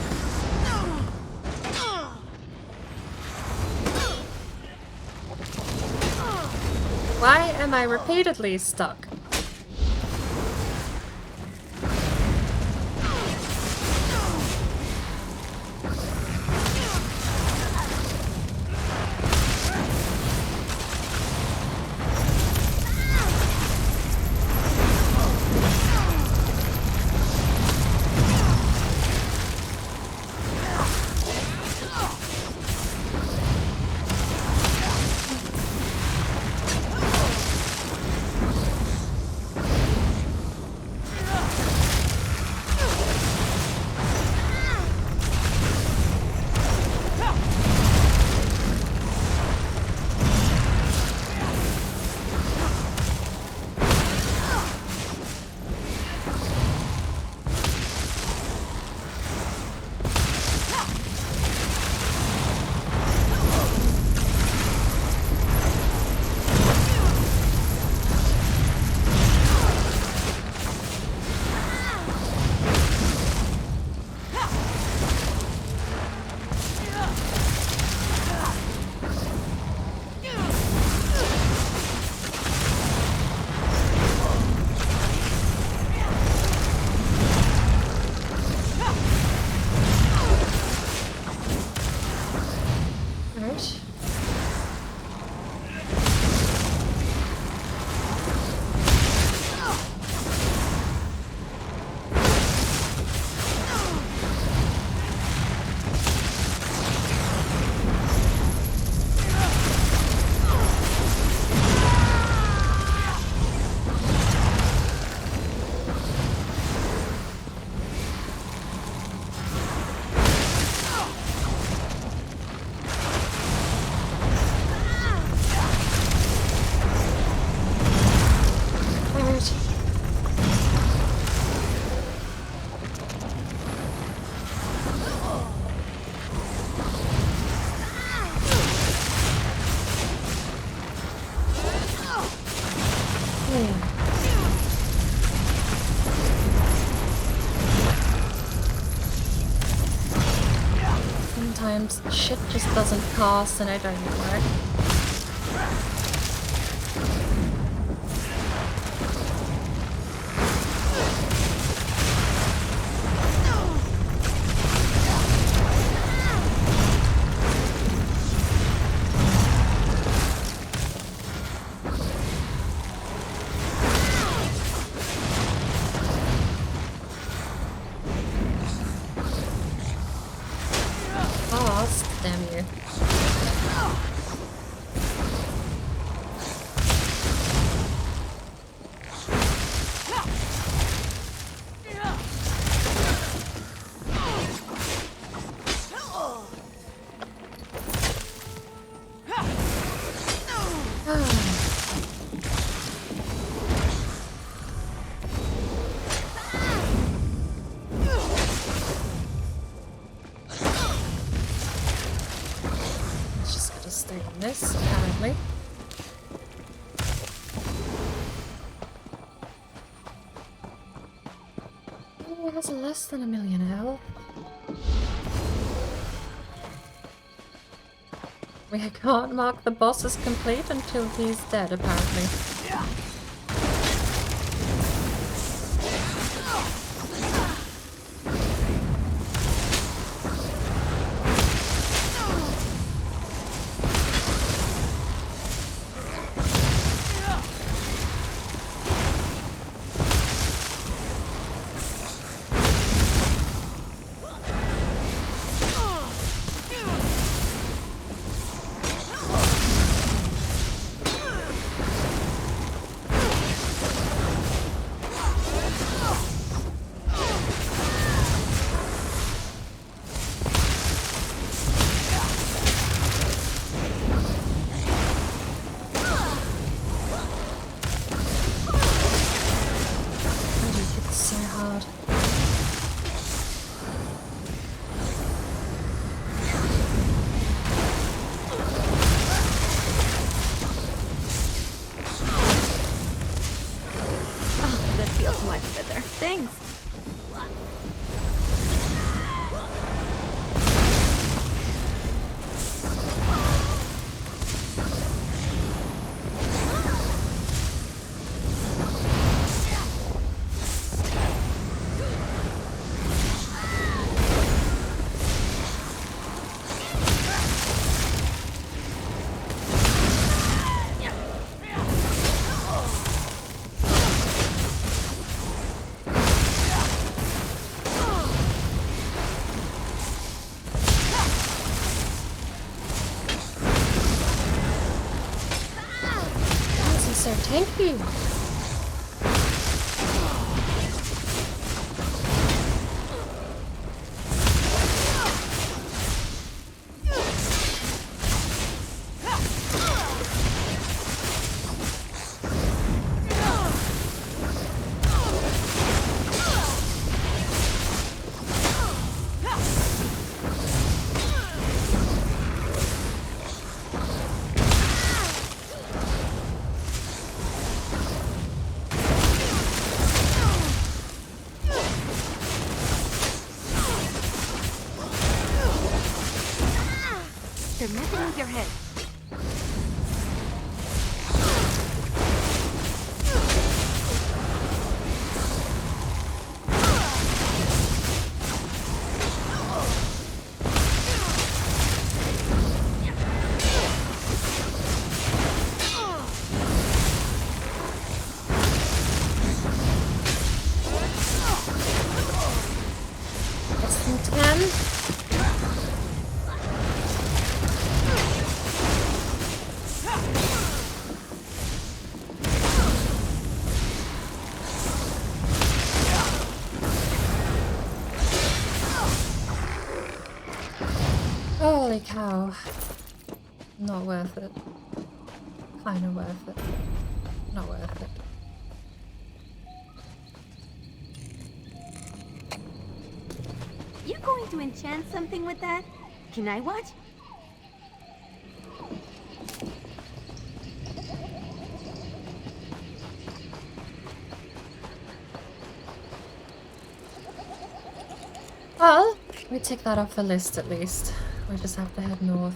Why am I repeatedly stuck? Sometimes shit just doesn't pass and I don't know why. Damn you. He has less than 1,000,000 health. We can't mark the boss as complete until he's dead, apparently. Thanks. Thank you. They're messing with your head. Holy cow. Not worth it. Kinda worth it. Not worth it. You going to enchant something with that? Can I watch? Well, we tick that off the list at least. We just have to head north.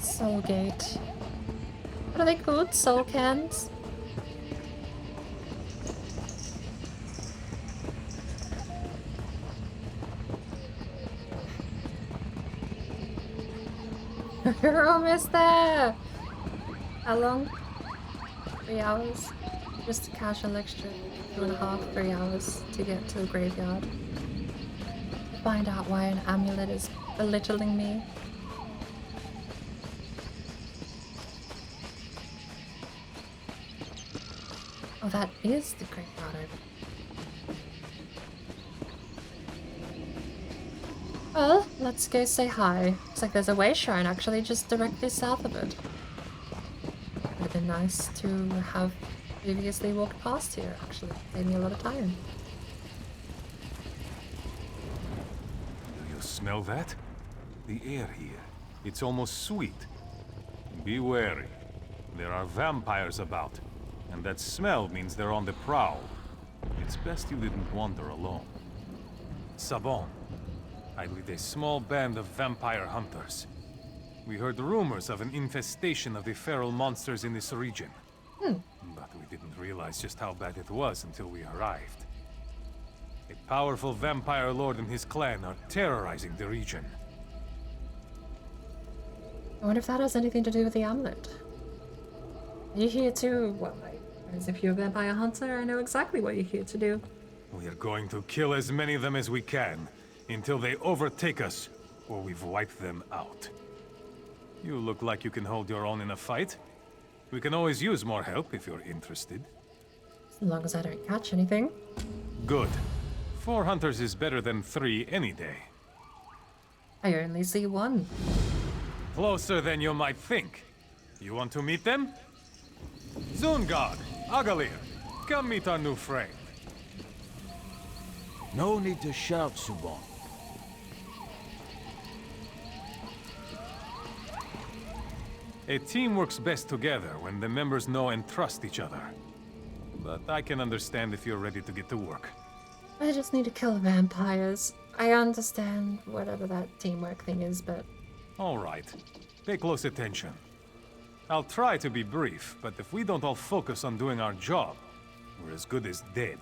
Soul Gate. What are they called? Soul cans? We're almost there! How long? 3 hours? Just a casual extra 2.5, 3 hours to get to the graveyard. To find out why an amulet is belittling me. Oh, that is the graveyard over. Well, let's go say hi. Looks like there's a way shrine actually just directly south of it. Would have been nice to have previously walked past here, actually. Saved me a lot of time. Do you smell that? The air here. It's almost sweet. Be wary. There are vampires about. And that smell means they're on the prowl. It's best you didn't wander alone. Sabon. I lead a small band of vampire hunters. We heard rumors of an infestation of the feral monsters in this region. But we didn't realize just how bad it was until we arrived. A powerful vampire lord and his clan are terrorizing the region. I wonder if that has anything to do with the amulet. You're here to, well, as if you're a vampire hunter, I know exactly what you're here to do. We are going to kill as many of them as we can, until they overtake us, or we've wiped them out. You look like you can hold your own in a fight. We can always use more help if you're interested. As long as I don't catch anything. Good. 4 hunters is better than 3 any day. I only see 1. Closer than you might think. You want to meet them? Zungard, Agalir, come meet our new friend. No need to shout, Subon. A team works best together when the members know and trust each other. But I can understand if you're ready to get to work. I just need to kill vampires. I understand whatever that teamwork thing is, but... All right. Pay close attention. I'll try to be brief, but if we don't all focus on doing our job, we're as good as dead.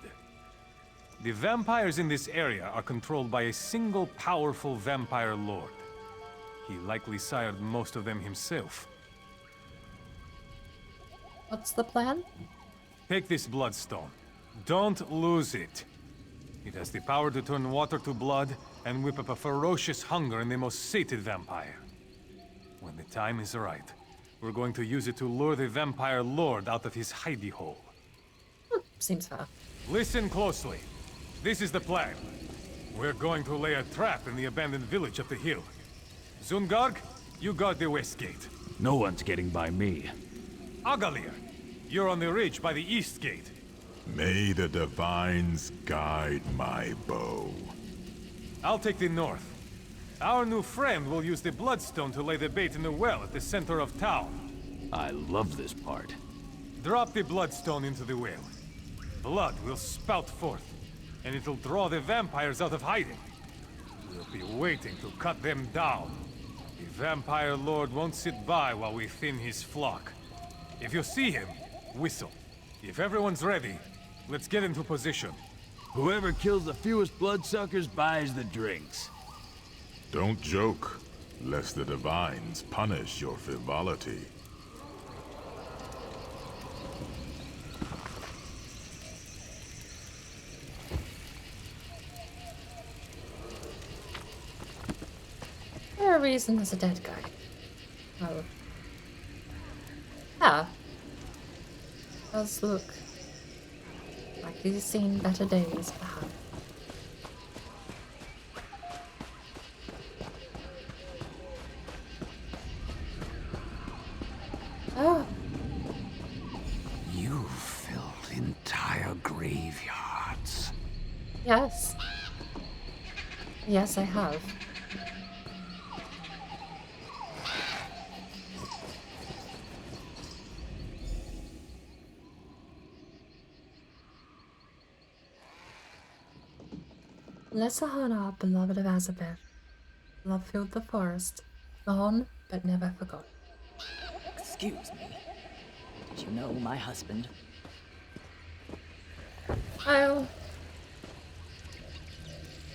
The vampires in this area are controlled by a single powerful vampire lord. He likely sired most of them himself. What's the plan? Take this bloodstone. Don't lose it. It has the power to turn water to blood and whip up a ferocious hunger in the most sated vampire. When the time is right, we're going to use it to lure the vampire lord out of his hidey hole. Seems fair. Listen closely. This is the plan. We're going to lay a trap in the abandoned village up the hill. Zungarg, you guard the west gate. No one's getting by me. Agalir, you're on the ridge by the east gate. May the divines guide my bow. I'll take the north. Our new friend will use the bloodstone to lay the bait in the well at the center of town. I love this part. Drop the bloodstone into the well. Blood will spout forth, and it'll draw the vampires out of hiding. We'll be waiting to cut them down. The vampire lord won't sit by while we thin his flock. If you see him, whistle. If everyone's ready, let's get into position. Whoever kills the fewest bloodsuckers buys the drinks. Don't joke, lest the divines punish your frivolity. For a reason there's a dead guy. Oh. Ah. Does look like he's seen better days, perhaps. Oh. You filled entire graveyards. Yes. Yes, I have. Lesahana, beloved of Azabeth, love filled the forest, gone but never forgotten. Excuse me. Did you know my husband? I'll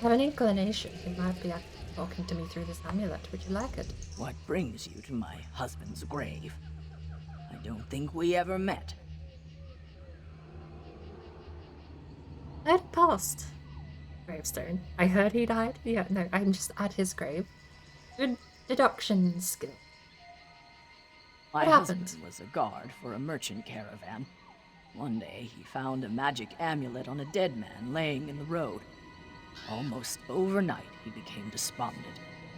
have an inclination he might be at the talking to me through this amulet. Would you like it? What brings you to my husband's grave? I don't think we ever met. I had passed gravestone. I heard he died. Yeah, no, I'm just at his grave. Good deduction skill. My What happened? husband was a guard for a merchant caravan. One day, he found a magic amulet on a dead man laying in the road. Almost overnight, he became despondent,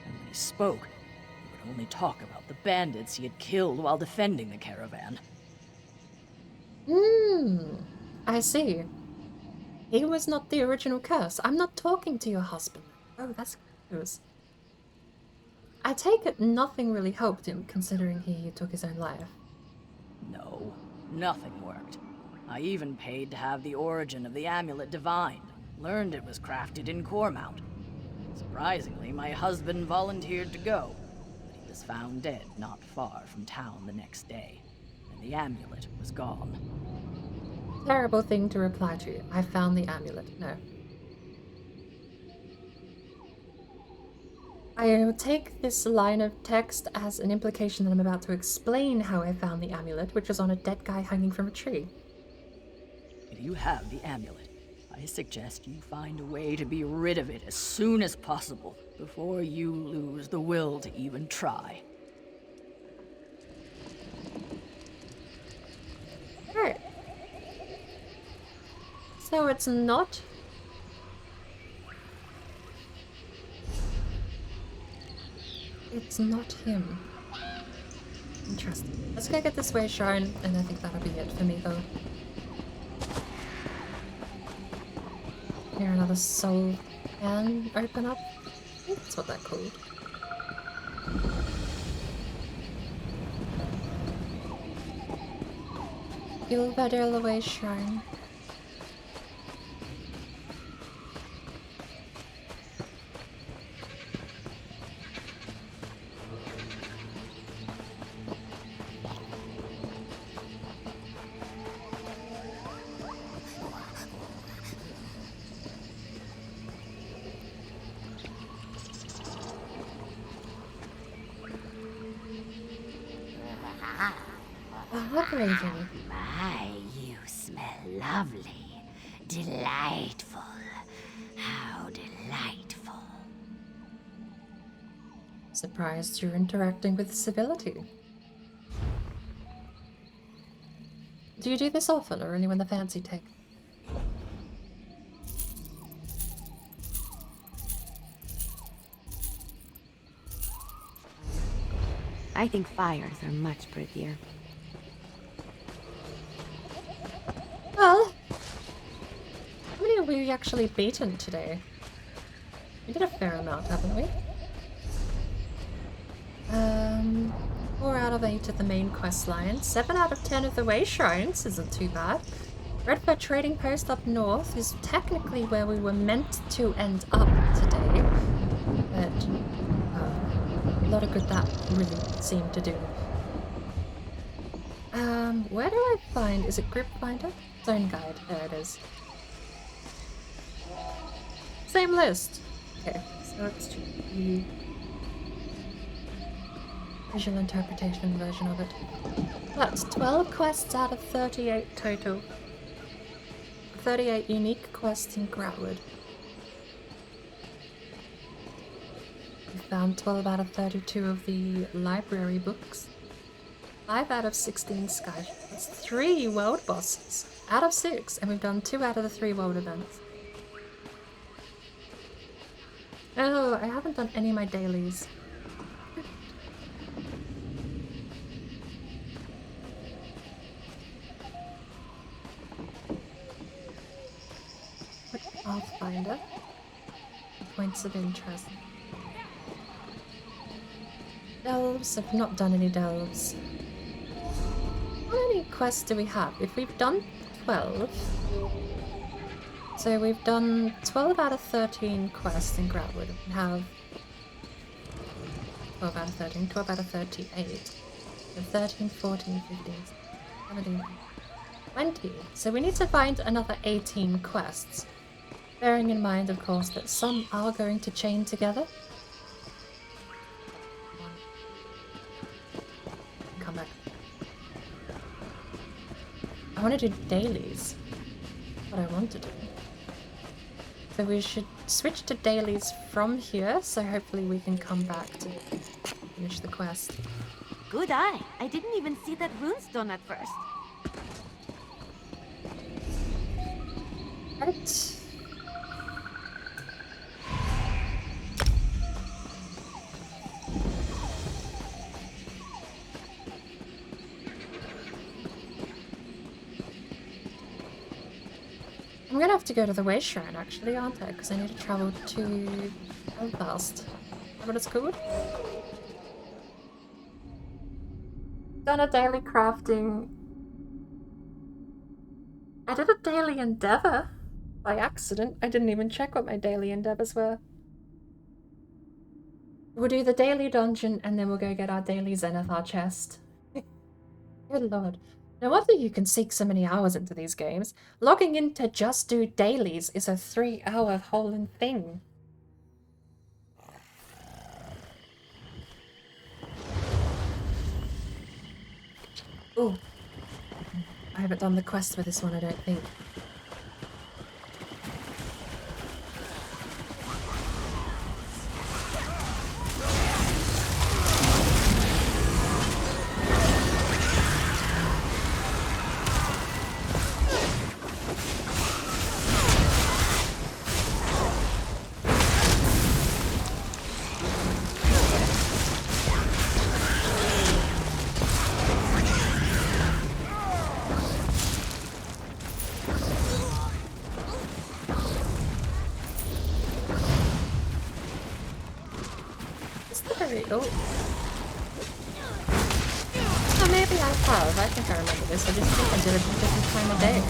and when he spoke, he would only talk about the bandits he had killed while defending the caravan. I see. He was not the original curse. I'm not talking to your husband. Oh, that's gross. I take it nothing really helped him, considering he took his own life. No, nothing worked. I even paid to have the origin of the amulet divined. Learned it was crafted in Cormount. Surprisingly, my husband volunteered to go, but he was found dead not far from town the next day, and the amulet was gone. Terrible thing to reply to. I found the amulet. No. I will take this line of text as an implication that I'm about to explain how I found the amulet, which is on a dead guy hanging from a tree. If you have the amulet, I suggest you find a way to be rid of it as soon as possible, before you lose the will to even try. Alright. So it's not... It's not him. Interesting. Let's go get this way shown, and I think that'll be it for me, though. Here, another soul can open up. I think that's what they're called. Gilbadil away shrine. My, you smell lovely. Delightful. How delightful. Surprised you're interacting with civility. Do you do this often, or only when the fancy take? I think fires are much prettier. Well, how many have we actually beaten today? We did a fair amount, haven't we? 4 out of 8 of the main quest line, 7 out of 10 of the way shrines isn't too bad. Redford Trading Post up north is technically where we were meant to end up today, but a lot of good that really seemed to do. Where do I find, is it Group Finder? Zone Guide, there it is. Same list. Okay, so it's the visual interpretation version of it. That's 12 quests out of 38 total. 38 unique quests in Grahtwood. We found 12 out of 32 of the library books. 5 out of 16 sky. That's 3 world bosses out of 6, and we've done 2 out of the 3 world events. Oh, I haven't done any of my dailies. Pathfinder. Points of interest. Delves, I've not done any delves. How many quests do we have? If we've done 12, so we've done 12 out of 13 quests in Grahtwood. We have 12 out of 13, 12 out of 38, so 13, 14, 15, 17, 20. So we need to find another 18 quests. Bearing in mind, of course, that some are going to chain together. I want to do dailies. What I want to do. So we should switch to dailies from here, so hopefully we can come back to finish the quest. Good eye. I didn't even see that runestone at first. Right. I'm gonna have to go to the Way Shrine actually, aren't I? Because I need to travel to Belfast. Is that what it's called? Done a daily crafting. I did a daily endeavor by accident. I didn't even check what my daily endeavors were. We'll do the daily dungeon and then we'll go get our daily Zenithar chest. Good lord. No wonder you can sink so many hours into these games. Logging in to just do dailies is a 3-hour whole thing. Ooh. I haven't done the quest for this one, I don't think. Oh, maybe I have. I think I remember this. I just think I did it a different time of day.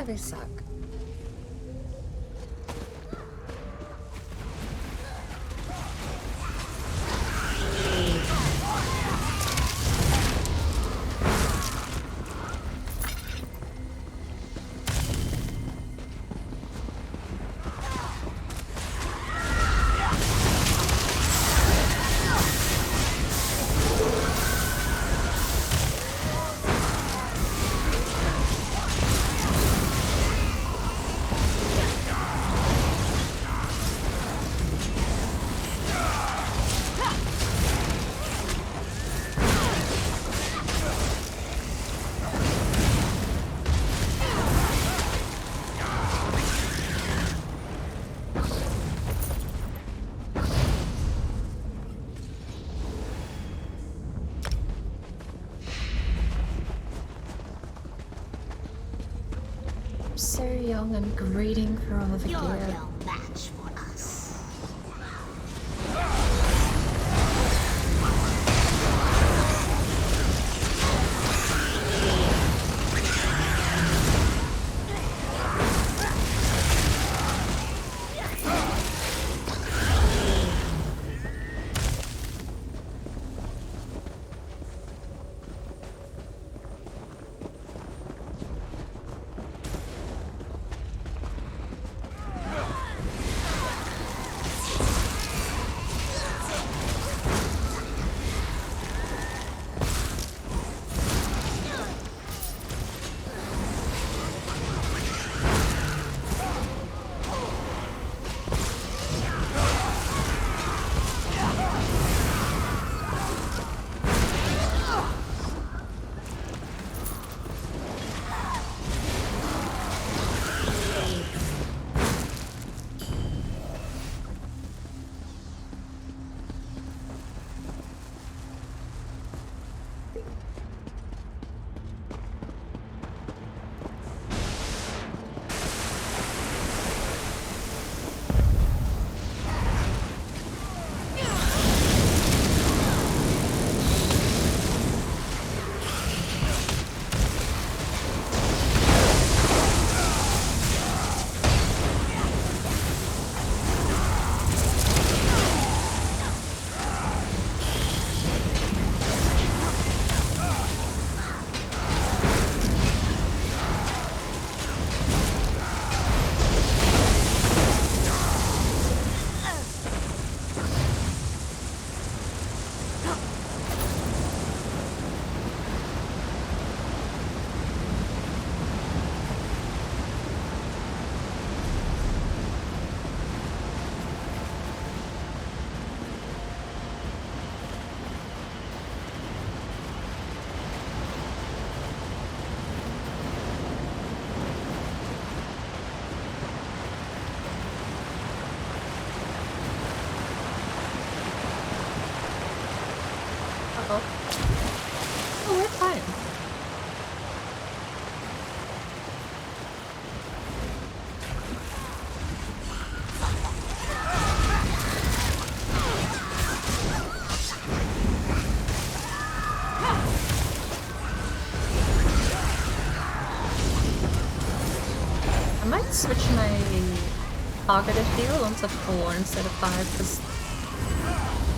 They suck. So young and greeting for all the You're gear. no match for us. Oh, we're fine. I might switch my targeted deal onto 4 instead of 5 because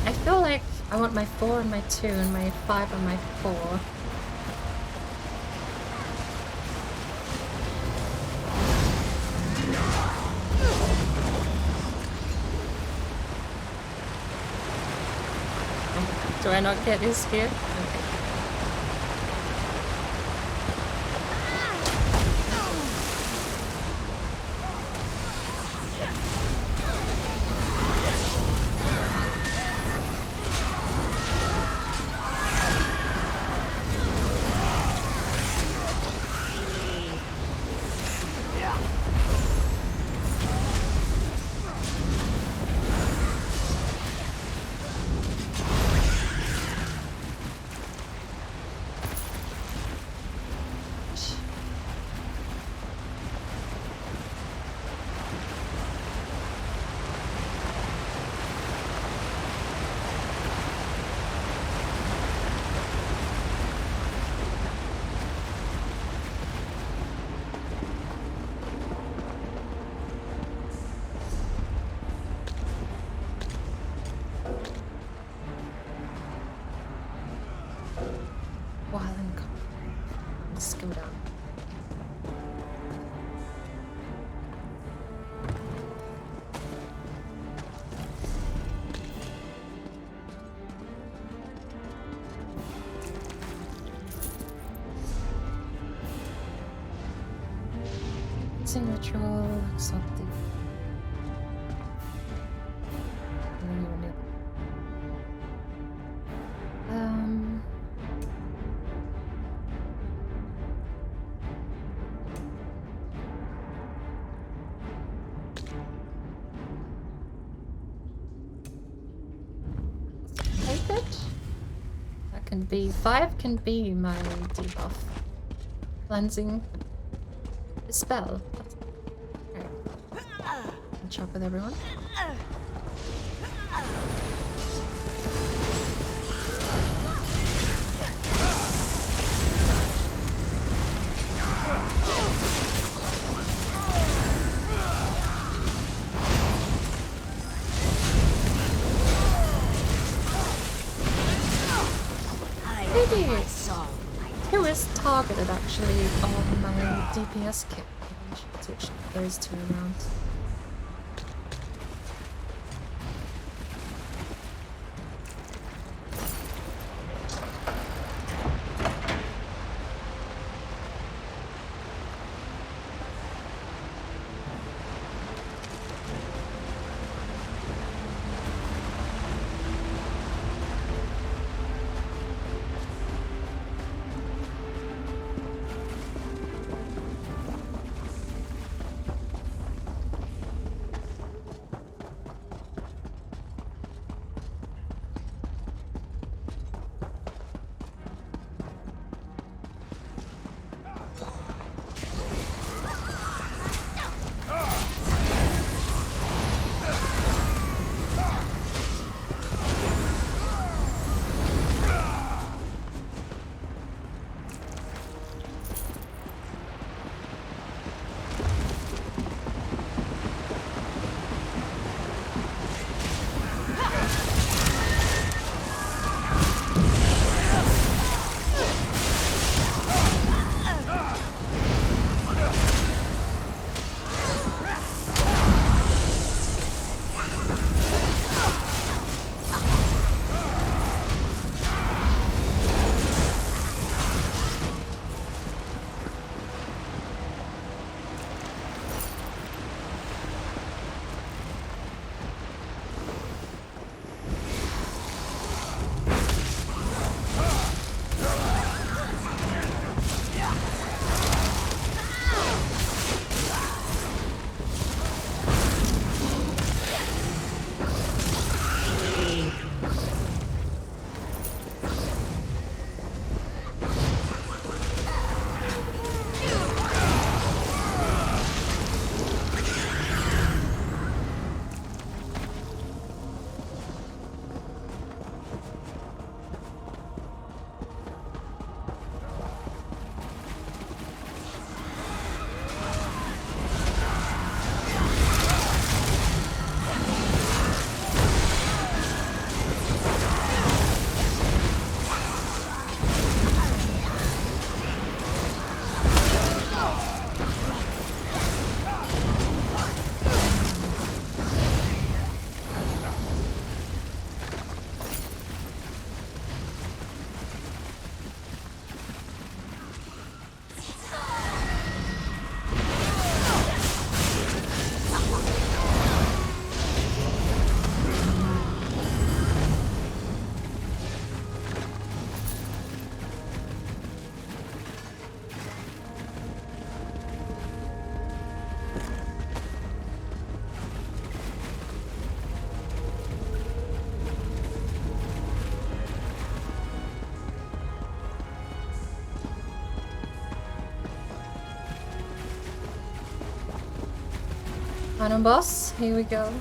I feel like I want my 4 and my 2 and my 5 and my 4. Do I not get his spear? Okay. Let's go down. Cleansing ritual, exalted. Take it. That can be 5 can be my debuff. Cleansing the spell. Okay. Catch up with everyone. Maybe who is targeted actually on my DPS kit? I should switch those two around. Final boss, here we go.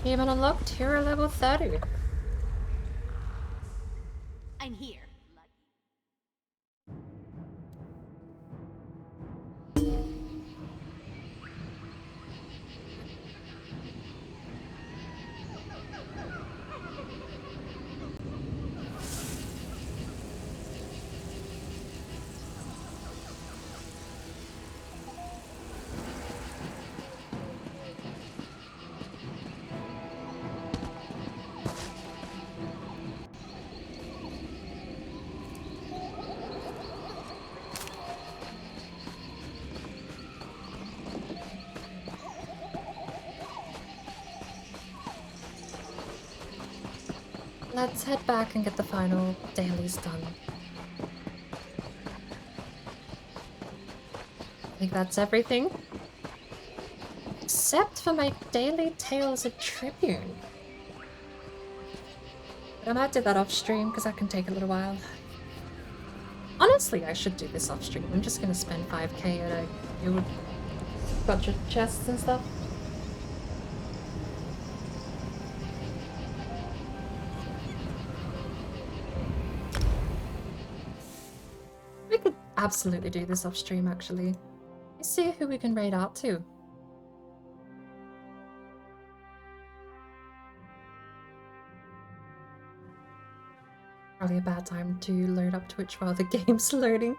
Achievement unlocked, hero level 30. I'm here. Let's head back and get the final dailies done. I think that's everything. Except for my daily Tales of Tribune. But I might do that off stream because that can take a little while. Honestly, I should do this off stream. I'm just gonna spend 5k at a guild bunch of chests and stuff. We could absolutely do this off stream actually. Let's see who we can raid out to. Probably a bad time to load up Twitch while the game's loading.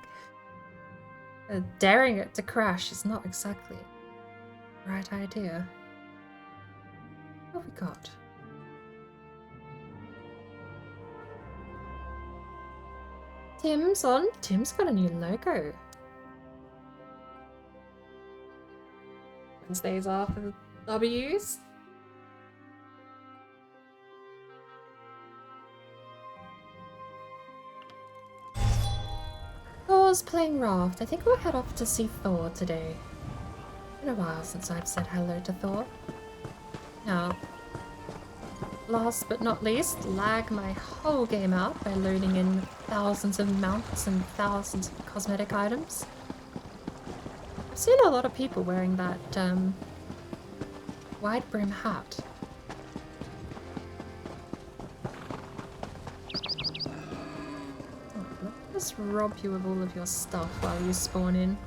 Daring it to crash is not exactly the right idea. What have we got? Tim's on. Tim's got a new logo. Wednesdays are for W's. Thor's playing Raft. I think we'll head off to see Thor today. Been a while since I've said hello to Thor. Now, last but not least, lag my whole game out by loading in thousands of mounts and thousands of cosmetic items. I've seen a lot of people wearing that wide brim hat. Just rob you of all of your stuff while you spawn in.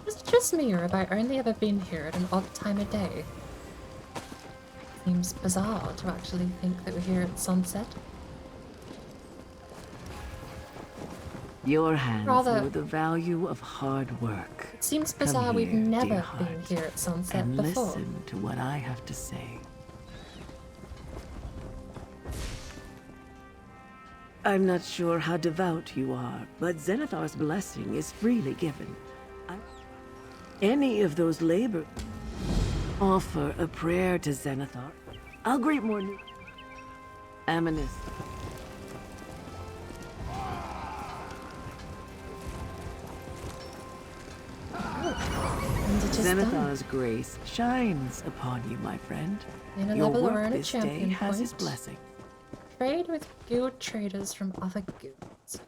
Is it just me, or have I only ever been here at an odd time of day? Seems bizarre to actually think that we're here at sunset. Your hands know the value of hard work. It seems bizarre we've never been here at sunset and before. Listen to what I have to say. I'm not sure how devout you are, but Zenithar's blessing is freely given. Any of those labor... Offer a prayer to Zenithar. I'll greet more new... Amethyst. Zenith's grace shines upon you, my friend. In a Your level or work earn a this day champion has his point. blessing. Trade with guild traders from other guilds.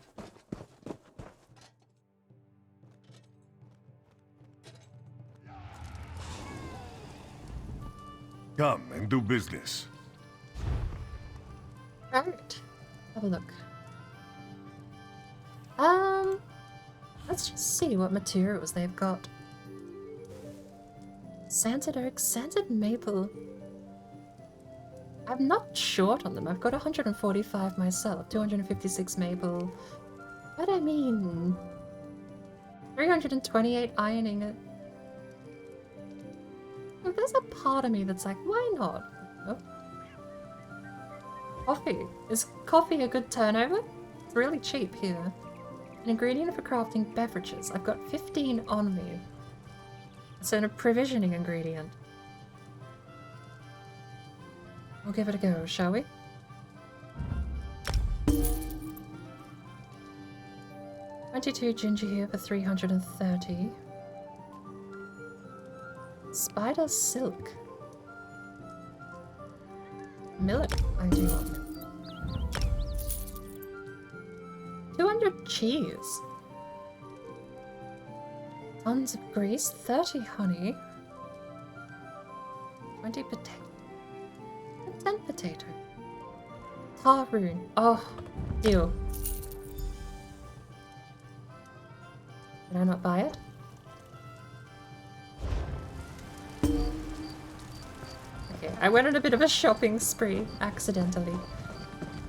Come and do business. Alright. Have a look. Let's just see what materials they've got. Scented oak, scented maple. I'm not short on them. I've got 145 myself, 256 maple. But I mean, 328 ironing it. Well, there's a part of me that's like, why not? Oh. Coffee. Is coffee a good turnover? It's really cheap here. An ingredient for crafting beverages. I've got 15 on me. It's a provisioning ingredient. We'll give it a go, shall we? $22 ginger here for 330. Spider silk. Millet, I do want millet. 200 cheese. Tons of grease, 30 honey. 20 potato. 10 potato. Tar rune. Oh, deal. Did I not buy it? Okay, I went on a bit of a shopping spree accidentally.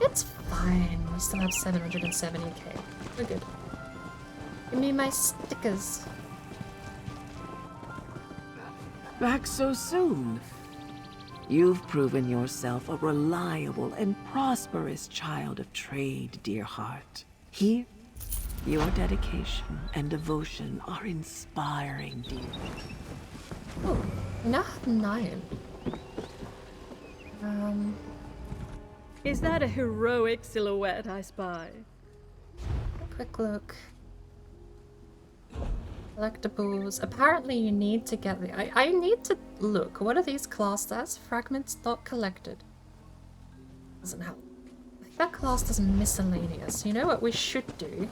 It's fine. We still have 770k. We're good. Give me my stickers. Back so soon. You've proven yourself a reliable and prosperous child of trade, dear heart. Here, your dedication and devotion are inspiring, dear. Oh, now I have 9. Is that a heroic silhouette I spy? Quick look. Collectibles. Apparently you need to get the... I need to look. What are these classed as? Fragments not collected. Doesn't help. I think that classed as miscellaneous. You know what we should do?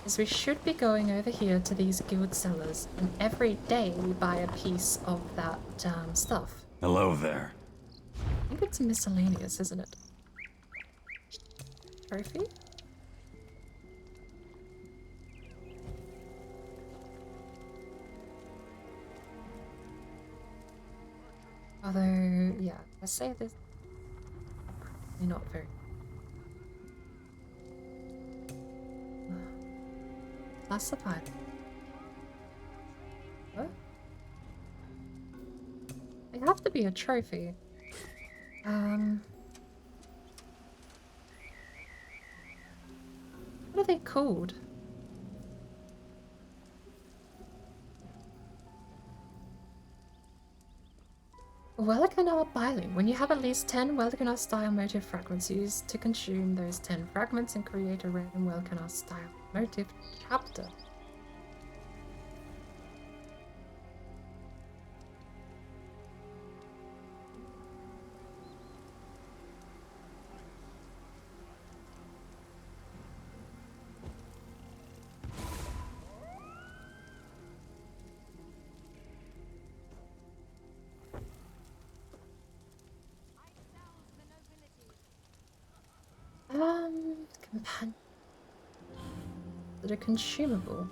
Is we should be going over here to these guild sellers, and every day we buy a piece of that stuff. Hello there. I think it's miscellaneous, isn't it? Trophy? Although, yeah, I say this. Probably not very. Classified. What? They have to be a trophy. What are they called? Welkanar Biling. When you have at least 10 Welkanar style motive fragments used to consume those 10 fragments and create a random Welkanar style motive chapter. Companion. That are consumable.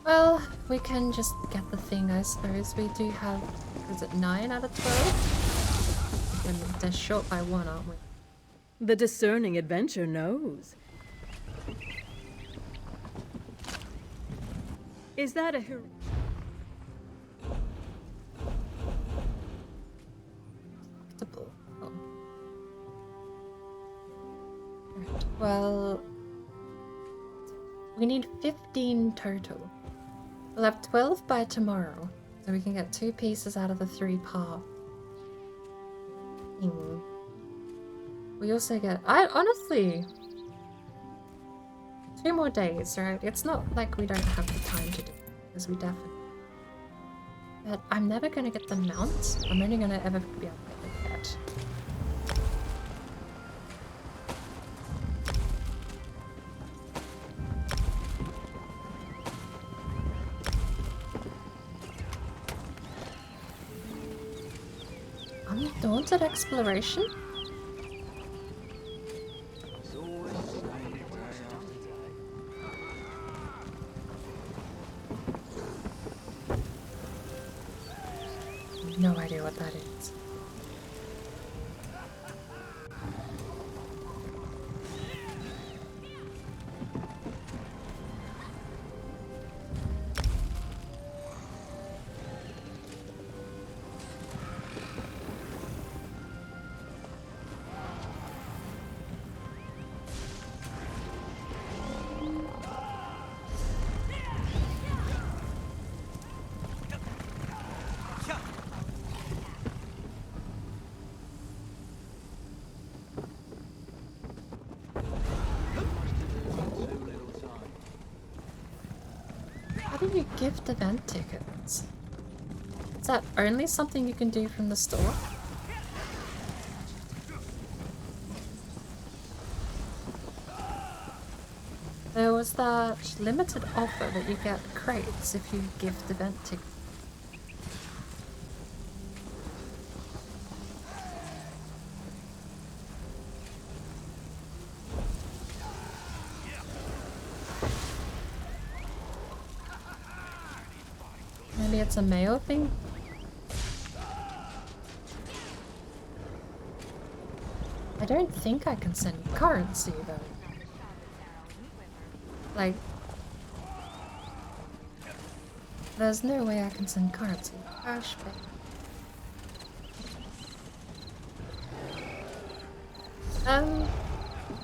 Well, we can just get the thing, I suppose. We do have, is it 9 out of 12? And they're short by 1, aren't we? The discerning adventure knows. Is that a hero? Oh. Right. Well, we need 15 total. We'll have 12 by tomorrow, so we can get 2 pieces out of the 3 part. We also get... honestly... 2 more days, right? It's not like we don't have the time to do it, because we definitely... But I'm never going to get the mount. I'm only going to ever be able to get the pet. Undaunted exploration? No idea what that is. How do you gift event tickets? Is that only something you can do from the store? There was that limited offer that you get crates if you gift event tickets. Maybe it's a mail thing? I don't think I can send currency though. Like, there's no way I can send currency. Cash pay.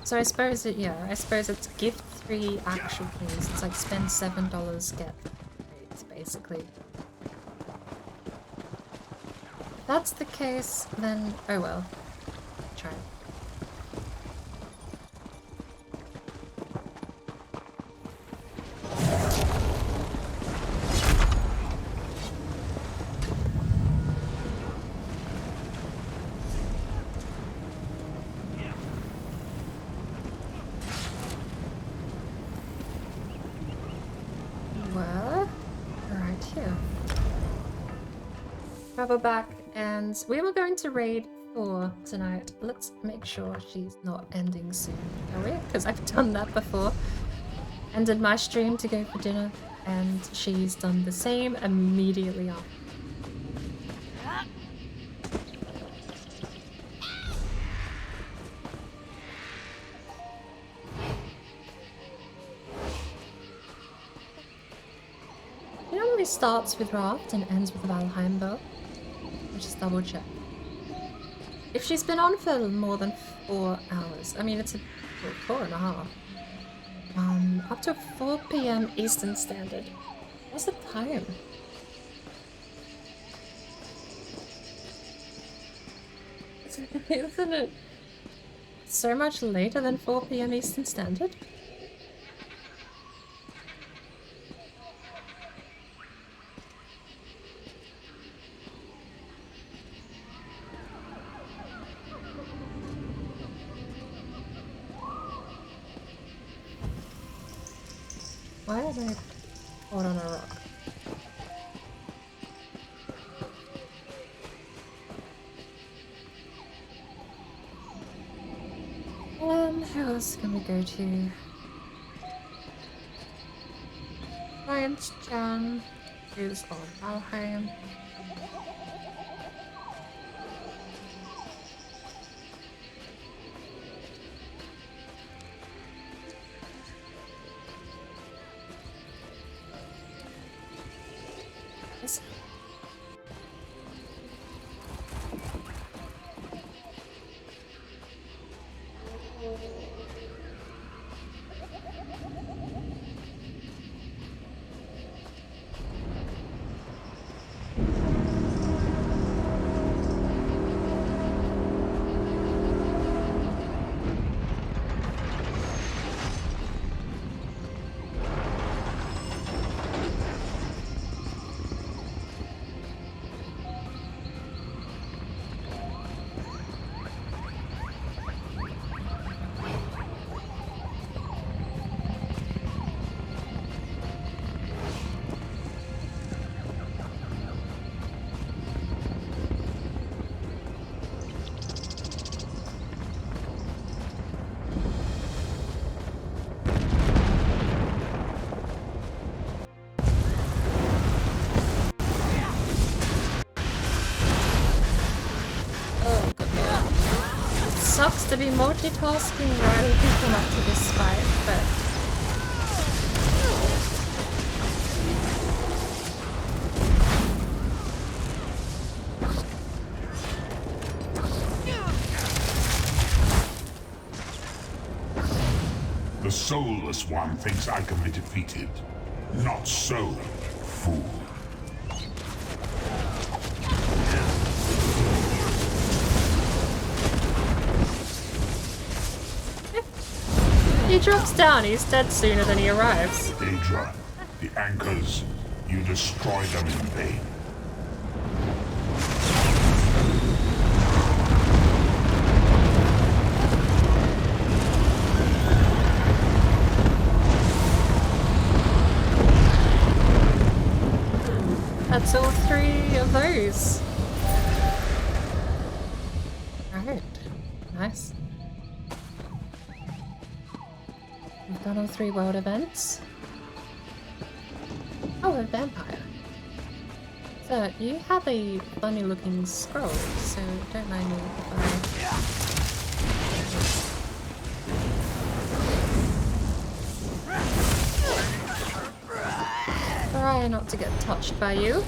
So I suppose I suppose it's gift 3 actual things. It's like spend $7, get 8, basically. If that's the case, then oh well. Try it. Travel back, and we were going to raid 4 tonight. Let's make sure she's not ending soon, are we? Because I've done that before. Ended my stream to go for dinner, and she's done the same immediately after. It normally starts with Raft and ends with Valheim though. Just double check. If she's been on for more than 4 hours, I mean it's a 4.5. Up to 4 PM Eastern Standard. What's the time? Isn't it so much later than 4 PM Eastern Standard? Why are they caught on a rock? Who else can we go to? Science Jan is on Valheim. to be multitasking riding people up to this fight, but... The soulless one thinks I can be defeated. Not so, fool. He drops down, he's dead sooner than he arrives. Daedra, the anchors, you destroy them in vain. That's all 3 of those. Alright, nice. We've done all 3 world events. Oh, a vampire. So, you have a funny looking scroll, so don't mind me if I... Try not to get touched by you.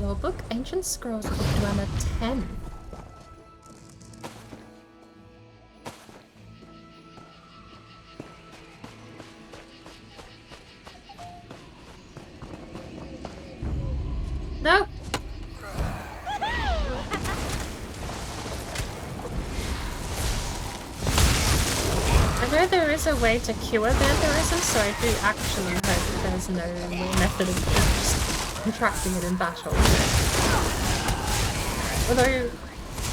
Lore book, ancient scrolls with a Dwemer 10. No! I know there is a way to cure vampirism, so I do actually hope that there's no method of just contracting it in battle. Although,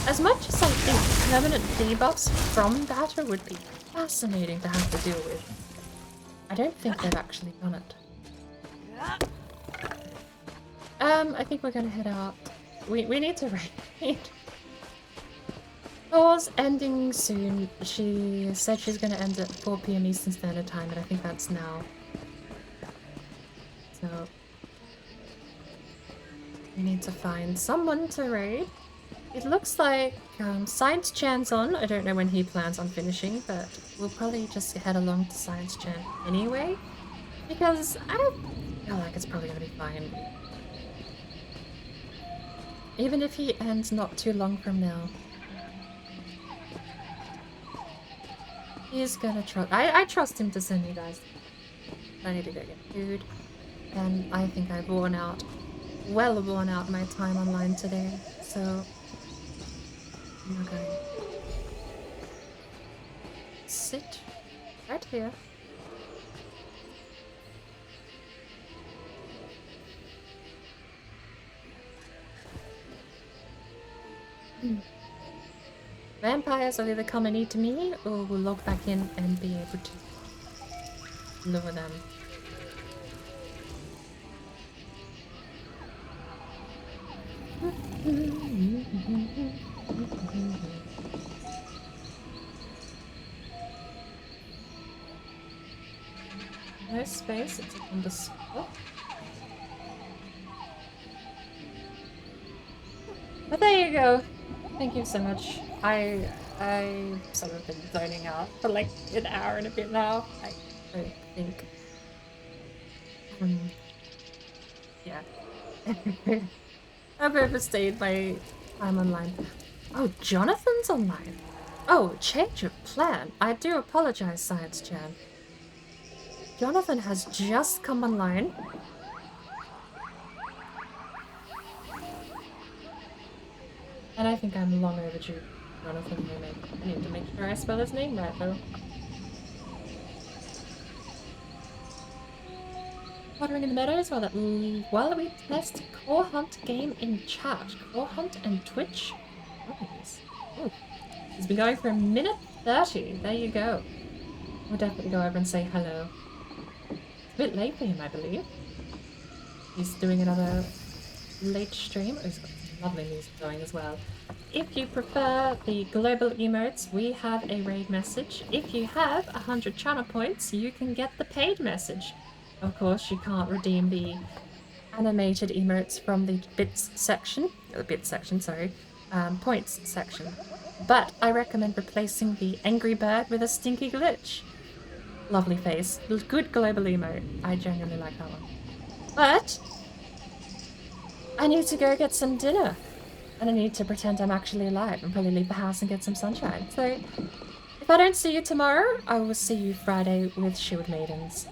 as much as I think permanent debuffs from battle would be fascinating to have to deal with, I don't think they've actually done it. I think we're gonna head out. We need to raid. Tour's ending soon. She said she's gonna end at 4 PM Eastern Standard Time, and I think that's now. So we need to find someone to raid. It looks like Science Chan's on. I don't know when he plans on finishing, but we'll probably just head along to Science Chan anyway, because I feel like it's probably gonna be fine. Even if he ends not too long from now. He's gonna trust. I trust him to send you guys. I need to go get food. And I think I've worn out my time online today. So I'm going to sit right here. Vampires will either come and eat me, or will log back in and be able to lure them. No space, it's on the spot. But there you go. Thank you so much. I sort of been zoning out for like an hour and a bit now. I don't think. Yeah. I've overstayed my time online. Oh, Jonathan's online. Oh, change of plan. I do apologize, Science Chan. Jonathan has just come online. And I think I'm long overdue. Jonathan remake. I need to make sure I spell his name right though. Watering in the meadows while we test Core Hunt game in chat. Core Hunt and Twitch. Oh, it's been going for a minute 30. There you go. We'll definitely go over and say hello. It's a bit late for him, I believe. He's doing another late stream. Oh, he's got some lovely music going as well. If you prefer the global emotes, we have a raid message. If you have 100 channel points, you can get the paid message. Of course, you can't redeem the animated emotes from the points section. But I recommend replacing the angry bird with a stinky glitch. Lovely face. Good global emote. I genuinely like that one. But I need to go get some dinner. And I need to pretend I'm actually alive and probably leave the house and get some sunshine. So if I don't see you tomorrow, I will see you Friday with Shield Maidens.